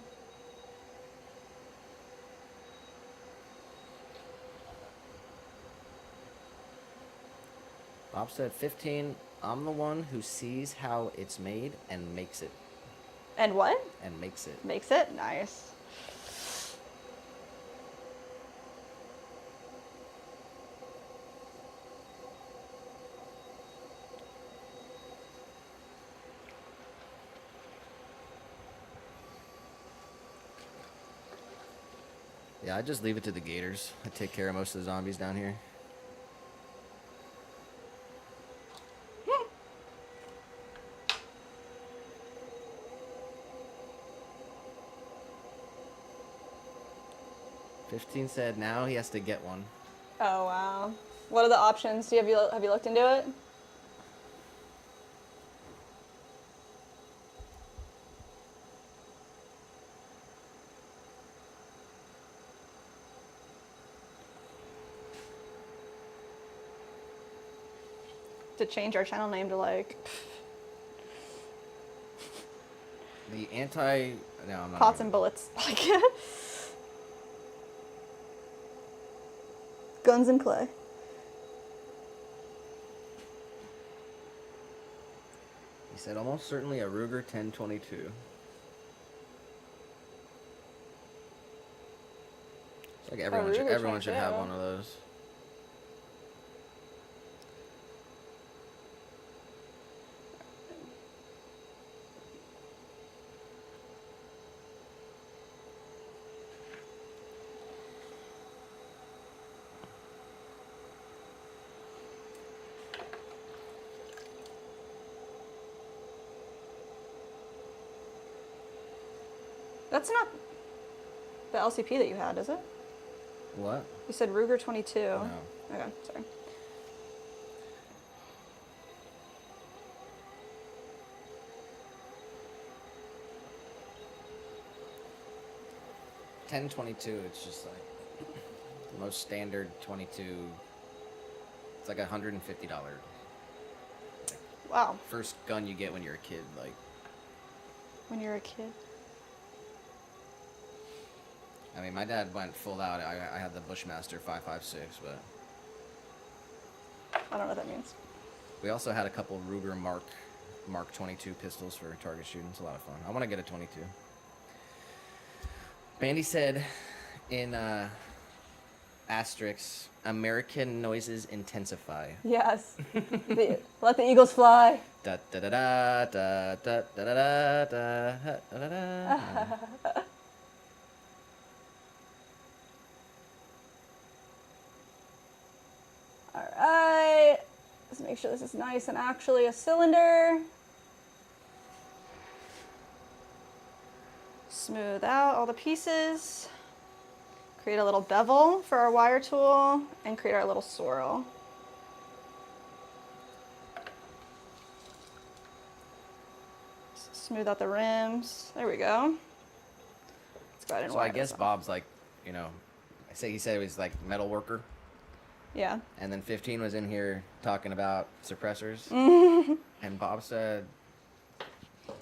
Bob said 15, I'm the one who sees how it's made and makes it. And what? And makes it. Makes it? Nice. Yeah, I just leave it to the gators. I take care of most of the zombies down here. "15 said now he has to get one." Oh, wow. What are the options? Have you looked into it? To change our channel name to like The anti... No, I'm not... pots and bullets. Like guns and clay. He said almost certainly a Ruger 1022. It's like everyone should have one of those. That's not the LCP that you had, is it? What? You said Ruger 22. No. Okay, sorry. .1022, it's just like the most standard 22. It's like $150. Wow. First gun you get when you're a kid, like. When you're a kid. I mean, my dad went full out. I had the Bushmaster 5.56, but I don't know what that means. we also had a couple Ruger Mark 22 pistols for target shooting. It's a lot of fun. I want to get a 22. Bandy said in asterisks, American noises intensify. Yes. Let the eagles fly. Da da da da da da da da da da da da. All right. Let's make sure this is nice and actually a cylinder. Smooth out all the pieces. Create a little bevel for our wire tool and create our little swirl. Smooth out the rims. There we go. Let's But I didn't So wire I guess this off. Bob's like, you know, he said he was like metal worker. Yeah. And then 15 was in here talking about suppressors. And Bob said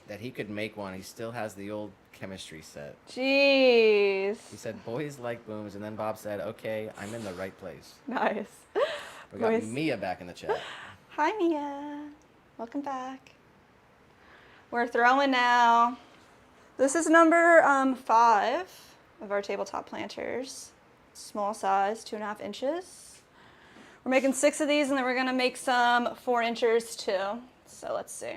that he could make one. He still has the old chemistry set. Jeez. He said, boys like booms. And then Bob said, okay, I'm in the right place. Nice. We got Boys. Mia back in the chat. Hi, Mia. Welcome back. We're throwing now. This is number 5 of our tabletop planters. Small size, 2.5 inches. We're making 6 of these, and then we're gonna make some 4 inchers too. So let's see.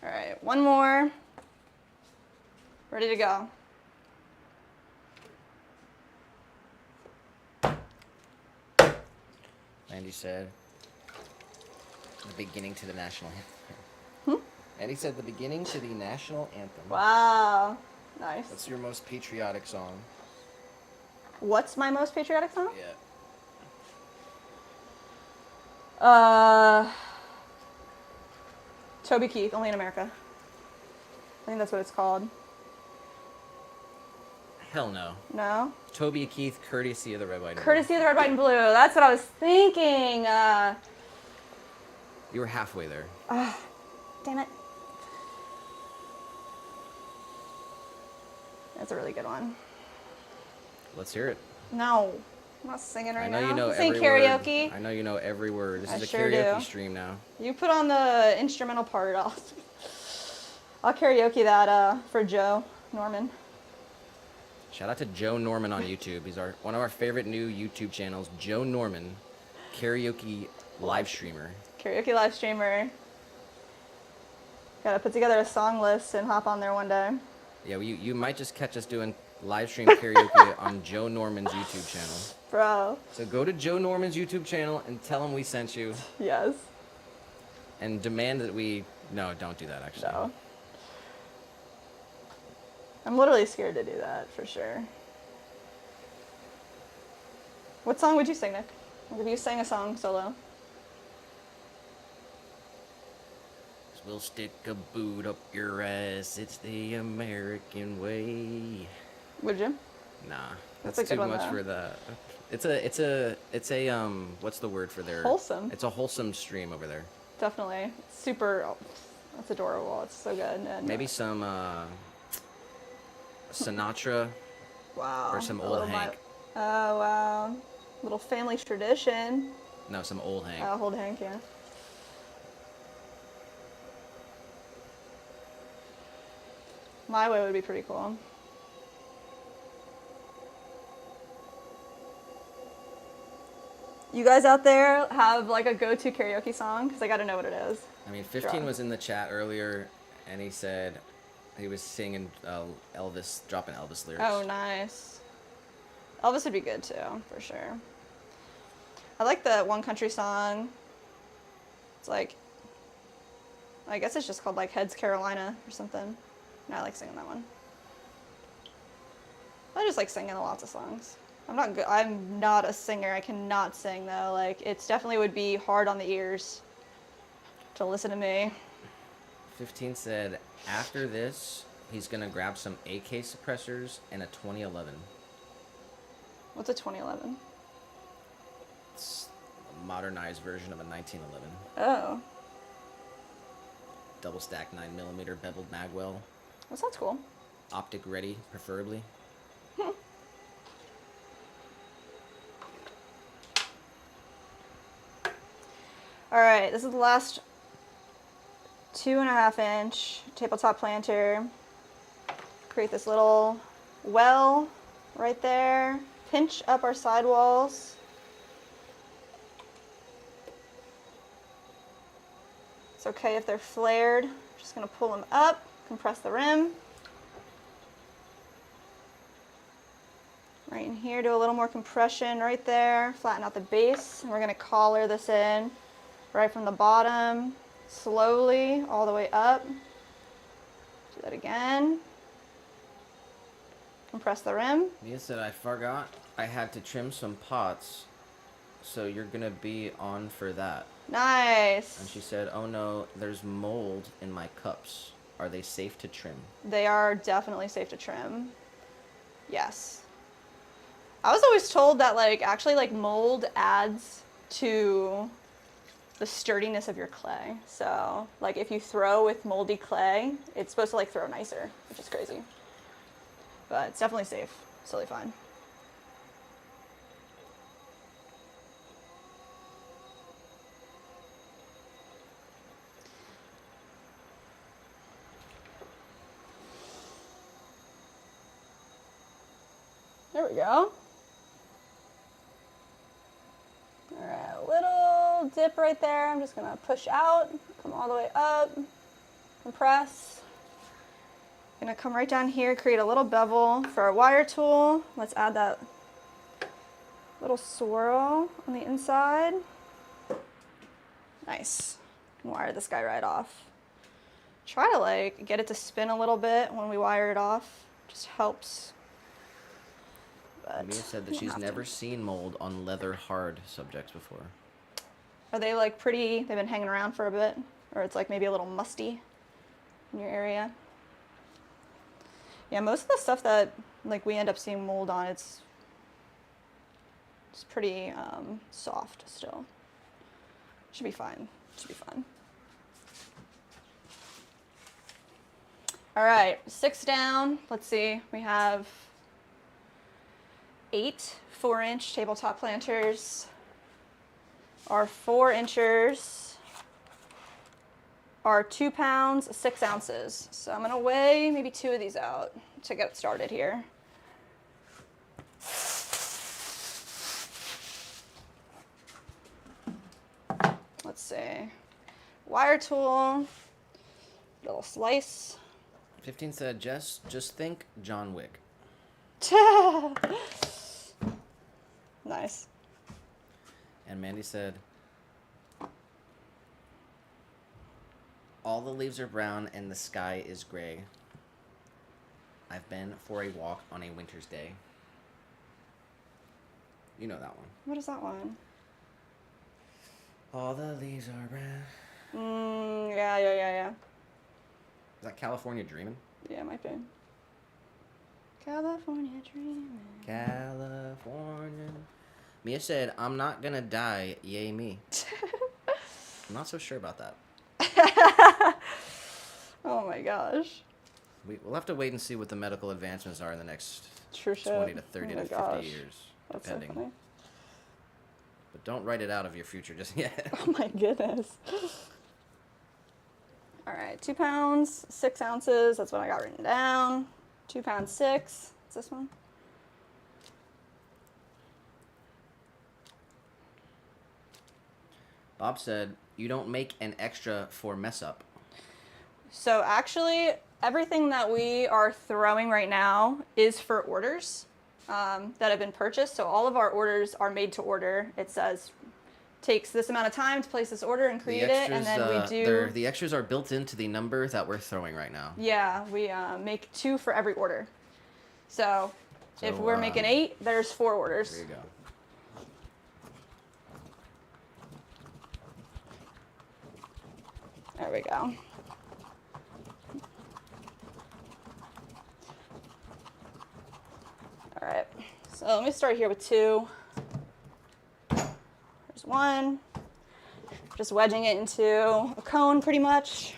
All right, one more. Ready to go. Andy said, the beginning to the national anthem. Andy said, the beginning to the national anthem. Wow, nice. What's your most patriotic song? What's my most patriotic song? Yeah. Toby Keith, Only in America. I think that's what it's called. Hell no. No? Toby Keith, Courtesy of the Red, White, and Blue. Courtesy of the Red, White, and Blue. That's what I was thinking. You were halfway there. Damn it. That's a really good one. Let's hear it. No, I'm not singing right I know now. you know Sing every karaoke. word. I know you know every word. This I is a sure karaoke do. stream now. You put on the instrumental part. I'll karaoke that for Joe Norman. Shout out to Joe Norman on YouTube. He's one of our favorite new YouTube channels. Joe Norman, karaoke live streamer. Karaoke live streamer. Gotta put together a song list and hop on there one day. Yeah, you might just catch us doing live stream karaoke on Joe Norman's YouTube channel. Bro. So go to Joe Norman's YouTube channel and tell him we sent you. Yes. And demand that we... No, don't do that, actually. No. I'm literally scared to do that, for sure. What song would you sing, Nick? Like if you sang a song solo. We'll stick a boot up your ass. It's the American way. Would you? Nah, That's that's a too good one, much though. for the... It's a what's the word for their... Wholesome. It's a wholesome stream over there. Definitely. Super. That's adorable. It's so good. And Maybe some Sinatra wow. or some A old little Hank. Oh, wow. Little family tradition. No, some old Hank. Old Hank, yeah. My Way would be pretty cool. You guys out there have like a go-to karaoke song? Because I got to know what it is. I mean, 15 was in the chat earlier, and he said he was singing Elvis, dropping Elvis lyrics. Oh, nice. Elvis would be good too, for sure. I like the one country song. It's like, I guess it's just called like Heads Carolina or something. And I like singing that one. I just like singing lots of songs. I'm not good. I'm not a singer. I cannot sing though. Like it's definitely would be hard on the ears to listen to me. 15 said after this, he's gonna grab some AK suppressors and a 2011. What's a 2011? It's a modernized version of a 1911. Oh, Double stack 9mm beveled magwell. that sounds cool. Optic ready, preferably. All right, this is the last 2.5 inch tabletop planter. Create this little well right there. Pinch up our sidewalls. It's okay if they're flared. Just gonna pull them up, compress the rim. Right in here, do a little more compression right there. Flatten out the base. And we're gonna collar this in right from the bottom, slowly, all the way up. Do that again. Compress the rim. Mia said, I forgot I had to trim some pots, So you're gonna be on for that. Nice. And she said, "Oh no, there's mold in my cups. Are they safe to trim?" They are definitely safe to trim. Yes. I was always told that like actually like mold adds to the sturdiness of your clay. So like if you throw with moldy clay, it's supposed to like throw nicer, which is crazy. But it's definitely safe. It's totally fine. There we go. All right, a little dip right there. I'm just gonna push out, come all the way up, compress. Gonna come right down here, create a little bevel for our wire tool. Let's add that little swirl on the inside. Nice. Wire this guy right off. Try to like get it to spin a little bit when we wire it off. Just helps. But Mia said that she's never seen mold on leather hard subjects before. Are they like pretty, they've been hanging around for a bit? Or it's like maybe a little musty in your area? Yeah, most of the stuff that like we end up seeing mold on, it's pretty soft still. Should be fine. Should be fine. All right, 6 down. Let's see. We have 8 4-inch tabletop planters. Our 4-inchers are 2 pounds, 6 ounces. So I'm gonna weigh maybe 2 of these out to get it started here. Let's see. Wire tool, little slice. 15 said, Jess, just think John Wick. Nice. And Mandy said, all the leaves are brown and the sky is gray. I've been for a walk on a winter's day. You know that one. What is that one? All the leaves are brown. Yeah. Is that California Dreamin'? Yeah, it might be. California dreaming. California. Mia said, I'm not gonna die, yay me. I'm not so sure about that. Oh my gosh. We'll have to wait and see what the medical advancements are in the next True 20 shit. to 30 Oh my to 50 gosh. years, That's so depending. funny. But don't write it out of your future just yet. Oh my goodness. All right, 2 pounds, 6 ounces. That's what I got written down. 2 pounds 6. What's this one? Bob said, you don't make an extra for mess up. So actually, everything that we are throwing right now is for orders that have been purchased. So all of our orders are made to order. It says takes this amount of time to place this order and create it, and then we do. The extras are built into the number that we're throwing right now. Yeah, we make 2 for every order. So if we're making 8, there's 4 orders. There you go. There we go. All right, so let me start here with 2. There's 1. Just wedging it into a cone pretty much.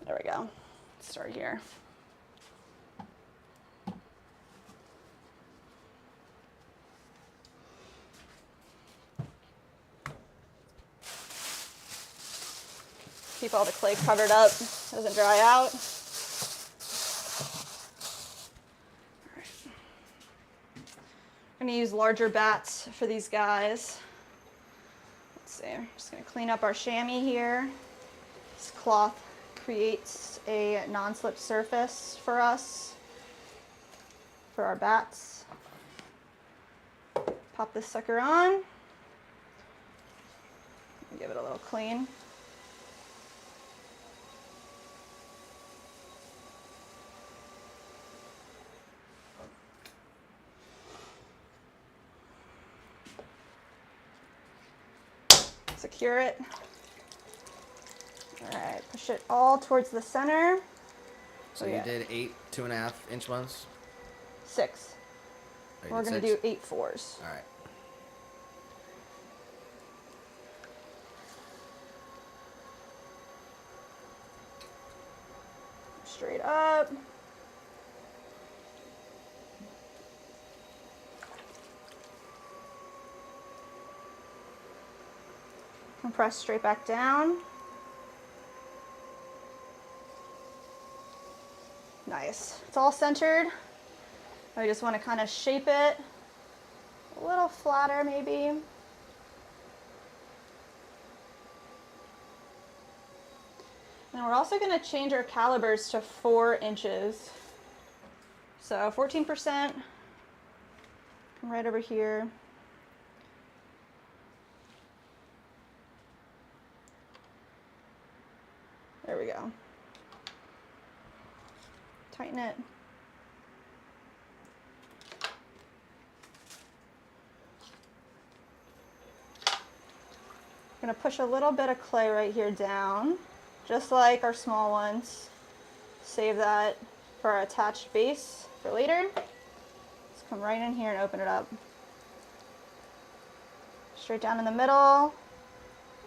There we go. Let's start here. Keep all the clay covered up, doesn't dry out. All right. I'm gonna use larger bats for these guys. Let's see, I'm just gonna clean up our chamois here. This cloth creates a non-slip surface for us, for our bats. Pop this sucker on. Give it a little clean. Secure it. All right, push it all towards the center. So you did 8 2.5-inch ones? 6. Oh, We're going to do 8 4s. All right. Straight up. Compress straight back down. Nice. It's all centered. I just want to kind of shape it a little flatter maybe. And we're also going to change our calibers to 4 inches. So 14%, right over here. There we go. Tighten it. I'm going to push a little bit of clay right here down, just like our small ones. Save that for our attached base for later. Let's come right in here and open it up. Straight down in the middle,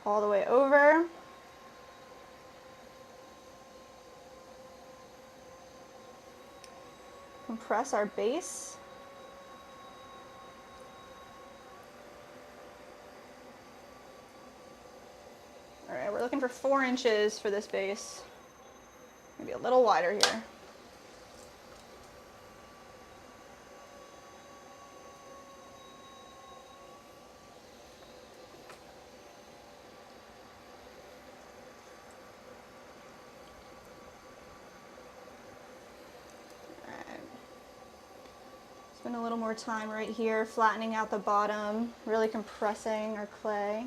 all the way over. Compress our base. All right, we're looking for 4 inches for this base. Maybe a little wider here. Spend a little more time right here, flattening out the bottom, really compressing our clay.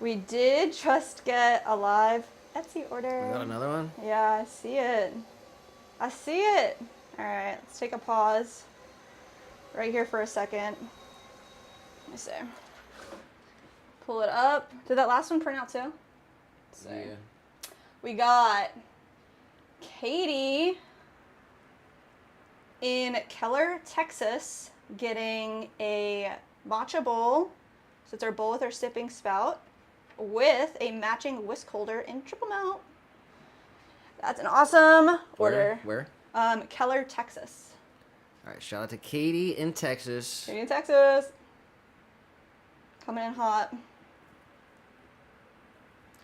We did just get a live Etsy order. We got another one? Yeah, I see it. I see it. All right, let's take a pause right here for a second. Let me see. Pull it up. Did that last one print out too? Yeah. We got Katie in Keller, Texas, getting a matcha bowl. So it's our bowl with our sipping spout with a matching whisk holder in triple melt. That's an awesome order. Where? Keller, Texas. All right, shout out to Katie in Texas. Katie in Texas. Coming in hot.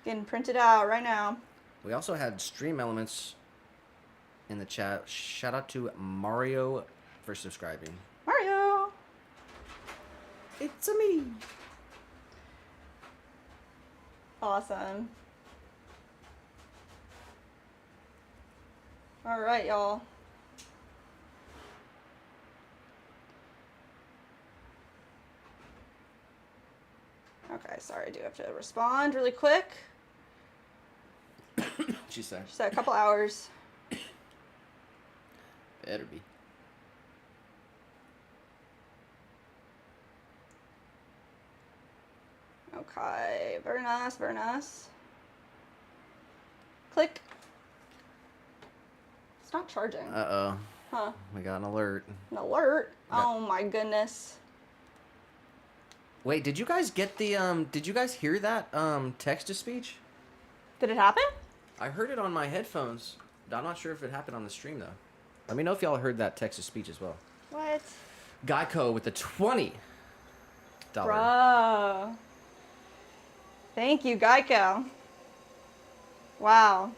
Getting printed out right now. We also had Stream Elements in the chat. Shout out to Mario for subscribing. Mario! It's a me. Awesome. All right, y'all. Okay, sorry, I do have to respond really quick. She said. Just a couple hours. Better be. Okay, very nice, very nice. Click. It's not charging. Uh-oh. Huh. We got an alert. An alert? Yeah. Oh my goodness. Wait, did you guys get the, did you guys hear that, text-to-speech? Did it happen? I heard it on my headphones. I'm not sure if it happened on the stream, though. Let me know if y'all heard that text-to-speech as well. What? Geico with the $20. Bro. Thank you, Geico. Wow.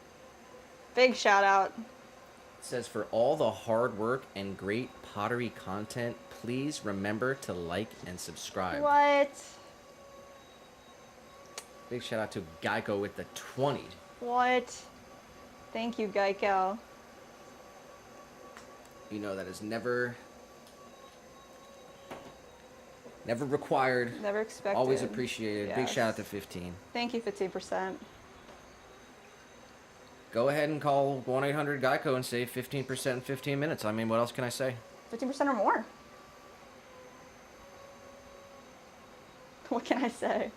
Big shout out. It says, for all the hard work and great pottery content, please remember to like and subscribe. What? Big shout out to Geico with the 20. What? Thank you, Geico. You know, that is never required. Never expected. Always appreciated. Yes. Big shout out to 15. Thank you, 15%. Go ahead and call 1-800-GEICO and save 15% in 15 minutes. I mean, what else can I say? 15% or more. What can I say?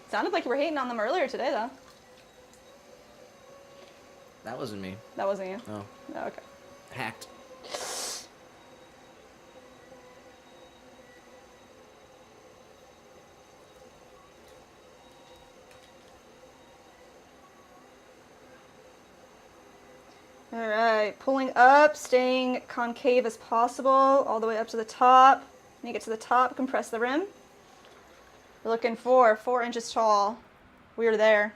Sounded like you were hating on them earlier today, though. That wasn't me. That wasn't you? No. Oh, okay. Hacked. All right, pulling up, staying concave as possible, all the way up to the top. When you get to the top, compress the rim. We're looking for 4 inches tall. We are there.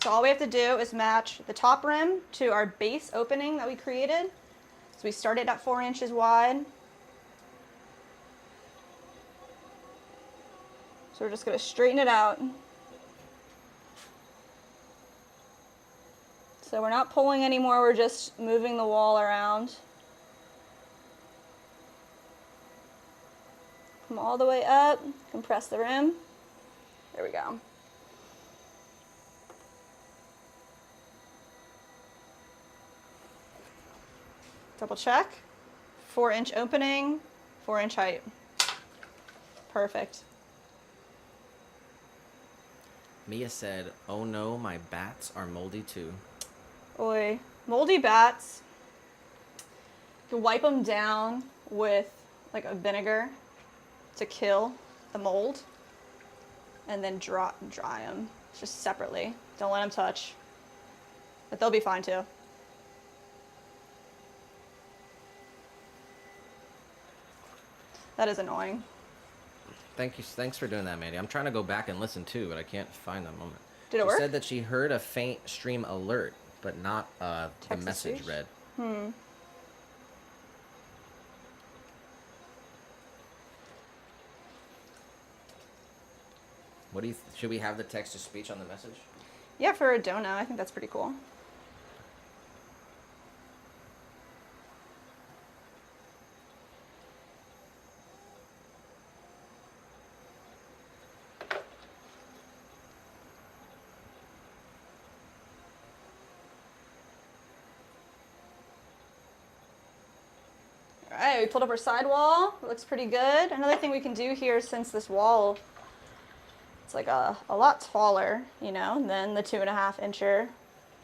So all we have to do is match the top rim to our base opening that we created. So we started at 4 inches wide. So we're just going to straighten it out. So we're not pulling anymore, we're just moving the wall around. Come all the way up, compress the rim. There we go. Double check. 4-inch opening, 4-inch height. Perfect. Mia said, "Oh no, my bats are moldy too." Oi. Moldy bats, you can wipe them down with like a vinegar to kill the mold, and then dry them just separately. Don't let them touch, but they'll be fine too. That is annoying. Thanks for doing that, Mandy. I'm trying to go back and listen too, but I can't find that moment. Did it work? She said that she heard a faint stream alert, but not the Text to message speech? read. What do you? Should we have the text to speech on the message? Yeah, for a donut, I think that's pretty cool. All right, we pulled up our sidewall. It looks pretty good. Another thing we can do here, since this wall, it's like a lot taller, you know, than the 2.5 incher,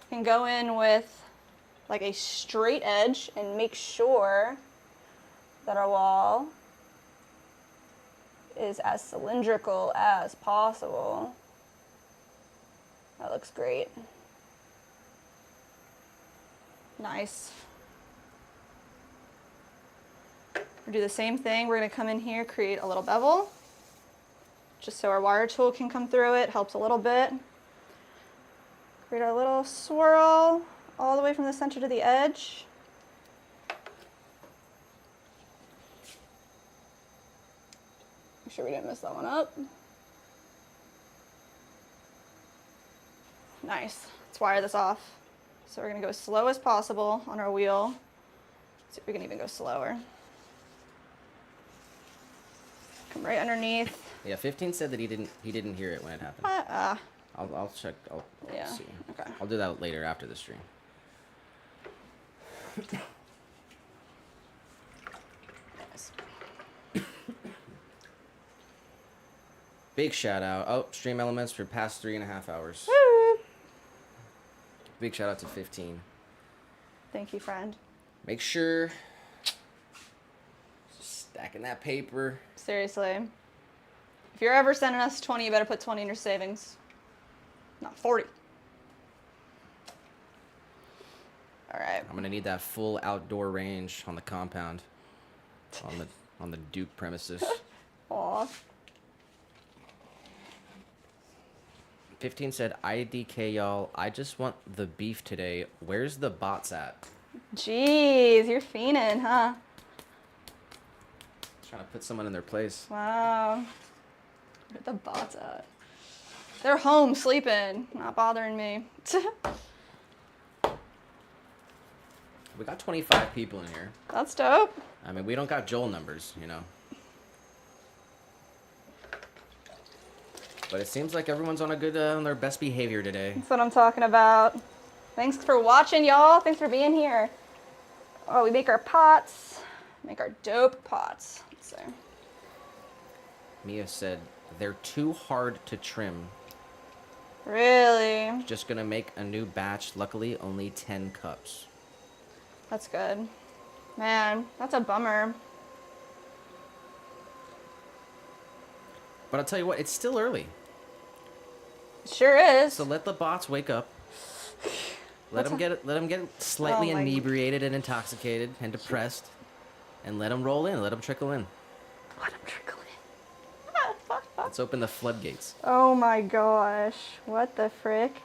can go in with like a straight edge and make sure that our wall is as cylindrical as possible. That looks great. Nice. We'll do the same thing. We're going to come in here, create a little bevel, just so our wire tool can come through it. Helps a little bit. Create our little swirl all the way from the center to the edge. Make sure we didn't mess that one up. Nice. Let's wire this off. So we're going to go as slow as possible on our wheel. See if we can even go slower. Come right underneath. Yeah, 15 said that he didn't hear it when it happened. I'll check. I'll Yeah. see. Okay. I'll do that later after the stream. Nice. Big shout out. Oh, Stream Elements for past 3.5 hours. Woo! Big shout out to 15. Thank you, friend. Make sure stacking that paper. Seriously. If you're ever sending us 20, you better put 20 in your savings. Not 40. All right. I'm gonna need that full outdoor range on the compound, on the Duke premises. Aw. 15 said, "IDK y'all. I just want the beef today. Where's the bots at?" Jeez, you're fiending, huh? Trying to put someone in their place. Wow. Where the bots at? They're home sleeping, not bothering me. We got 25 people in here. That's dope. I mean, we don't got Joel numbers, you know. But it seems like everyone's on a good, on their best behavior today. That's what I'm talking about. Thanks for watching, y'all. Thanks for being here. Oh, we make our pots. Make our dope pots. Let's see. Mia said, they're too hard to trim. Really? Just gonna make a new batch. Luckily, only 10 cups. That's good. Man, that's a bummer. But I'll tell you what, it's still early. It sure is. So let the bots wake up. Let them get slightly inebriated and intoxicated and depressed, and let them roll in. Let them trickle in. Let them trickle in. Let's open the floodgates. Oh my gosh! What the frick?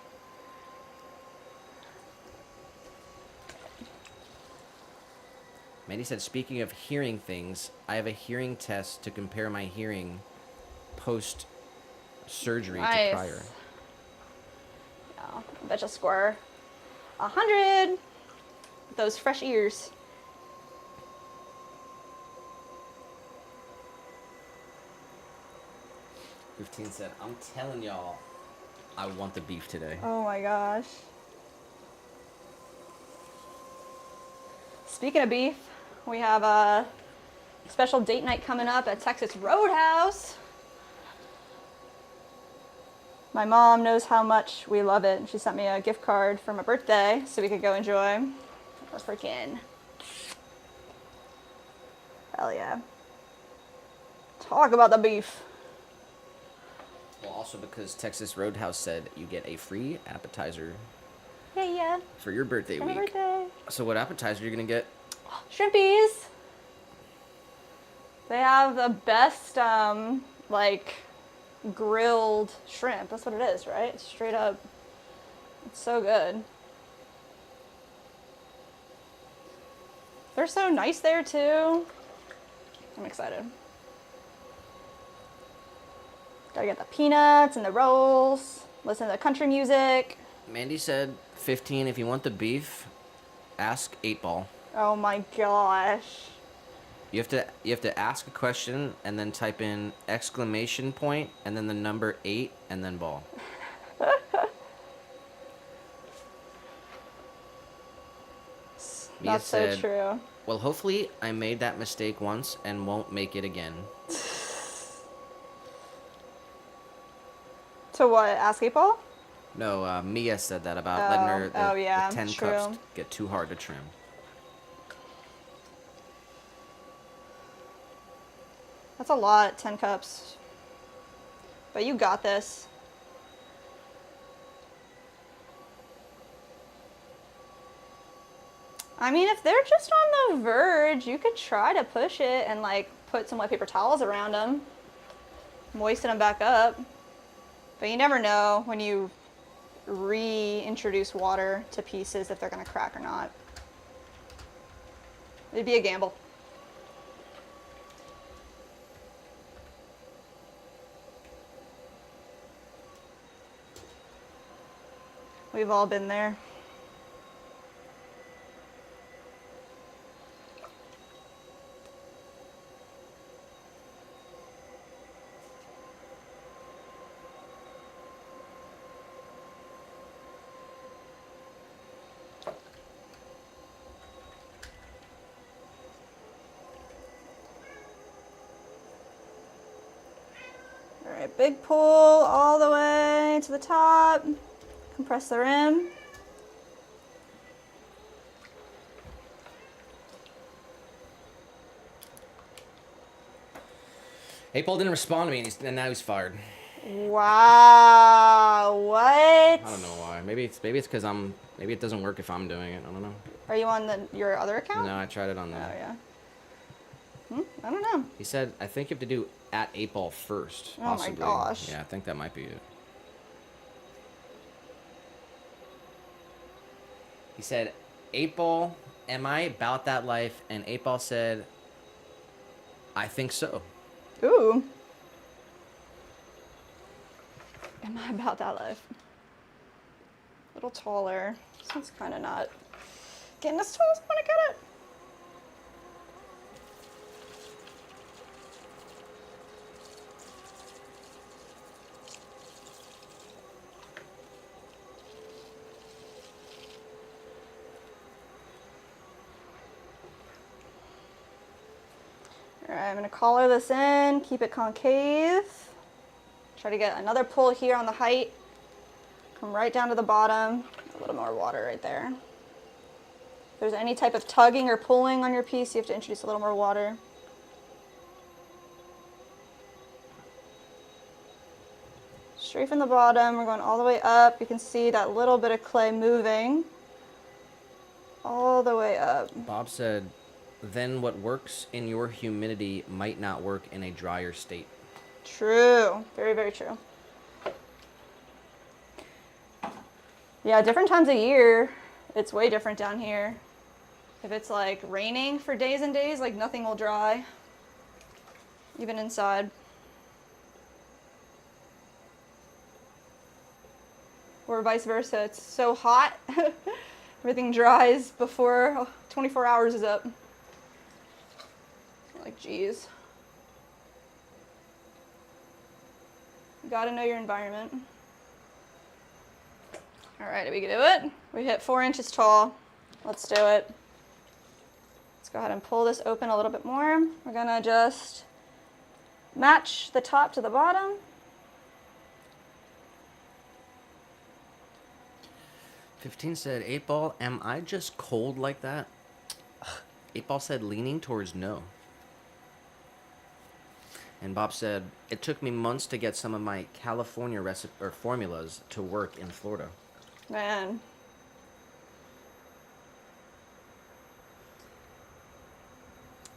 Mandy said, speaking of hearing things, I have a hearing test to compare my hearing post-surgery to prior. Oh, I bet you'll score 100 with those fresh ears. "15 said, I'm telling y'all, I want the beef today." Oh my gosh. Speaking of beef, we have a special date night coming up at Texas Roadhouse. My mom knows how much we love it, and she sent me a gift card for my birthday so we could go enjoy our freaking. Hell yeah. Talk about the beef. Well, also because Texas Roadhouse said you get a free appetizer Yeah. for your birthday For my week. birthday. So what appetizer are you going to get? Shrimpies. They have the best, like, grilled shrimp. That's what it is, right? It's straight up. It's so good. They're so nice there, too. I'm excited. Gotta get the peanuts and the rolls. Listen to the country music. Mandy said, 15, if you want the beef, ask 8-Ball. Oh my gosh. You have to ask a question and then type in exclamation point and then the number 8 and then ball. Mia That's said, so true. well, hopefully I made that mistake once and won't make it again. To what? Ask 8-Ball? No, Mia said that about letting her yeah, the 10 true. cups get too hard to trim. That's a lot, 10 cups. But you got this. I mean, if they're just on the verge, you could try to push it and, like, put some wet paper towels around them. Moisten them back up. But you never know when you reintroduce water to pieces if they're going to crack or not. It'd be a gamble. We've all been there. All right, big pull all the way to the top. Compress the rim. Paul didn't respond to me, and now he's fired. Wow, what? I don't know why. Maybe it's because maybe it doesn't work if I'm doing it. I don't know. Are you on your other account? No, I tried it on Oh, there. yeah. I don't know. He said, I think you have to do at 8-Ball first. Oh my Possibly. gosh. Yeah, I think that might be it. He said, 8-Ball, am I about that life? And 8-Ball said, I think so. Ooh. Am I about that life? A little taller. This one's kind of not getting as tall as I want to get it. right, I'm gonna collar this in, keep it concave. Try to get another pull here on the height. Come right down to the bottom. A little more water right there. If there's any type of tugging or pulling on your piece, you have to introduce a little more water. Straight from the bottom, we're going all the way up. You can see that little bit of clay moving all the way up. Bob said, then what works in your humidity might not work in a drier state. True. Very, very true. Yeah, different times of year, it's way different down here. If it's like raining for days and days, like nothing will dry, even inside. Or vice versa, it's so hot, everything dries before 24 hours is up. Like, geez. You gotta know your environment. All right, did we do it? We hit 4 inches tall. Let's do it. Let's go ahead and pull this open a little bit more. We're gonna just match the top to the bottom. "15 said, 8 Ball, am I just cold like that?" 8 Ball said, leaning towards no. And Bob said, it took me months to get some of my California formulas to work in Florida. Man.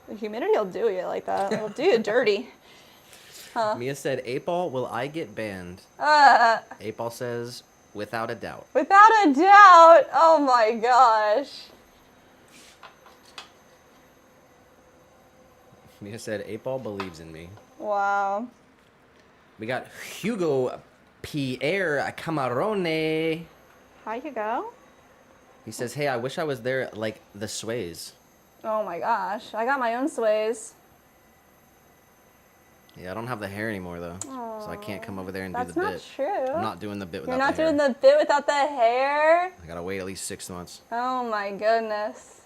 The humidity will do you like that. It'll do you dirty. Huh? Mia said, 8 Ball, will I get banned? 8 Ball says, without a doubt. Without a doubt. Oh my gosh. Mia said, 8 Ball believes in me. Wow. We got Hugo Pierre Camarone. Hi, Hugo. He says, hey, I wish I was there like the Sways. Oh my gosh. I got my own sways. Yeah, I don't have the hair anymore, though. Aww. So I can't come over there and do That's the not bit. true. I'm not doing the bit without You're not the hair. doing the bit without the hair? I gotta wait at least 6 months. Oh my goodness.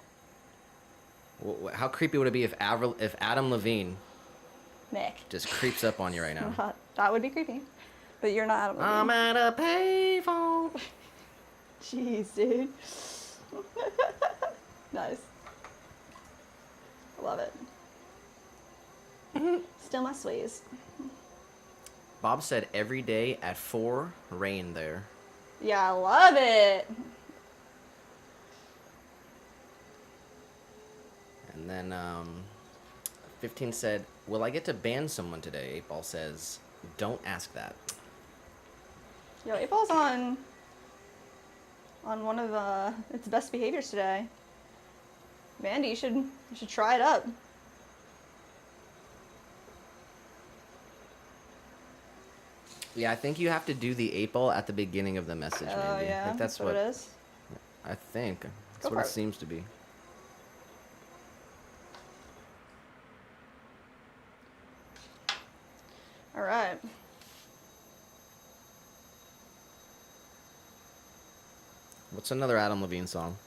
How creepy would it be if Adam Levine Nick. just creeps up on you right now? That would be creepy. But you're not Adam Levine. I'm at a payphone. Jeez, dude. Nice. Love it. Still my sways. Bob said every day at 4, rain there. Yeah, I love it. And then 15 said, will I get to ban someone today? 8 Ball says, don't ask that. Yo, 8 Ball's on one of its best behaviors today. Mandy, you should try it up. Yeah, I think you have to do the 8 Ball at the beginning of the message, Oh, Mandy. yeah. I think that's what it is. I think. That's Go what for it it. seems to be. All right. What's another Adam Levine song?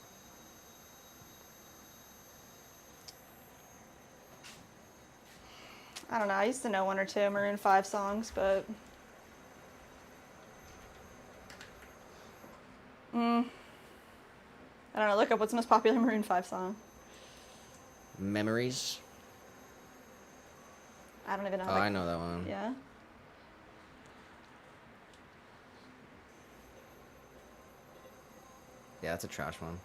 I don't know. I used to know 1 or 2 Maroon 5 songs, but I don't know. Look up what's the most popular Maroon 5 song. Memories. I don't even know. Oh, I know that one. Yeah. Yeah, that's a trash one.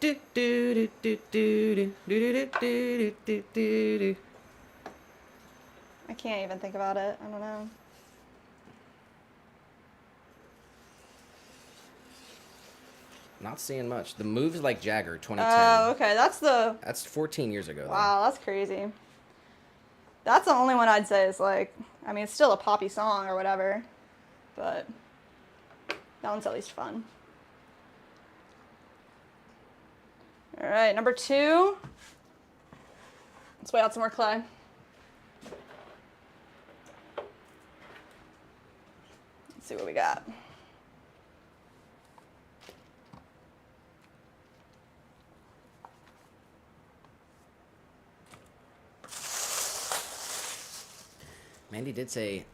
Do do do do do do do do do do do do. I can't even think about it. I don't know. Not seeing much. The Moves Like Jagger, 2010. Oh, okay. That's 14 years ago. Wow, that's crazy. That's the only one I'd say is like, I mean, it's still a poppy song or whatever, but that one's at least fun. All right, number 2. Let's weigh out some more clay. Let's see what we got. Mandy did say,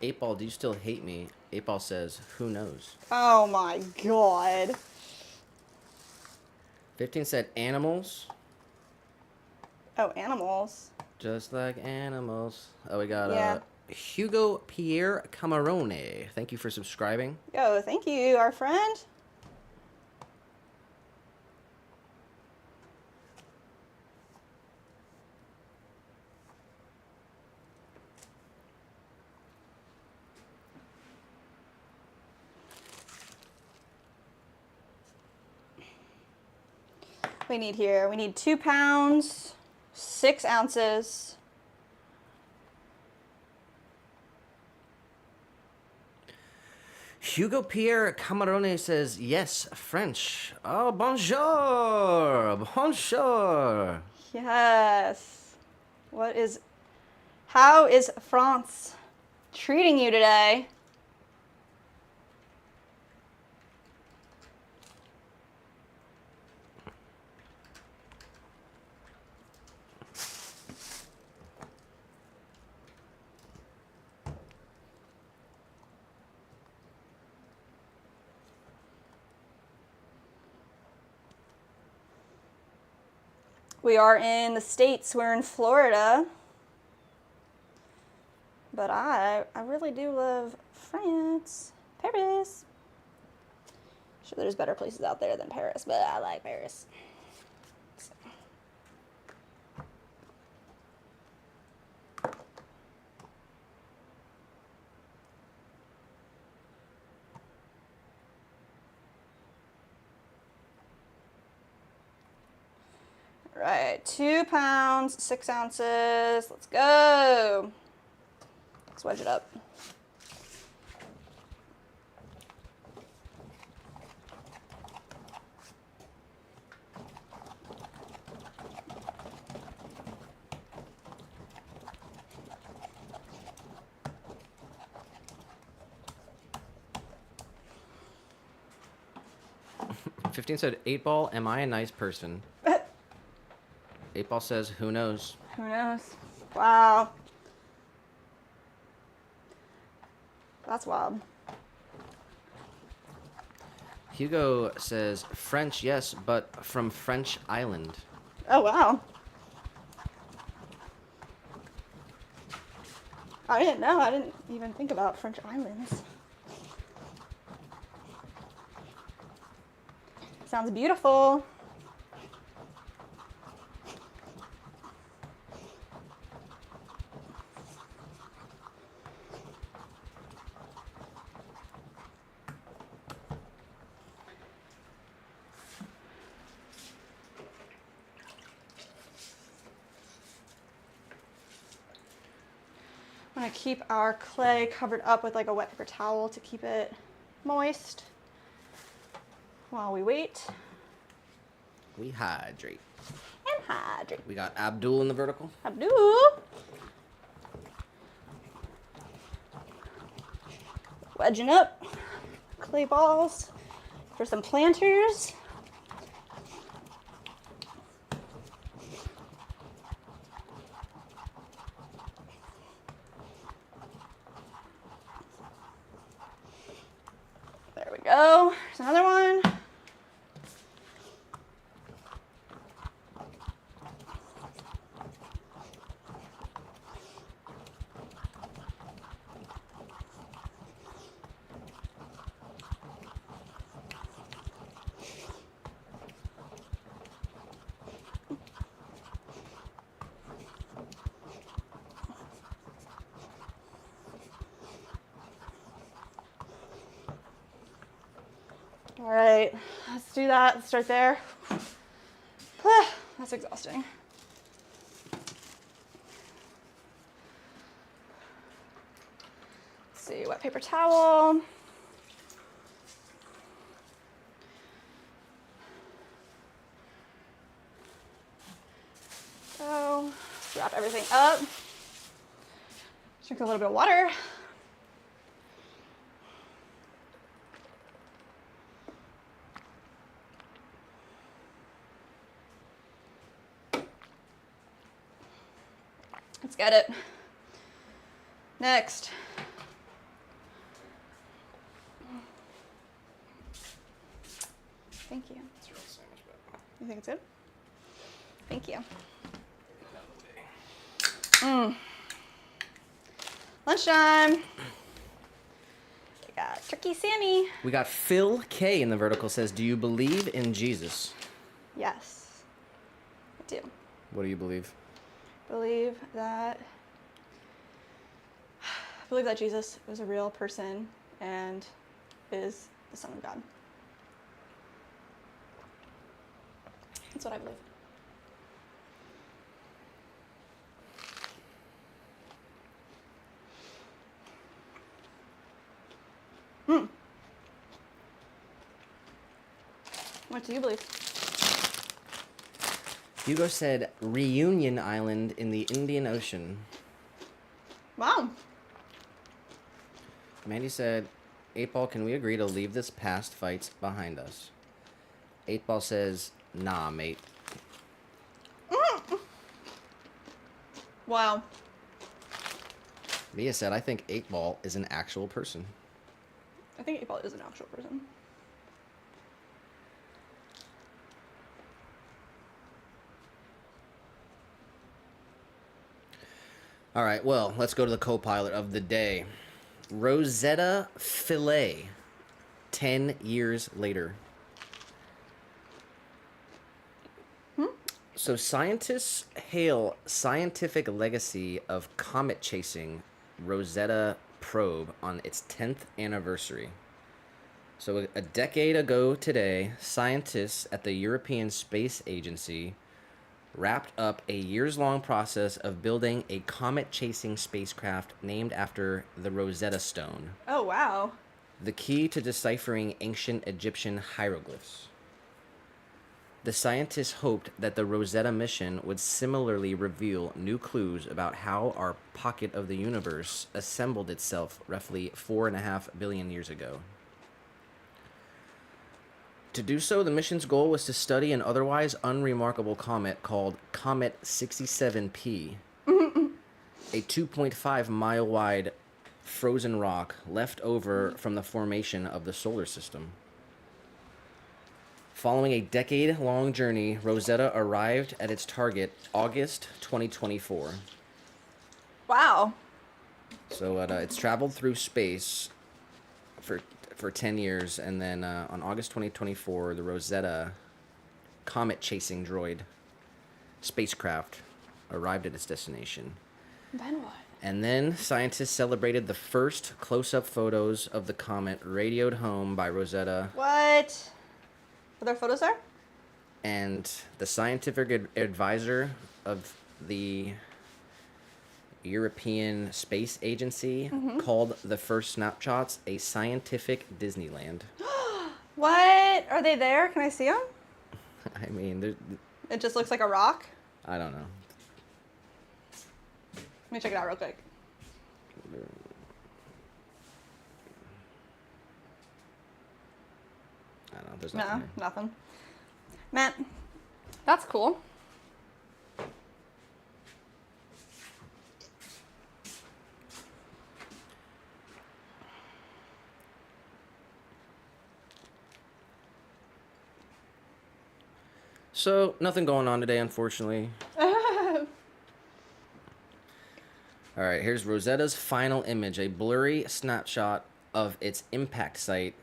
8-Ball, do you still hate me? 8-Ball says, who knows? Oh my god. 15 said, animals. Oh, animals. Just like animals. Oh, we got Yeah. Hugo Pierre Camarone. Thank you for subscribing. Yo, thank you, our friend. We need here, we need 2 pounds, 6 ounces. Hugo Pierre Camarone says, yes, French. Oh, bonjour. Bonjour. Yes. How is France treating you today? We are in the States, we're in Florida. But I really do love France. Paris. Sure, there's better places out there than Paris, but I like Paris. So. All right, 2 pounds, 6 ounces. Let's go. Let's wedge it up. – 15 said, 8-Ball, am I a nice person? 8-Ball says, who knows? Who knows? Wow. That's wild. Hugo says, French, yes, but from French Island. Oh, wow. I didn't know. I didn't even think about French islands. Sounds beautiful. I'm gonna keep our clay covered up with like a wet paper towel to keep it moist while we wait. We hydrate. And hydrate. We got Abdul in the vertical. Abdul. Wedging up clay balls for some planters. There we go. There's another one. All right, let's do that. Let's start there. That's exhausting. Let's see, wet paper towel. So, wrap everything up. Drink a little bit of water. Let's get it. Next. Thank you. It's really so much better. You think it's good? Thank you. Lunchtime. We got Turkey Sammy. We got Phil K in the vertical says, do you believe in Jesus? Yes, I do. What do you believe? Believe that Jesus was a real person and is the Son of God. That's what I believe. What do you believe? Hugo said, Reunion Island in the Indian Ocean. Wow. Mandy said, 8-Ball, can we agree to leave this past fights behind us? 8-Ball says, nah, mate. Wow. Mia said, I think 8-Ball is an actual person. I think April is an actual person. All right, well, let's go to the co-pilot of the day. Rosetta Filet, 10 years later. So scientists hail scientific legacy of comet chasing Rosetta probe on its 10th anniversary. So a decade ago today, scientists at the European Space Agency wrapped up a years-long process of building a comet-chasing spacecraft named after the Rosetta Stone, Oh, wow. the key to deciphering ancient Egyptian hieroglyphs. The scientists hoped that the Rosetta mission would similarly reveal new clues about how our pocket of the universe assembled itself roughly 4.5 billion years ago. To do so, the mission's goal was to study an otherwise unremarkable comet called Comet 67P, a 2.5-mile wide frozen rock left over from the formation of the solar system. Following a decade-long journey, Rosetta arrived at its target August 2024. Wow. So it's traveled through space for 10 years, and then on August 2024, the Rosetta comet-chasing droid spacecraft arrived at its destination. Then what? And then scientists celebrated the first close-up photos of the comet radioed home by Rosetta. What? Are there photos there? And the scientific advisor of the European Space Agency called the first snapshots a scientific Disneyland. What? Are they there? Can I see them? I mean, It just looks like a rock. I don't know. Let me check it out real quick. I don't know. There's nothing No, here. nothing. Matt, that's cool. So, nothing going on today, unfortunately. All right, here's Rosetta's final image, a blurry snapshot of its impact site.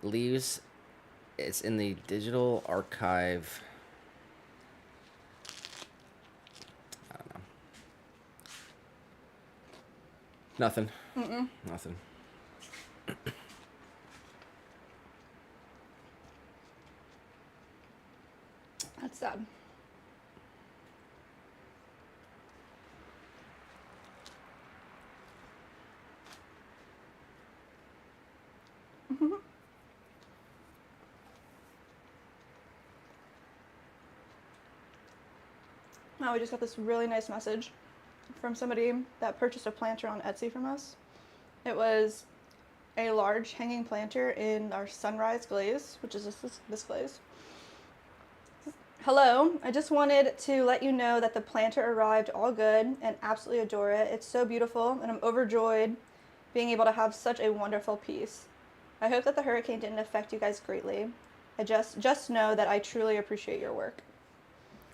Leaves, it's in the digital archive. I don't know. Nothing. Nothing. That's sad. Now we just got this really nice message from somebody that purchased a planter on Etsy from us. It was a large hanging planter in our sunrise glaze, which is this glaze. Hello, I just wanted to let you know that the planter arrived all good and absolutely adore it. It's so beautiful and I'm overjoyed being able to have such a wonderful piece. I hope that the hurricane didn't affect you guys greatly. I just know that I truly appreciate your work.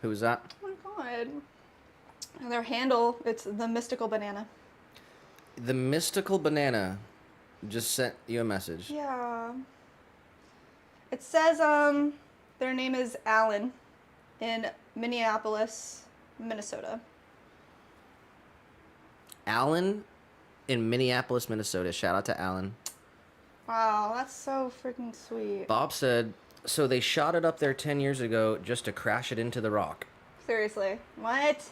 Who is that? Oh my god. And their handle, it's the mystical banana. The mystical banana just sent you a message. Yeah. It says their name is Alan in Minneapolis, Minnesota. Alan in Minneapolis, Minnesota. Shout out to Alan. Wow, that's so freaking sweet. Bob said, so they shot it up there 10 years ago just to crash it into the rock. Seriously. What?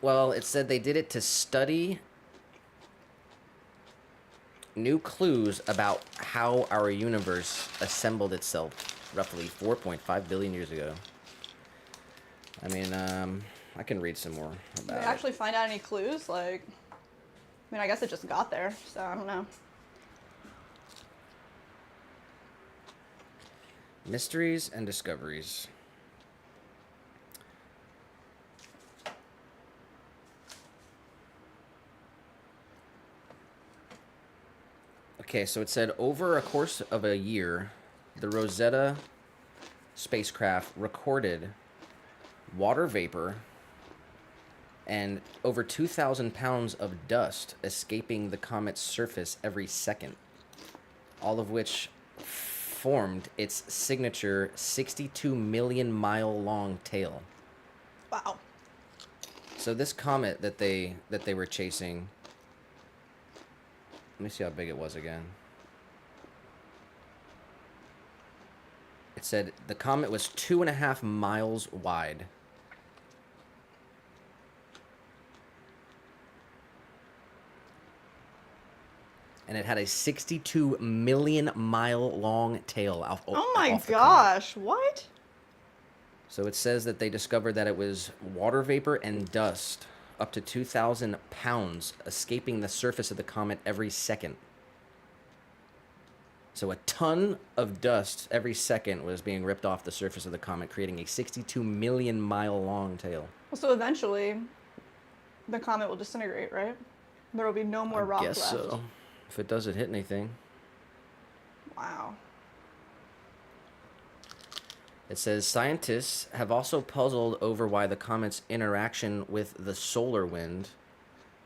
Well, it said they did it to study new clues about how our universe assembled itself roughly 4.5 billion years ago. I mean, I can read some more Did about they actually find out any clues? Like, I mean, I guess it just got there, so I don't know. Mysteries and discoveries. Okay, so it said over a course of a year, the Rosetta spacecraft recorded water vapor and over 2,000 pounds of dust escaping the comet's surface every second, all of which formed its signature 62 million mile long tail. Wow. So this comet that they were chasing, let me see how big it was again. It said the comet was 2.5 miles wide. And it had a 62 million mile long tail. Oh my off the gosh, comet. what? So it says that they discovered that it was water vapor and dust, up to 2,000 pounds, escaping the surface of the comet every second. So a ton of dust every second was being ripped off the surface of the comet, creating a 62 million mile long tail. Well, so eventually, the comet will disintegrate, right? There will be no more rock Guess left. so. If it doesn't hit anything. Wow. It says scientists have also puzzled over why the comet's interaction with the solar wind,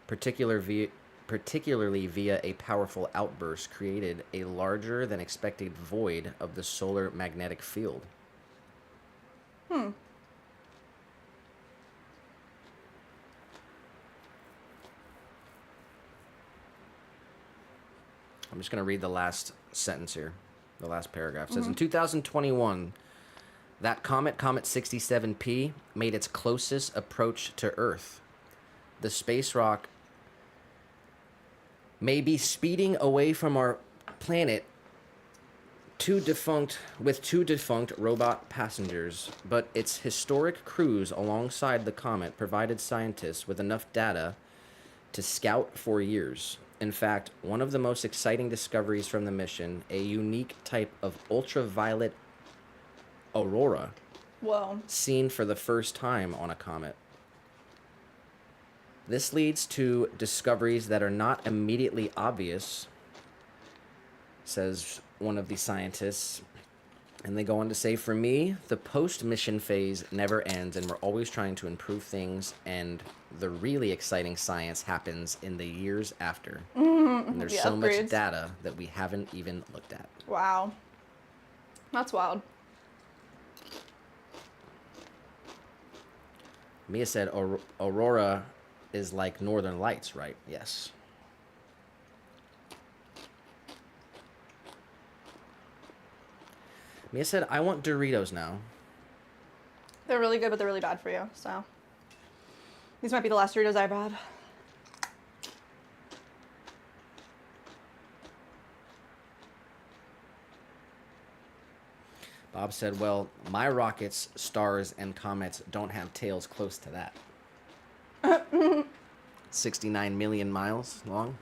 particularly via a powerful outburst, created a larger than expected void of the solar magnetic field. Hmm. I'm just going to read the last sentence here. The last paragraph. It says, in 2021, that comet 67P, made its closest approach to Earth. The space rock may be speeding away from our planet with two defunct robot passengers, but its historic cruise alongside the comet provided scientists with enough data to scout for years. In fact, one of the most exciting discoveries from the mission, a unique type of ultraviolet aurora, Whoa. seen for the first time on a comet. This leads to discoveries that are not immediately obvious, says one of the scientists. And they go on to say, for me, the post-mission phase never ends, and we're always trying to improve things, and the really exciting science happens in the years after. And there's so much data that we haven't even looked at. Wow. That's wild. Mia said aurora is like northern lights, right? Yes. Mia said, I want Doritos now. They're really good, but they're really bad for you, so. These might be the last Doritos I ever had. Bob said, well, my rockets, stars, and comets don't have tails close to that. 69 million miles long.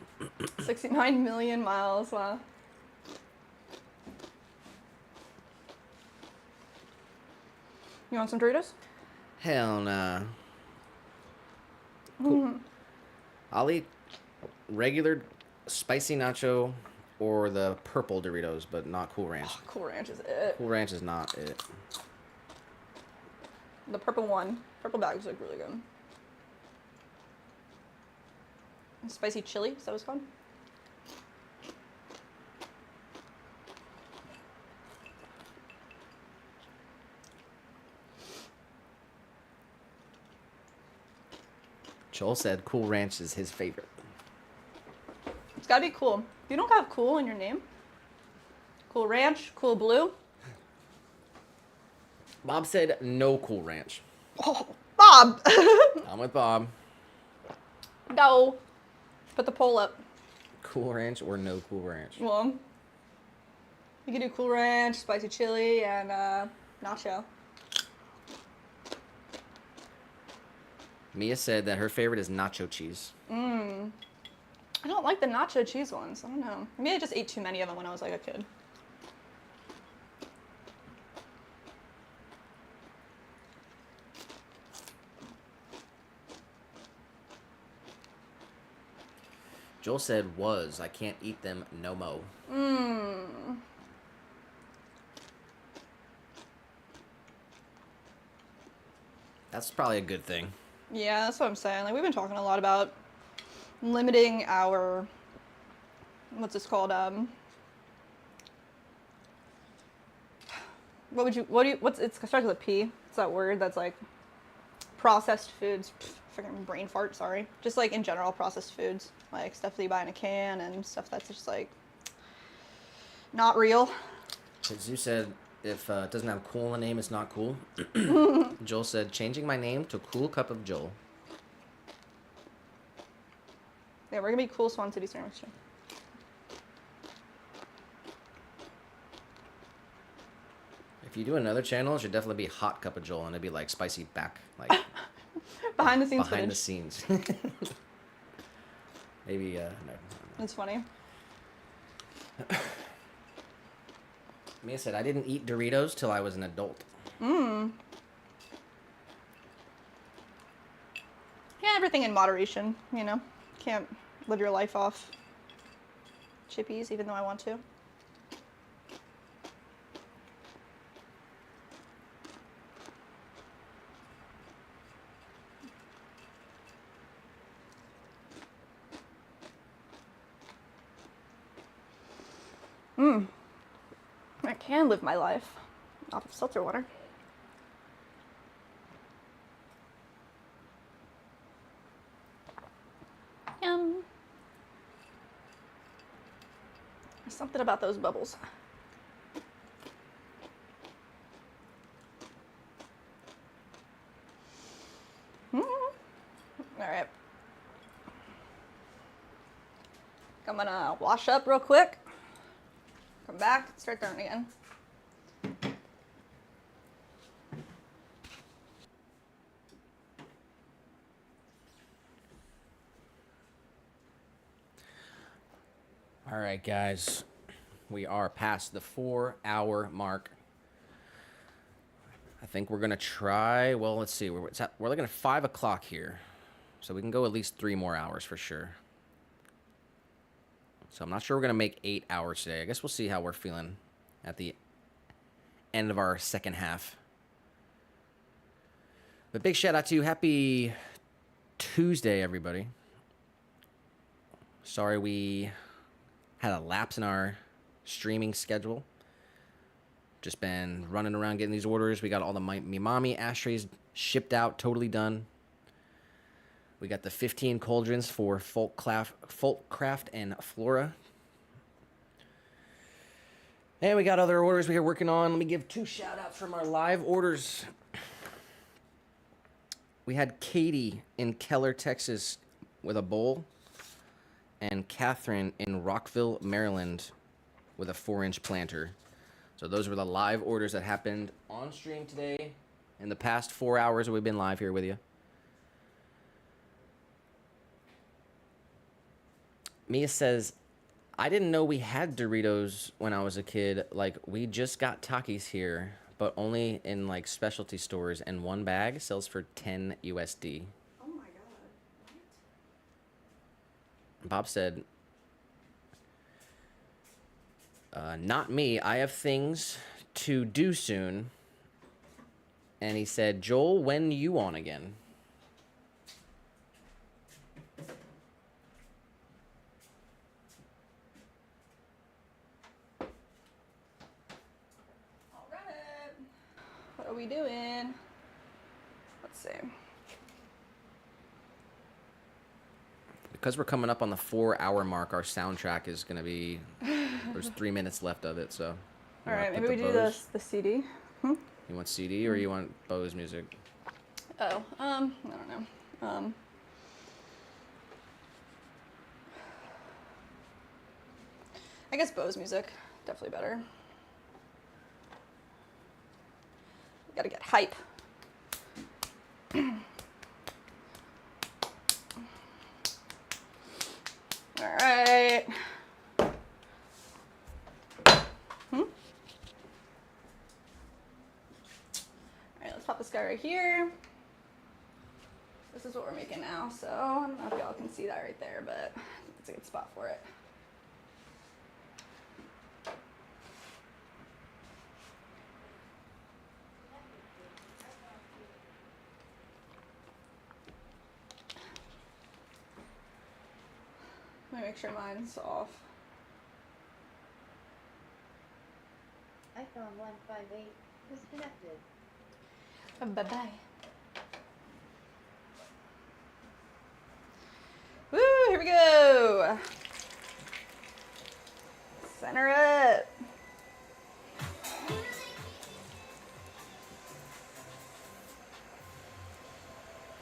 69 million miles, wow. You want some Doritos? Hell nah. Cool. I'll eat regular spicy nacho or the purple Doritos, but not Cool Ranch. Oh, Cool Ranch is it. Cool Ranch is not it. The purple one. Purple bags look really good. Spicy chili, is that what it's called? Joel said Cool Ranch is his favorite. It's gotta be cool. You don't have cool in your name. Cool Ranch, Cool Blue. Bob said no Cool Ranch. Oh, Bob! I'm with Bob. No. Put the poll up. Cool Ranch or no Cool Ranch? Well, you can do Cool Ranch, spicy chili, and nacho. Mia said that her favorite is nacho cheese. I don't like the nacho cheese ones. I don't know. Maybe I just ate too many of them when I was like a kid. Joel said I can't eat them no mo. That's probably a good thing. Yeah, that's what I'm saying. Like, we've been talking a lot about limiting our, what's this called? It starts with a P. It's that word that's like processed foods. Freaking brain fart, sorry. Just like in general, processed foods. Like stuff that you buy in a can and stuff that's just like not real. As you said, if it doesn't have cool in the name, it's not cool. Joel said, changing my name to Cool Cup of Joel. Yeah, we're gonna be cool Swan City ceramics too. If you do another channel, it should definitely be Hot Cup of Joel, and it'd be like spicy back, like behind the scenes behind footage. the scenes. Maybe no. It's funny. Mia said, I didn't eat Doritos till I was an adult. Yeah, everything in moderation, you know. Can't live your life off chippies, even though I want to. I can live my life off of seltzer water. Yum. There's something about those bubbles. All right. I'm gonna wash up real quick. Come back, start throwing again. All right, guys. We are past the 4-hour mark. I think we're going to try, well, let's see. We're looking at 5 o'clock here. So we can go at least 3 more hours for sure. So I'm not sure we're going to make 8 hours today. I guess we'll see how we're feeling at the end of our second half. But big shout out to you. Happy Tuesday, everybody. Sorry we had a lapse in our streaming schedule. Just been running around getting these orders. We got all the Mimami ashtrays shipped out, totally done. We got the 15 cauldrons for Folkcraft and Flora. And we got other orders we are working on. Let me give 2 shout-outs from our live orders. We had Katie in Keller, Texas with a bowl. And Catherine in Rockville, Maryland with a 4-inch planter. So those were the live orders that happened on stream today in the past 4 hours that we've been live here with you. Mia says, I didn't know we had Doritos when I was a kid. Like, we just got Takis here, but only in like specialty stores, and one bag sells for 10 USD. Oh my god. What? Bob said, not me. I have things to do soon. And he said, Joel, when you on again? All right. What are we doing? Let's see. Because we're coming up on the 4-hour mark, our soundtrack is going to be, there's 3 minutes left of it, so. All right, maybe we do this, the CD. You want CD or you want Bo's music? Oh, I don't know. I guess Bo's music, definitely better. We gotta get hype. All right. Pop this guy right here. This is what we're making now, so I don't know if y'all can see that right there, but I think it's a good spot for it. Let me make sure mine's off. iPhone 158 disconnected. Bye-bye. Woo, here we go. Center it.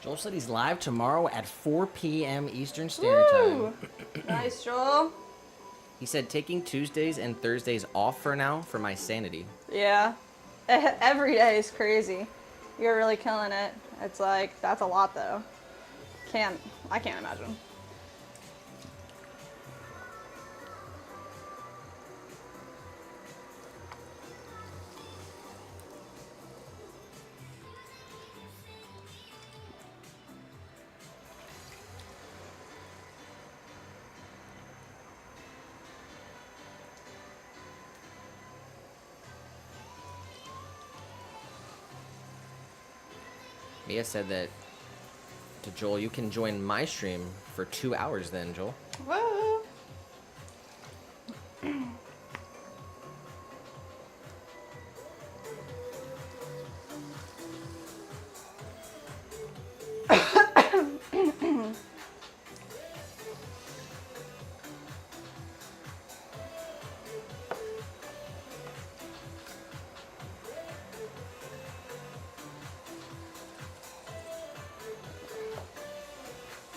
Joel said he's live tomorrow at 4 p.m. Eastern Standard Time. Nice, Joel. He said taking Tuesdays and Thursdays off for now for my sanity. Yeah. Every day is crazy. You're really killing it. It's like, that's a lot though. I can't imagine. Mia said that to Joel, you can join my stream for 2 hours then, Joel. Woo!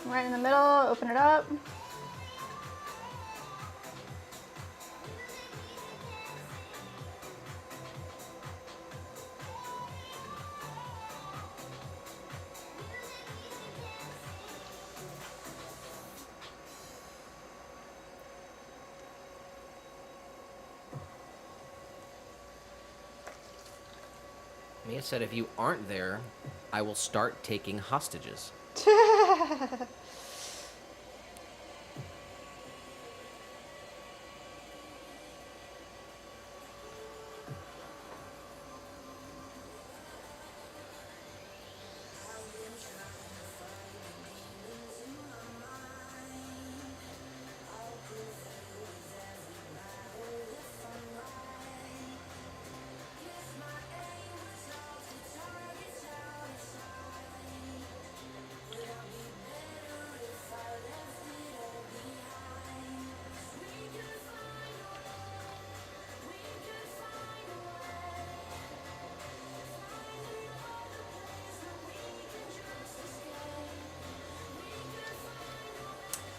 Right in the middle, open it up. Mia said if you aren't there, I will start taking hostages.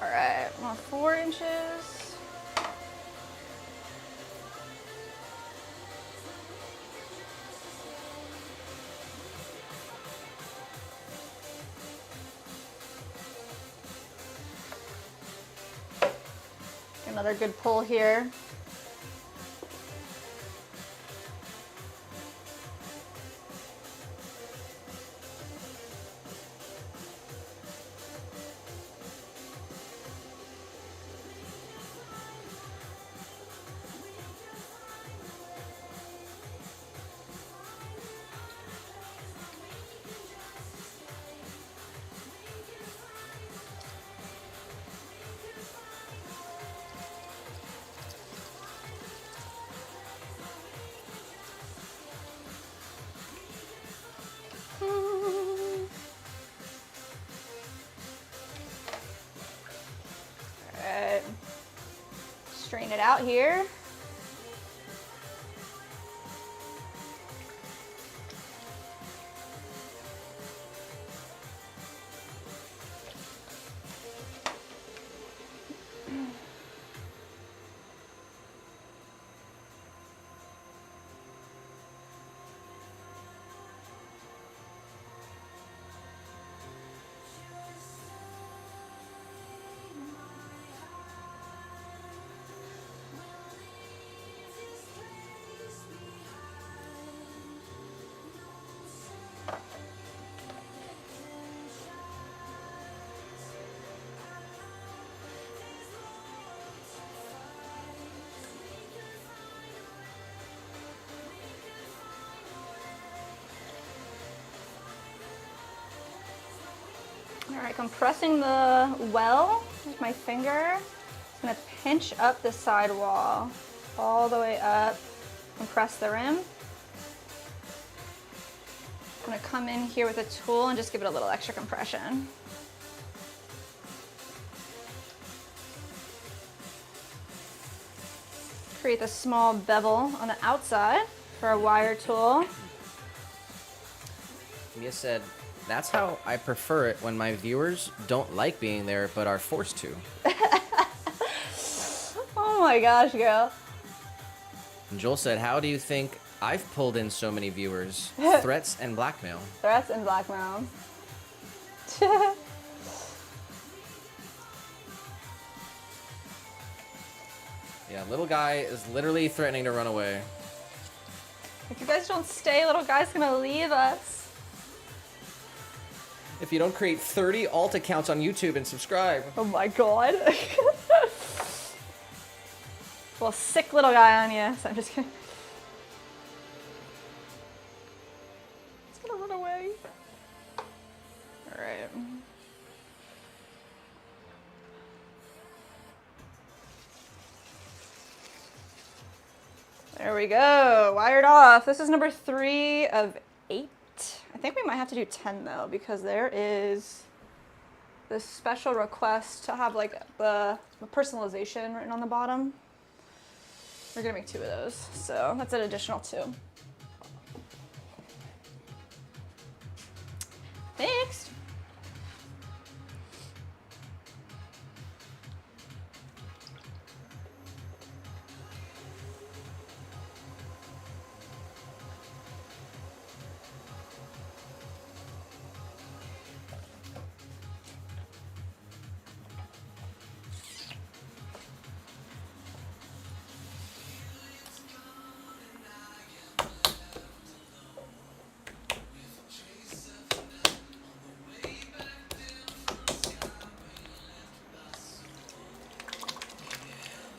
All right, 4 inches. Another good pull here. Strain it out here. All right, compressing the well with my finger. I'm gonna pinch up the side wall all the way up, compress the rim. I'm gonna come in here with a tool and just give it a little extra compression. Create a small bevel on the outside for a wire tool. Mia said, that's how I prefer it when my viewers don't like being there but are forced to. Oh my gosh, girl. And Joel said, how do you think I've pulled in so many viewers? Threats and blackmail. Threats and blackmail. Yeah, little guy is literally threatening to run away. If you guys don't stay, little guy's gonna leave us. If you don't create 30 alt accounts on YouTube and subscribe. Oh my god. Well, sick little guy on you, so I'm just kidding. It's gonna run away. Alright. There we go, wired off. This is number 3 of 8. I think we might have to do 10 though, because there is this special request to have like the personalization written on the bottom. We're gonna make 2 of those, so that's an additional 2. Next.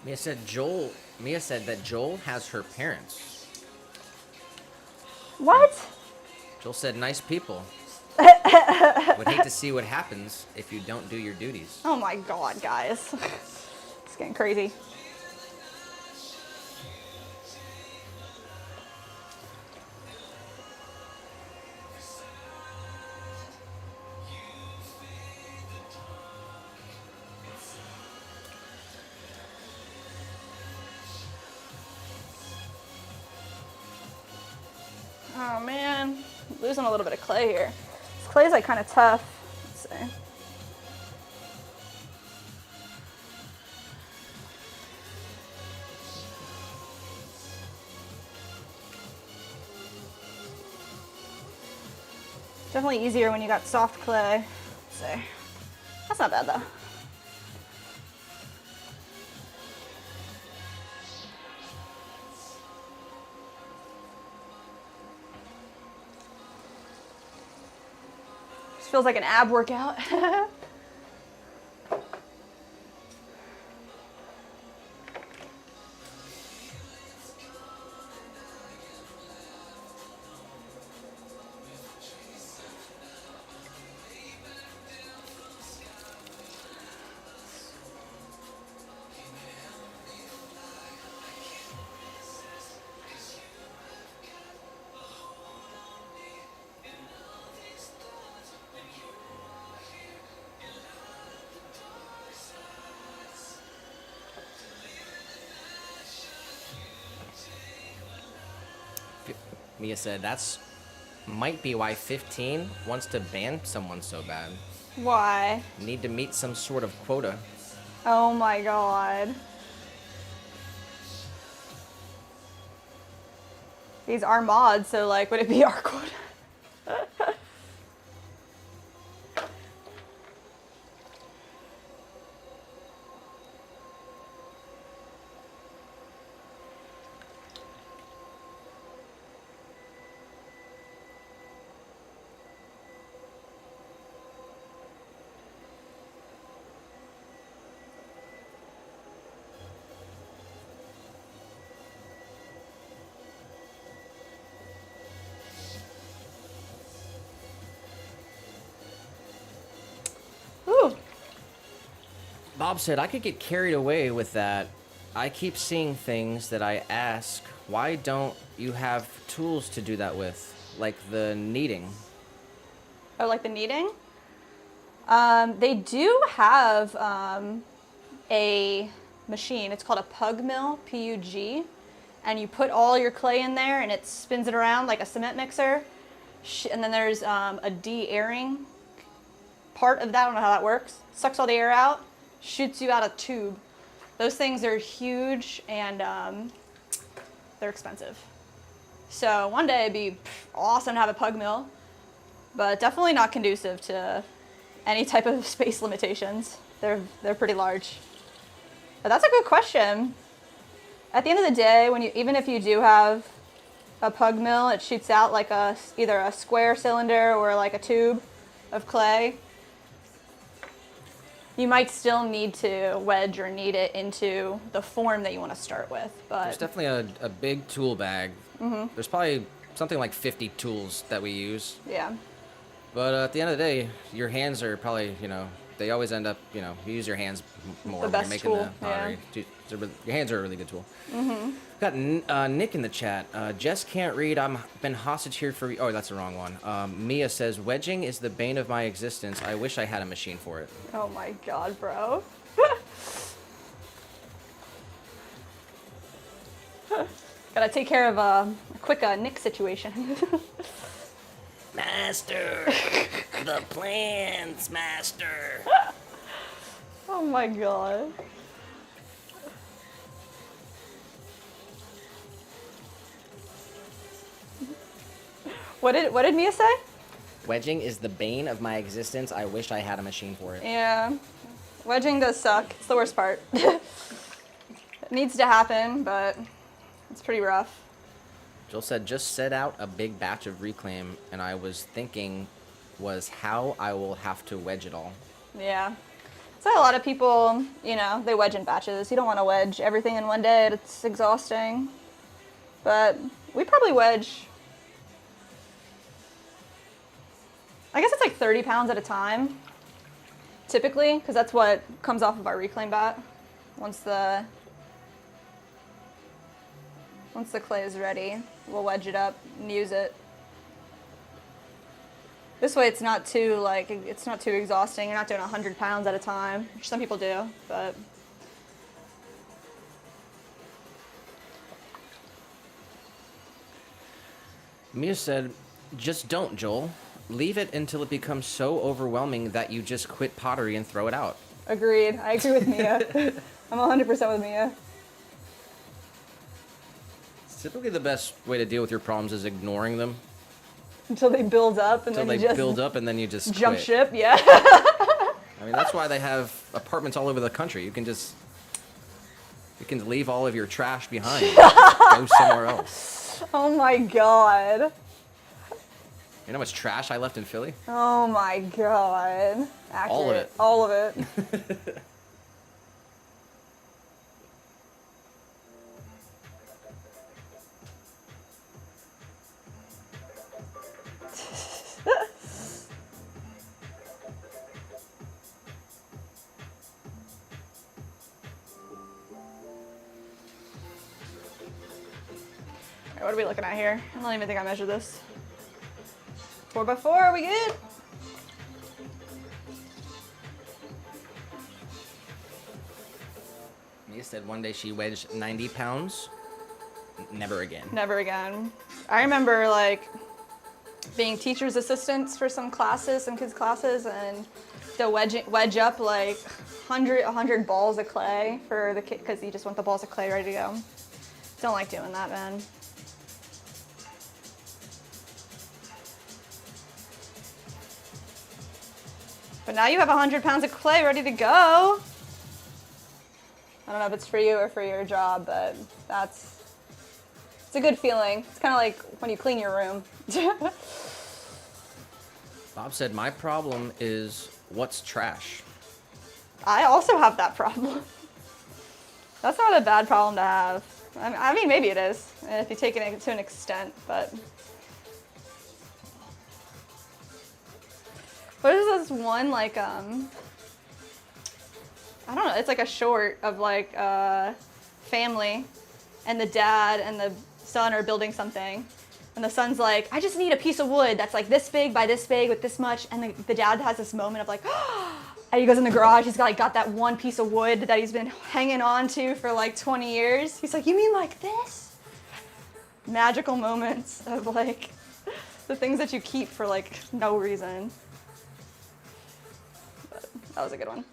Mia said that Joel has her parents. What? Joel said, nice people. Would hate to see what happens if you don't do your duties. Oh my god, guys. It's getting crazy. Oh man, I'm losing a little bit of clay here. This clay is like kind of tough. Let's see. Definitely easier when you got soft clay. Let's see. That's not bad though. Feels like an ab workout. Mia said, that's might be why 15 wants to ban someone so bad. Why? Need to meet some sort of quota. Oh my god. These are mods, so like, would it be our quota? Ooh. Bob said, I could get carried away with that. I keep seeing things that I ask, why don't you have tools to do that with? Like the kneading. Oh, like the kneading? They do have a machine. It's called a pug mill, P-U-G. And you put all your clay in there and it spins it around like a cement mixer. And then there's a de-airing part of that. I don't know how that works. Sucks all the air out, shoots you out a tube. Those things are huge and they're expensive. So one day it'd be awesome to have a pug mill, but definitely not conducive to any type of space limitations. They're pretty large. But that's a good question. At the end of the day, even if you do have a pug mill, it shoots out like either a square cylinder or like a tube of clay. You might still need to wedge or knead it into the form that you want to start with. But There's definitely a big tool bag. Mm-hmm. There's probably something like 50 tools that we use. yeah. But at the end of the day, your hands are probably, they always end up, you use your hands more The when you're best making tool, the pottery. Your hands are a really good tool. Mm-hmm. Got Nick in the chat. Jess can't read. I've been hostage here for... Oh, that's the wrong one. Mia says, wedging is the bane of my existence. I wish I had a machine for it. Oh my god, bro. Gotta take care of a quick Nick situation. Master! The plans, master! Oh my god. What did Mia say? Wedging is the bane of my existence. I wish I had a machine for it. Yeah. Wedging does suck. It's the worst part. It needs to happen, but it's pretty rough. Joel said, just set out a big batch of reclaim, and I was thinking was how I will have to wedge it all. Yeah. So a lot of people, they wedge in batches. You don't want to wedge everything in one day. It's exhausting. But we probably wedge, I guess it's like 30 pounds at a time, typically, because that's what comes off of our reclaim bat once the clay is ready. We'll wedge it up and use it. This way it's not too exhausting. You're not doing 100 pounds at a time, which some people do, but. Mia said, just don't, Joel. Leave it until it becomes so overwhelming that you just quit pottery and throw it out. Agreed. I agree with Mia. I'm 100% with Mia. Typically the best way to deal with your problems is ignoring them. Until they build up and Until then they you just build up and then you just jump quit. ship, yeah. I mean, that's why they have apartments all over the country. You can leave all of your trash behind and go somewhere else. Oh my god. You know how much trash I left in Philly? Oh my god. Accurate. All of it. All of it. Alright, what are we looking at here? I don't even think I measured this. 4x4, are we good? Mia said one day she wedged 90 pounds. Never again. Never again. I remember like being teachers' assistants for some classes, some kids' classes, and to wedge up like 100 balls of clay for the kid because you just want the balls of clay ready to go. Don't like doing that, man. But now you have 100 pounds of clay ready to go. I don't know if it's for you or for your job, but it's a good feeling. It's kind of like when you clean your room. Bob said, my problem is what's trash? I also have that problem. That's not a bad problem to have. I mean, maybe it is, if you take it to an extent, but. What is this one, like, I don't know, it's like a short of like a family, and the dad and the son are building something. And the son's like, I just need a piece of wood that's like this big by this big with this much. And the dad has this moment of like, and he goes in the garage, he's got that one piece of wood that he's been hanging on to for like 20 years. He's like, you mean like this? Magical moments of like the things that you keep for like no reason. But that was a good one.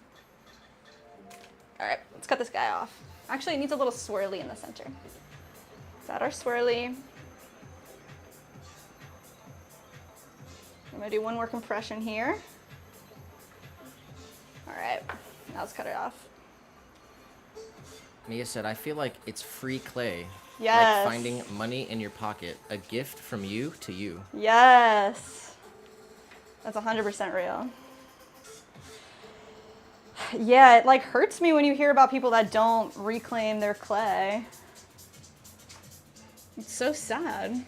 All right, let's cut this guy off. Actually, it needs a little swirly in the center. Is that our swirly? I'm gonna do one more compression here. All right, now let's cut it off. Mia said, I feel like it's free clay. Yes. Like finding money in your pocket. A gift from you to you. Yes. That's 100% real. Yeah, it like hurts me when you hear about people that don't reclaim their clay. It's so sad.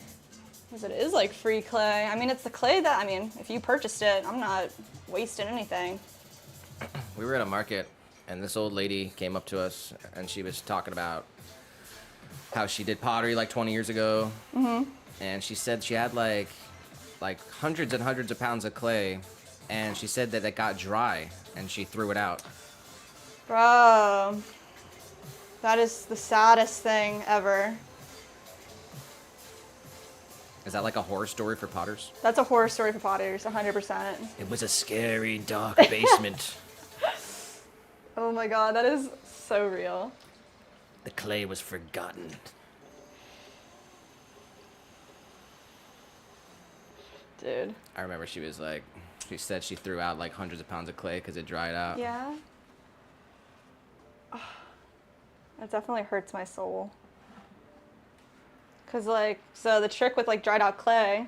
Because it is like free clay. I mean, it's the clay that, I mean, if you purchased it, I'm not wasting anything. We were at a market, and this old lady came up to us, and she was talking about how she did pottery like 20 years ago. Mm-hmm. And she said she had like hundreds and hundreds of pounds of clay, and she said that it got dry, and she threw it out. Bro, that is the saddest thing ever. Is that like a horror story for potters? That's a horror story for potters, 100%. It was a scary, dark basement. Oh my god, that is so real. The clay was forgotten. Dude. I remember she said she threw out like hundreds of pounds of clay because it dried out. Yeah. Oh, that definitely hurts my soul. Cause like, so the trick with like dried out clay,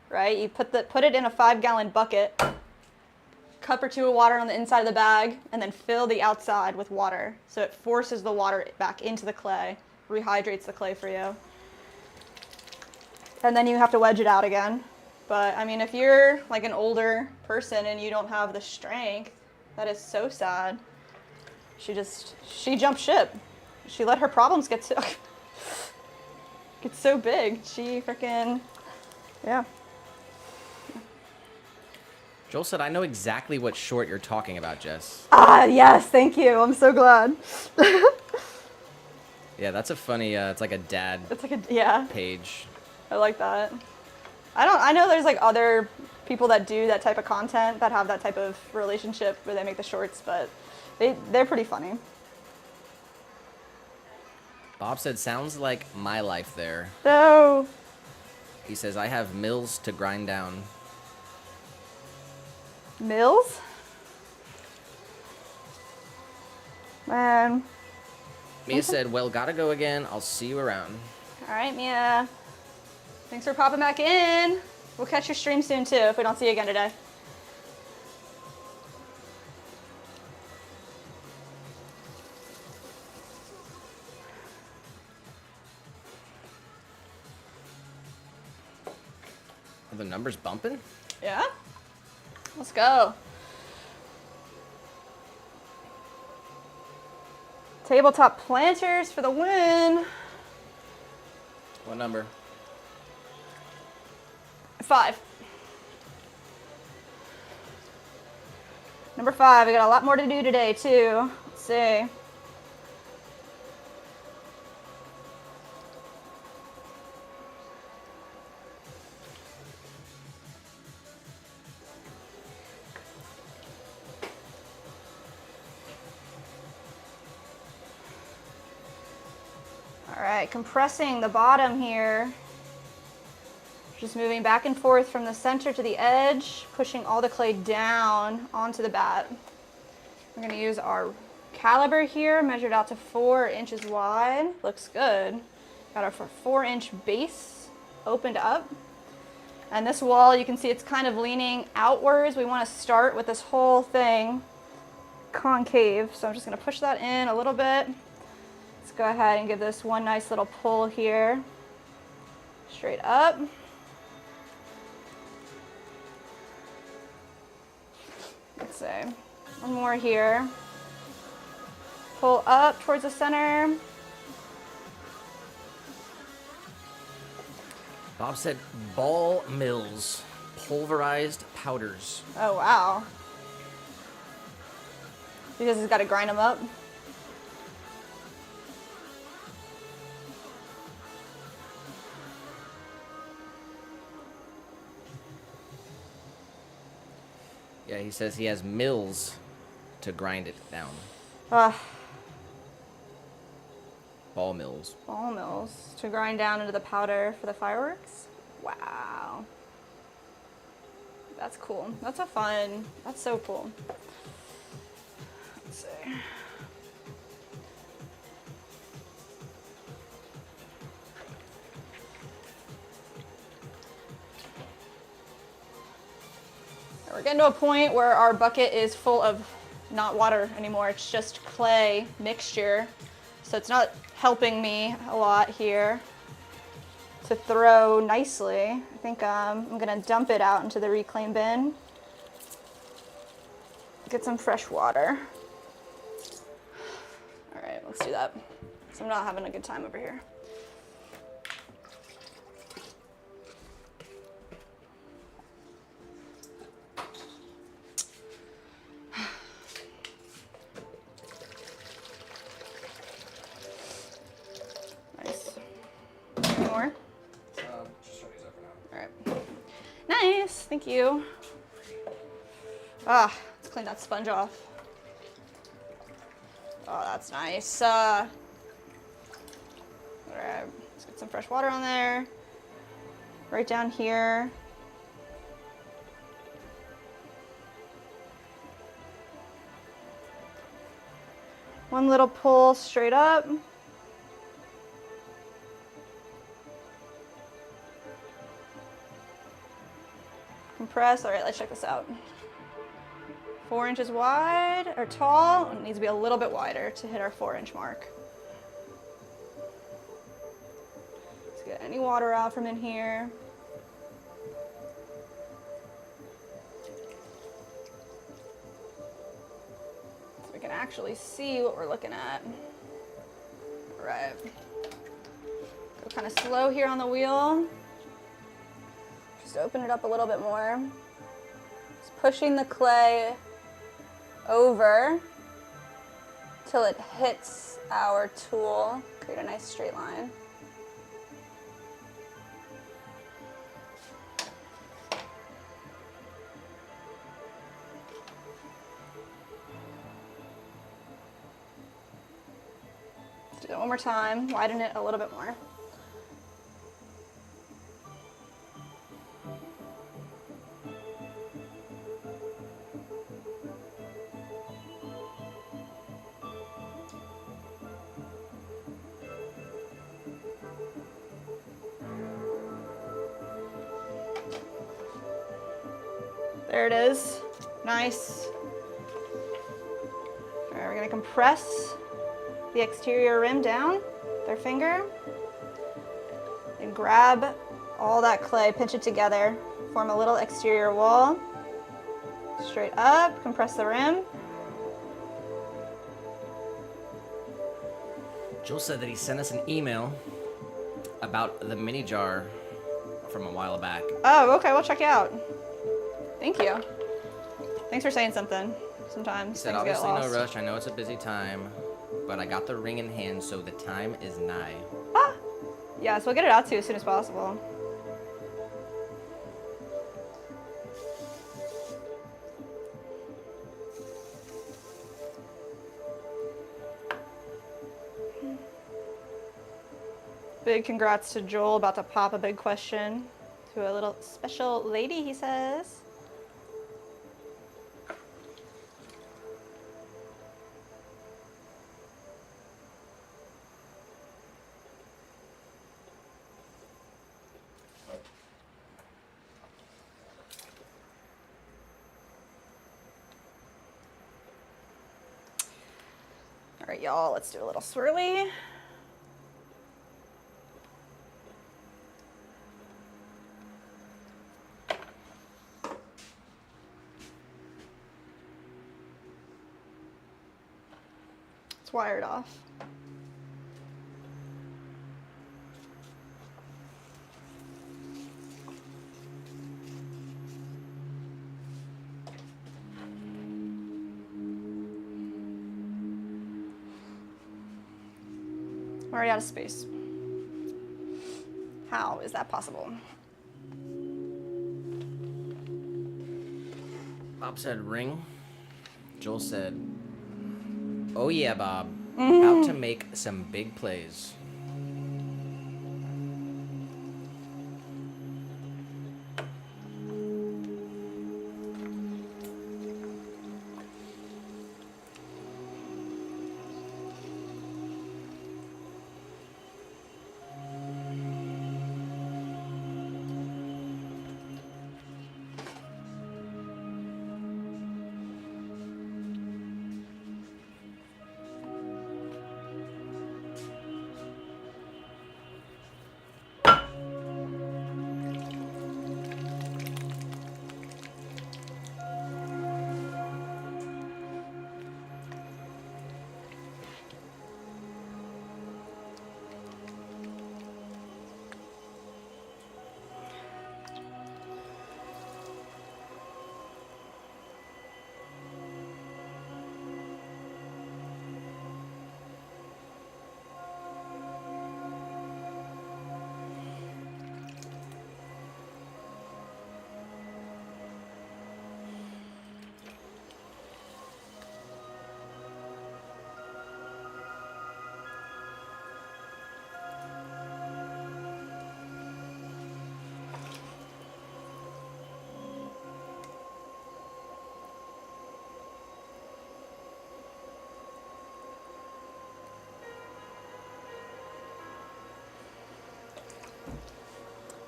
right? You put it in a 5-gallon bucket, cup or two of water on the inside of the bag, and then fill the outside with water. So it forces the water back into the clay, rehydrates the clay for you. And then you have to wedge it out again. But I mean, if you're like an older person and you don't have the strength, that is so sad. She jumped ship. She let her problems get so big. She freaking, yeah. Joel said, I know exactly what short you're talking about, Jess. Ah, yes, thank you. I'm so glad. Yeah, that's a funny, it's like a dad It's like yeah, page. I like that. I know there's like other people that do that type of content that have that type of relationship where they make the shorts, but they're pretty funny. Bob said, sounds like my life there. So, He says, I have mills to grind down. Mills? Man. Mia said, well, gotta go again. I'll see you around. All right, Mia. Thanks for popping back in. We'll catch your stream soon too if we don't see you again today. Are the numbers bumping? Yeah? Let's go. Tabletop planters for the win. What number? 5. Number 5. We got a lot more to do today too. Let's see. All right, compressing the bottom here. Just moving back and forth from the center to the edge, pushing all the clay down onto the bat. We're gonna use our caliber here, measured out to 4 inches wide. Looks good. Got our 4-inch base opened up. And this wall, you can see it's kind of leaning outwards. We wanna start with this whole thing concave. So I'm just gonna push that in a little bit. Let's go ahead and give this one nice little pull here. Straight up. Let's see, one more here. Pull up towards the center. Bob said ball mills, pulverized powders. Oh, wow. Because he's got to grind them up. Yeah, he says he has mills to grind it down. Ball mills. Ball mills to grind down into the powder for the fireworks. Wow. That's cool. That's so cool. Let's see. We're getting to a point where our bucket is full of not water anymore. It's just clay mixture. So it's not helping me a lot here to throw nicely. I think I'm gonna dump it out into the reclaim bin. Get some fresh water. All right, let's do that. So I'm not having a good time over here. Nice. Any more? Just try these up for now. All right. Nice, thank you. Ah, let's clean that sponge off. Oh, that's nice. All right, let's get some fresh water on there. Right down here. One little pull straight up. Compress. All right, let's check this out. 4 inches wide or tall. It needs to be a little bit wider to hit our 4-inch mark. Let's get any water out from in here. So we can actually see what we're looking at. All right. Go kind of slow here on the wheel. Just open it up a little bit more. Just pushing the clay over till it hits our tool. Create a nice straight line. Let's do that one more time. Widen it a little bit more. There it is. Nice. All right, we're gonna compress the exterior rim down with our finger and grab all that clay, pinch it together, form a little exterior wall. Straight up, compress the rim. Joel said that he sent us an email about the mini jar from a while back. Oh, okay, we'll check it out. Thank you. Thanks for saying something. Sometimes He said, things get obviously lost. no rush. I know it's a busy time, but I got the ring in hand, so the time is nigh. Ah, yeah, so we'll get it out to you as soon as possible. Big congrats to Joel, about to pop a big question to a little special lady, he says. All right, y'all, let's do a little swirly. It's wired off. I'm already out of space. How is that possible? Bob said ring. Joel said, oh yeah, Bob. About to make some big plays.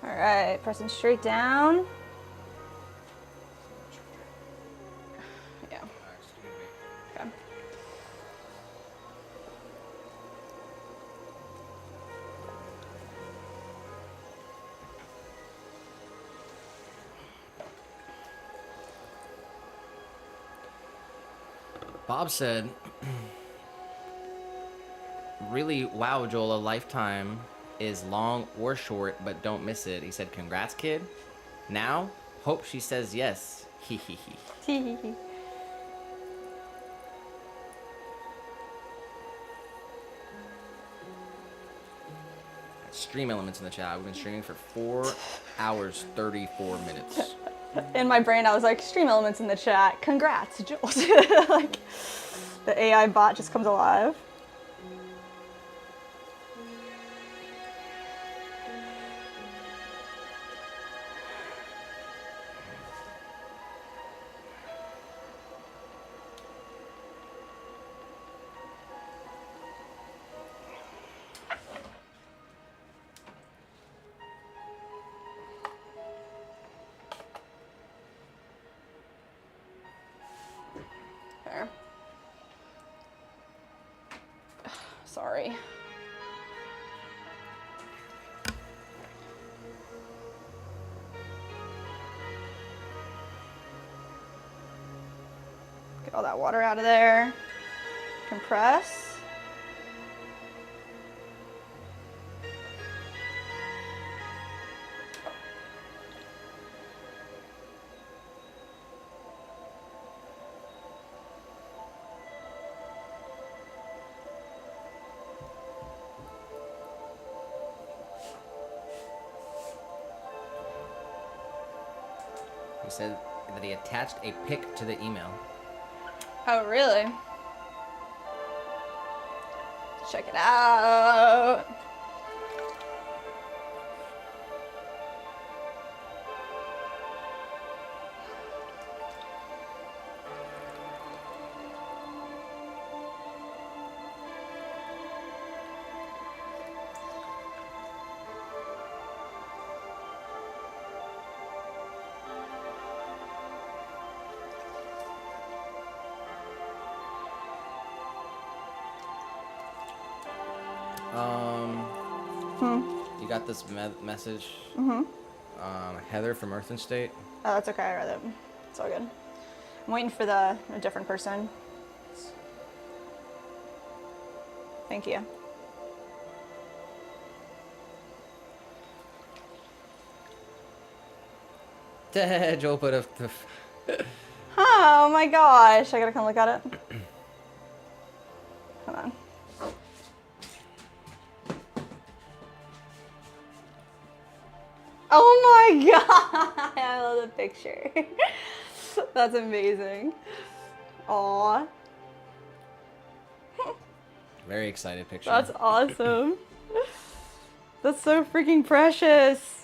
All right, pressing straight down. Yeah. Okay. Bob said, really, wow, Joel, a lifetime is long or short, but don't miss it. He said, congrats, kid. Now, hope she says yes. Hee hee hee. Stream elements in the chat. We've been streaming for 4 hours, 34 minutes. In my brain, I was like, stream elements in the chat. Congrats, Joel. Like, the AI bot just comes alive. There. Sorry. Get all that water out of there. Compress. He said that he attached a pic to the email. Oh, really? Check it out. You got this message? Mm-hmm. Heather from Earth and State. Oh, that's okay. I read it. It's all good. I'm waiting for a different person. Thank you. Joel put a... Oh my gosh. I gotta come look at it. Hold on. Oh my god. I love the picture. That's amazing. Aw. Very excited picture. That's awesome. That's so freaking precious.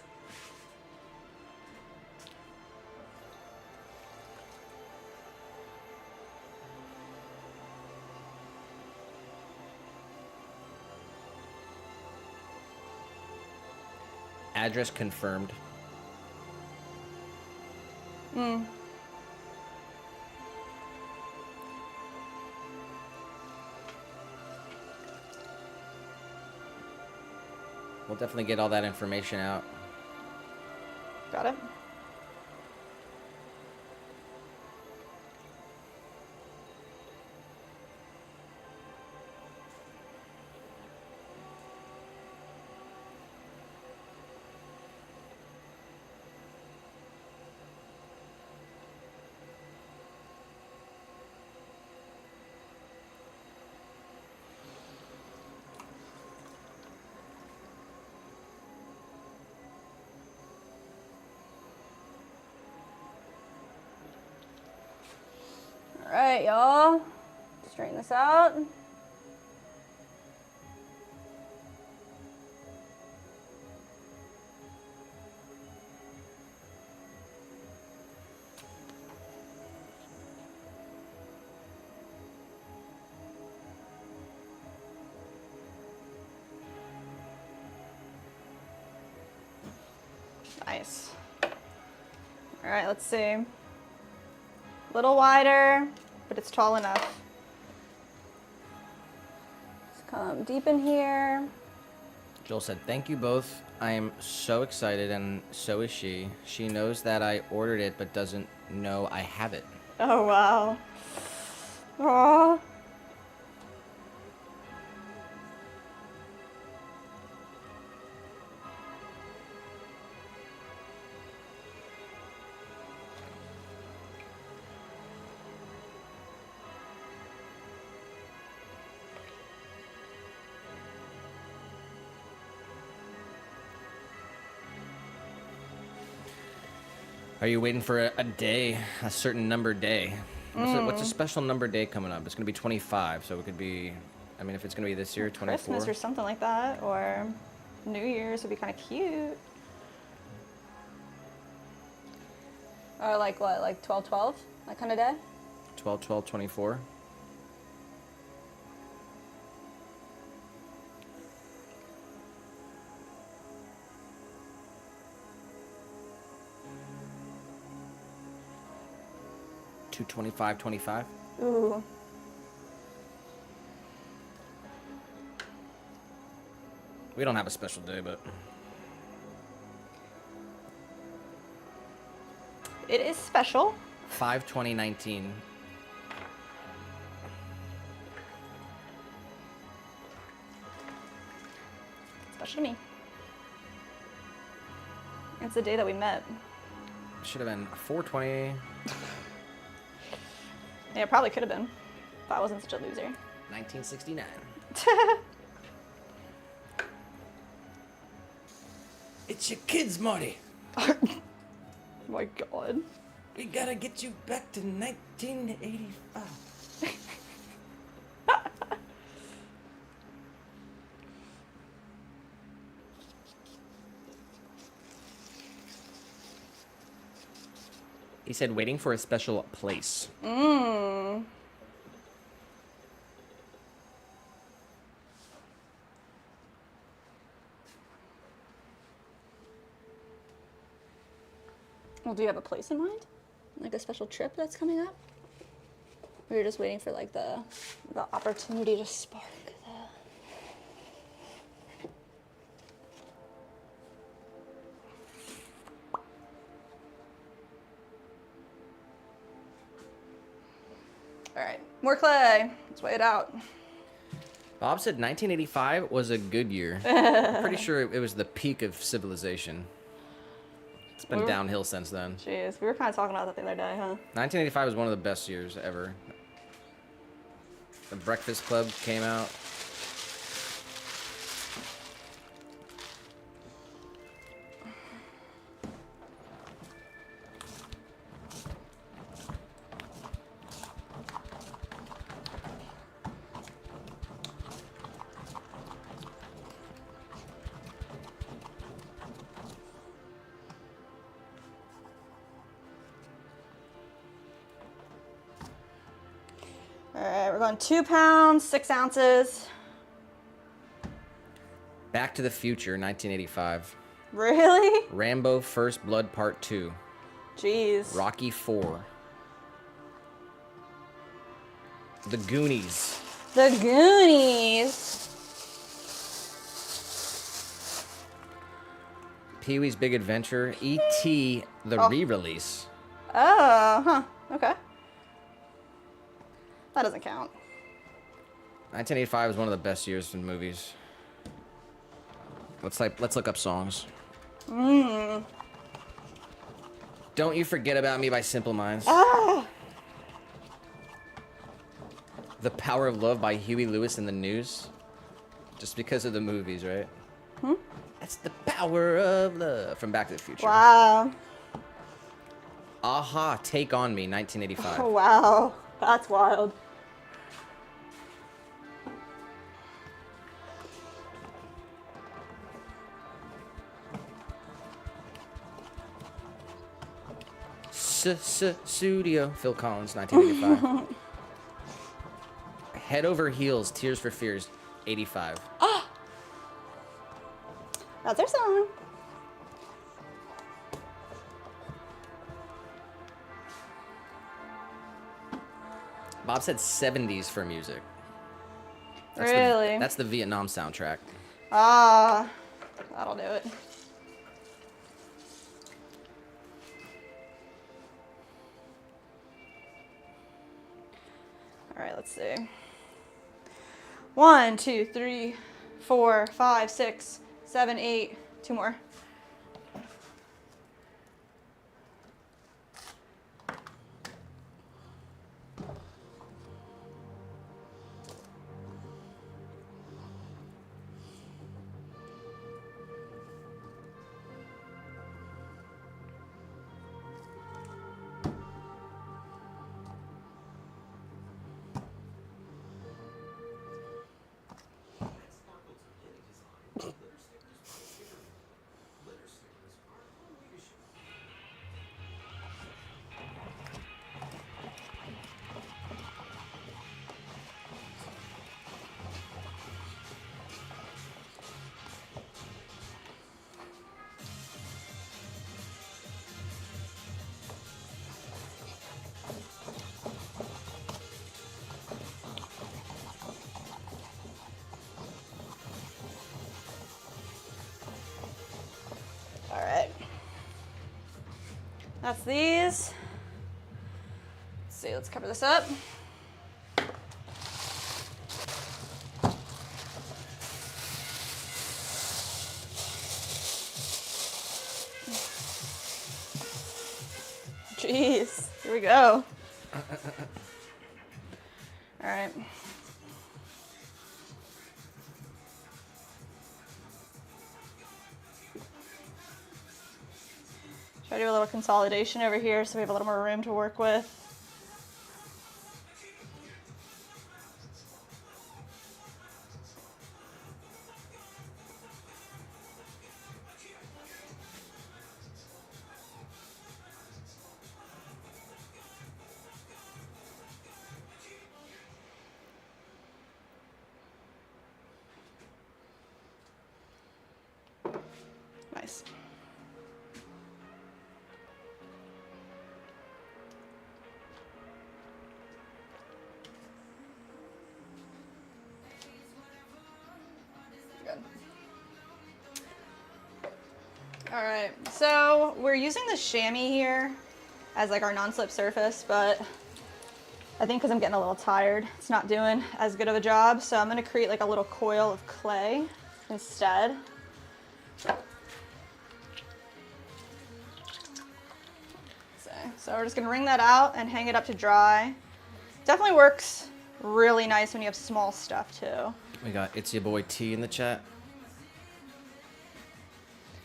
Address confirmed. Mm. We'll definitely get all that information out. Got it. All right, y'all. Straighten this out. Nice. All right, let's see. A little wider, but it's tall enough. Let's come deep in here. Joel said, "Thank you both. I am so excited, and so is she. She knows that I ordered it, but doesn't know I have it." Oh, wow. Aww. Are you waiting for a day, a certain number day? What's a special number day coming up? It's going to be 25, so it could be, I mean, if it's going to be this year, 24. Christmas or something like that, or New Year's would be kind of cute. Or like what, like 12/12, that kind of day? 12/12/24. To 25/25. Ooh. We don't have a special day, but It is special. 5/20/19. Special to me. It's the day that we met. Should have been 4/20. Yeah, it probably could have been, if I wasn't such a loser. 1969. It's your kids, Marty. Oh my god. We gotta get you back to 1985. He said waiting for a special place. Mmm. Well, do you have a place in mind? Like a special trip that's coming up? Or you're just waiting for like the opportunity to spark All right, more clay. Let's weigh it out. Bob said 1985 was a good year. I'm pretty sure it was the peak of civilization. It's been downhill since then. Jeez, we were kind of talking about that the other day, huh? 1985 was one of the best years ever. The Breakfast Club came out. All right, we're going 2 pounds, 6 ounces. Back to the Future, 1985. Really? Rambo First Blood Part 2. Jeez. Rocky 4. The Goonies. The Goonies. Pee-wee's Big Adventure. E.T. the re-release. Oh, huh. Okay. That doesn't count. 1985 was one of the best years in movies. Let's look up songs. Don't You Forget About Me by Simple Minds. Ah. The Power of Love by Huey Lewis and the News. Just because of the movies, right? That's the power of love from Back to the Future. Wow. Aha, Take On Me, 1985. Oh, wow. That's wild. Studio, Phil Collins, 1985. Head Over Heels, Tears for Fears, 85. That's our song. Bob said 70s for music. Really? That's the Vietnam soundtrack. Ah, that'll do it. All right, let's see. 1, 2, 3, 4, 5, 6, 7, 8. 2 more. All right. That's these. Let's see, let's cover this up. Jeez, here we go. All right. Try to do a little consolidation over here so we have a little more room to work with. Nice. Good. All right, so we're using the chamois here as like our non-slip surface, but I think because I'm getting a little tired, it's not doing as good of a job. So I'm gonna create like a little coil of clay instead. So we're just gonna wring that out and hang it up to dry. Definitely works really nice when you have small stuff too. We got It's Your Boy T in the chat.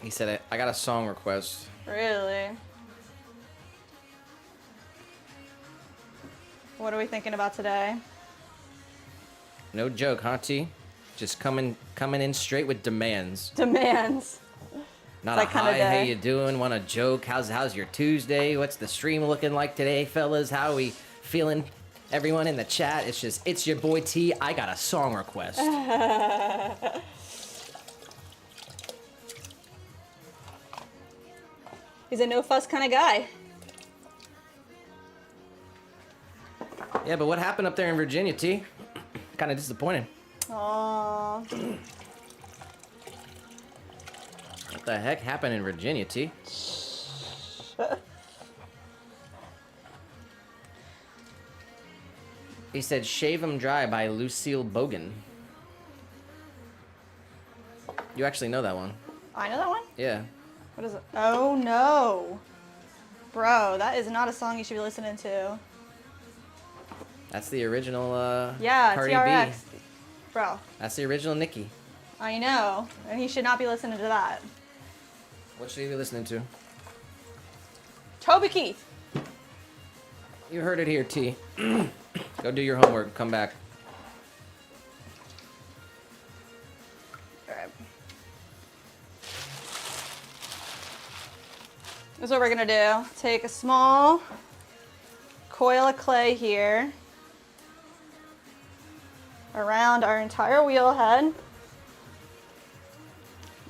He said, I got a song request. Really? What are we thinking about today? No joke, huh, T? Just coming in straight with demands. Demands. Not That a kind of hi, how day. you doing? Want a joke? How's your Tuesday? What's the stream looking like today, fellas? How are we feeling? Everyone in the chat, it's just, it's your boy T. I got a song request. He's a no fuss kind of guy. Yeah, but what happened up there in Virginia, T? Kind of disappointing. Aww. What the heck happened in Virginia, T? He said, Shave 'em Dry by Lucille Bogan. You actually know that one. I know that one? Yeah. What is it? Oh no. Bro, that is not a song you should be listening to. That's the original Yeah, Cardi TRX. B. Bro, That's the original Nicki. I know. And he should not be listening to that. What should you be listening to? Toby Keith. You heard it here, T. Go do your homework. Come back. Alright. This is what we're gonna do. Take a small coil of clay here around our entire wheel head.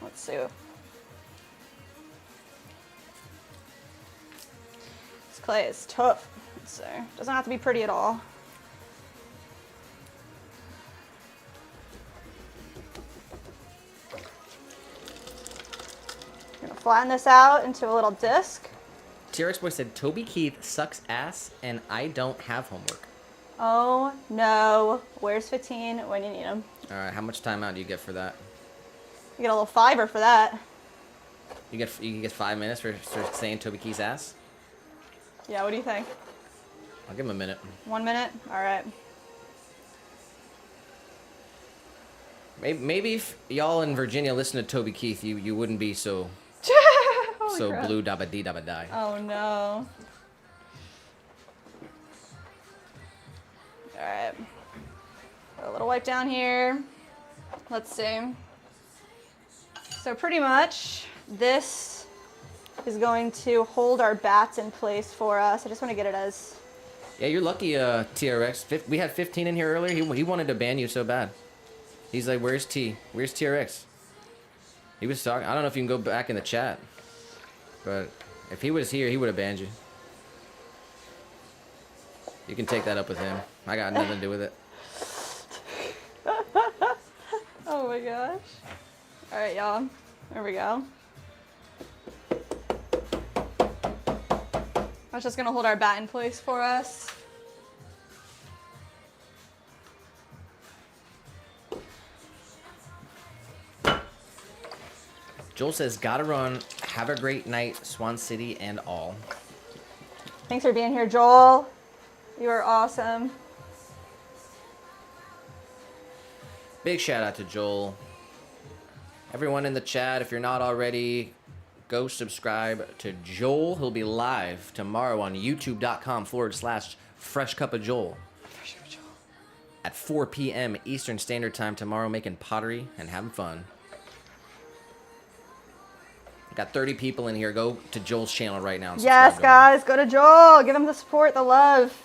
Let's see. This clay is tough, so doesn't have to be pretty at all. Gonna flatten this out into a little disc. TRX Boy said, Toby Keith sucks ass and I don't have homework. Oh no, where's 15 when you need him? Alright, how much time out do you get for that? You get a little fiver for that. You get 5 minutes for saying Toby Keith's ass? Yeah, what do you think? I'll give him a minute. 1 minute? Alright. Maybe if y'all in Virginia listen to Toby Keith, you wouldn't be so Holy crap. blue dabba dee dabba die. Oh no. Alright. Put a little wipe down here. Let's see. So pretty much this is going to hold our bats in place for us. I just want to get it as... Yeah, you're lucky, TRX. We had 15 in here earlier. He wanted to ban you so bad. He's like, where's T? Where's TRX? He was talking. I don't know if you can go back in the chat. But if he was here, he would have banned you. You can take that up with him. I got nothing to do with it. Oh my gosh. Alright, y'all. There we go. That's just going to hold our bat in place for us. Joel says, gotta run. Have a great night, Swan City and all. Thanks for being here, Joel. You are awesome. Big shout out to Joel. Everyone in the chat, if you're not already, go subscribe to Joel. He'll be live tomorrow on youtube.com/freshcupofjoel. At 4 p.m. Eastern Standard Time tomorrow, making pottery and having fun. Got 30 people in here. Go to Joel's channel right now. And Yes, subscribe to him. guys. Go to Joel. Give him the support, the love.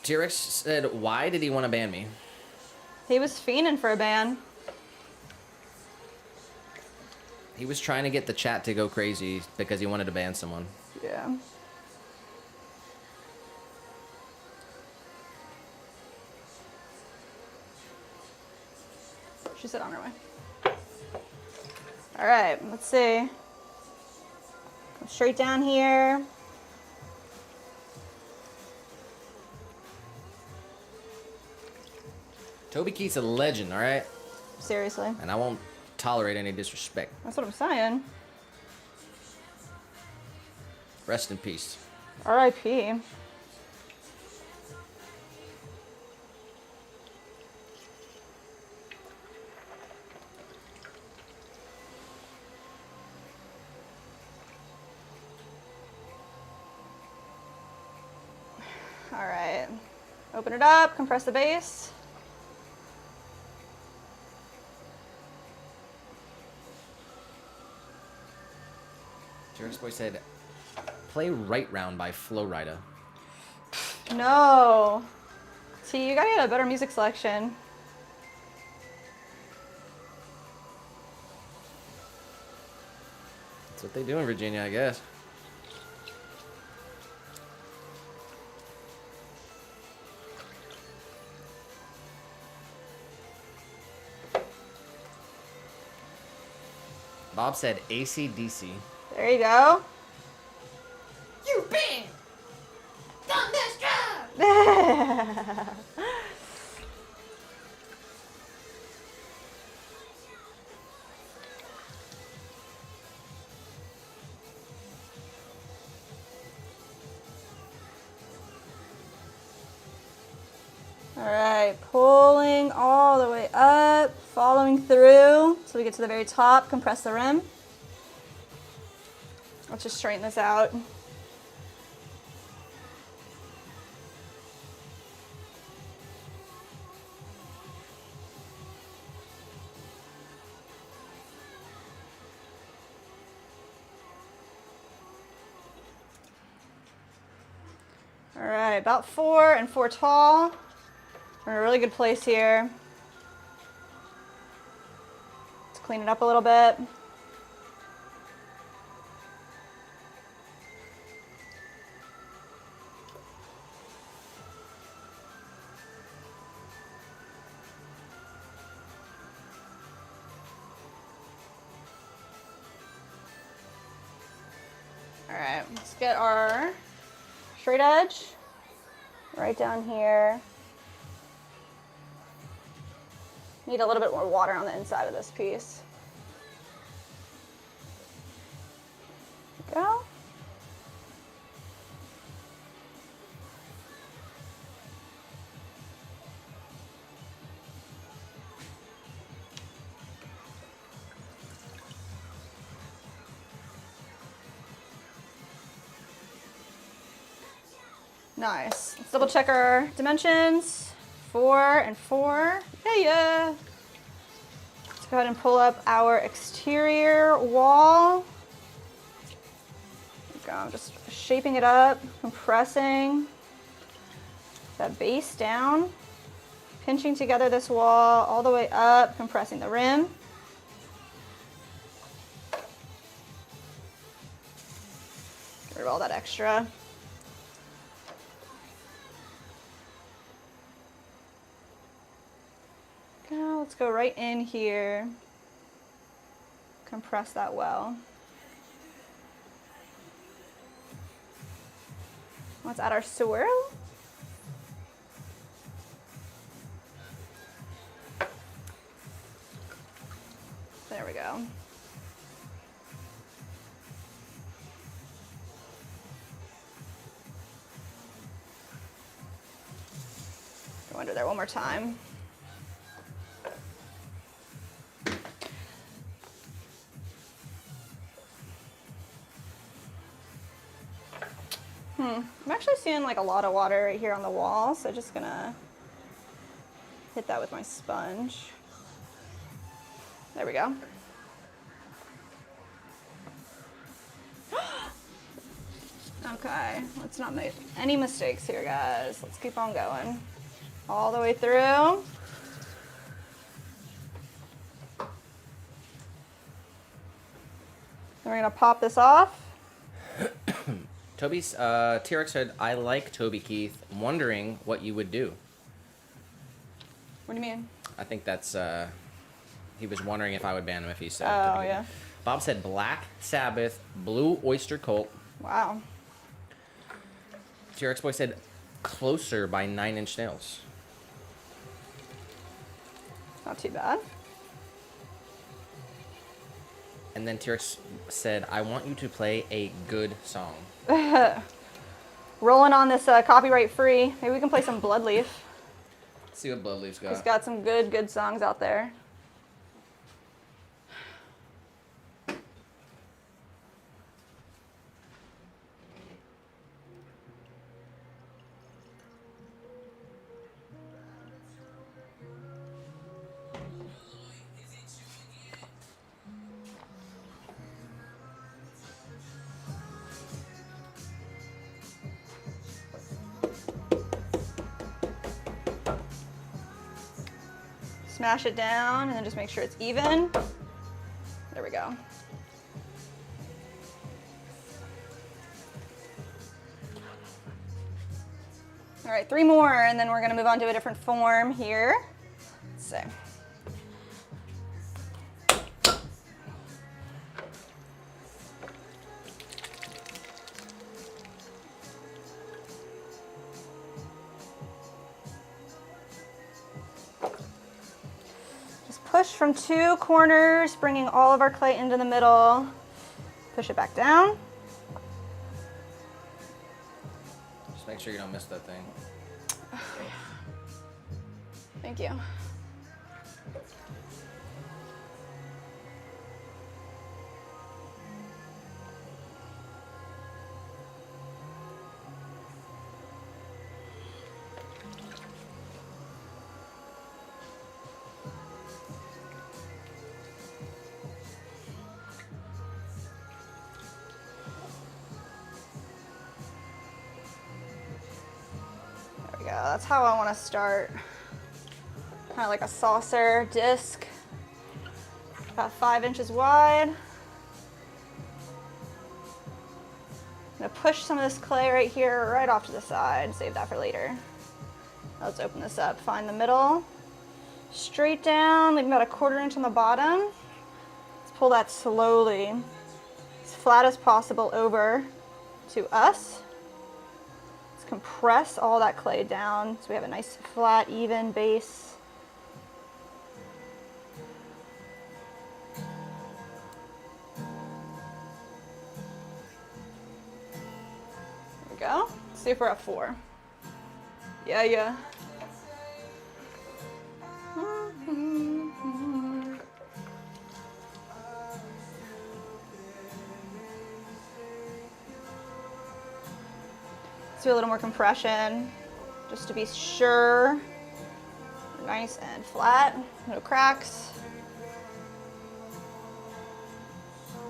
T-Rex said, why did he want to ban me? He was fiending for a ban. He was trying to get the chat to go crazy because he wanted to ban someone. Yeah. She said on her way. All right, let's see. Go straight down here. Toby Keith's a legend, all right? Seriously. And I won't tolerate any disrespect. That's what I'm saying. Rest in peace. R.I.P. All right. Open it up, compress the base. Jerry's boy said, play Right Round by Flo Rida. No. T, you gotta get a better music selection. That's what they do in Virginia, I guess. Bob said AC/DC. There you go. You've been thunderstruck! All right, pulling all the way up, following through so we get to the very top, compress the rim. Let's just straighten this out. All right, about 4 and 4 tall. We're in a really good place here. Let's clean it up a little bit. All right, let's get our straight edge right down here. Need a little bit more water on the inside of this piece. There we go. Nice. Let's double check our dimensions. 4 and 4. Yeah. Let's go ahead and pull up our exterior wall. There we go. I'm just shaping it up, compressing that base down, pinching together this wall all the way up, compressing the rim. Get rid of all that extra. Now let's go right in here, compress that well. Let's add our swirl. There we go. Go under there one more time. I'm actually seeing like a lot of water right here on the wall, so just gonna hit that with my sponge. There we go. Okay, let's not make any mistakes here, guys. Let's keep on going. All the way through. And we're gonna pop this off. Toby's T-Rex said, I like Toby Keith. I'm wondering what you would do. What do you mean? I think that's, he was wondering if I would ban him if he said Oh, Toby Keith. yeah. Bob said Black Sabbath, Blue Oyster Cult. Wow. T-Rex Boy said Closer by 9 Inch Nails. Not too bad. And then T-Rex said, I want you to play a good song. Rolling on this copyright free. Maybe we can play some Bloodleaf. Let's see what Bloodleaf's got. He's got some good songs out there. Smash it down and then just make sure it's even. There we go. All right, 3 more, and then we're gonna move on to a different form here. Let's see. Push from 2 corners, bringing all of our clay into the middle. Push it back down. Just make sure you don't miss that thing. Thank you. That's how I want to start. Kind of like a saucer disc, about 5 inches wide. I'm gonna push some of this clay right here, right off to the side. Save that for later. Let's open this up. Find the middle, straight down, leave about a 1/4 inch on the bottom. Let's pull that slowly, as flat as possible over to us. Compress all that clay down so we have a nice flat, even base. There we go. Let's see if we're at 4. Yeah. Let's do a little more compression, just to be sure. Nice and flat, no cracks.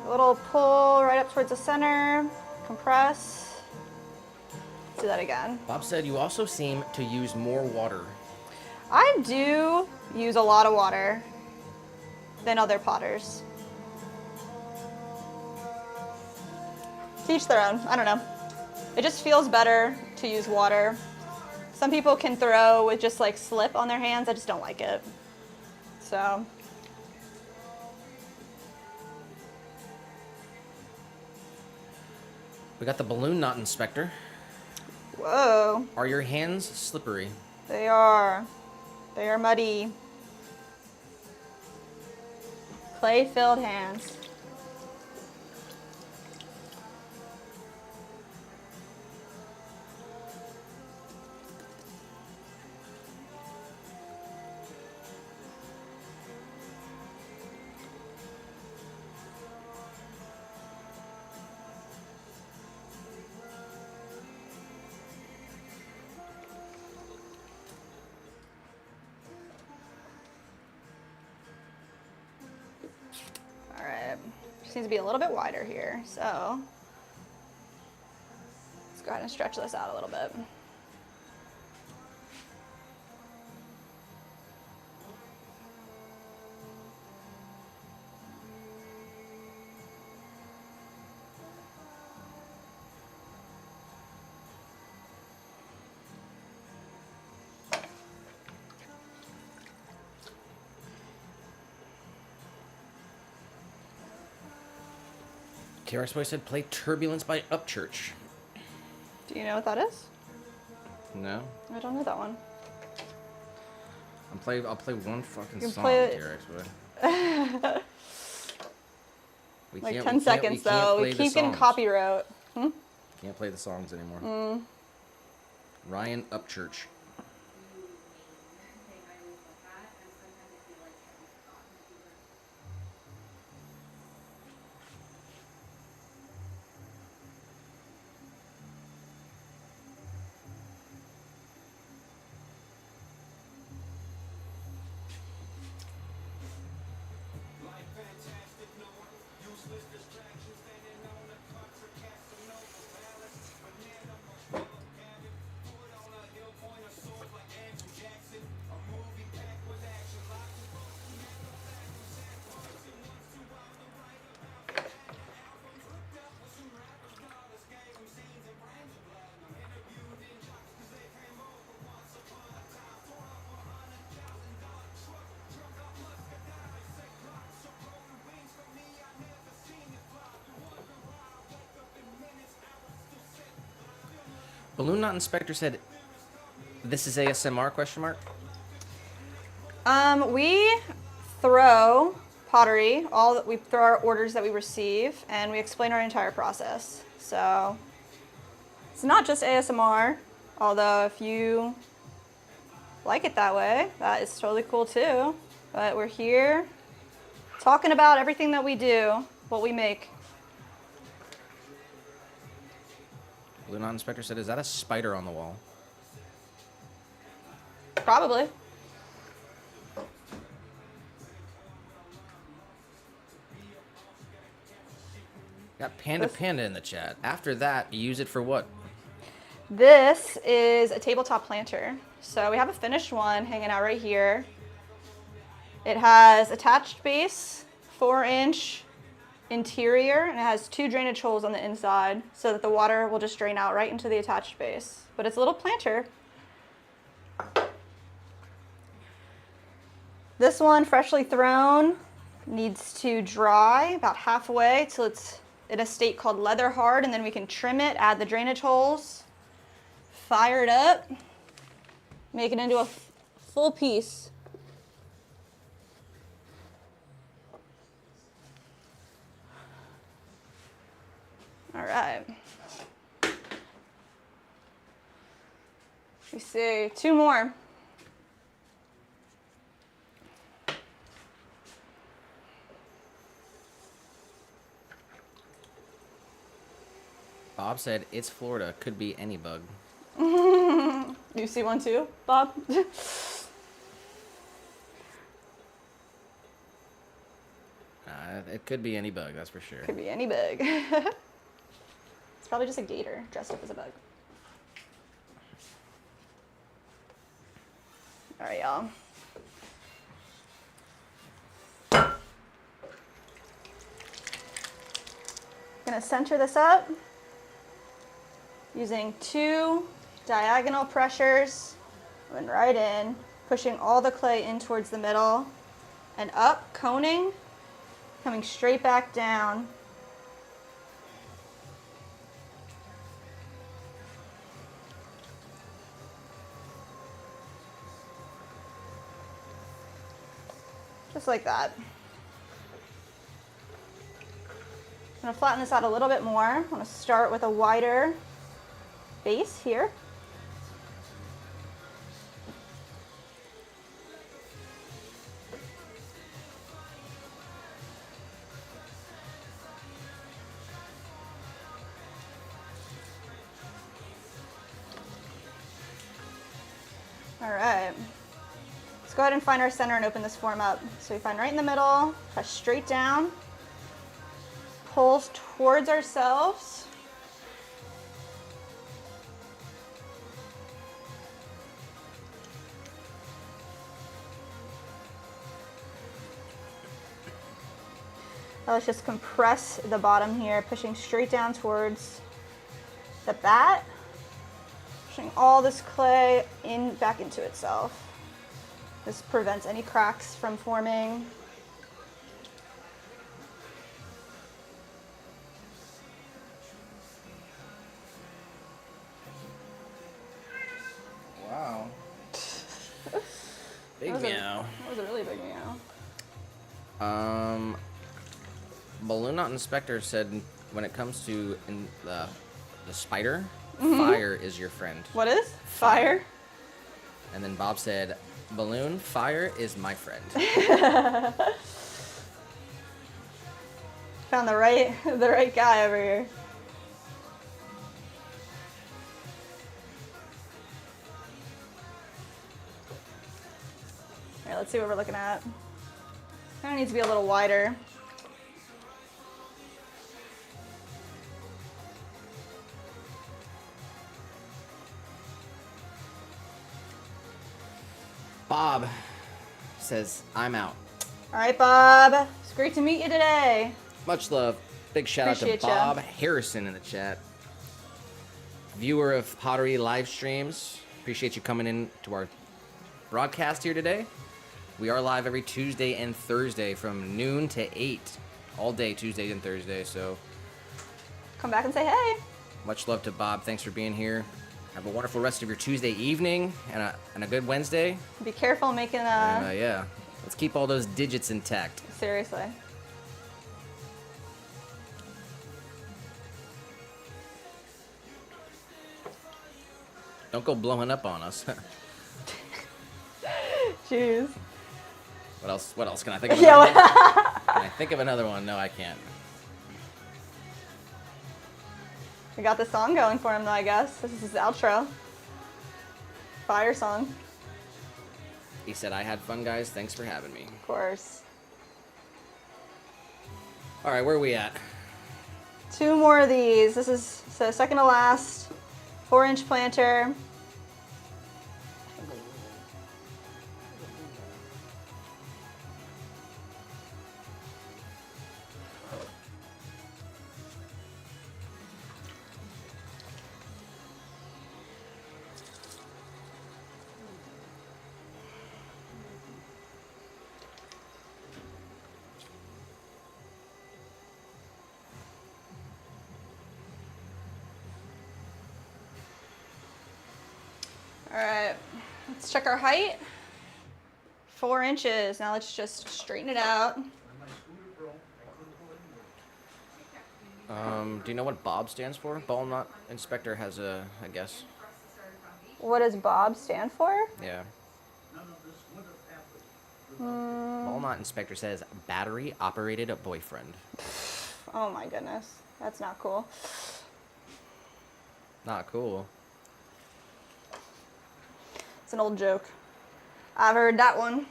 A little pull right up towards the center, compress. Let's do that again. Bob said you also seem to use more water. I do use a lot of water than other potters. To each their own, I don't know. It just feels better to use water. Some people can throw with just like slip on their hands. I just don't like it. So. We got the balloon knot inspector. Whoa. Are your hands slippery? They are. They are muddy. Clay-filled hands. Just needs to be a little bit wider here, so let's go ahead and stretch this out a little bit. TRX Boy said play Turbulence by Upchurch. Do you know what that is? No. I don't know that one. I'll play one fucking can song play it. here, actually. Like 10 seconds though. We keep getting copyright. Can't play the songs anymore. Ryan Upchurch. Balloon Knot Inspector said, "This is ASMR?" Question mark. We throw pottery. We throw our orders that we receive, and we explain our entire process. So it's not just ASMR. Although if you like it that way, that is totally cool too. But we're here talking about everything that we do, what we make. Balloon Knot Inspector said, "Is that a spider on the wall?" Probably. Got Panda in the chat. After that, you use it for what? This is a tabletop planter. So we have a finished one hanging out right here. It has attached base, 4-inch interior, and it has 2 drainage holes on the inside so that the water will just drain out right into the attached base. But it's a little planter. This one, freshly thrown, needs to dry about halfway till it's in a state called leather hard, and then we can trim it, add the drainage holes, fire it up, make it into a full piece. All right. We see 2 more. Bob said, "It's Florida. Could be any bug." You see one too, Bob? It could be any bug, that's for sure. Could be any bug. It's probably just a gator dressed up as a bug. All right, y'all. Gonna center this up using 2 diagonal pressures. Going right in, pushing all the clay in towards the middle and up, coning, coming straight back down. Just like that. I'm going to flatten this out a little bit more. I'm going to start with a wider base here. All right. Let's go ahead and find our center and open this form up. So we find right in the middle, press straight down, pulls towards ourselves. Now let's just compress the bottom here, pushing straight down towards the bat, pushing all this clay back into itself. This prevents any cracks from forming. Wow. Big That was Balloon Knot Inspector said when it comes to the spider, fire is your friend. What is? Fire? And then Bob said, Balloon, fire is my friend. Found the right guy over here. All right, let's see what we're looking at. Kind of needs to be a little wider. Bob says, I'm out. All right, Bob. It's great to meet you today. Much love. Big shout Appreciate out to ya. Bob Harrison in the chat. Viewer of Pottery live streams. Appreciate you coming in to our broadcast here today. We are live every Tuesday and Thursday from noon to 8. All day, Tuesday and Thursday. So Come back and say hey. much love to Bob. Thanks for being here. Have a wonderful rest of your Tuesday evening and a good Wednesday. Be careful making Yeah. Let's keep all those digits intact. seriously. Don't go blowing up on us. Jeez. What else? Can I think of Yeah, another one? Can I think of another one? No, I can't. We got the song going for him though, I guess. This is his outro. Fire song, He said, I had fun, guys. Thanks for having me. of course. All right, where are we at? 2 more of these. This is so second to last. 4-inch planter. All right, let's check our height. 4 inches. Now let's just straighten it out. Do you know what Bob stands for? Ball Knot Inspector has a guess. What does Bob stand for? Yeah. Ball Knot Inspector says, battery operated boyfriend. Oh my goodness, that's not cool. Not cool. It's an old joke. I've heard that one.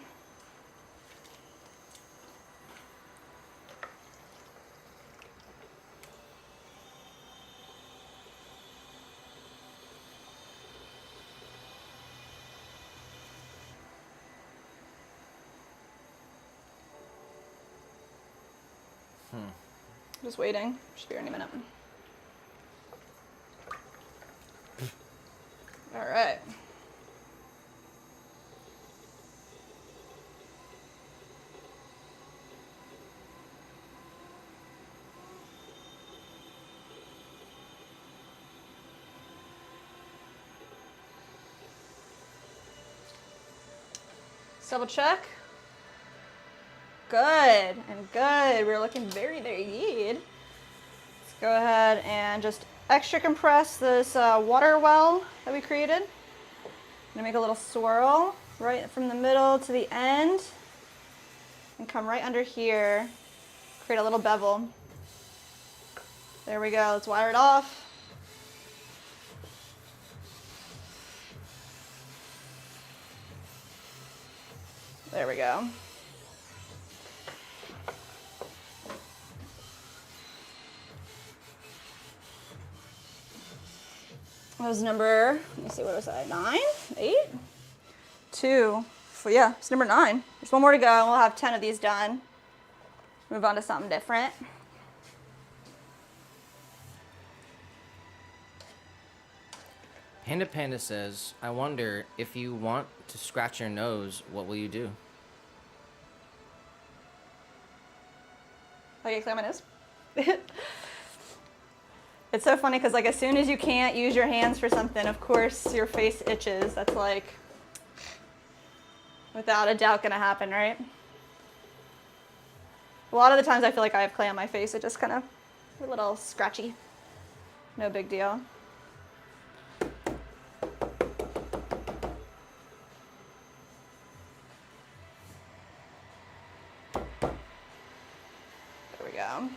Just waiting. Should be here any minute. All right. Let's double check. Good and good. We're looking very, very good. Let's go ahead and just extra compress this water well that we created. I'm gonna make a little swirl right from the middle to the end and come right under here. Create a little bevel. There we go. Let's wire it off. There we go. That was number, let me see, what was that, 9, 8, 2, yeah, it's number 9. There's one more to go, and we'll have 10 of these done. Move on to something different. Panda Panda says, I wonder if you want to scratch your nose, what will you do? Okay, clear my nose. It's so funny because like as soon as you can't use your hands for something, of course your face itches. That's like without a doubt gonna happen, right? A lot of the times I feel like I have clay on my face. It just kind of a little scratchy. No big deal. There we go.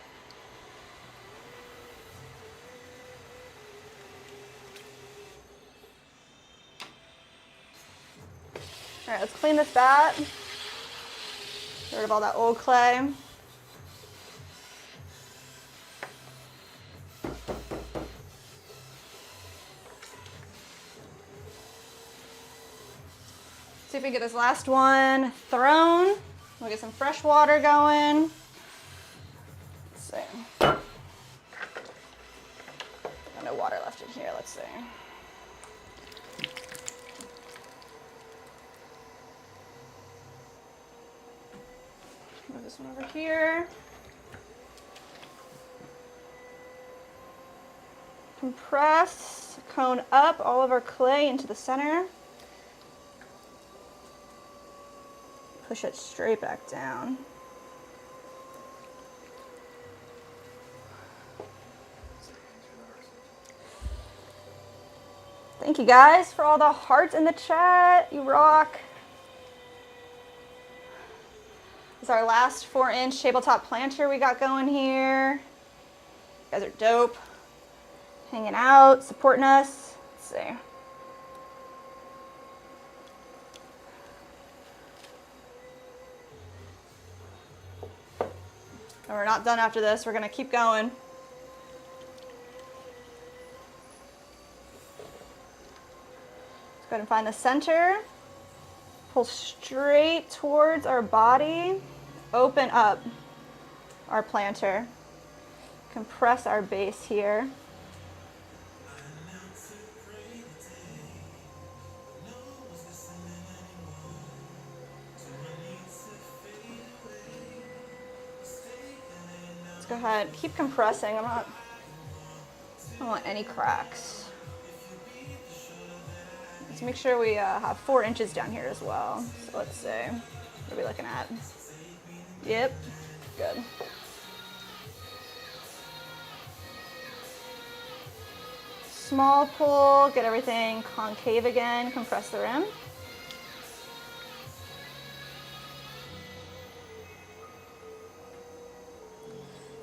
All right, let's clean this bat. Get rid of all that old clay. See if we can get this last one thrown. We'll get some fresh water going. Let's see. Got no water left in here. Let's see. Move this one over here. Compress, cone up all of our clay into the center. Push it straight back down. Thank you guys for all the hearts in the chat. You rock. This is our last 4-inch tabletop planter we got going here. You guys are dope. Hanging out, supporting us. Let's see. And we're not done after this. We're going to keep going. Let's go ahead and find the center. Pull straight towards our body. Open up our planter. Compress our base here. Go ahead, keep compressing. I don't want any cracks. Let's make sure we have 4 inches down here as well. So let's see, what are we looking at? Yep, good. Small pull, get everything concave again, compress the rim.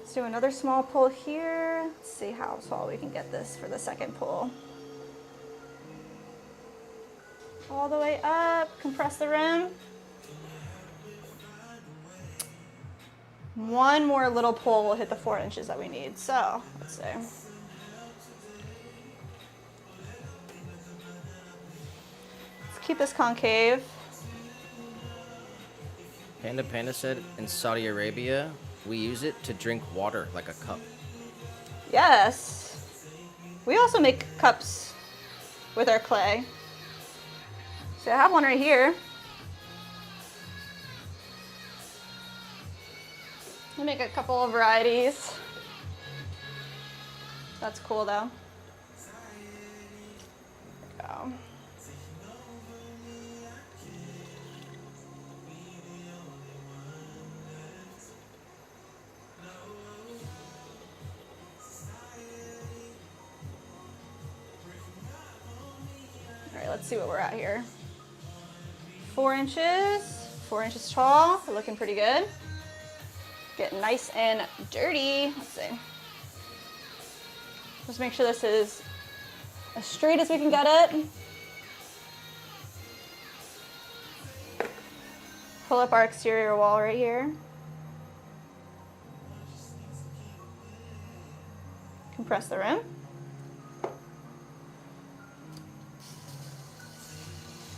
Let's do another small pull here. Let's see how tall we can get this for the second pull. All the way up, compress the rim. One more little pull will hit the 4 inches that we need. So, let's see. Let's keep this concave. Panda said in Saudi Arabia, we use it to drink water like a cup. Yes. We also make cups with our clay. So I have one right here. I make a couple of varieties. That's cool though. There we go. All right, let's see what we're at here. 4 inches, 4 inches tall. We're looking pretty good. Getting nice and dirty. Let's see. Just make sure this is as straight as we can get it. Pull up our exterior wall right here. Compress the rim.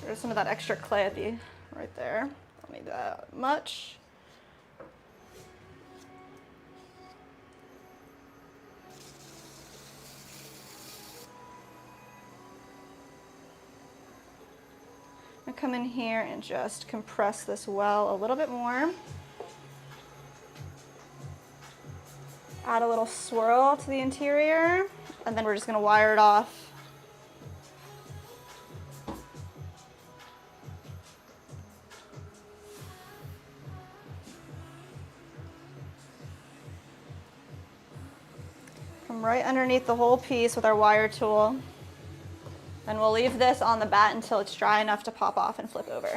There's some of that extra clay at the right there. Don't need that much. I'm gonna come in here and just compress this well a little bit more. Add a little swirl to the interior, and then we're just gonna wire it off. Come right underneath the whole piece with our wire tool. And we'll leave this on the bat until it's dry enough to pop off and flip over.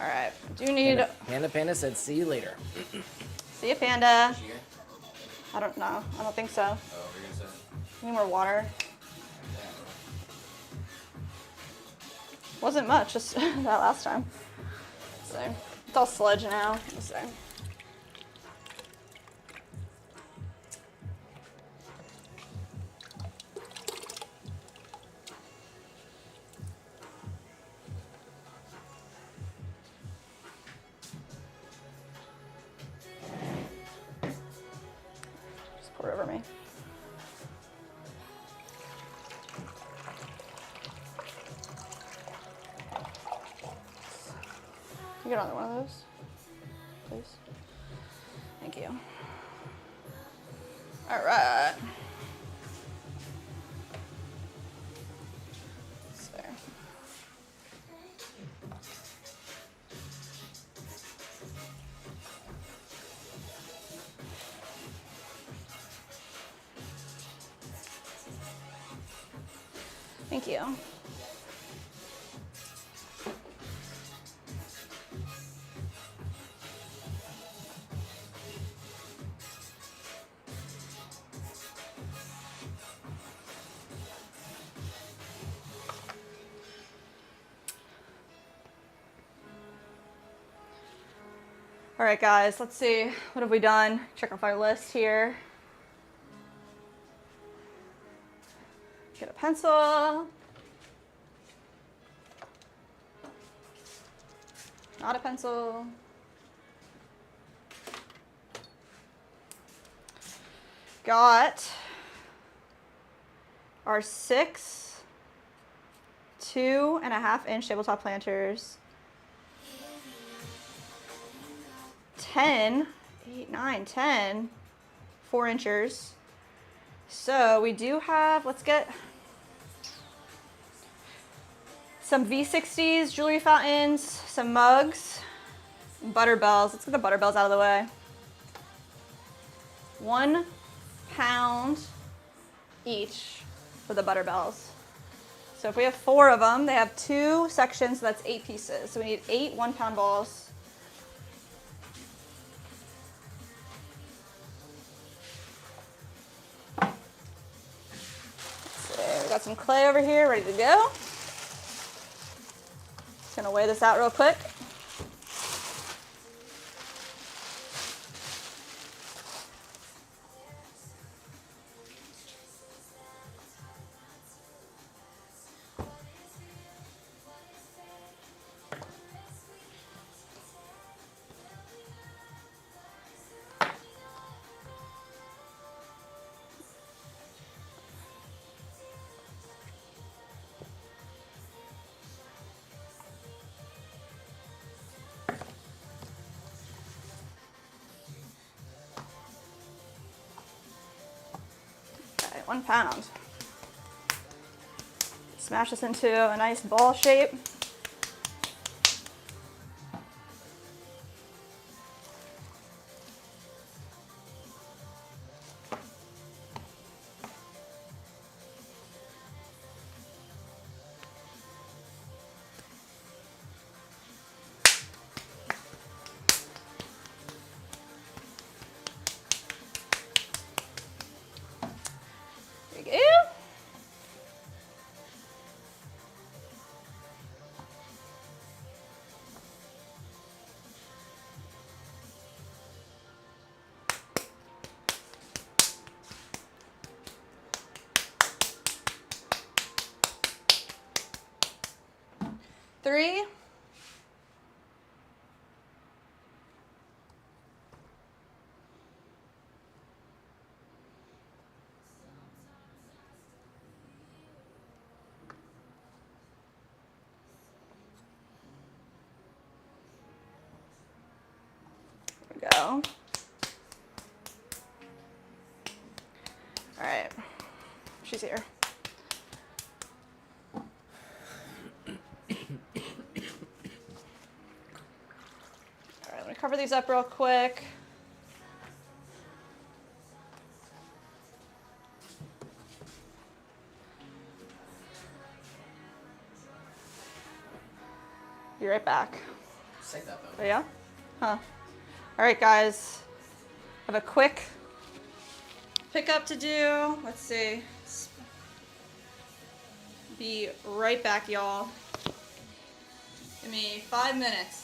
All right, do need... Panda said, see you later. See you, Panda. I don't know. I don't think so. Oh, you're going to say? Need more water. Wasn't much, just that last time. So, it's all sludge now. So. Just pour it over me. You get another one of those, please. Thank you. All right. That's fair. Thank you. All right, guys, let's see. What have we done? Check off our list here. Get a pencil. Not a pencil. Got our 6 2.5-inch tabletop planters. 10, 8, 9, 10, 4 inchers. So we do have, let's get some V60s, jewelry fountains, some mugs, butter bells. Let's get the butter bells out of the way. 1 pound each for the butter bells. So if we have 4 of them, they have 2 sections, so that's 8 pieces. So we need 8 1-pound balls. Got some clay over here ready to go. Just gonna weigh this out real quick. Okay, 1 pound. Smash this into a nice ball shape. There we go. Three. There we go. All right, she's here. cover these up real quick. Be right back. Say that though. Oh, yeah? Huh. All right, guys. I have a quick pickup to do. Let's see. Be right back, y'all. Give me 5 minutes.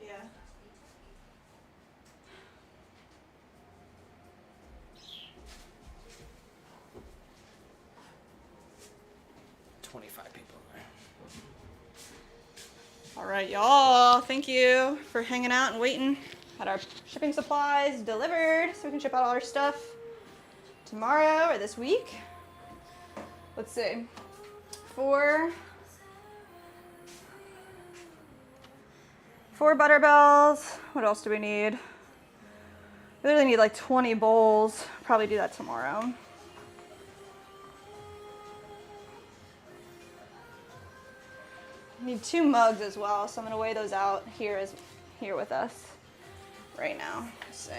Yeah. People in there. All right, y'all. Thank you for hanging out and waiting. Had our shipping supplies delivered so we can ship out all our stuff tomorrow or this week. Let's see. Four butter bells. What else do we need? We really need like 20 bowls. Probably do that tomorrow. Need 2 mugs as well, so I'm gonna weigh those out here with us right now. Let's see.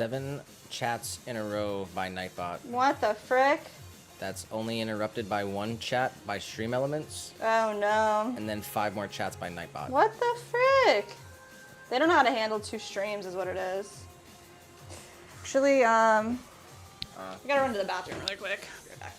7 chats in a row by Nightbot. What the frick? That's only interrupted by 1 chat by Stream Elements, Oh no. and then 5 more chats by Nightbot. What the frick? They don't know how to handle 2 streams is what it is. Actually, I gotta run to the bathroom really quick. Be right back.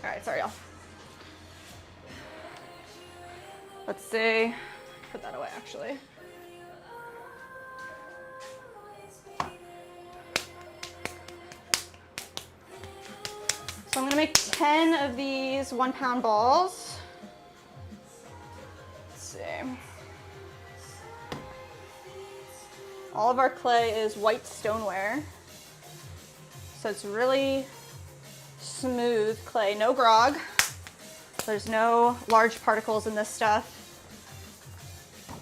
Alright, sorry y'all. Let's see. Put that away actually. So I'm gonna make 10 of these 1 pound balls. Let's see. All of our clay is white stoneware. So it's really smooth clay, no grog. There's no large particles in this stuff.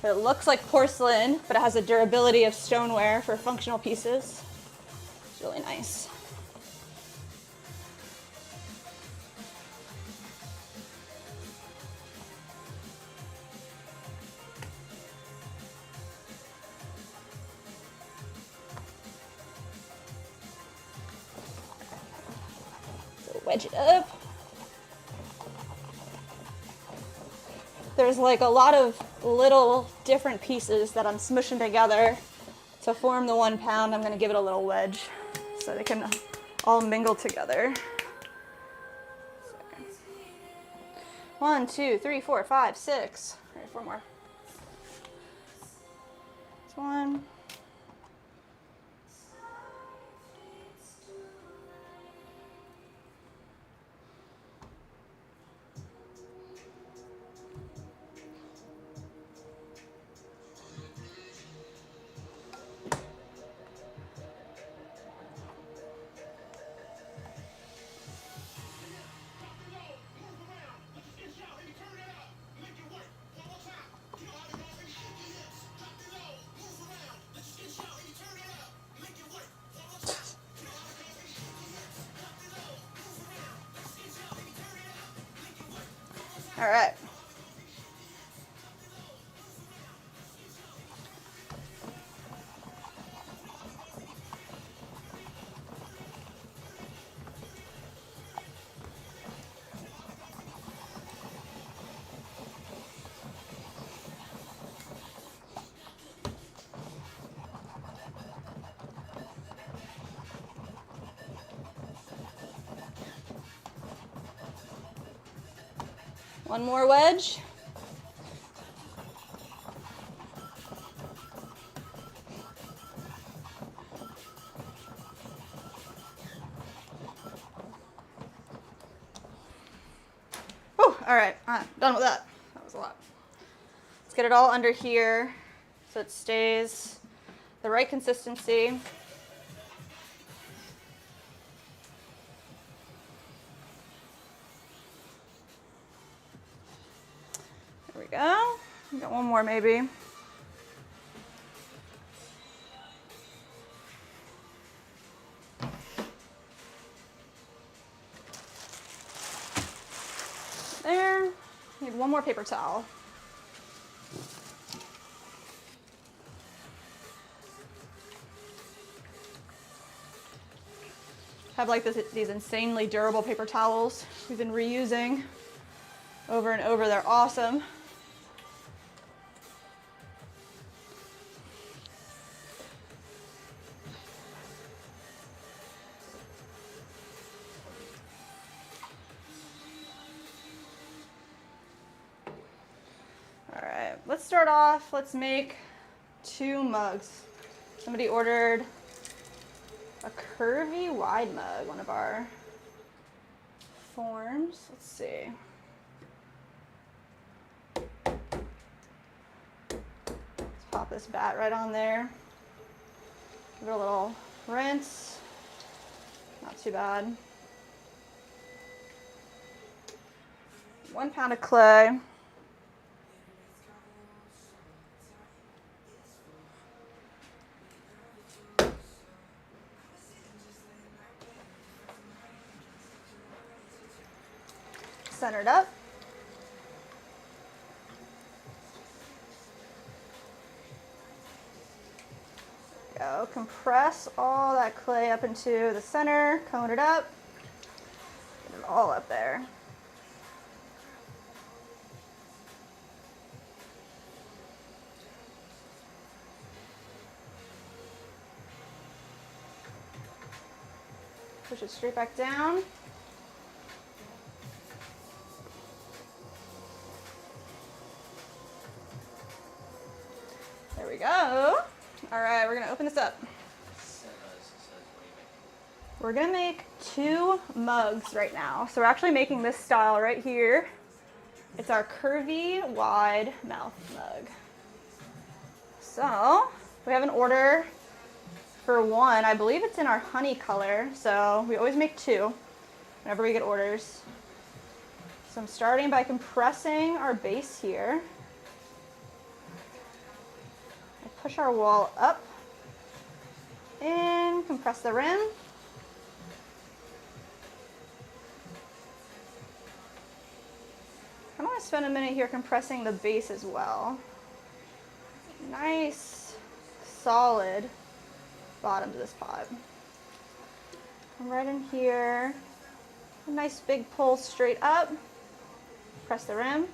It looks like porcelain, but it has the durability of stoneware for functional pieces. It's really nice. So wedge it up. There's like a lot of little different pieces that I'm smushing together to form the 1 pound. I'm gonna give it a little wedge so they can all mingle together. 1, 2, 3, 4, 5, 6. All right, 4 more. This one. All right. One more wedge. Oh, all right, done with that. That was a lot. Let's get it all under here so it stays the right consistency. There we go. We got one more maybe. There. Need one more paper towel. Have like these insanely durable paper towels we've been reusing over and over. They're awesome. All right, let's start off. Let's make 2 mugs. Somebody ordered a curvy wide mug, one of our forms. Let's see. Let's pop this bat right on there. Give it a little rinse. Not too bad. 1 pound of clay. Centered up. Go. Compress all that clay up into the center, cone it up, get it all up there. Push it straight back down. There we go. All right, we're gonna open this up. We're gonna make 2 mugs right now. So we're actually making this style right here. It's our curvy wide mouth mug. So we have an order for 1. I believe it's in our honey color. So we always make 2 whenever we get orders. So I'm starting by compressing our base here. Push our wall up and compress the rim. I want to spend a minute here compressing the base as well. Nice, solid bottom to this pot. Come right in here. A nice big pull straight up. Press the rim.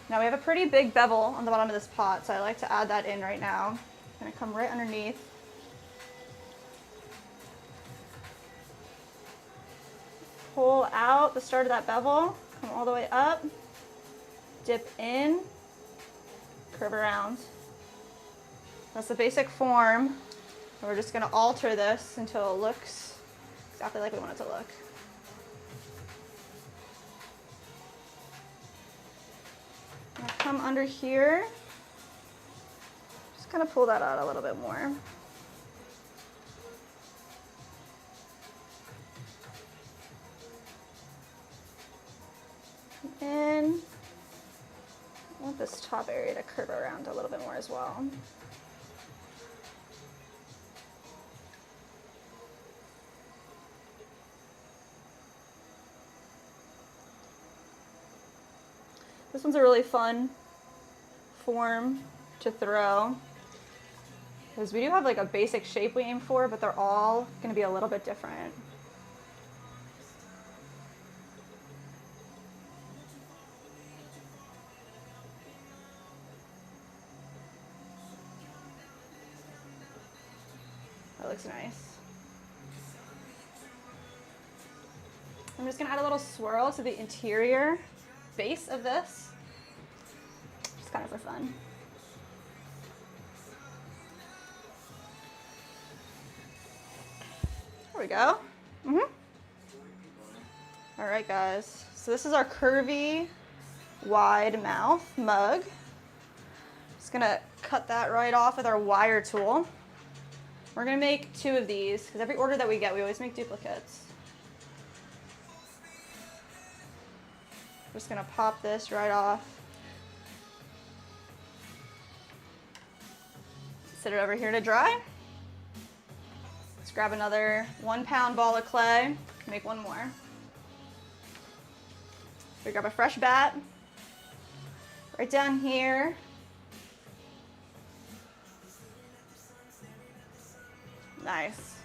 Now we have a pretty big bevel on the bottom of this pot, so I like to add that in right now. I'm gonna come right underneath. Pull out the start of that bevel, come all the way up, dip in, curve around. That's the basic form. And we're just gonna alter this until it looks exactly like we want it to look. I'll come under here, just kind of pull that out a little bit more. And I want this top area to curve around a little bit more as well. This one's a really fun form to throw because we do have like a basic shape we aim for, but they're all going to be a little bit different. That looks nice. I'm just going to add a little swirl to the interior base of this, just kind of for fun. There we go. All right, guys. So this is our curvy, wide mouth mug. Just gonna cut that right off with our wire tool. We're gonna make 2 of these because every order that we get, we always make duplicates. Just gonna pop this right off. Sit it over here to dry. Let's grab another 1 pound ball of clay, make 1 more. We grab a fresh bat, right down here. Nice.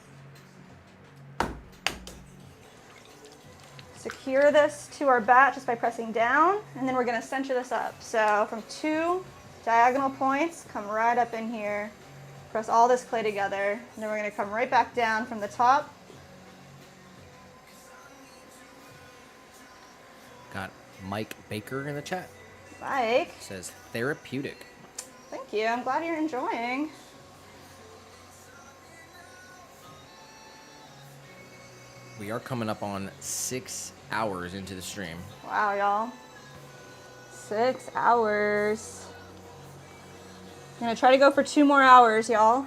Secure this to our bat just by pressing down, and then we're going to center this up. So from 2 diagonal points, come right up in here, press all this clay together, and then we're going to come right back down from the top. Got Mike Baker in the chat. Mike, Says therapeutic. thank you. I'm glad you're enjoying. We are coming up on 6 hours into the stream. Wow, y'all. 6 hours. I'm gonna try to go for 2 more hours, y'all.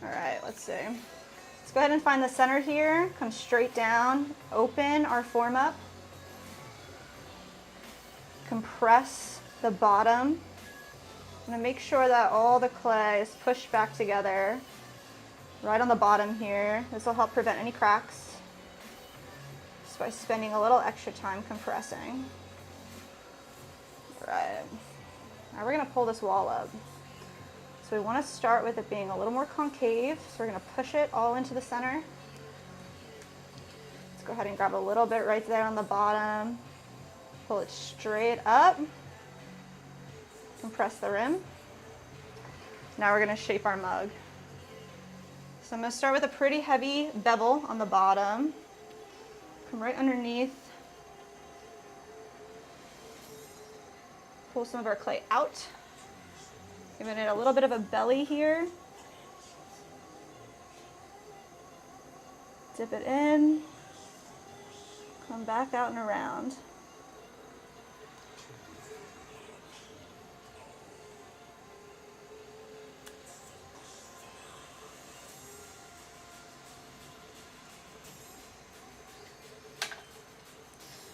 All right, let's see. Let's go ahead and find the center here. Come straight down, open our form up. Compress the bottom. I'm gonna make sure that all the clay is pushed back together right on the bottom here. This will help prevent any cracks just by spending a little extra time compressing. All right, now we're gonna pull this wall up. So we wanna start with it being a little more concave. So we're gonna push it all into the center. Let's go ahead and grab a little bit right there on the bottom. Pull it straight up. Compress the rim. Now we're gonna shape our mug. So I'm gonna start with a pretty heavy bevel on the bottom. Come right underneath. Pull some of our clay out. Giving it a little bit of a belly here. Dip it in. Come back out and around.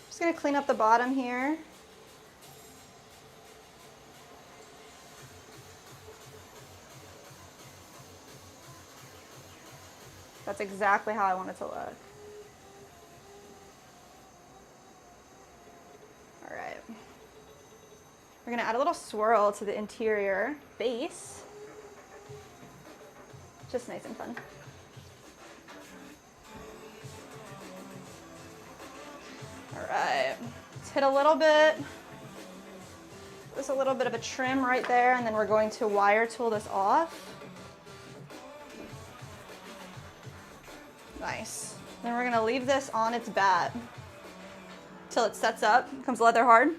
Just gonna clean up the bottom here. That's exactly how I want it to look. All right. We're gonna add a little swirl to the interior base. Just nice and fun. All right, let's hit a little bit. There's a little bit of a trim right there, and then we're going to wire tool this off. Nice. Then we're gonna leave this on its bat till it sets up, becomes leather hard.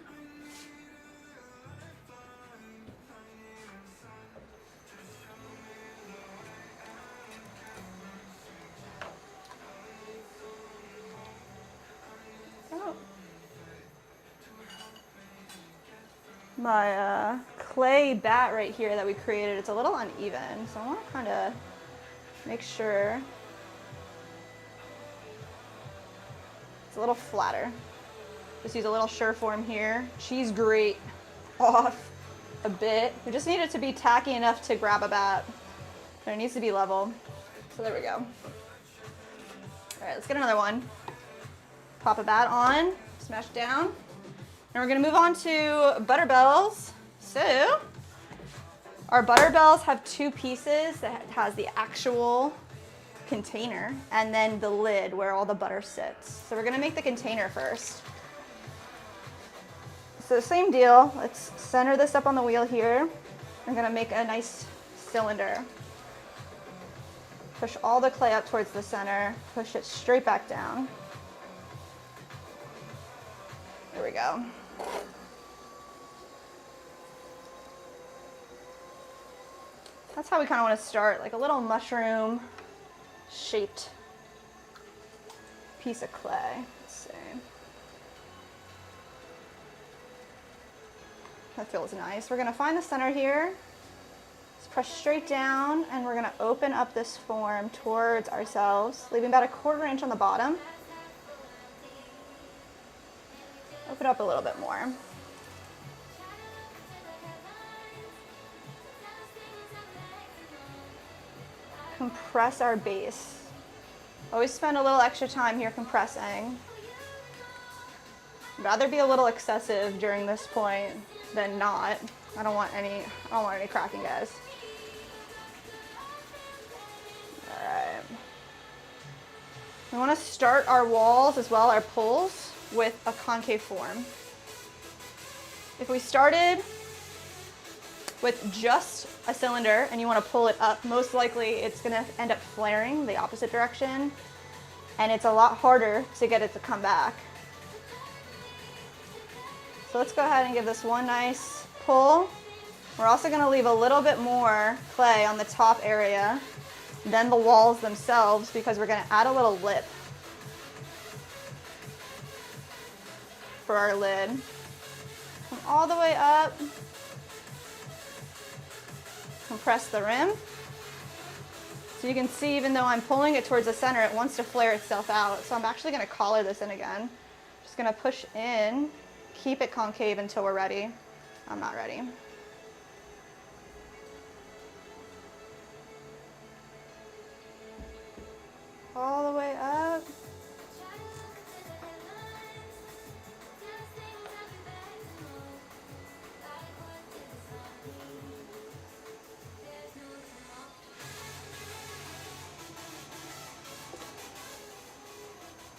My clay bat right here that we created, it's a little uneven, so I want to kind of make sure it's a little flatter. Just use a little Sureform here. Cheese grate off a bit. We just need it to be tacky enough to grab a bat, but it needs to be level. So there we go. All right, let's get another one. Pop a bat on, smash down. And we're gonna move on to butter bells. So our butter bells have 2 pieces that has the actual container and then the lid where all the butter sits. So we're gonna make the container first. So same deal, let's center this up on the wheel here. I'm gonna make a nice cylinder. Push all the clay up towards the center, push it straight back down. There we go. That's how we kind of want to start, like a little mushroom shaped piece of clay. Let's see. That feels nice. We're going to find the center here. Let's press straight down, and we're going to open up this form towards ourselves, leaving about a 1/4 inch on the bottom. Open up a little bit more. Compress our base. Always spend a little extra time here compressing. I'd rather be a little excessive during this point than not. I don't want any cracking, guys. All right. We want to start our walls as well, our pulls, with a concave form. If we started with just a cylinder and you want to pull it up, most likely it's going to end up flaring the opposite direction, and it's a lot harder to get it to come back. So let's go ahead and give this one nice pull. We're also going to leave a little bit more clay on the top area than the walls themselves because we're going to add a little lip for our lid. Come all the way up. Compress the rim. So you can see, even though I'm pulling it towards the center, it wants to flare itself out. So I'm actually going to collar this in again. Just going to push in, keep it concave until we're ready. I'm not ready. All the way up.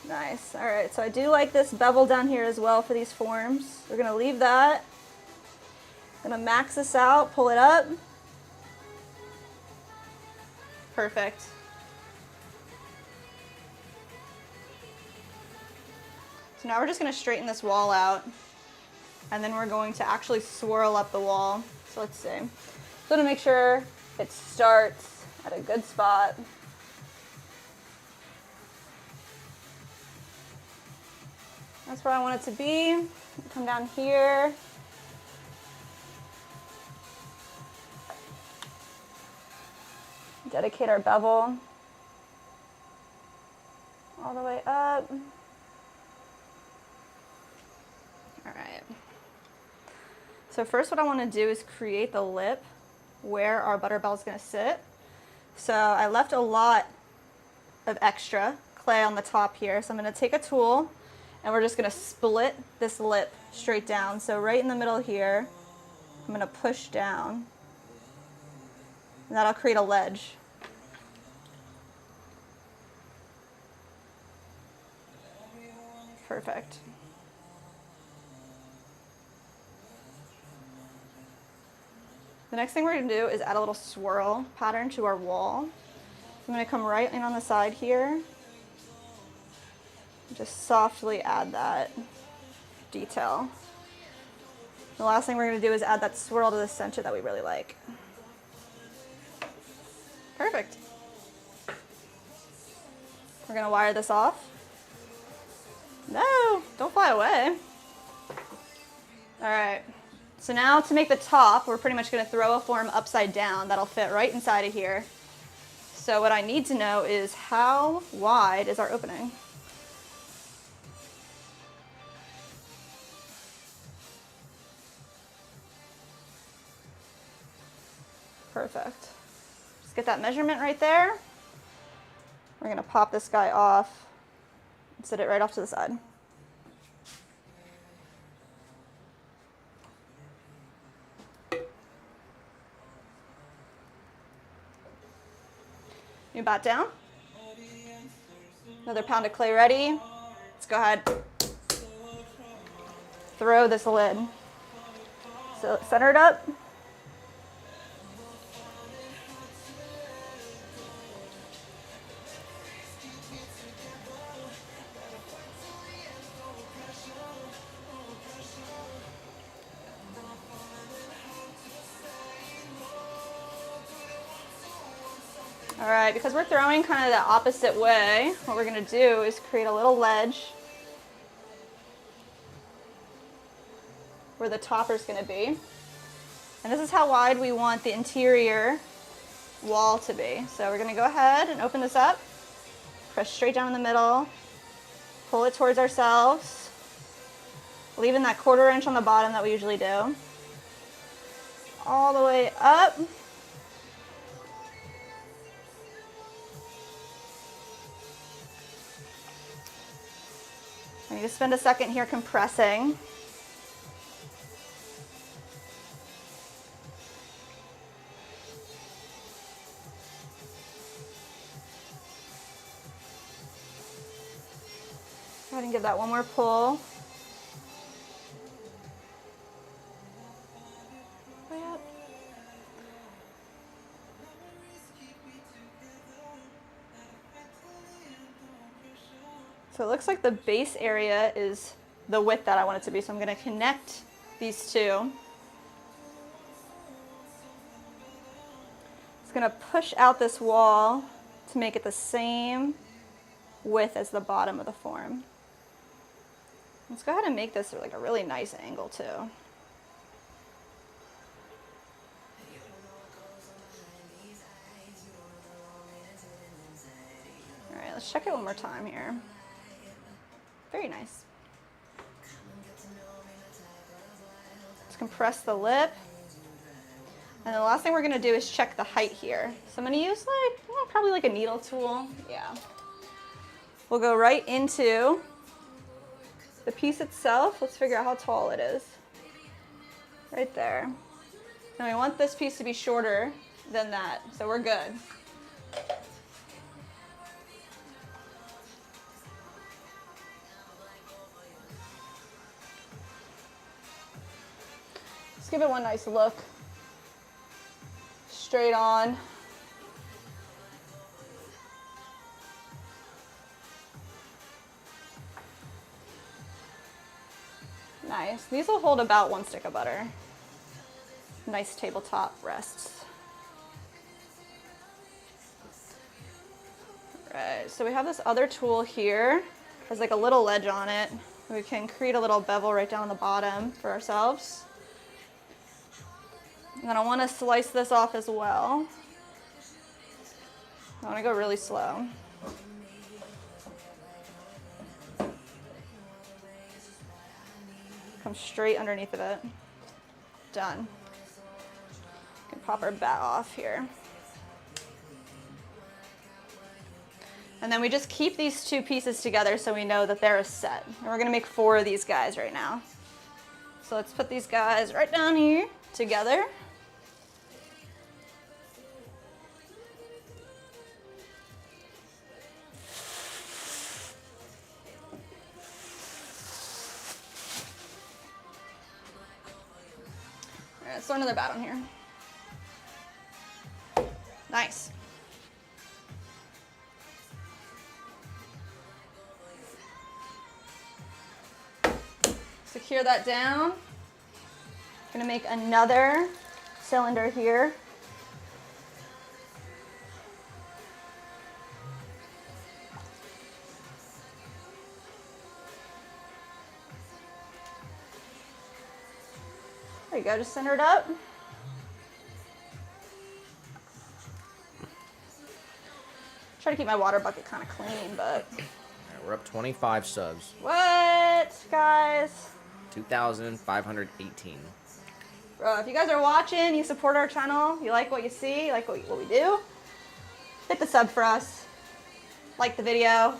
Nice. All right, so I do like this bevel down here as well for these forms. We're gonna leave that. Gonna max this out, pull it up. Perfect. So now we're just gonna straighten this wall out, and then we're going to actually swirl up the wall. So let's see. So to make sure it starts at a good spot. That's where I want it to be. Come down here. Dedicate our bevel all the way up. All right. So first what I want to do is create the lip where our butter bell is going to sit. So I left a lot of extra clay on the top here. So I'm going to take a tool and we're just going to split this lip straight down. So right in the middle here, I'm going to push down. And that'll create a ledge. Perfect. The next thing we're going to do is add a little swirl pattern to our wall. So I'm going to come right in on the side here. Just softly add that detail. The last thing we're going to do is add that swirl to the center that we really like. Perfect. We're going to wire this off. No, don't fly away. All right. So now to make the top, we're pretty much going to throw a form upside down that'll fit right inside of here. So what I need to know is how wide is our opening? Perfect. Just get that measurement right there. We're going to pop this guy off and set it right off to the side. New bat down. Another pound of clay ready. Let's go ahead. Throw this lid. So center it up. All right, because we're throwing kind of the opposite way, what we're going to do is create a little ledge where the topper's going to be. And this is how wide we want the interior wall to be. So we're going to go ahead and open this up, press straight down in the middle, pull it towards ourselves, leaving that 1/4 inch on the bottom that we usually do, all the way up. I need to spend a second here compressing. Go ahead and give that one more pull. Way up. So it looks like the base area is the width that I want it to be. So I'm going to connect these two. It's going to push out this wall to make it the same width as the bottom of the form. Let's go ahead and make this like a really nice angle too. All right, let's check it one more time here. Very nice. Let's compress the lip. And the last thing we're gonna do is check the height here. So I'm gonna use like, probably like a needle tool. Yeah. We'll go right into the piece itself. Let's figure out how tall it is. Right there. And we want this piece to be shorter than that, so we're good. Let's give it one nice look. Straight on. Nice. These will hold about 1 stick of butter. Nice tabletop rests. Right, so we have this other tool here. Has like a little ledge on it. We can create a little bevel right down on the bottom for ourselves. And then I want to slice this off as well. I want to go really slow. Come straight underneath of it. Done. We can pop our bat off here. And then we just keep these two pieces together so we know that they're a set. And we're gonna make 4 of these guys right now. So let's put these guys right down here together. All right, let's throw another bat on here. Nice. Secure that down. Gonna make another cylinder here. There you go, just center it up. Try to keep my water bucket kind of clean, but. All right, we're up 25 subs. What, guys? 2,518. Bro, if you guys are watching, you support our channel, you like what you see, you like what we do, hit the sub for us. Like the video.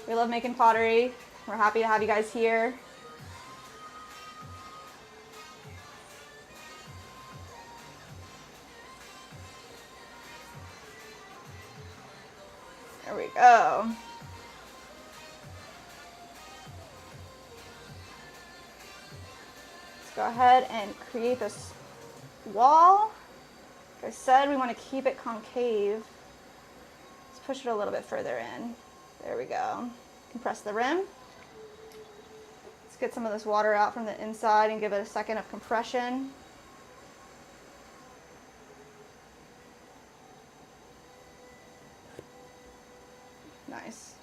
We love making pottery. We're happy to have you guys here. There we go. Let's go ahead and create this wall. Like I said, we want to keep it concave. Let's push it a little bit further in. There we go. Compress the rim. Let's get some of this water out from the inside and give it a second of compression. Nice.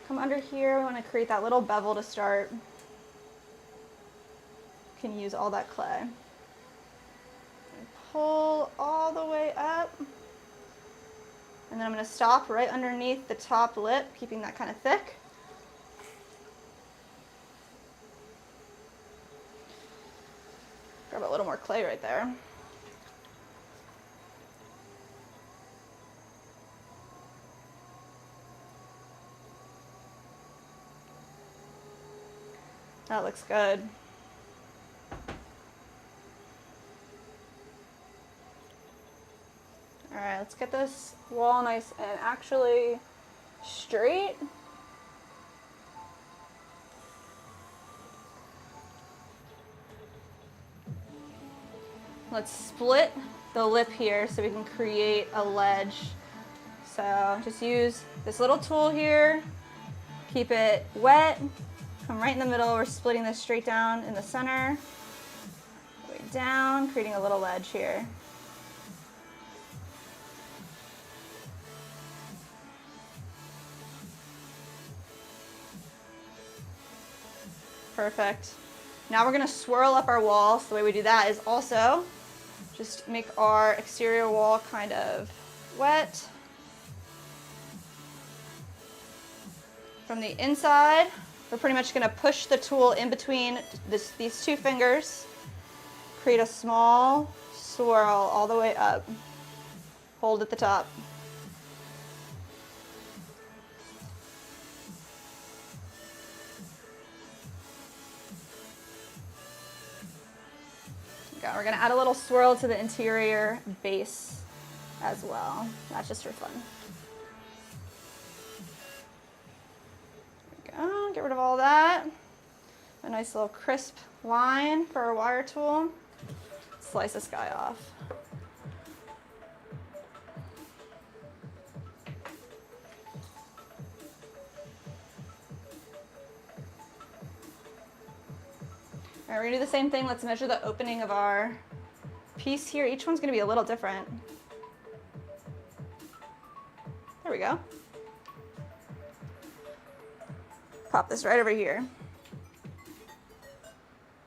Come under here, we want to create that little bevel to start. You can use all that clay. And pull all the way up. And then I'm going to stop right underneath the top lip, keeping that kind of thick. Grab a little more clay right there. That looks good. All right, let's get this wall nice and actually straight. Let's split the lip here so we can create a ledge. So just use this little tool here, keep it wet, come right in the middle. We're splitting this straight down in the center, way down, creating a little ledge here. Perfect. Now we're gonna swirl up our wall. So the way we do that is also just make our exterior wall kind of wet. From the inside, we're pretty much gonna push the tool in between these two fingers, create a small swirl all the way up. Hold at the top. We're gonna add a little swirl to the interior base as well. That's just for fun. There we go, get rid of all that. A nice little crisp line for our wire tool. Slice this guy off. All right, we're gonna do the same thing. Let's measure the opening of our piece here. Each one's gonna be a little different. There we go. Pop this right over here.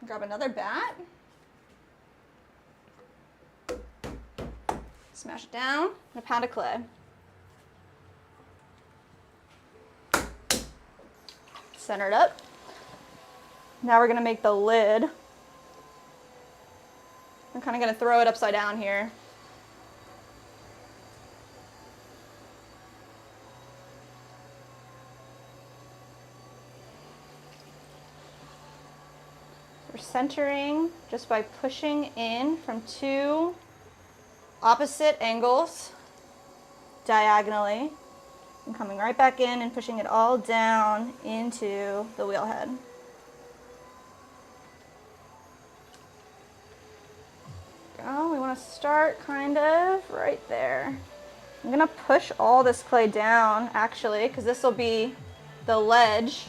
Grab another bat. Smash it down, and a pound of clay. Center it up. Now we're gonna make the lid. I'm kind of gonna throw it upside down here. We're centering just by pushing in from two opposite angles diagonally and coming right back in and pushing it all down into the wheel head. We want to start kind of right there. I'm going to push all this clay down actually because this will be the ledge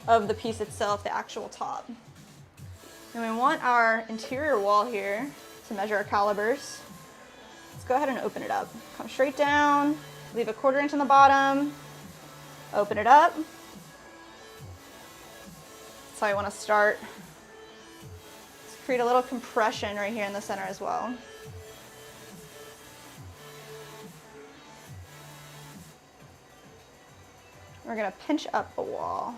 of the piece itself, the actual top. And we want our interior wall here to measure our calibers. Let's go ahead and open it up. Come straight down, leave a 1/4 inch on the bottom, open it up. That's how you want to start. Create a little compression right here in the center as well. We're gonna pinch up the wall.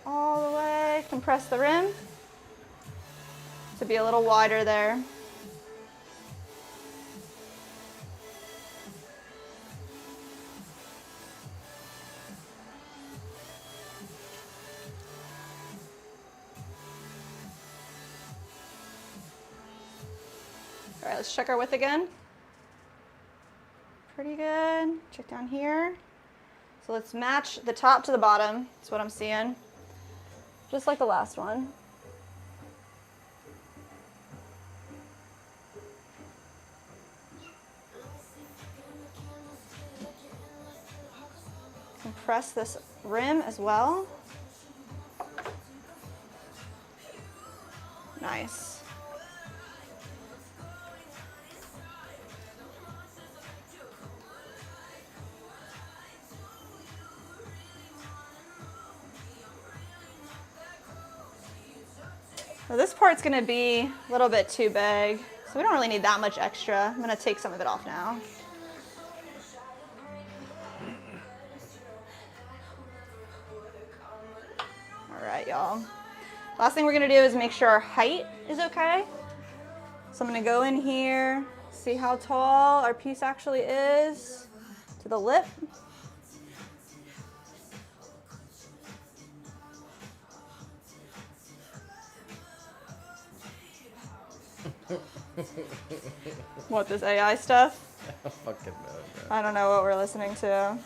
All the way, compress the rim to be a little wider there. All right, let's check our width again. Pretty good. Check down here. So let's match the top to the bottom. That's what I'm seeing. Just like the last one. Compress this rim as well. Nice. So this part's gonna be a little bit too big, so we don't really need that much extra. I'm gonna take some of it off now. All right, y'all. Last thing we're gonna do is make sure our height is okay. So I'm gonna go in here, see how tall our piece actually is to the lip. What, this AI stuff? I don't fucking know, bro. I don't know what we're listening to.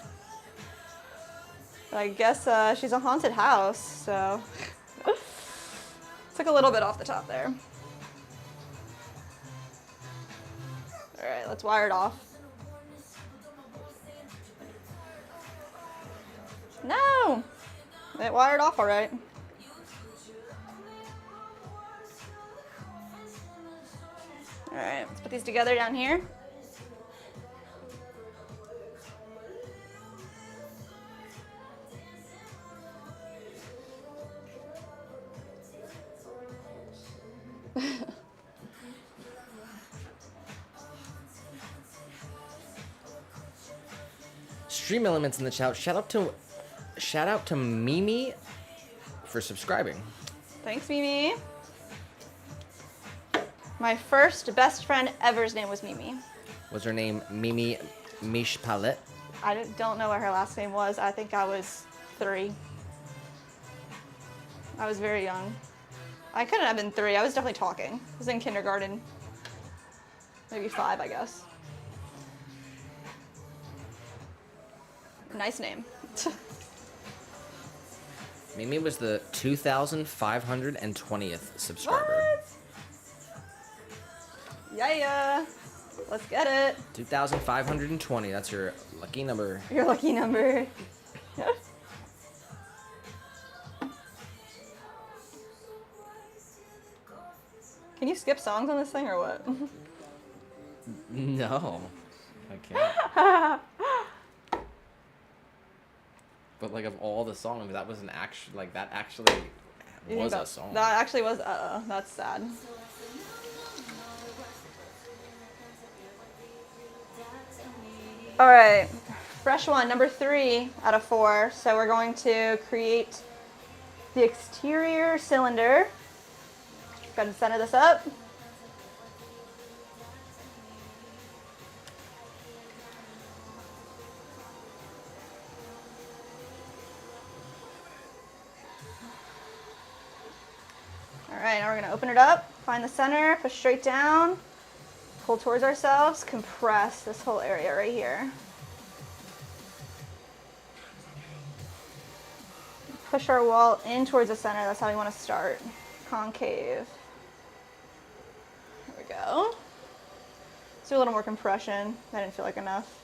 I guess she's a haunted house, so took a little bit off the top there. All right, let's wire it off. No, it wired off all right. All right, let's put these together down here. Stream Elements in the chat. Shout out to Mimi for subscribing. Thanks, Mimi. My first best friend ever's name was Mimi. Was her name Mimi Mishpalet? I don't know what her last name was. I think I was 3. I was very young. I couldn't have been 3. I was definitely talking. I was in kindergarten. Maybe 5, I guess. Nice name. Mimi was the 2,520th subscriber. What? Yeah. Let's get it. 2,520. That's your lucky number. Your lucky number. Can you skip songs on this thing or what? No, I can't. But like of all the songs, that was an actual that actually was a song. That actually was. That's sad. All right, fresh one, number 3 out of 4. So we're going to create the exterior cylinder. Got to center this up. All right, now we're going to open it up, find the center, push straight down, pull towards ourselves, compress this whole area right here. Push our wall in towards the center. That's how we want to start. Concave. There we go. Let's do a little more compression. That didn't feel like enough.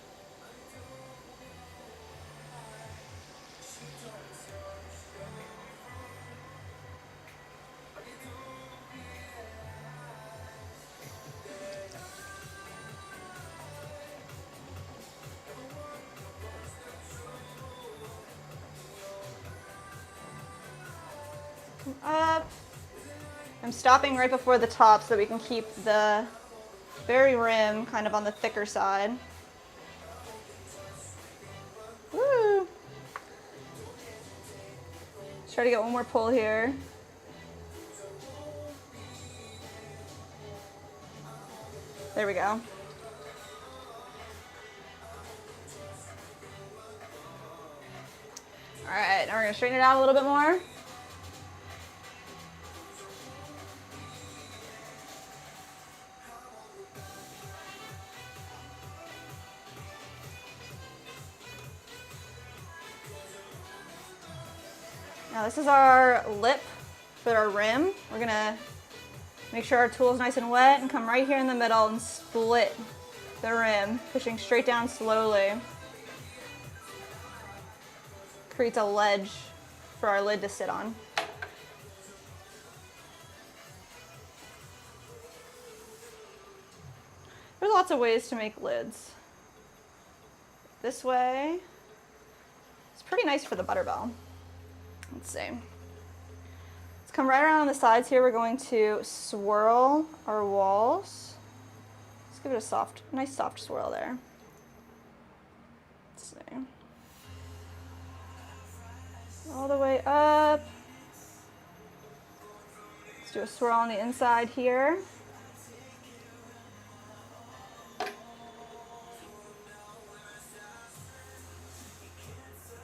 Up. I'm stopping right before the top so that we can keep the very rim kind of on the thicker side. Woo! Let's try to get one more pull here. There we go. All right, now we're gonna straighten it out a little bit more. Now this is our lip for our rim. We're gonna make sure our tool is nice and wet and come right here in the middle and split the rim, pushing straight down slowly. Creates a ledge for our lid to sit on. There's lots of ways to make lids. This way, it's pretty nice for the butterbell. Let's see. Let's come right around on the sides here. We're going to swirl our walls. Let's give it a nice soft swirl there. Let's see. All the way up. Let's do a swirl on the inside here.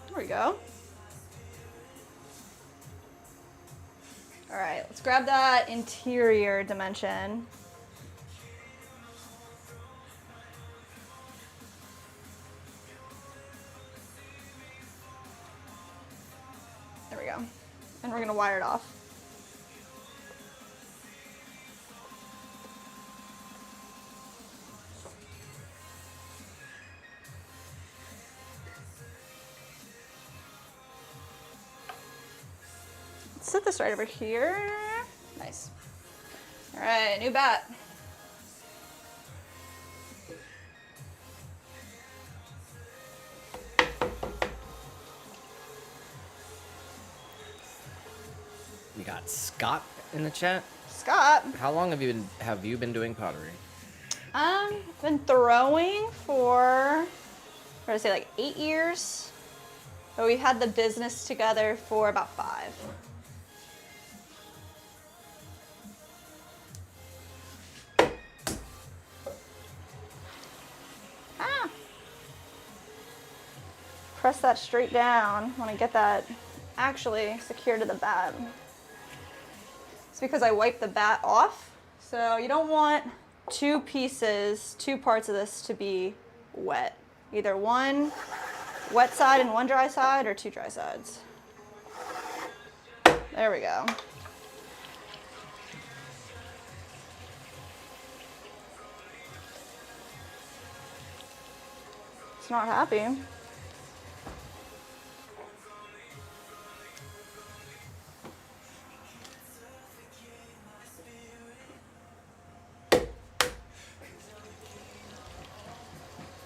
There we go. All right, let's grab that interior dimension. and we're gonna wire it off. Let's set this right over here. Nice. All right, new bat. We got Scott in the chat. Scott. How long have you been doing pottery? Been throwing for, what did I say, like 8 years. But we've had the business together for about 5. Ah. Press that straight down when I get that actually secured to the bat. It's because I wiped the bat off. So you don't want two parts of this to be wet. Either one wet side and one dry side, or 2 dry sides. There we go. It's not happy.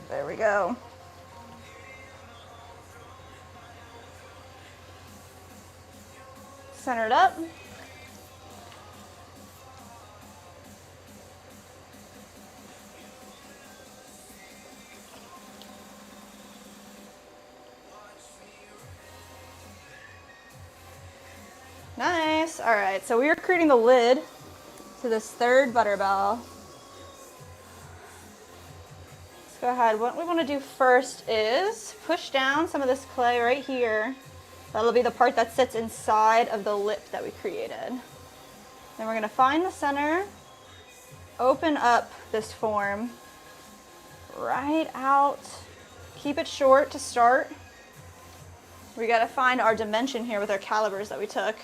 There we go. Center it up. Nice. All right, so we are creating the lid to this 3rd butter bell. Go ahead. What we want to do first is push down some of this clay right here. That'll be the part that sits inside of the lip that we created. Then we're going to find the center, open up this form right out, keep it short to start. We got to find our dimension here with our calibers that we took.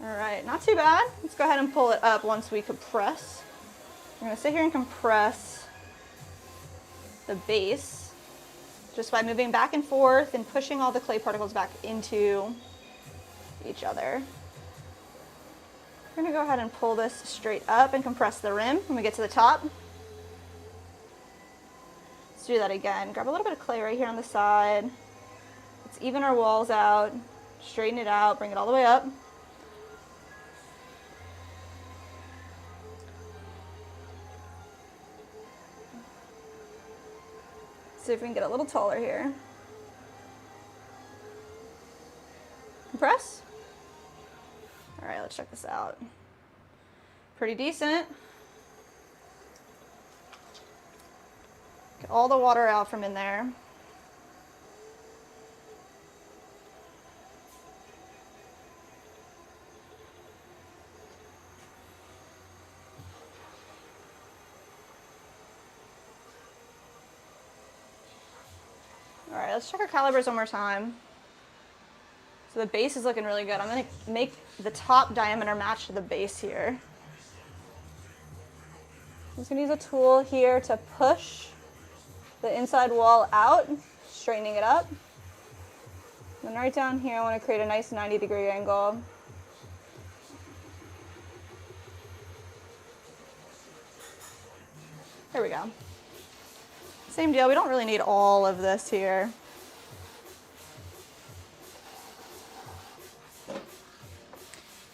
All right, not too bad. Let's go ahead and pull it up once we compress. I'm going to sit here and compress the base just by moving back and forth and pushing all the clay particles back into each other. We're going to go ahead and pull this straight up and compress the rim when we get to the top. Let's do that again. Grab a little bit of clay right here on the side. Let's even our walls out, straighten it out, bring it all the way up. See if we can get a little taller here. Compress. All right, let's check this out. Pretty decent. Get all the water out from in there. All right, let's check our calibers one more time. So the base is looking really good. I'm going to make the top diameter match to the base here. I'm just going to use a tool here to push the inside wall out, straightening it up. Then right down here, I want to create a nice 90-degree angle. There we go. Same deal, we don't really need all of this here.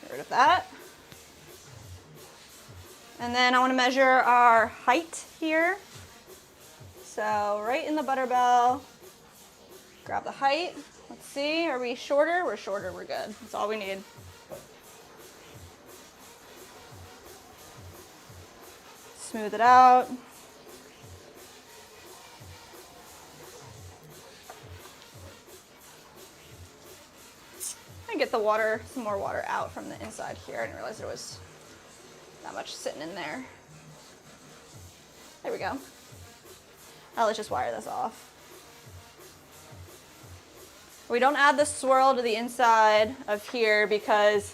Get rid of that. And then I want to measure our height here. So right in the butter bell, grab the height. Let's see, are we shorter? We're shorter, we're good. That's all we need. Smooth it out. Get the water, some more water out from the inside here. I didn't realize there was that much sitting in there. There we go. Now let's just wire this off. We don't add the swirl to the inside of here because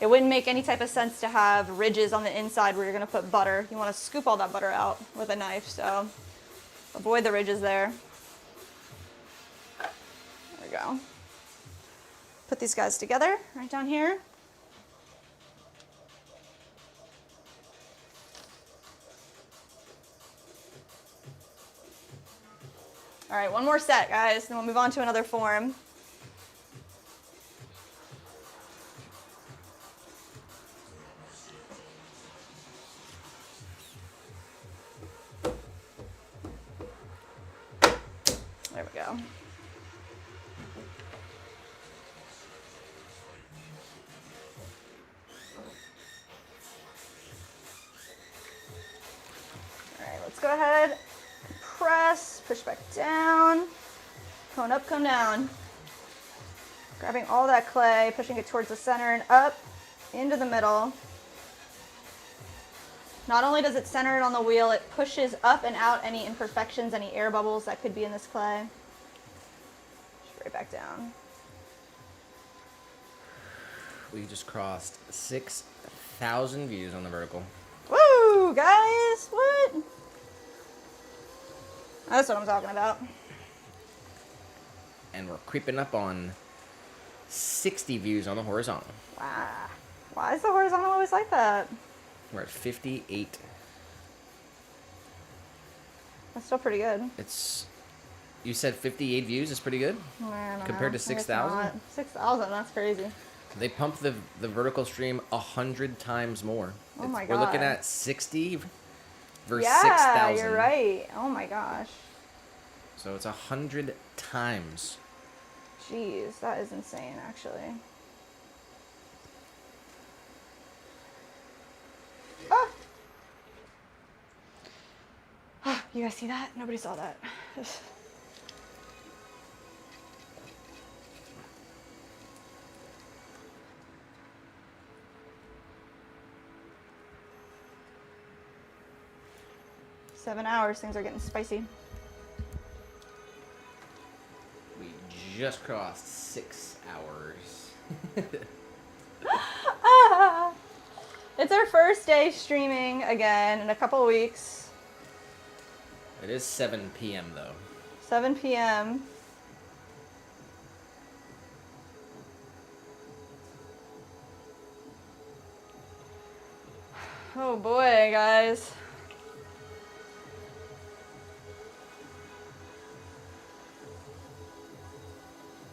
it wouldn't make any type of sense to have ridges on the inside where you're gonna put butter. You wanna scoop all that butter out with a knife, so avoid the ridges there. There we go. Put these guys together right down here. All right, one more set, guys, then we'll move on to another form. There we go. All right, let's go ahead, press, push back down, cone up, come down. Grabbing all that clay, pushing it towards the center and up into the middle. Not only does it center it on the wheel, it pushes up and out any imperfections, any air bubbles that could be in this clay. Right back down. We just crossed 6,000 views on the vertical. Woo, guys, what? That's what I'm talking about. And we're creeping up on 60 views on the horizontal. Wow. Why is the horizontal always like that? We're at 58. That's still pretty good. You said 58 views is pretty good? Compared to 6,000? 6,000, that's crazy. They pump the vertical stream 100 times more. Oh my We're looking God. at 60 versus Yeah, 6,000. you're right. Oh my gosh. So it's 100 times. Jeez, that is insane, actually. Ah! You guys see that? Nobody saw that. 7 hours, things are getting spicy. We just crossed 6 hours. Ah! It's our first day streaming again in a couple of weeks. It is 7 p.m. though. 7 p.m. Oh boy, guys.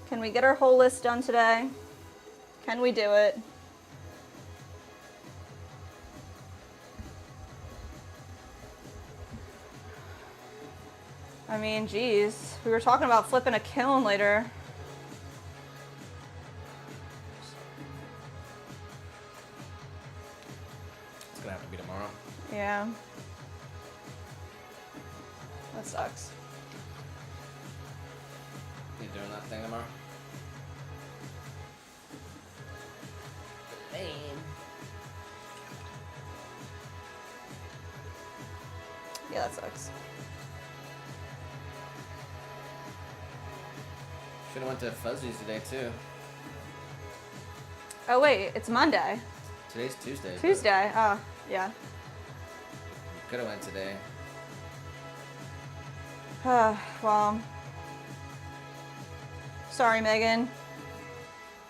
Can we get our whole list done today? Can we do it? I mean, geez, we were talking about flipping a kiln later. It's gonna have to be tomorrow. Yeah. That sucks. You doing that thing tomorrow? Yeah, that sucks. Should have went to Fuzzy's today too. Oh wait, it's Monday. Today's Tuesday. Tuesday. Oh, yeah. Could have went today. Well, sorry, Megan.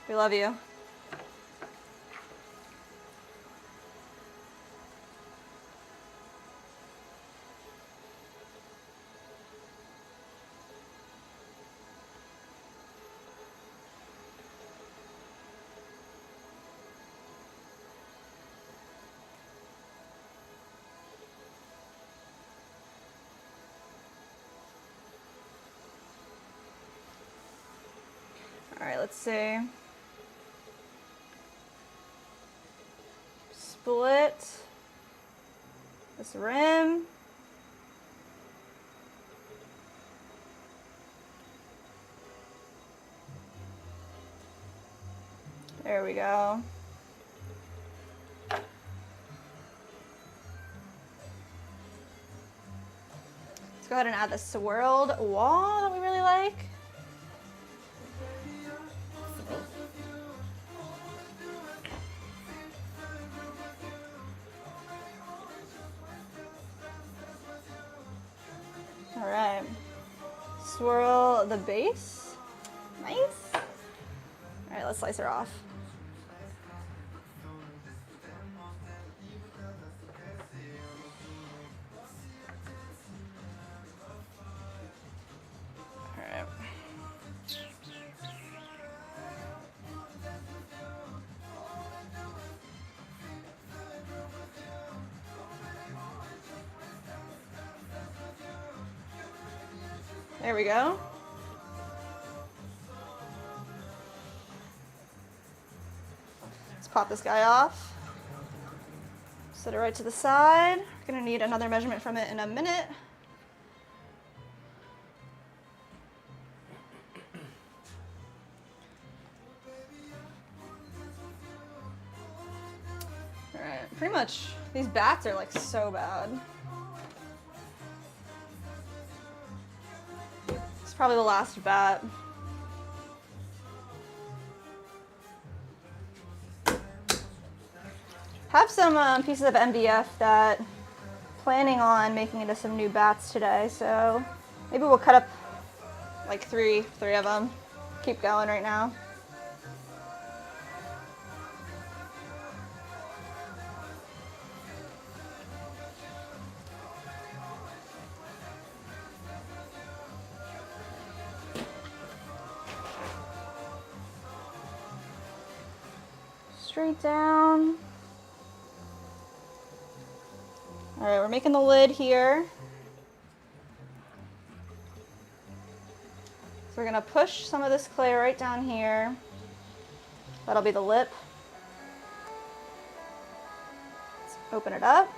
We love you. All right, let's see. Split this rim. There we go. Let's go ahead and add the swirled wall that we really like. swirl the base. Nice. All right, let's slice her off. All right. There we go. Let's pop this guy off. Set it right to the side. We're gonna need another measurement from it in a minute. All right, pretty much these bats are like so bad. It's probably the last bat. Have some pieces of MDF that planning on making into some new bats today, so maybe we'll cut up like three of them. Keep going right now. Straight down. All right, we're making the lid here. So we're gonna push some of this clay right down here. That'll be the lip. Let's open it up.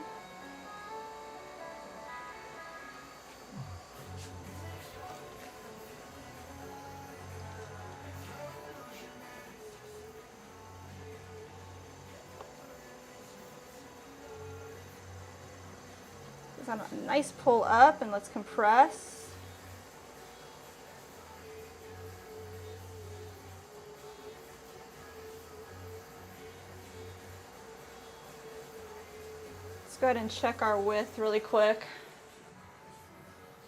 On a nice pull up, and let's compress. Let's go ahead and check our width really quick.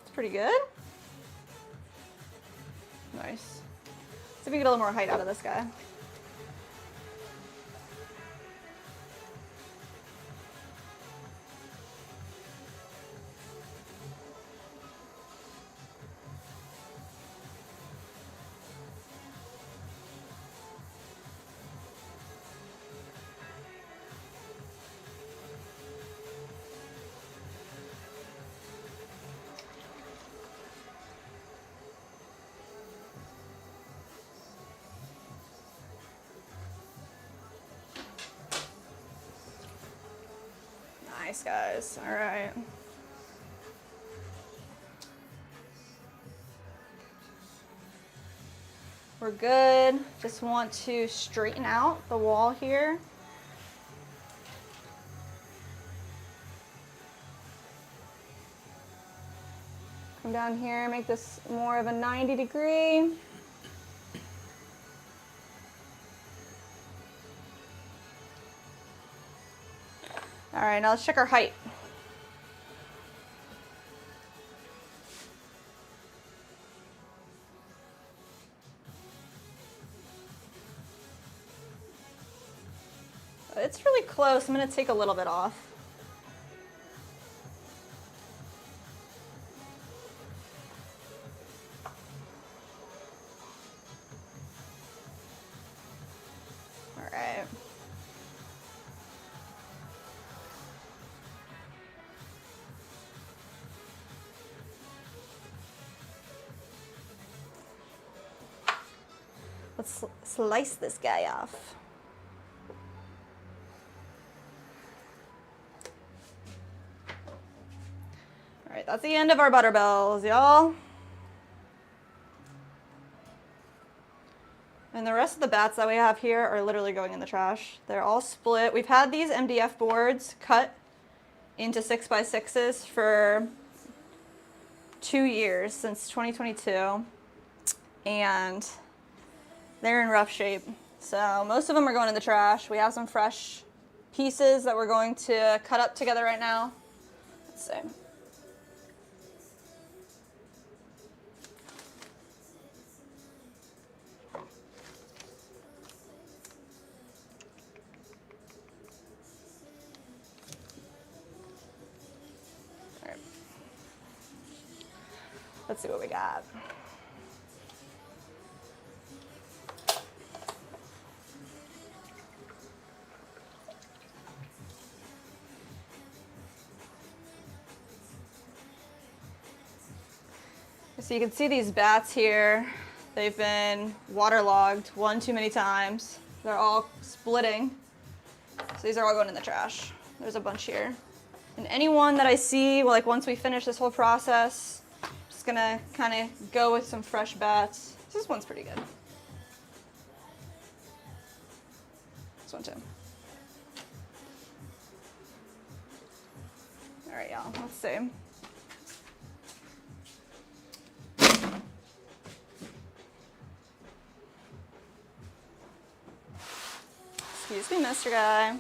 It's pretty good. Nice. Let's see if we can get a little more height out of this guy. Nice, guys. All right. We're good. Just want to straighten out the wall here. Come down here, make this more of a 90-degree. All right, now let's check our height. It's really close. I'm going to take a little bit off. All right. Let's slice this guy off. All right, that's the end of our butter bells, y'all. And the rest of the bats that we have here are literally going in the trash. They're all split. We've had these MDF boards cut into 6x6s for 2 years, since 2022. And they're in rough shape. So most of them are going in the trash. We have some fresh pieces that we're going to cut up together right now. Let's see. Let's see what we got. So you can see these bats here. They've been waterlogged one too many times. They're all splitting. So these are all going in the trash. There's a bunch here. And any one that I see, like once we finish this whole process, I'm just gonna kind of go with some fresh bats. This one's pretty good. This one too. All right, y'all, let's see. Excuse me, Mr. Guy.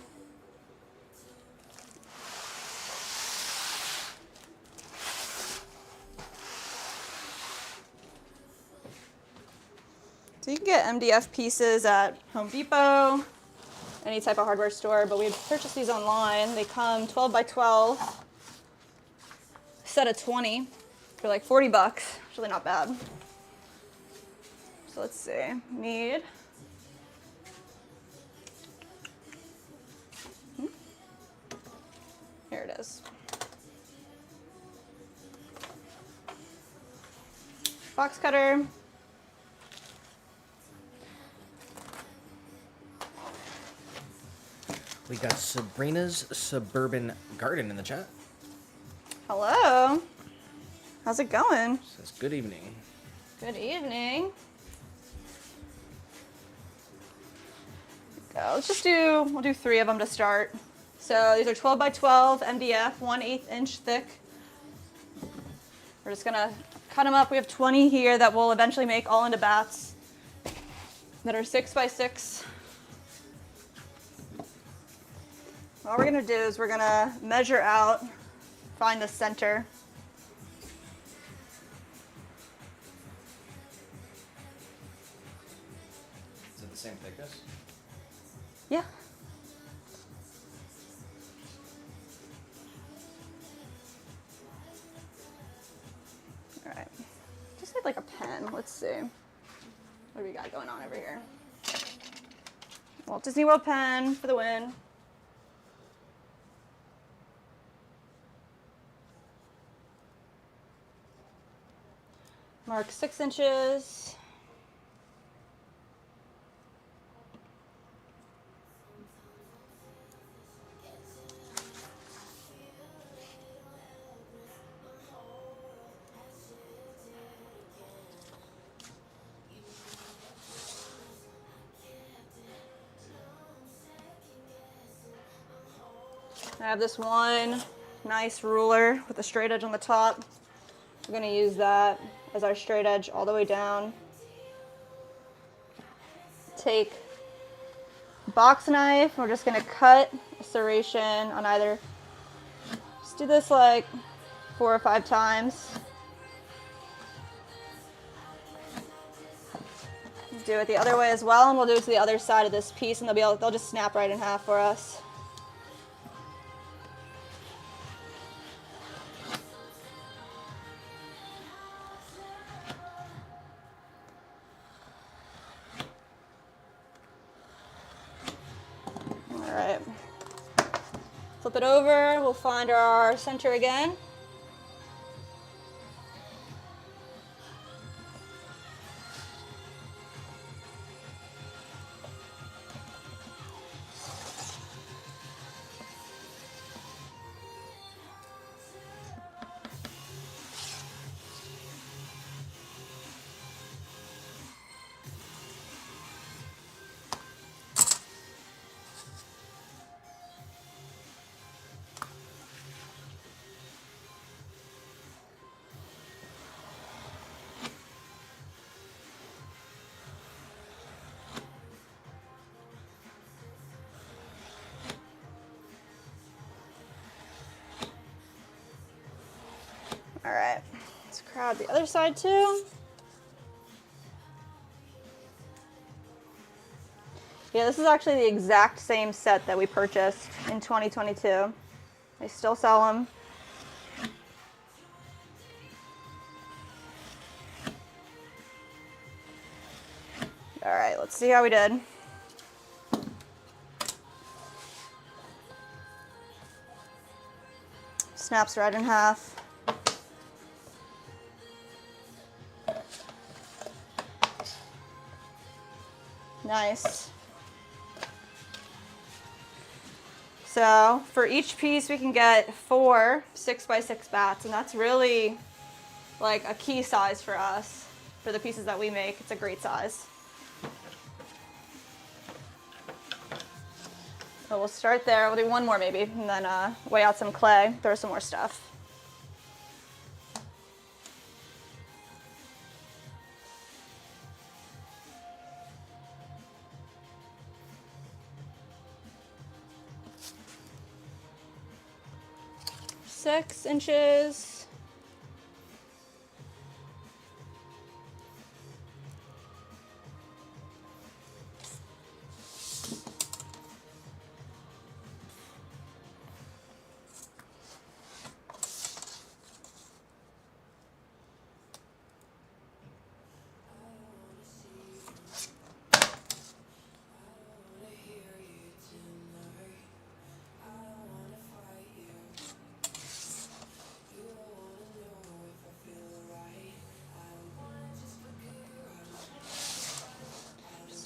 So you can get MDF pieces at Home Depot, any type of hardware store, but we purchased these online. They come 12 by 12, set of 20 for like 40 bucks. It's really not bad. So let's see, need here it is. Box cutter. We got Sabrina's Suburban Garden in the chat. Hello. How's it going? Says good evening. Good evening. Go. We'll do 3 of them to start. So these are 12 by 12 MDF, 1/8 inch thick. We're just gonna cut them up. We have 20 here that we'll eventually make all into bats that are 6 by 6. All we're gonna do is we're gonna measure out, find the center. Is it the same thickness? Yeah. All right. Just need like a pen. Let's see. What do we got going on over here? Walt Disney World pen for the win. Mark 6 inches. I have this one nice ruler with a straight edge on the top. We're going to use that as our straight edge all the way down. Take a box knife. We're just going to cut a serration on either. Just do this like 4 or 5 times. Do it the other way as well, and we'll do it to the other side of this piece, and they'll just snap right in half for us. Alright, flip it over, we'll find our center again. All right, let's crowd the other side too. Yeah, this is actually the exact same set that we purchased in 2022. They still sell them. let's see how we did. Snaps right in half. Nice. So for each piece we can get 4 6x6 bats, and that's really like a key size for us. For the pieces that we make, it's a great size. So we'll start there, we'll do one more maybe, and then weigh out some clay, throw some more stuff. Six inches.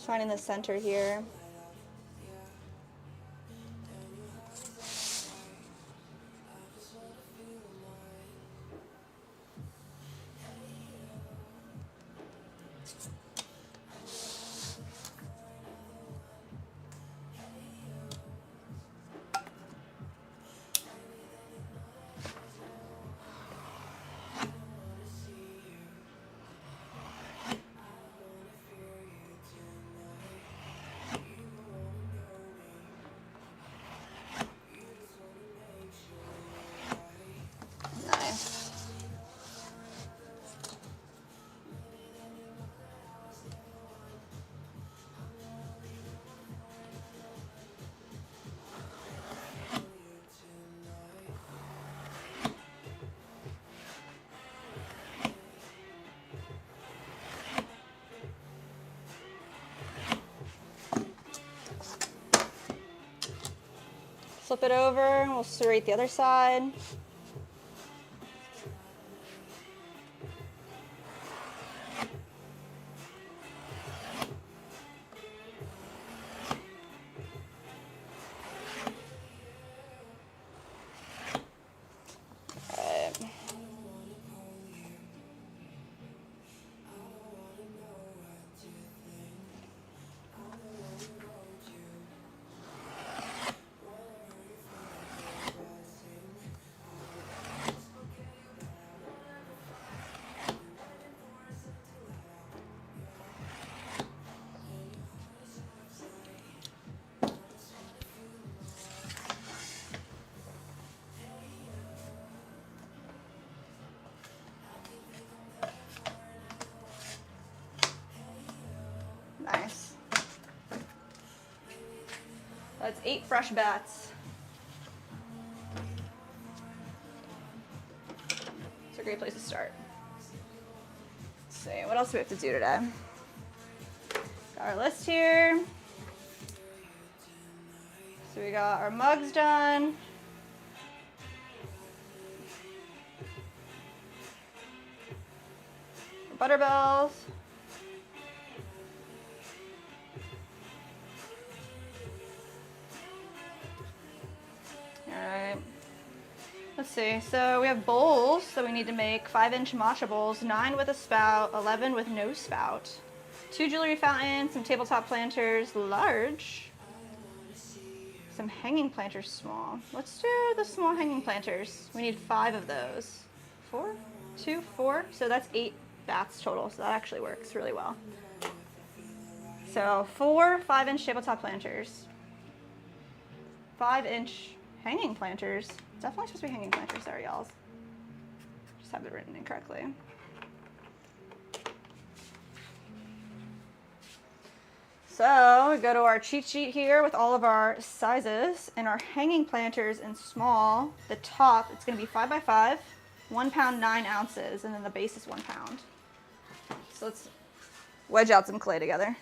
Finding the center here. Flip it over, and we'll serrate the other side. Nice. That's 8 fresh bats. It's a great place to start. Let's see, what else do we have to do today? Got our list here. So we got our mugs done. Our butter bells. Alright, let's see, so we have bowls, so we need to make 5-inch matcha bowls, 9 with a spout, 11 with no spout, 2 jewelry fountains, some tabletop planters, large, some hanging planters, small. Let's do the small hanging planters. We need 5 of those. 4, 2, 4, so that's 8 bats total, so that actually works really well. So 4 5-inch tabletop planters, 5-inch hanging planters. Definitely supposed to be hanging planters, sorry y'all. Just have it written incorrectly. So we go to our cheat sheet here with all of our sizes, and our hanging planters in small, the top, it's going to be 5x5, 1 pound 9 ounces, and then the base is 1 pound. So let's wedge out some clay together.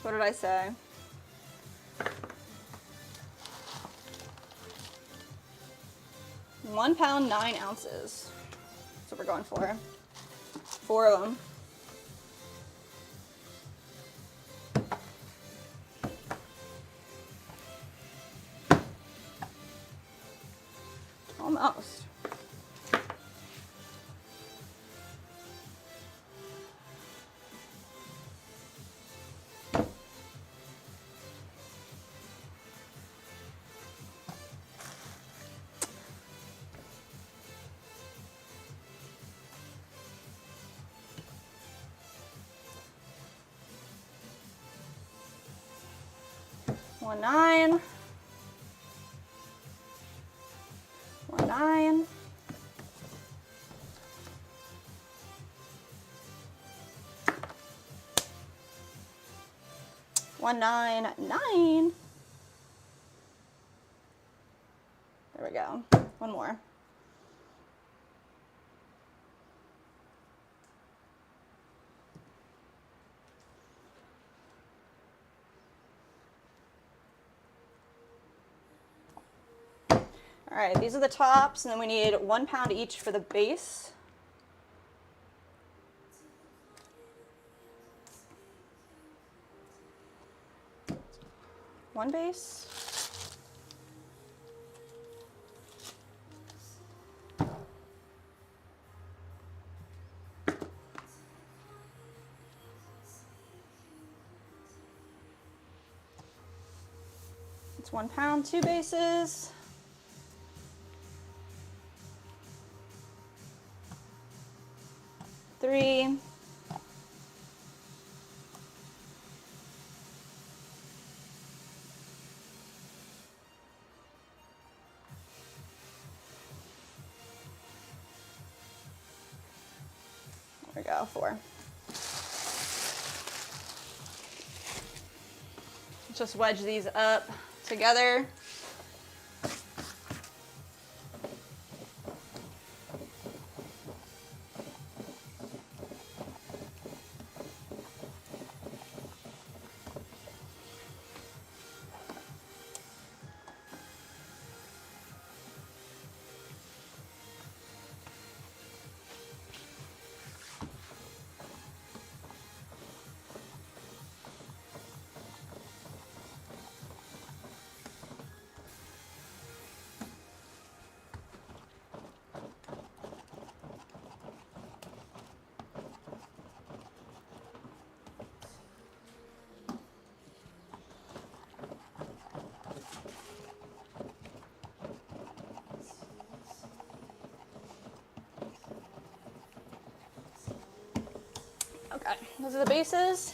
What did I say? £1 9 ounces. That's what we're going for. 4 of them. Almost. One nine. 1 9. One 9 9. There we go. One more. All right, these are the tops, and then we need £1 each for the base. One base. It's £1, 2 bases. Three. There we go, 4. Just wedge these up together. Okay, those are the bases.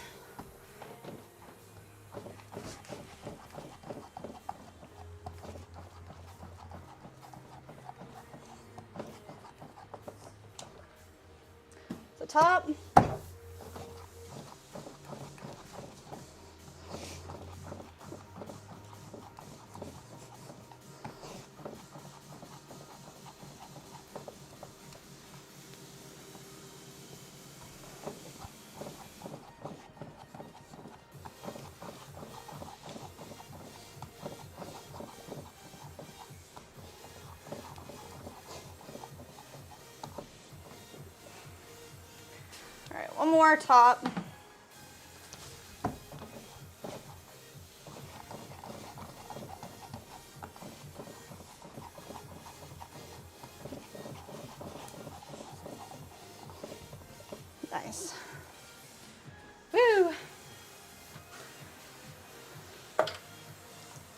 The top. All right, one more top. Nice. Woo!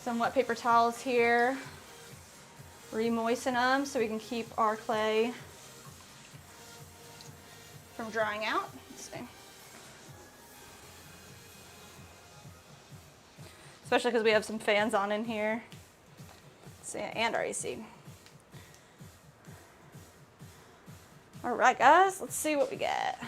Some wet paper towels here. Re-moisten them so we can keep our clay from drying out. Let's see. Especially because we have some fans on in here. Let's see, and our AC. All right, guys, let's see what we get.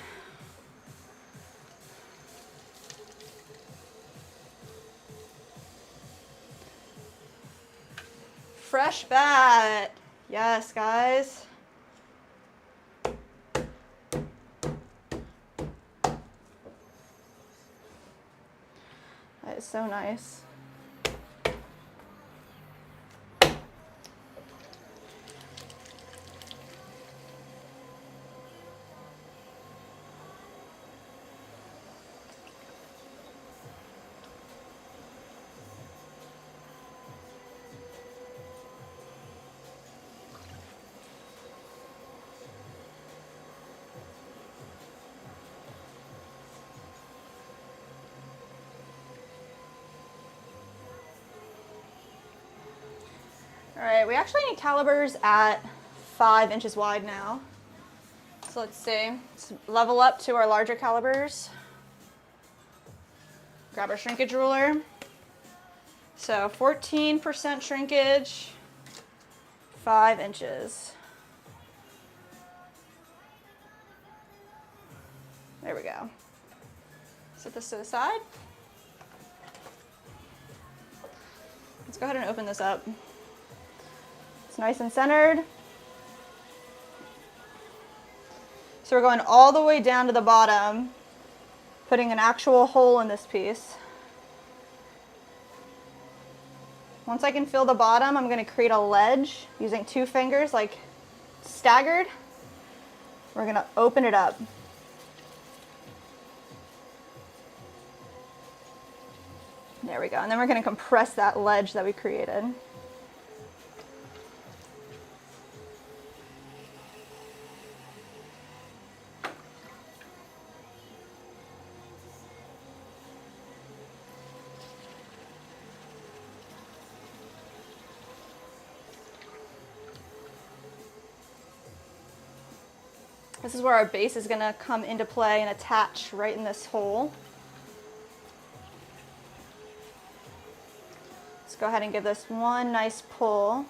Fresh bat. Yes, guys. so nice. All right, we actually need calibers at 5 inches wide now. So let's see, let's level up to our larger calibers. Grab our shrinkage ruler. So 14% shrinkage, 5 inches. There we go. Set this to the side. Let's go ahead and open this up. It's nice and centered. So we're going all the way down to the bottom, putting an actual hole in this piece. Once I can fill the bottom, I'm going to create a ledge using 2 fingers, like staggered. We're going to open it up. There we go. And then we're going to compress that ledge that we created. This is where our base is going to come into play and attach right in this hole. Let's go ahead and give this one nice pull.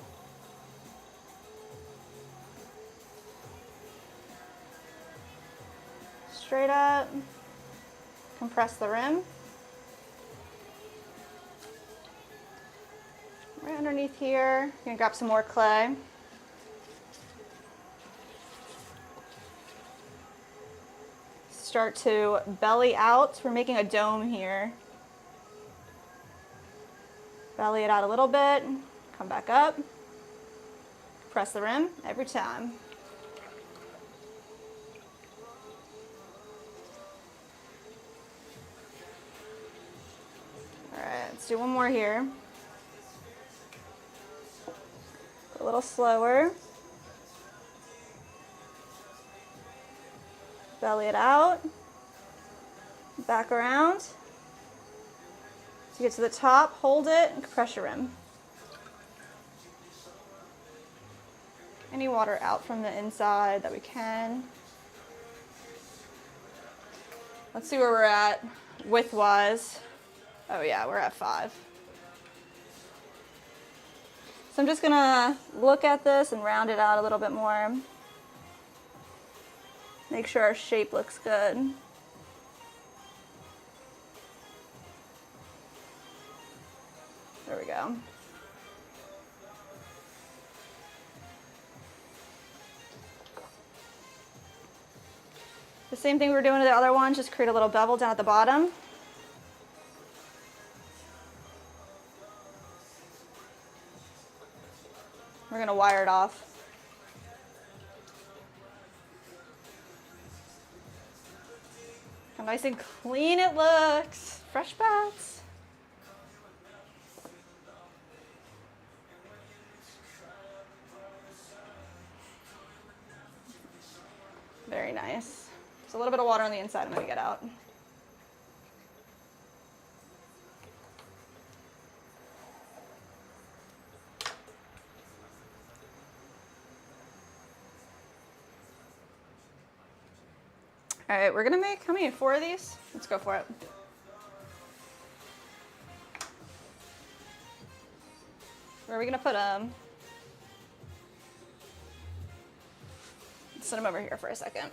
Straight up, compress the rim. Right underneath here, you're going to grab some more clay. Start to belly out. We're making a dome here. Belly it out a little bit, come back up, press the rim every time. All right, let's do one more here. A little slower. Belly it out, back around. To get to the top, hold it, and compress your rim. Any water out from the inside that we can. Let's see where we're at width-wise. Oh yeah, we're at 5. So I'm just gonna look at this and round it out a little bit more. Make sure our shape looks good. There we go. The same thing we were doing to the other one, just create a little bevel down at the bottom. We're going to wire it off. How nice and clean it looks. Fresh bats. Very nice. There's a little bit of water on the inside I'm going to get out. All right, we're going to make, how many, 4 of these? Let's go for it. Where are we going to put them? Set them over here for a second.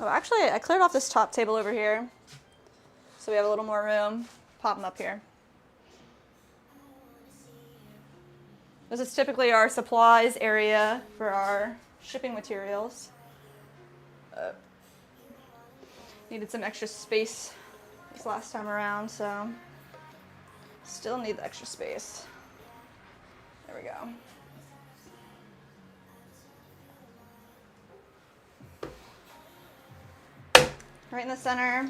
Oh, actually, I cleared off this top table over here, so we have a little more room. Pop them up here. This is typically our supplies area for our shipping materials. Needed some extra space this last time around, so still need the extra space. There we go. Right in the center.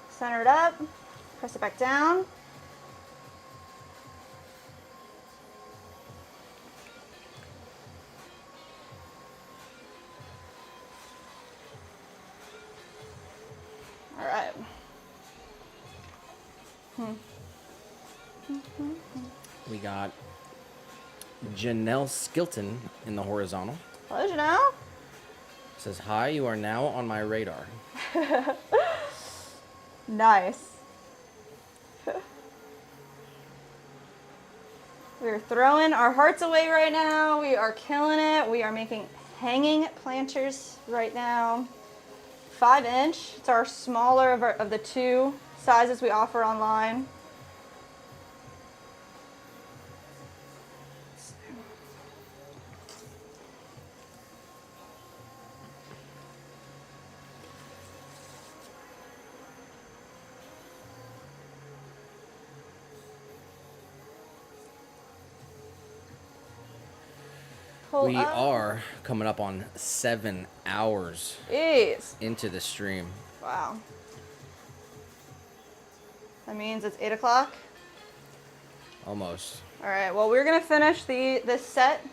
Center it up, press it back down. All right. We got Janelle Skilton in the horizontal. Hello, Janelle. Says, hi, you are now on my radar. Nice. We're throwing our hearts away right now. We are killing it. We are making hanging planters right now. 5-inch. It's our smaller of the two sizes we offer online. Pull We up. are coming up on 7 hours Jeez. into the stream. Wow. That means it's 8 o'clock. Almost. All right, well, we're gonna finish this set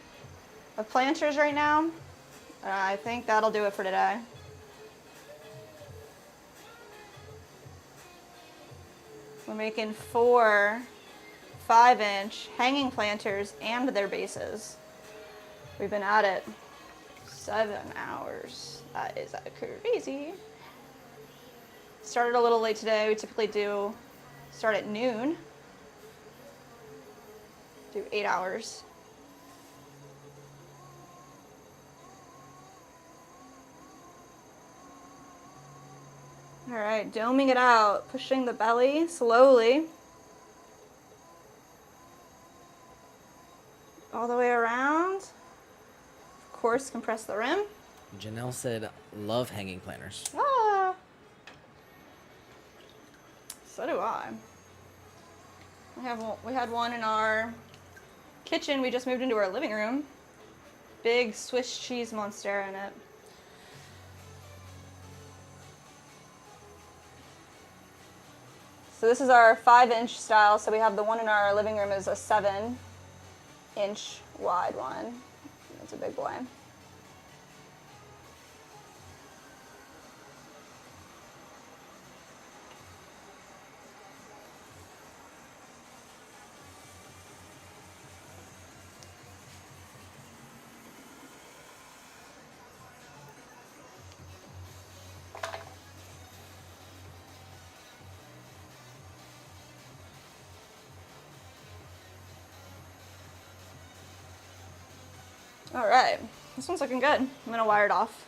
of planters right now. I think that'll do it for today. We're making 4 5-inch hanging planters and their bases. We've been at it 7 hours. That is crazy. Started a little late today. We typically do start at noon. Do 8 hours. All right, doming it out, pushing the belly slowly. All the way around. Of course, compress the rim. Janelle said, love hanging planters. Ah. So do I. We had one in our kitchen. We just moved into our living room. Big Swiss cheese monster in it. So this is our 5-inch style. So we have the one in our living room is a 7-inch wide one. It's a big boy. All right, this one's looking good. I'm gonna wire it off.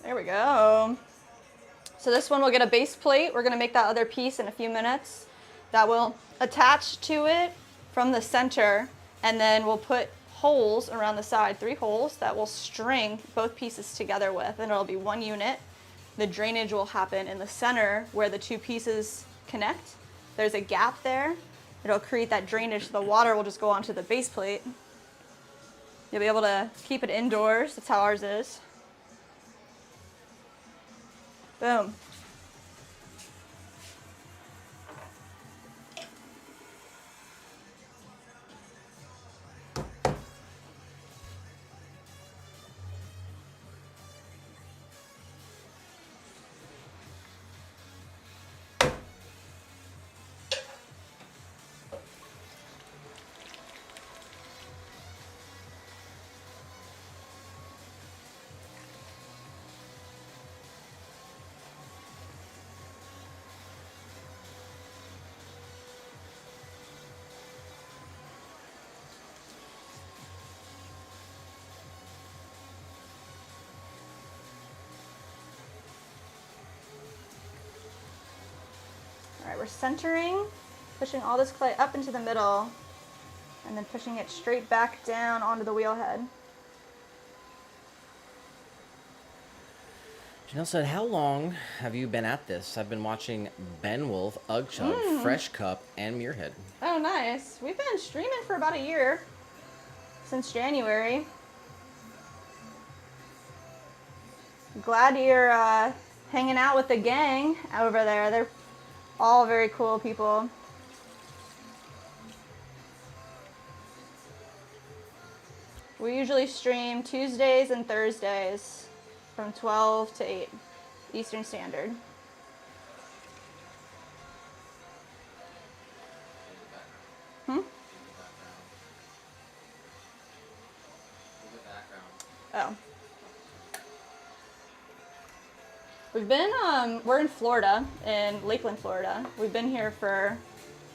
There we go. So this one will get a base plate. We're gonna make that other piece in a few minutes. That will attach to it from the center, and then we'll put holes around the side, 3 holes that will string both pieces together with, and it'll be one unit. The drainage will happen in the center where the 2 pieces connect. There's a gap there. It'll create that drainage, so the water will just go onto the base plate. You'll be able to keep it indoors. That's how ours is. Boom. right, we're centering, pushing all this clay up into the middle, and then pushing it straight back down onto the wheel head. Janelle said, how long have you been at this? I've been watching Ben Wolf, Ugg Chug, Fresh Cup, and Muirhead. Oh, nice. We've been streaming for about a year, since January. Glad you're hanging out with the gang over there. They're all very cool people. We usually stream Tuesdays and Thursdays from 12 to 8 Eastern Standard. Oh. We've been, we're in Florida, in Lakeland, Florida. We've been here for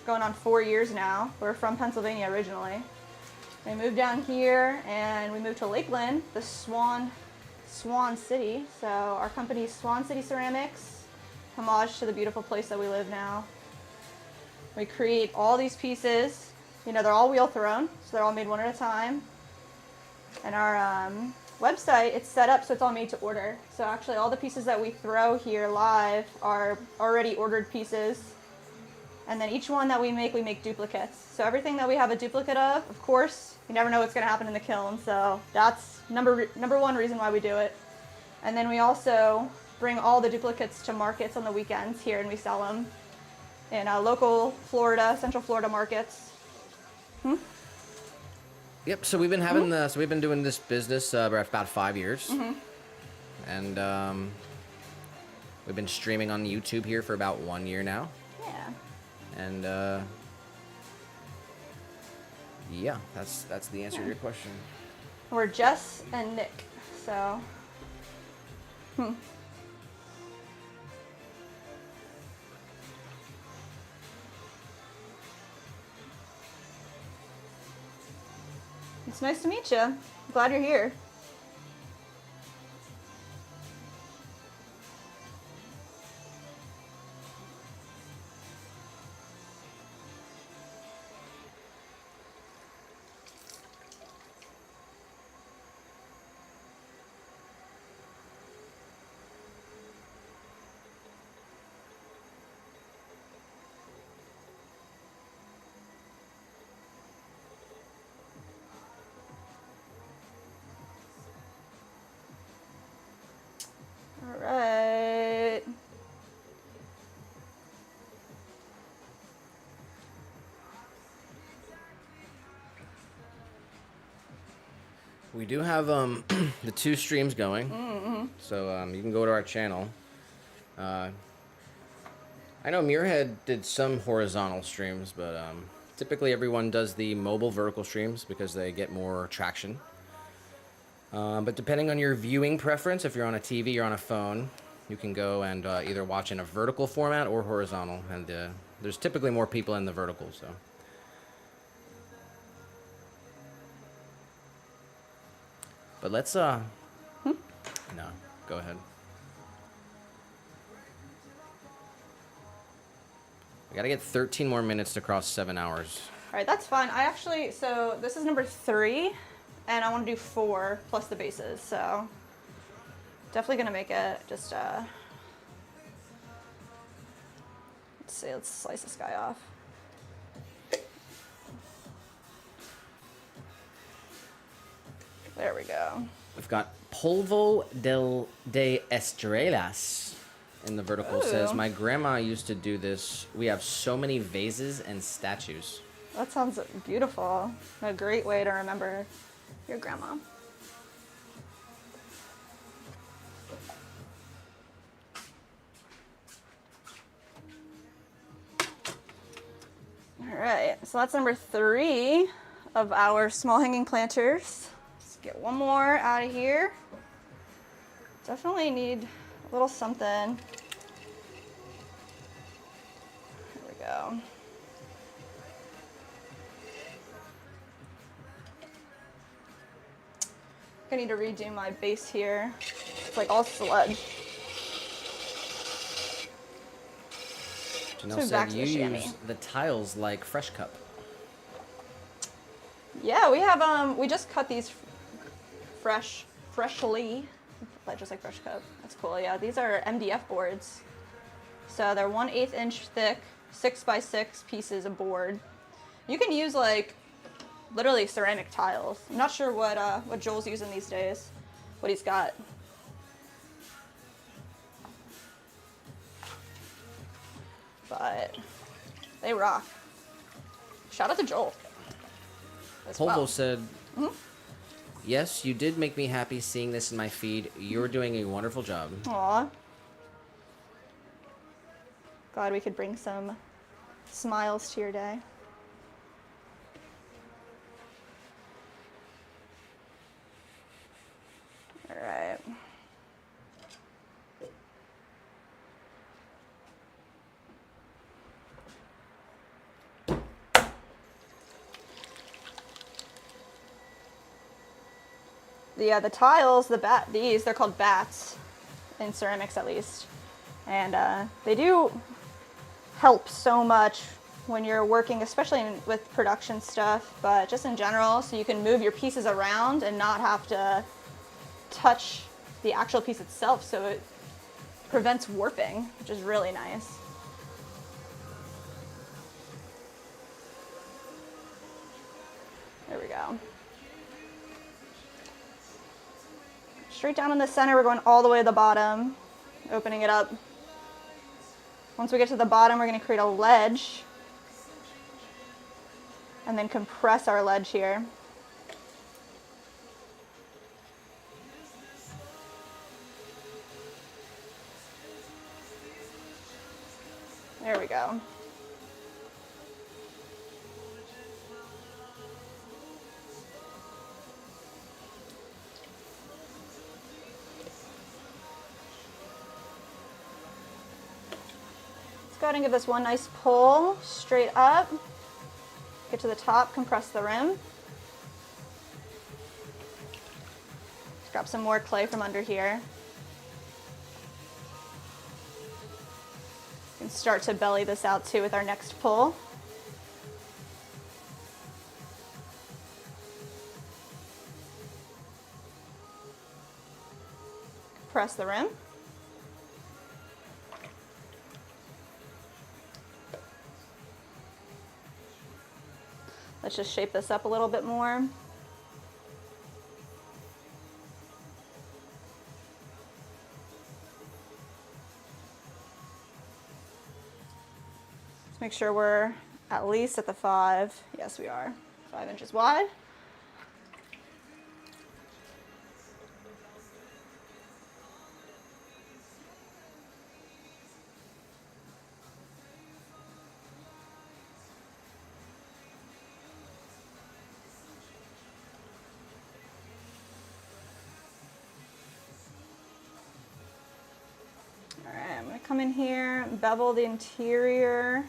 going on 4 years now. We're from Pennsylvania originally. We moved down here and we moved to Lakeland, the Swan City. So our company is Swan City Ceramics, homage to the beautiful place that we live now. We create all these pieces. You know, they're all wheel thrown, so they're all made one at a time. And our website, it's set up so it's all made to order. So actually all the pieces that we throw here live are already ordered pieces. And then each one that we make duplicates. So everything that we have a duplicate of course, you never know what's going to happen in the kiln. So that's number one reason why we do it. And then we also bring all the duplicates to markets on the weekends here, and we sell them in local Florida, Central Florida markets. Yep. So we've been having we've been doing this business for about 5 years, and we've been streaming on YouTube here for about 1 year now. Yeah. And yeah, that's the answer to your question. We're Jess and Nick, so. It's nice to meet you. Glad you're here. All right. We do have the 2 streams going, so you can go to our channel. I know Muirhead did some horizontal streams, but typically everyone does the mobile vertical streams because they get more traction. But depending on your viewing preference, if you're on a TV or on a phone, you can go and either watch in a vertical format or horizontal, and there's typically more people in the vertical, so. But let's, no, go ahead. We gotta get 13 more minutes to cross 7 hours. All right, that's fine. So this is number 3, and I want to do 4 plus the bases, so definitely gonna make it just, let's see, let's slice this guy off. There we go. We've got Polvo de Estrellas in the vertical. Ooh. Says, my grandma used to do this. We have so many vases and statues. That sounds beautiful. A great way to remember your grandma. All right, so that's number 3 of our small hanging planters. Let's get one more out of here. Definitely need a little something. There we go. I need to redo my base here. It's like all sludge. Janelle So back said to the you chamois. use the tiles like Fresh Cup. Yeah, we have we just cut these freshly, like just like Fresh Cup. That's cool. Yeah, these are MDF boards. So they're 1/8 inch thick, 6x6 pieces of board. You can use like literally ceramic tiles. I'm not sure what Joel's using these days. What he's got. But they rock. Shout out to Joel. As Polvo well. said, yes, you did make me happy seeing this in my feed. You're doing a wonderful job. Aw. Glad we could bring some smiles to your day. All right. The tiles, these, they're called bats, in ceramics at least. And they do help so much when you're working, especially with production stuff, but just in general, so you can move your pieces around and not have to touch the actual piece itself, so it prevents warping, which is really nice. There we go. Straight down in the center, we're going all the way to the bottom, opening it up. Once we get to the bottom, we're going to create a ledge and then compress our ledge here. There we go. Go ahead and give this one nice pull straight up. Get to the top, compress the rim. Let's grab some more clay from under here. We can start to belly this out too with our next pull. Press the rim. Let's just shape this up a little bit more. Just make sure we're at least at the 5. Yes, we are. 5 inches wide. I'm going to come in here, bevel the interior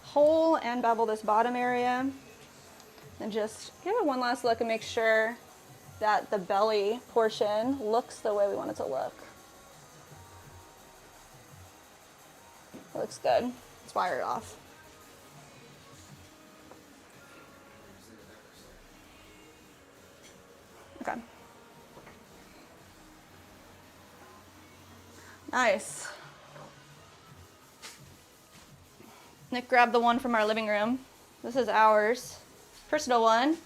hole and bevel this bottom area. And just give it one last look and make sure that the belly portion looks the way we want it to look. It looks good. Let's wire it off. Okay. Nice. Nick grabbed the one from our living room. This is ours. Personal one.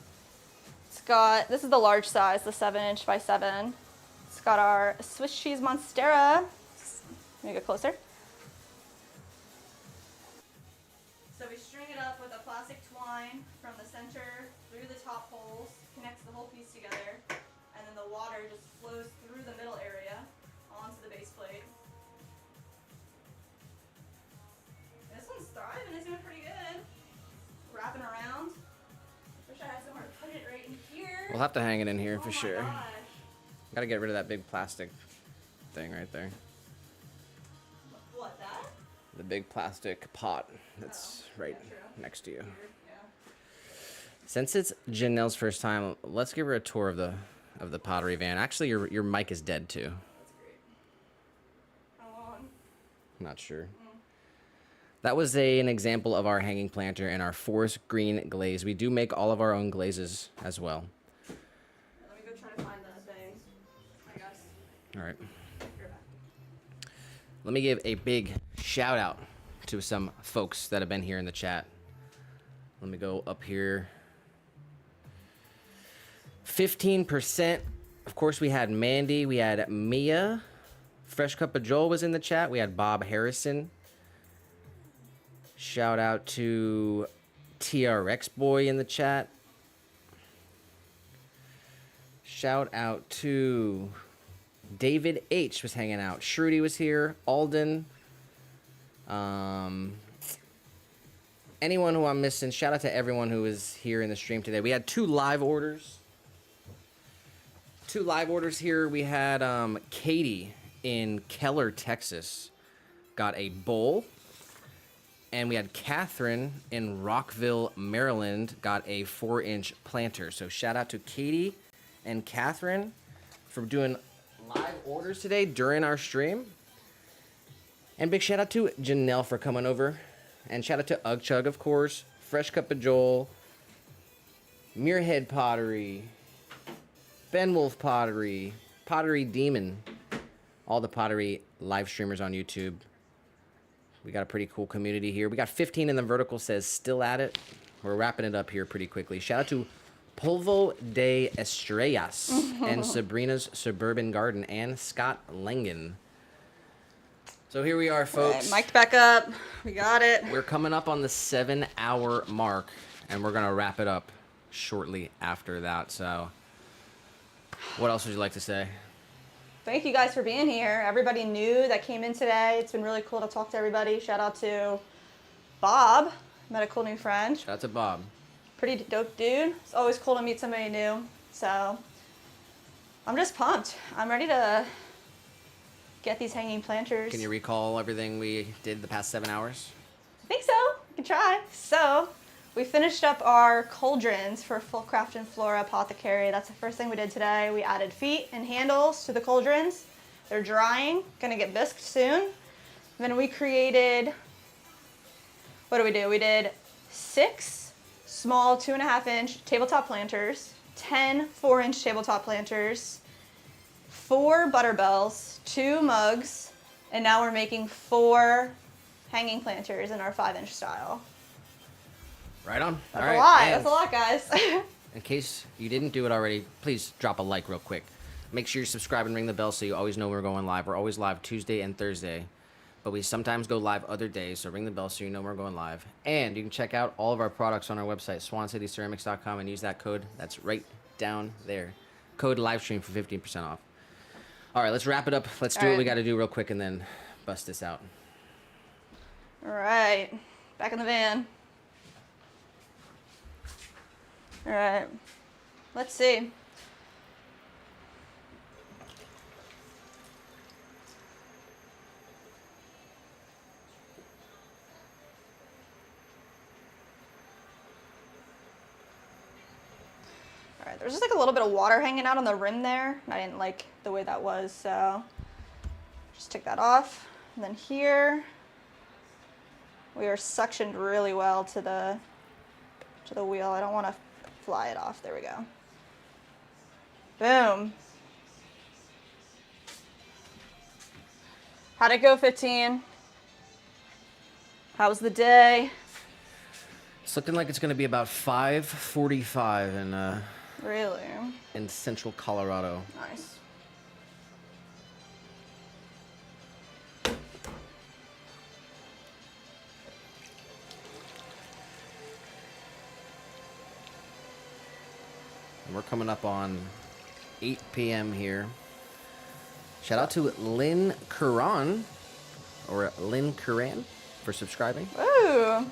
This is the large size, the 7" by 7. It's got our Swiss cheese monstera. Let me get closer. So we string it up with a plastic twine from the center through the top holes, connects the whole piece together, and then the water just flows through the middle area onto the base plate. This one's thriving, it's doing pretty good. Wrapping around. Wish I had somewhere to put it right in here. We'll have to hang it in here for sure. Gosh. Gotta get rid of that big plastic thing right there. What, that? The big plastic pot that's right true. next to you. Yeah. Since it's Janelle's first time, let's give her a tour of the pottery van. Actually, your mic is dead too. That's great. How long? Not sure. That was an example of our hanging planter and our forest green glaze. We do make all of our own glazes as well. Let me go try to find the things, I guess. All right. Let me give a big shout out to some folks that have been here in the chat. Let me go up here. 15%. Of course, we had Mandy. We had Mia. Fresh Cup of Joel was in the chat. We had Bob Harrison. Shout out to TRX Boy in the chat. Shout out to David H was hanging out. Shruti was here. Alden. Anyone who I'm missing, shout out to everyone who was here in the stream today. We had 2 live orders. 2 live orders here. We had Katie in Keller, Texas, got a bowl. And we had Catherine in Rockville, Maryland, got a 4-inch planter. So shout out to Katie and Catherine for doing live orders today during our stream. And big shout out to Janelle for coming over. And shout out to Ugg Chug, of course. Fresh Cup of Joel. Muirhead Pottery. Ben Wolf Pottery. Pottery Demon. All the pottery live streamers on YouTube. We got a pretty cool community here. We got 15 in the vertical, says still at it. We're wrapping it up here pretty quickly. Shout out to Polvo de Estrellas and Sabrina's Suburban Garden and Scott Langen. So here we are, folks. Right, mic'd back up. We got it. We're coming up on the 7-hour mark, and we're going to wrap it up shortly after that. So what else would you like to say? Thank you guys for being here. Everybody new that came in today. It's been really cool to talk to everybody. Shout out to Bob. Met a cool new friend. Shout out to Bob. Pretty dope dude. It's always cool to meet somebody new. So I'm just pumped. I'm ready to get these hanging planters. Can you recall everything we did the past 7 hours? I think so. We can try. So we finished up our cauldrons for Full Craft and Flora Apothecary. That's the first thing we did today. We added feet and handles to the cauldrons. They're drying, gonna get bisqued soon. Then we created, what did we do? We did 6 small 2.5-inch tabletop planters, 10 4-inch tabletop planters, 4 butter bells, 2 mugs, and now we're making 4 hanging planters in our 5-inch style. Right on. That's All a right. lot. And That's a lot, guys. in case you didn't do it already, please drop a like real quick. Make sure you subscribe and ring the bell so you always know we're going live. We're always live Tuesday and Thursday, but we sometimes go live other days, so ring the bell so you know we're going live. And you can check out all of our products on our website, swancityceramics.com, and use that code that's right down there. Code livestream for 15% off. All right, let's wrap it up. Let's do what we got to do real quick and then bust this out. All right, back in the van. All right, let's see. All right, there's just like a little bit of water hanging out on the rim there. I didn't like the way that was, so just take that off. And then here, we are suctioned really well to the wheel. I don't want to fly it off. There we go. Boom. How'd it go, 15? How was the day? It's looking like it's going to be about 5:45 Really? in central Colorado. Nice. And we're coming up on 8 p.m. here. Shout out to Lynn Curran, or Lynn Curran, for subscribing. Ooh.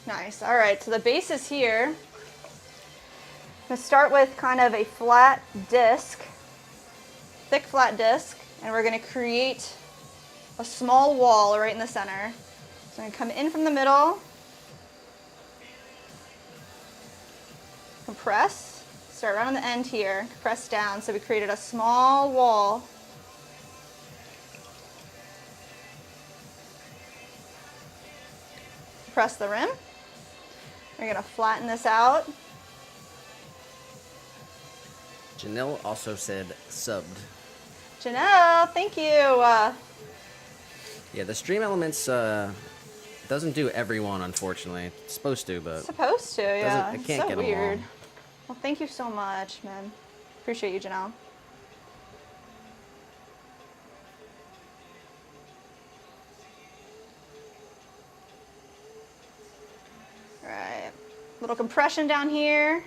Nice. All right, so the base is here. I'm going to start with kind of a flat disc, thick flat disc, and we're going to create a small wall right in the center. So I'm going to come in from the middle, compress, start right on the end here, press down. So we created a small wall. Press the rim. We're gonna flatten this out. Janelle also said subbed. Janelle, thank you. Yeah, the stream elements doesn't do everyone, unfortunately. It's supposed to, but Supposed to, yeah. I can't So get them weird. all. Well, thank you so much, man. Appreciate you, Janelle. All right, little compression down here.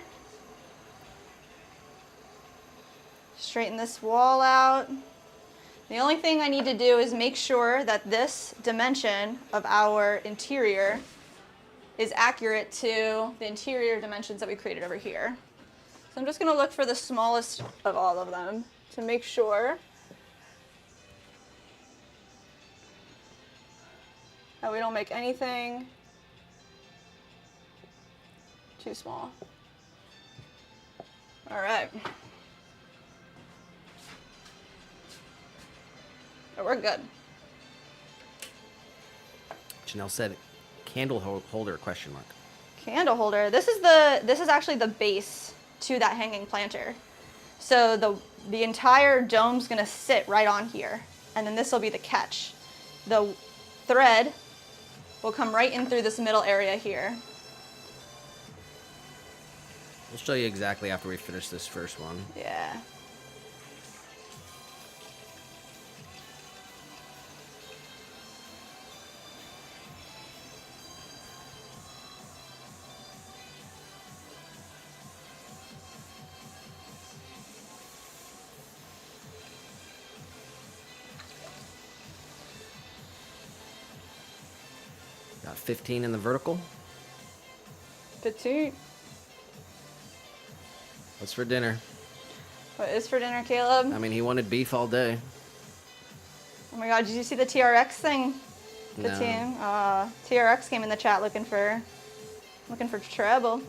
Straighten this wall out. The only thing I need to do is make sure that this dimension of our interior is accurate to the interior dimensions that we created over here. So I'm just going to look for the smallest of all of them to make sure that we don't make anything too small. All right. Oh, we're good. Janelle said candle holder question mark. Candle holder. This is actually the base to that hanging planter. So the entire dome's gonna sit right on here, and then this will be the catch. The thread will come right in through this middle area here. We'll show you exactly after we finish this first one. Yeah. Got 15 in the vertical. Petite. What's for dinner? What is for dinner, Caleb? I mean, he wanted beef all day. Oh my God, did you see the TRX thing? The No. team. TRX came in the chat looking for trouble.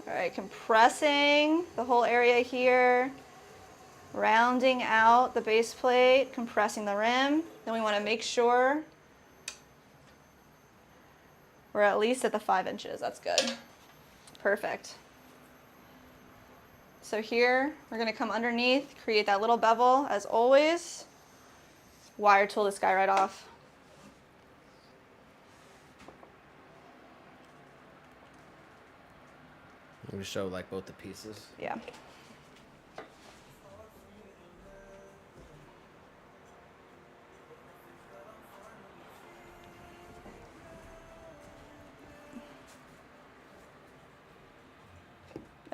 All right, compressing the whole area here, rounding out the base plate, compressing the rim. Then we want to make sure we're at least at the 5 inches. That's good. Perfect. So here, we're going to come underneath, create that little bevel as always. Wire tool this guy right off. I'm gonna show like both the pieces. Yeah.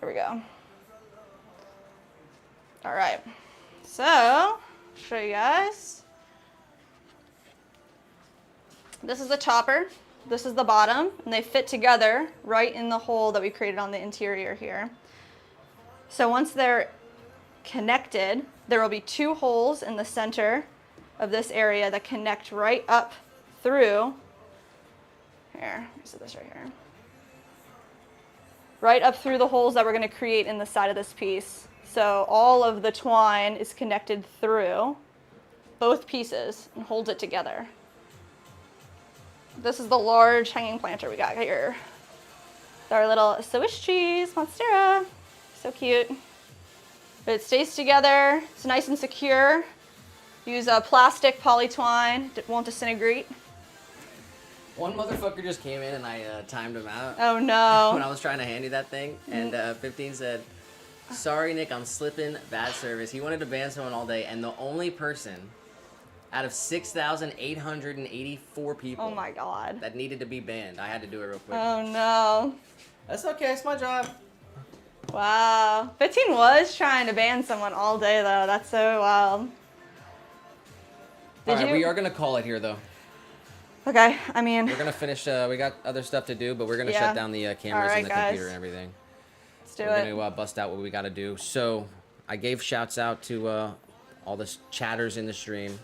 There we go. All right. So, show you guys. This is the topper. This is the bottom, and they fit together right in the hole that we created on the interior here. So once they're connected, there will be 2 holes in the center of this area that connect right up through. Here, let me set this right here. Right up through the holes that we're going to create in the side of this piece. So all of the twine is connected through both pieces and holds it together. This is the large hanging planter we got here. Our little Swiss cheese monstera. So cute. But it stays together. It's nice and secure. Use a plastic poly twine. It won't disintegrate. One motherfucker just came in and I timed him out. Oh no. When I was trying to hand you that thing, and 15 said, "Sorry, Nick, I'm slipping. Bad service." He wanted to ban someone all day, and the only person out of 6,884 people Oh my God. that needed to be banned, I had to do it real quick. Oh no. That's okay. It's my job. Wow. 15 was trying to ban someone all day though. That's so wild. All right, we are gonna call it here though. Okay, I mean. We're gonna finish. We got other stuff to do, but we're gonna Yeah. shut down the cameras All right, and the guys. computer and everything. Let's do We're it. gonna bust out what we gotta do. So, I gave shouts out to all the chatters in the stream.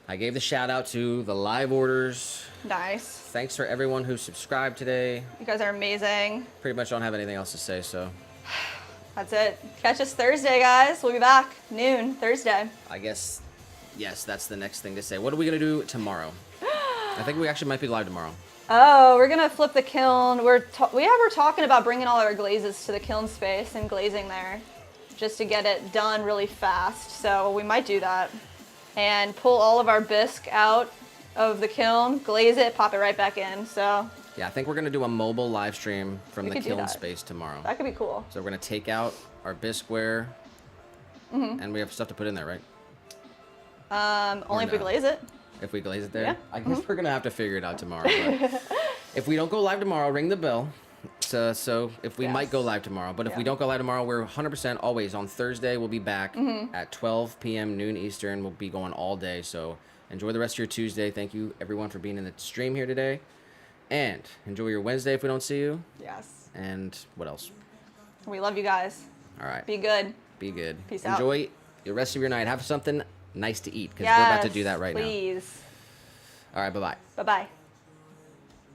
I gave the shout out to the live orders. Nice. Thanks for everyone who subscribed today. You guys are amazing. Pretty much don't have anything else to say, so. That's it. Catch us Thursday, guys. We'll be back noon Thursday. I guess, yes, that's the next thing to say. What are we going to do tomorrow? I think we actually might be live tomorrow. Oh, we're gonna flip the kiln. We're talking about bringing all our glazes to the kiln space and glazing there, just to get it done really fast. So we might do that, and pull all of our bisque out of the kiln, glaze it, pop it right back in. So Yeah, I think we're going to do a mobile live stream from We the could do kiln that. space tomorrow. that could be cool. So we're going to take out our bisqueware, and we have stuff to put in there, right? Only if we no. glaze it. If we glaze it there? Yeah. I guess we're going to have to figure it out tomorrow. But if we don't go live tomorrow, ring the bell. So if we might go live tomorrow, but if we Yeah. don't go live tomorrow, we're 100% always on Thursday. We'll be back at 12 p.m. noon Eastern. We'll be going all day. So enjoy the rest of your Tuesday. Thank you everyone for being in the stream here today, and enjoy your Wednesday if we don't see you. Yes. And what else? We love you guys. All right. Be good. Be good. Peace out. Enjoy the rest of your night. Have something nice to eat because we're about to do that right now. Please. All right. Bye bye. Bye bye.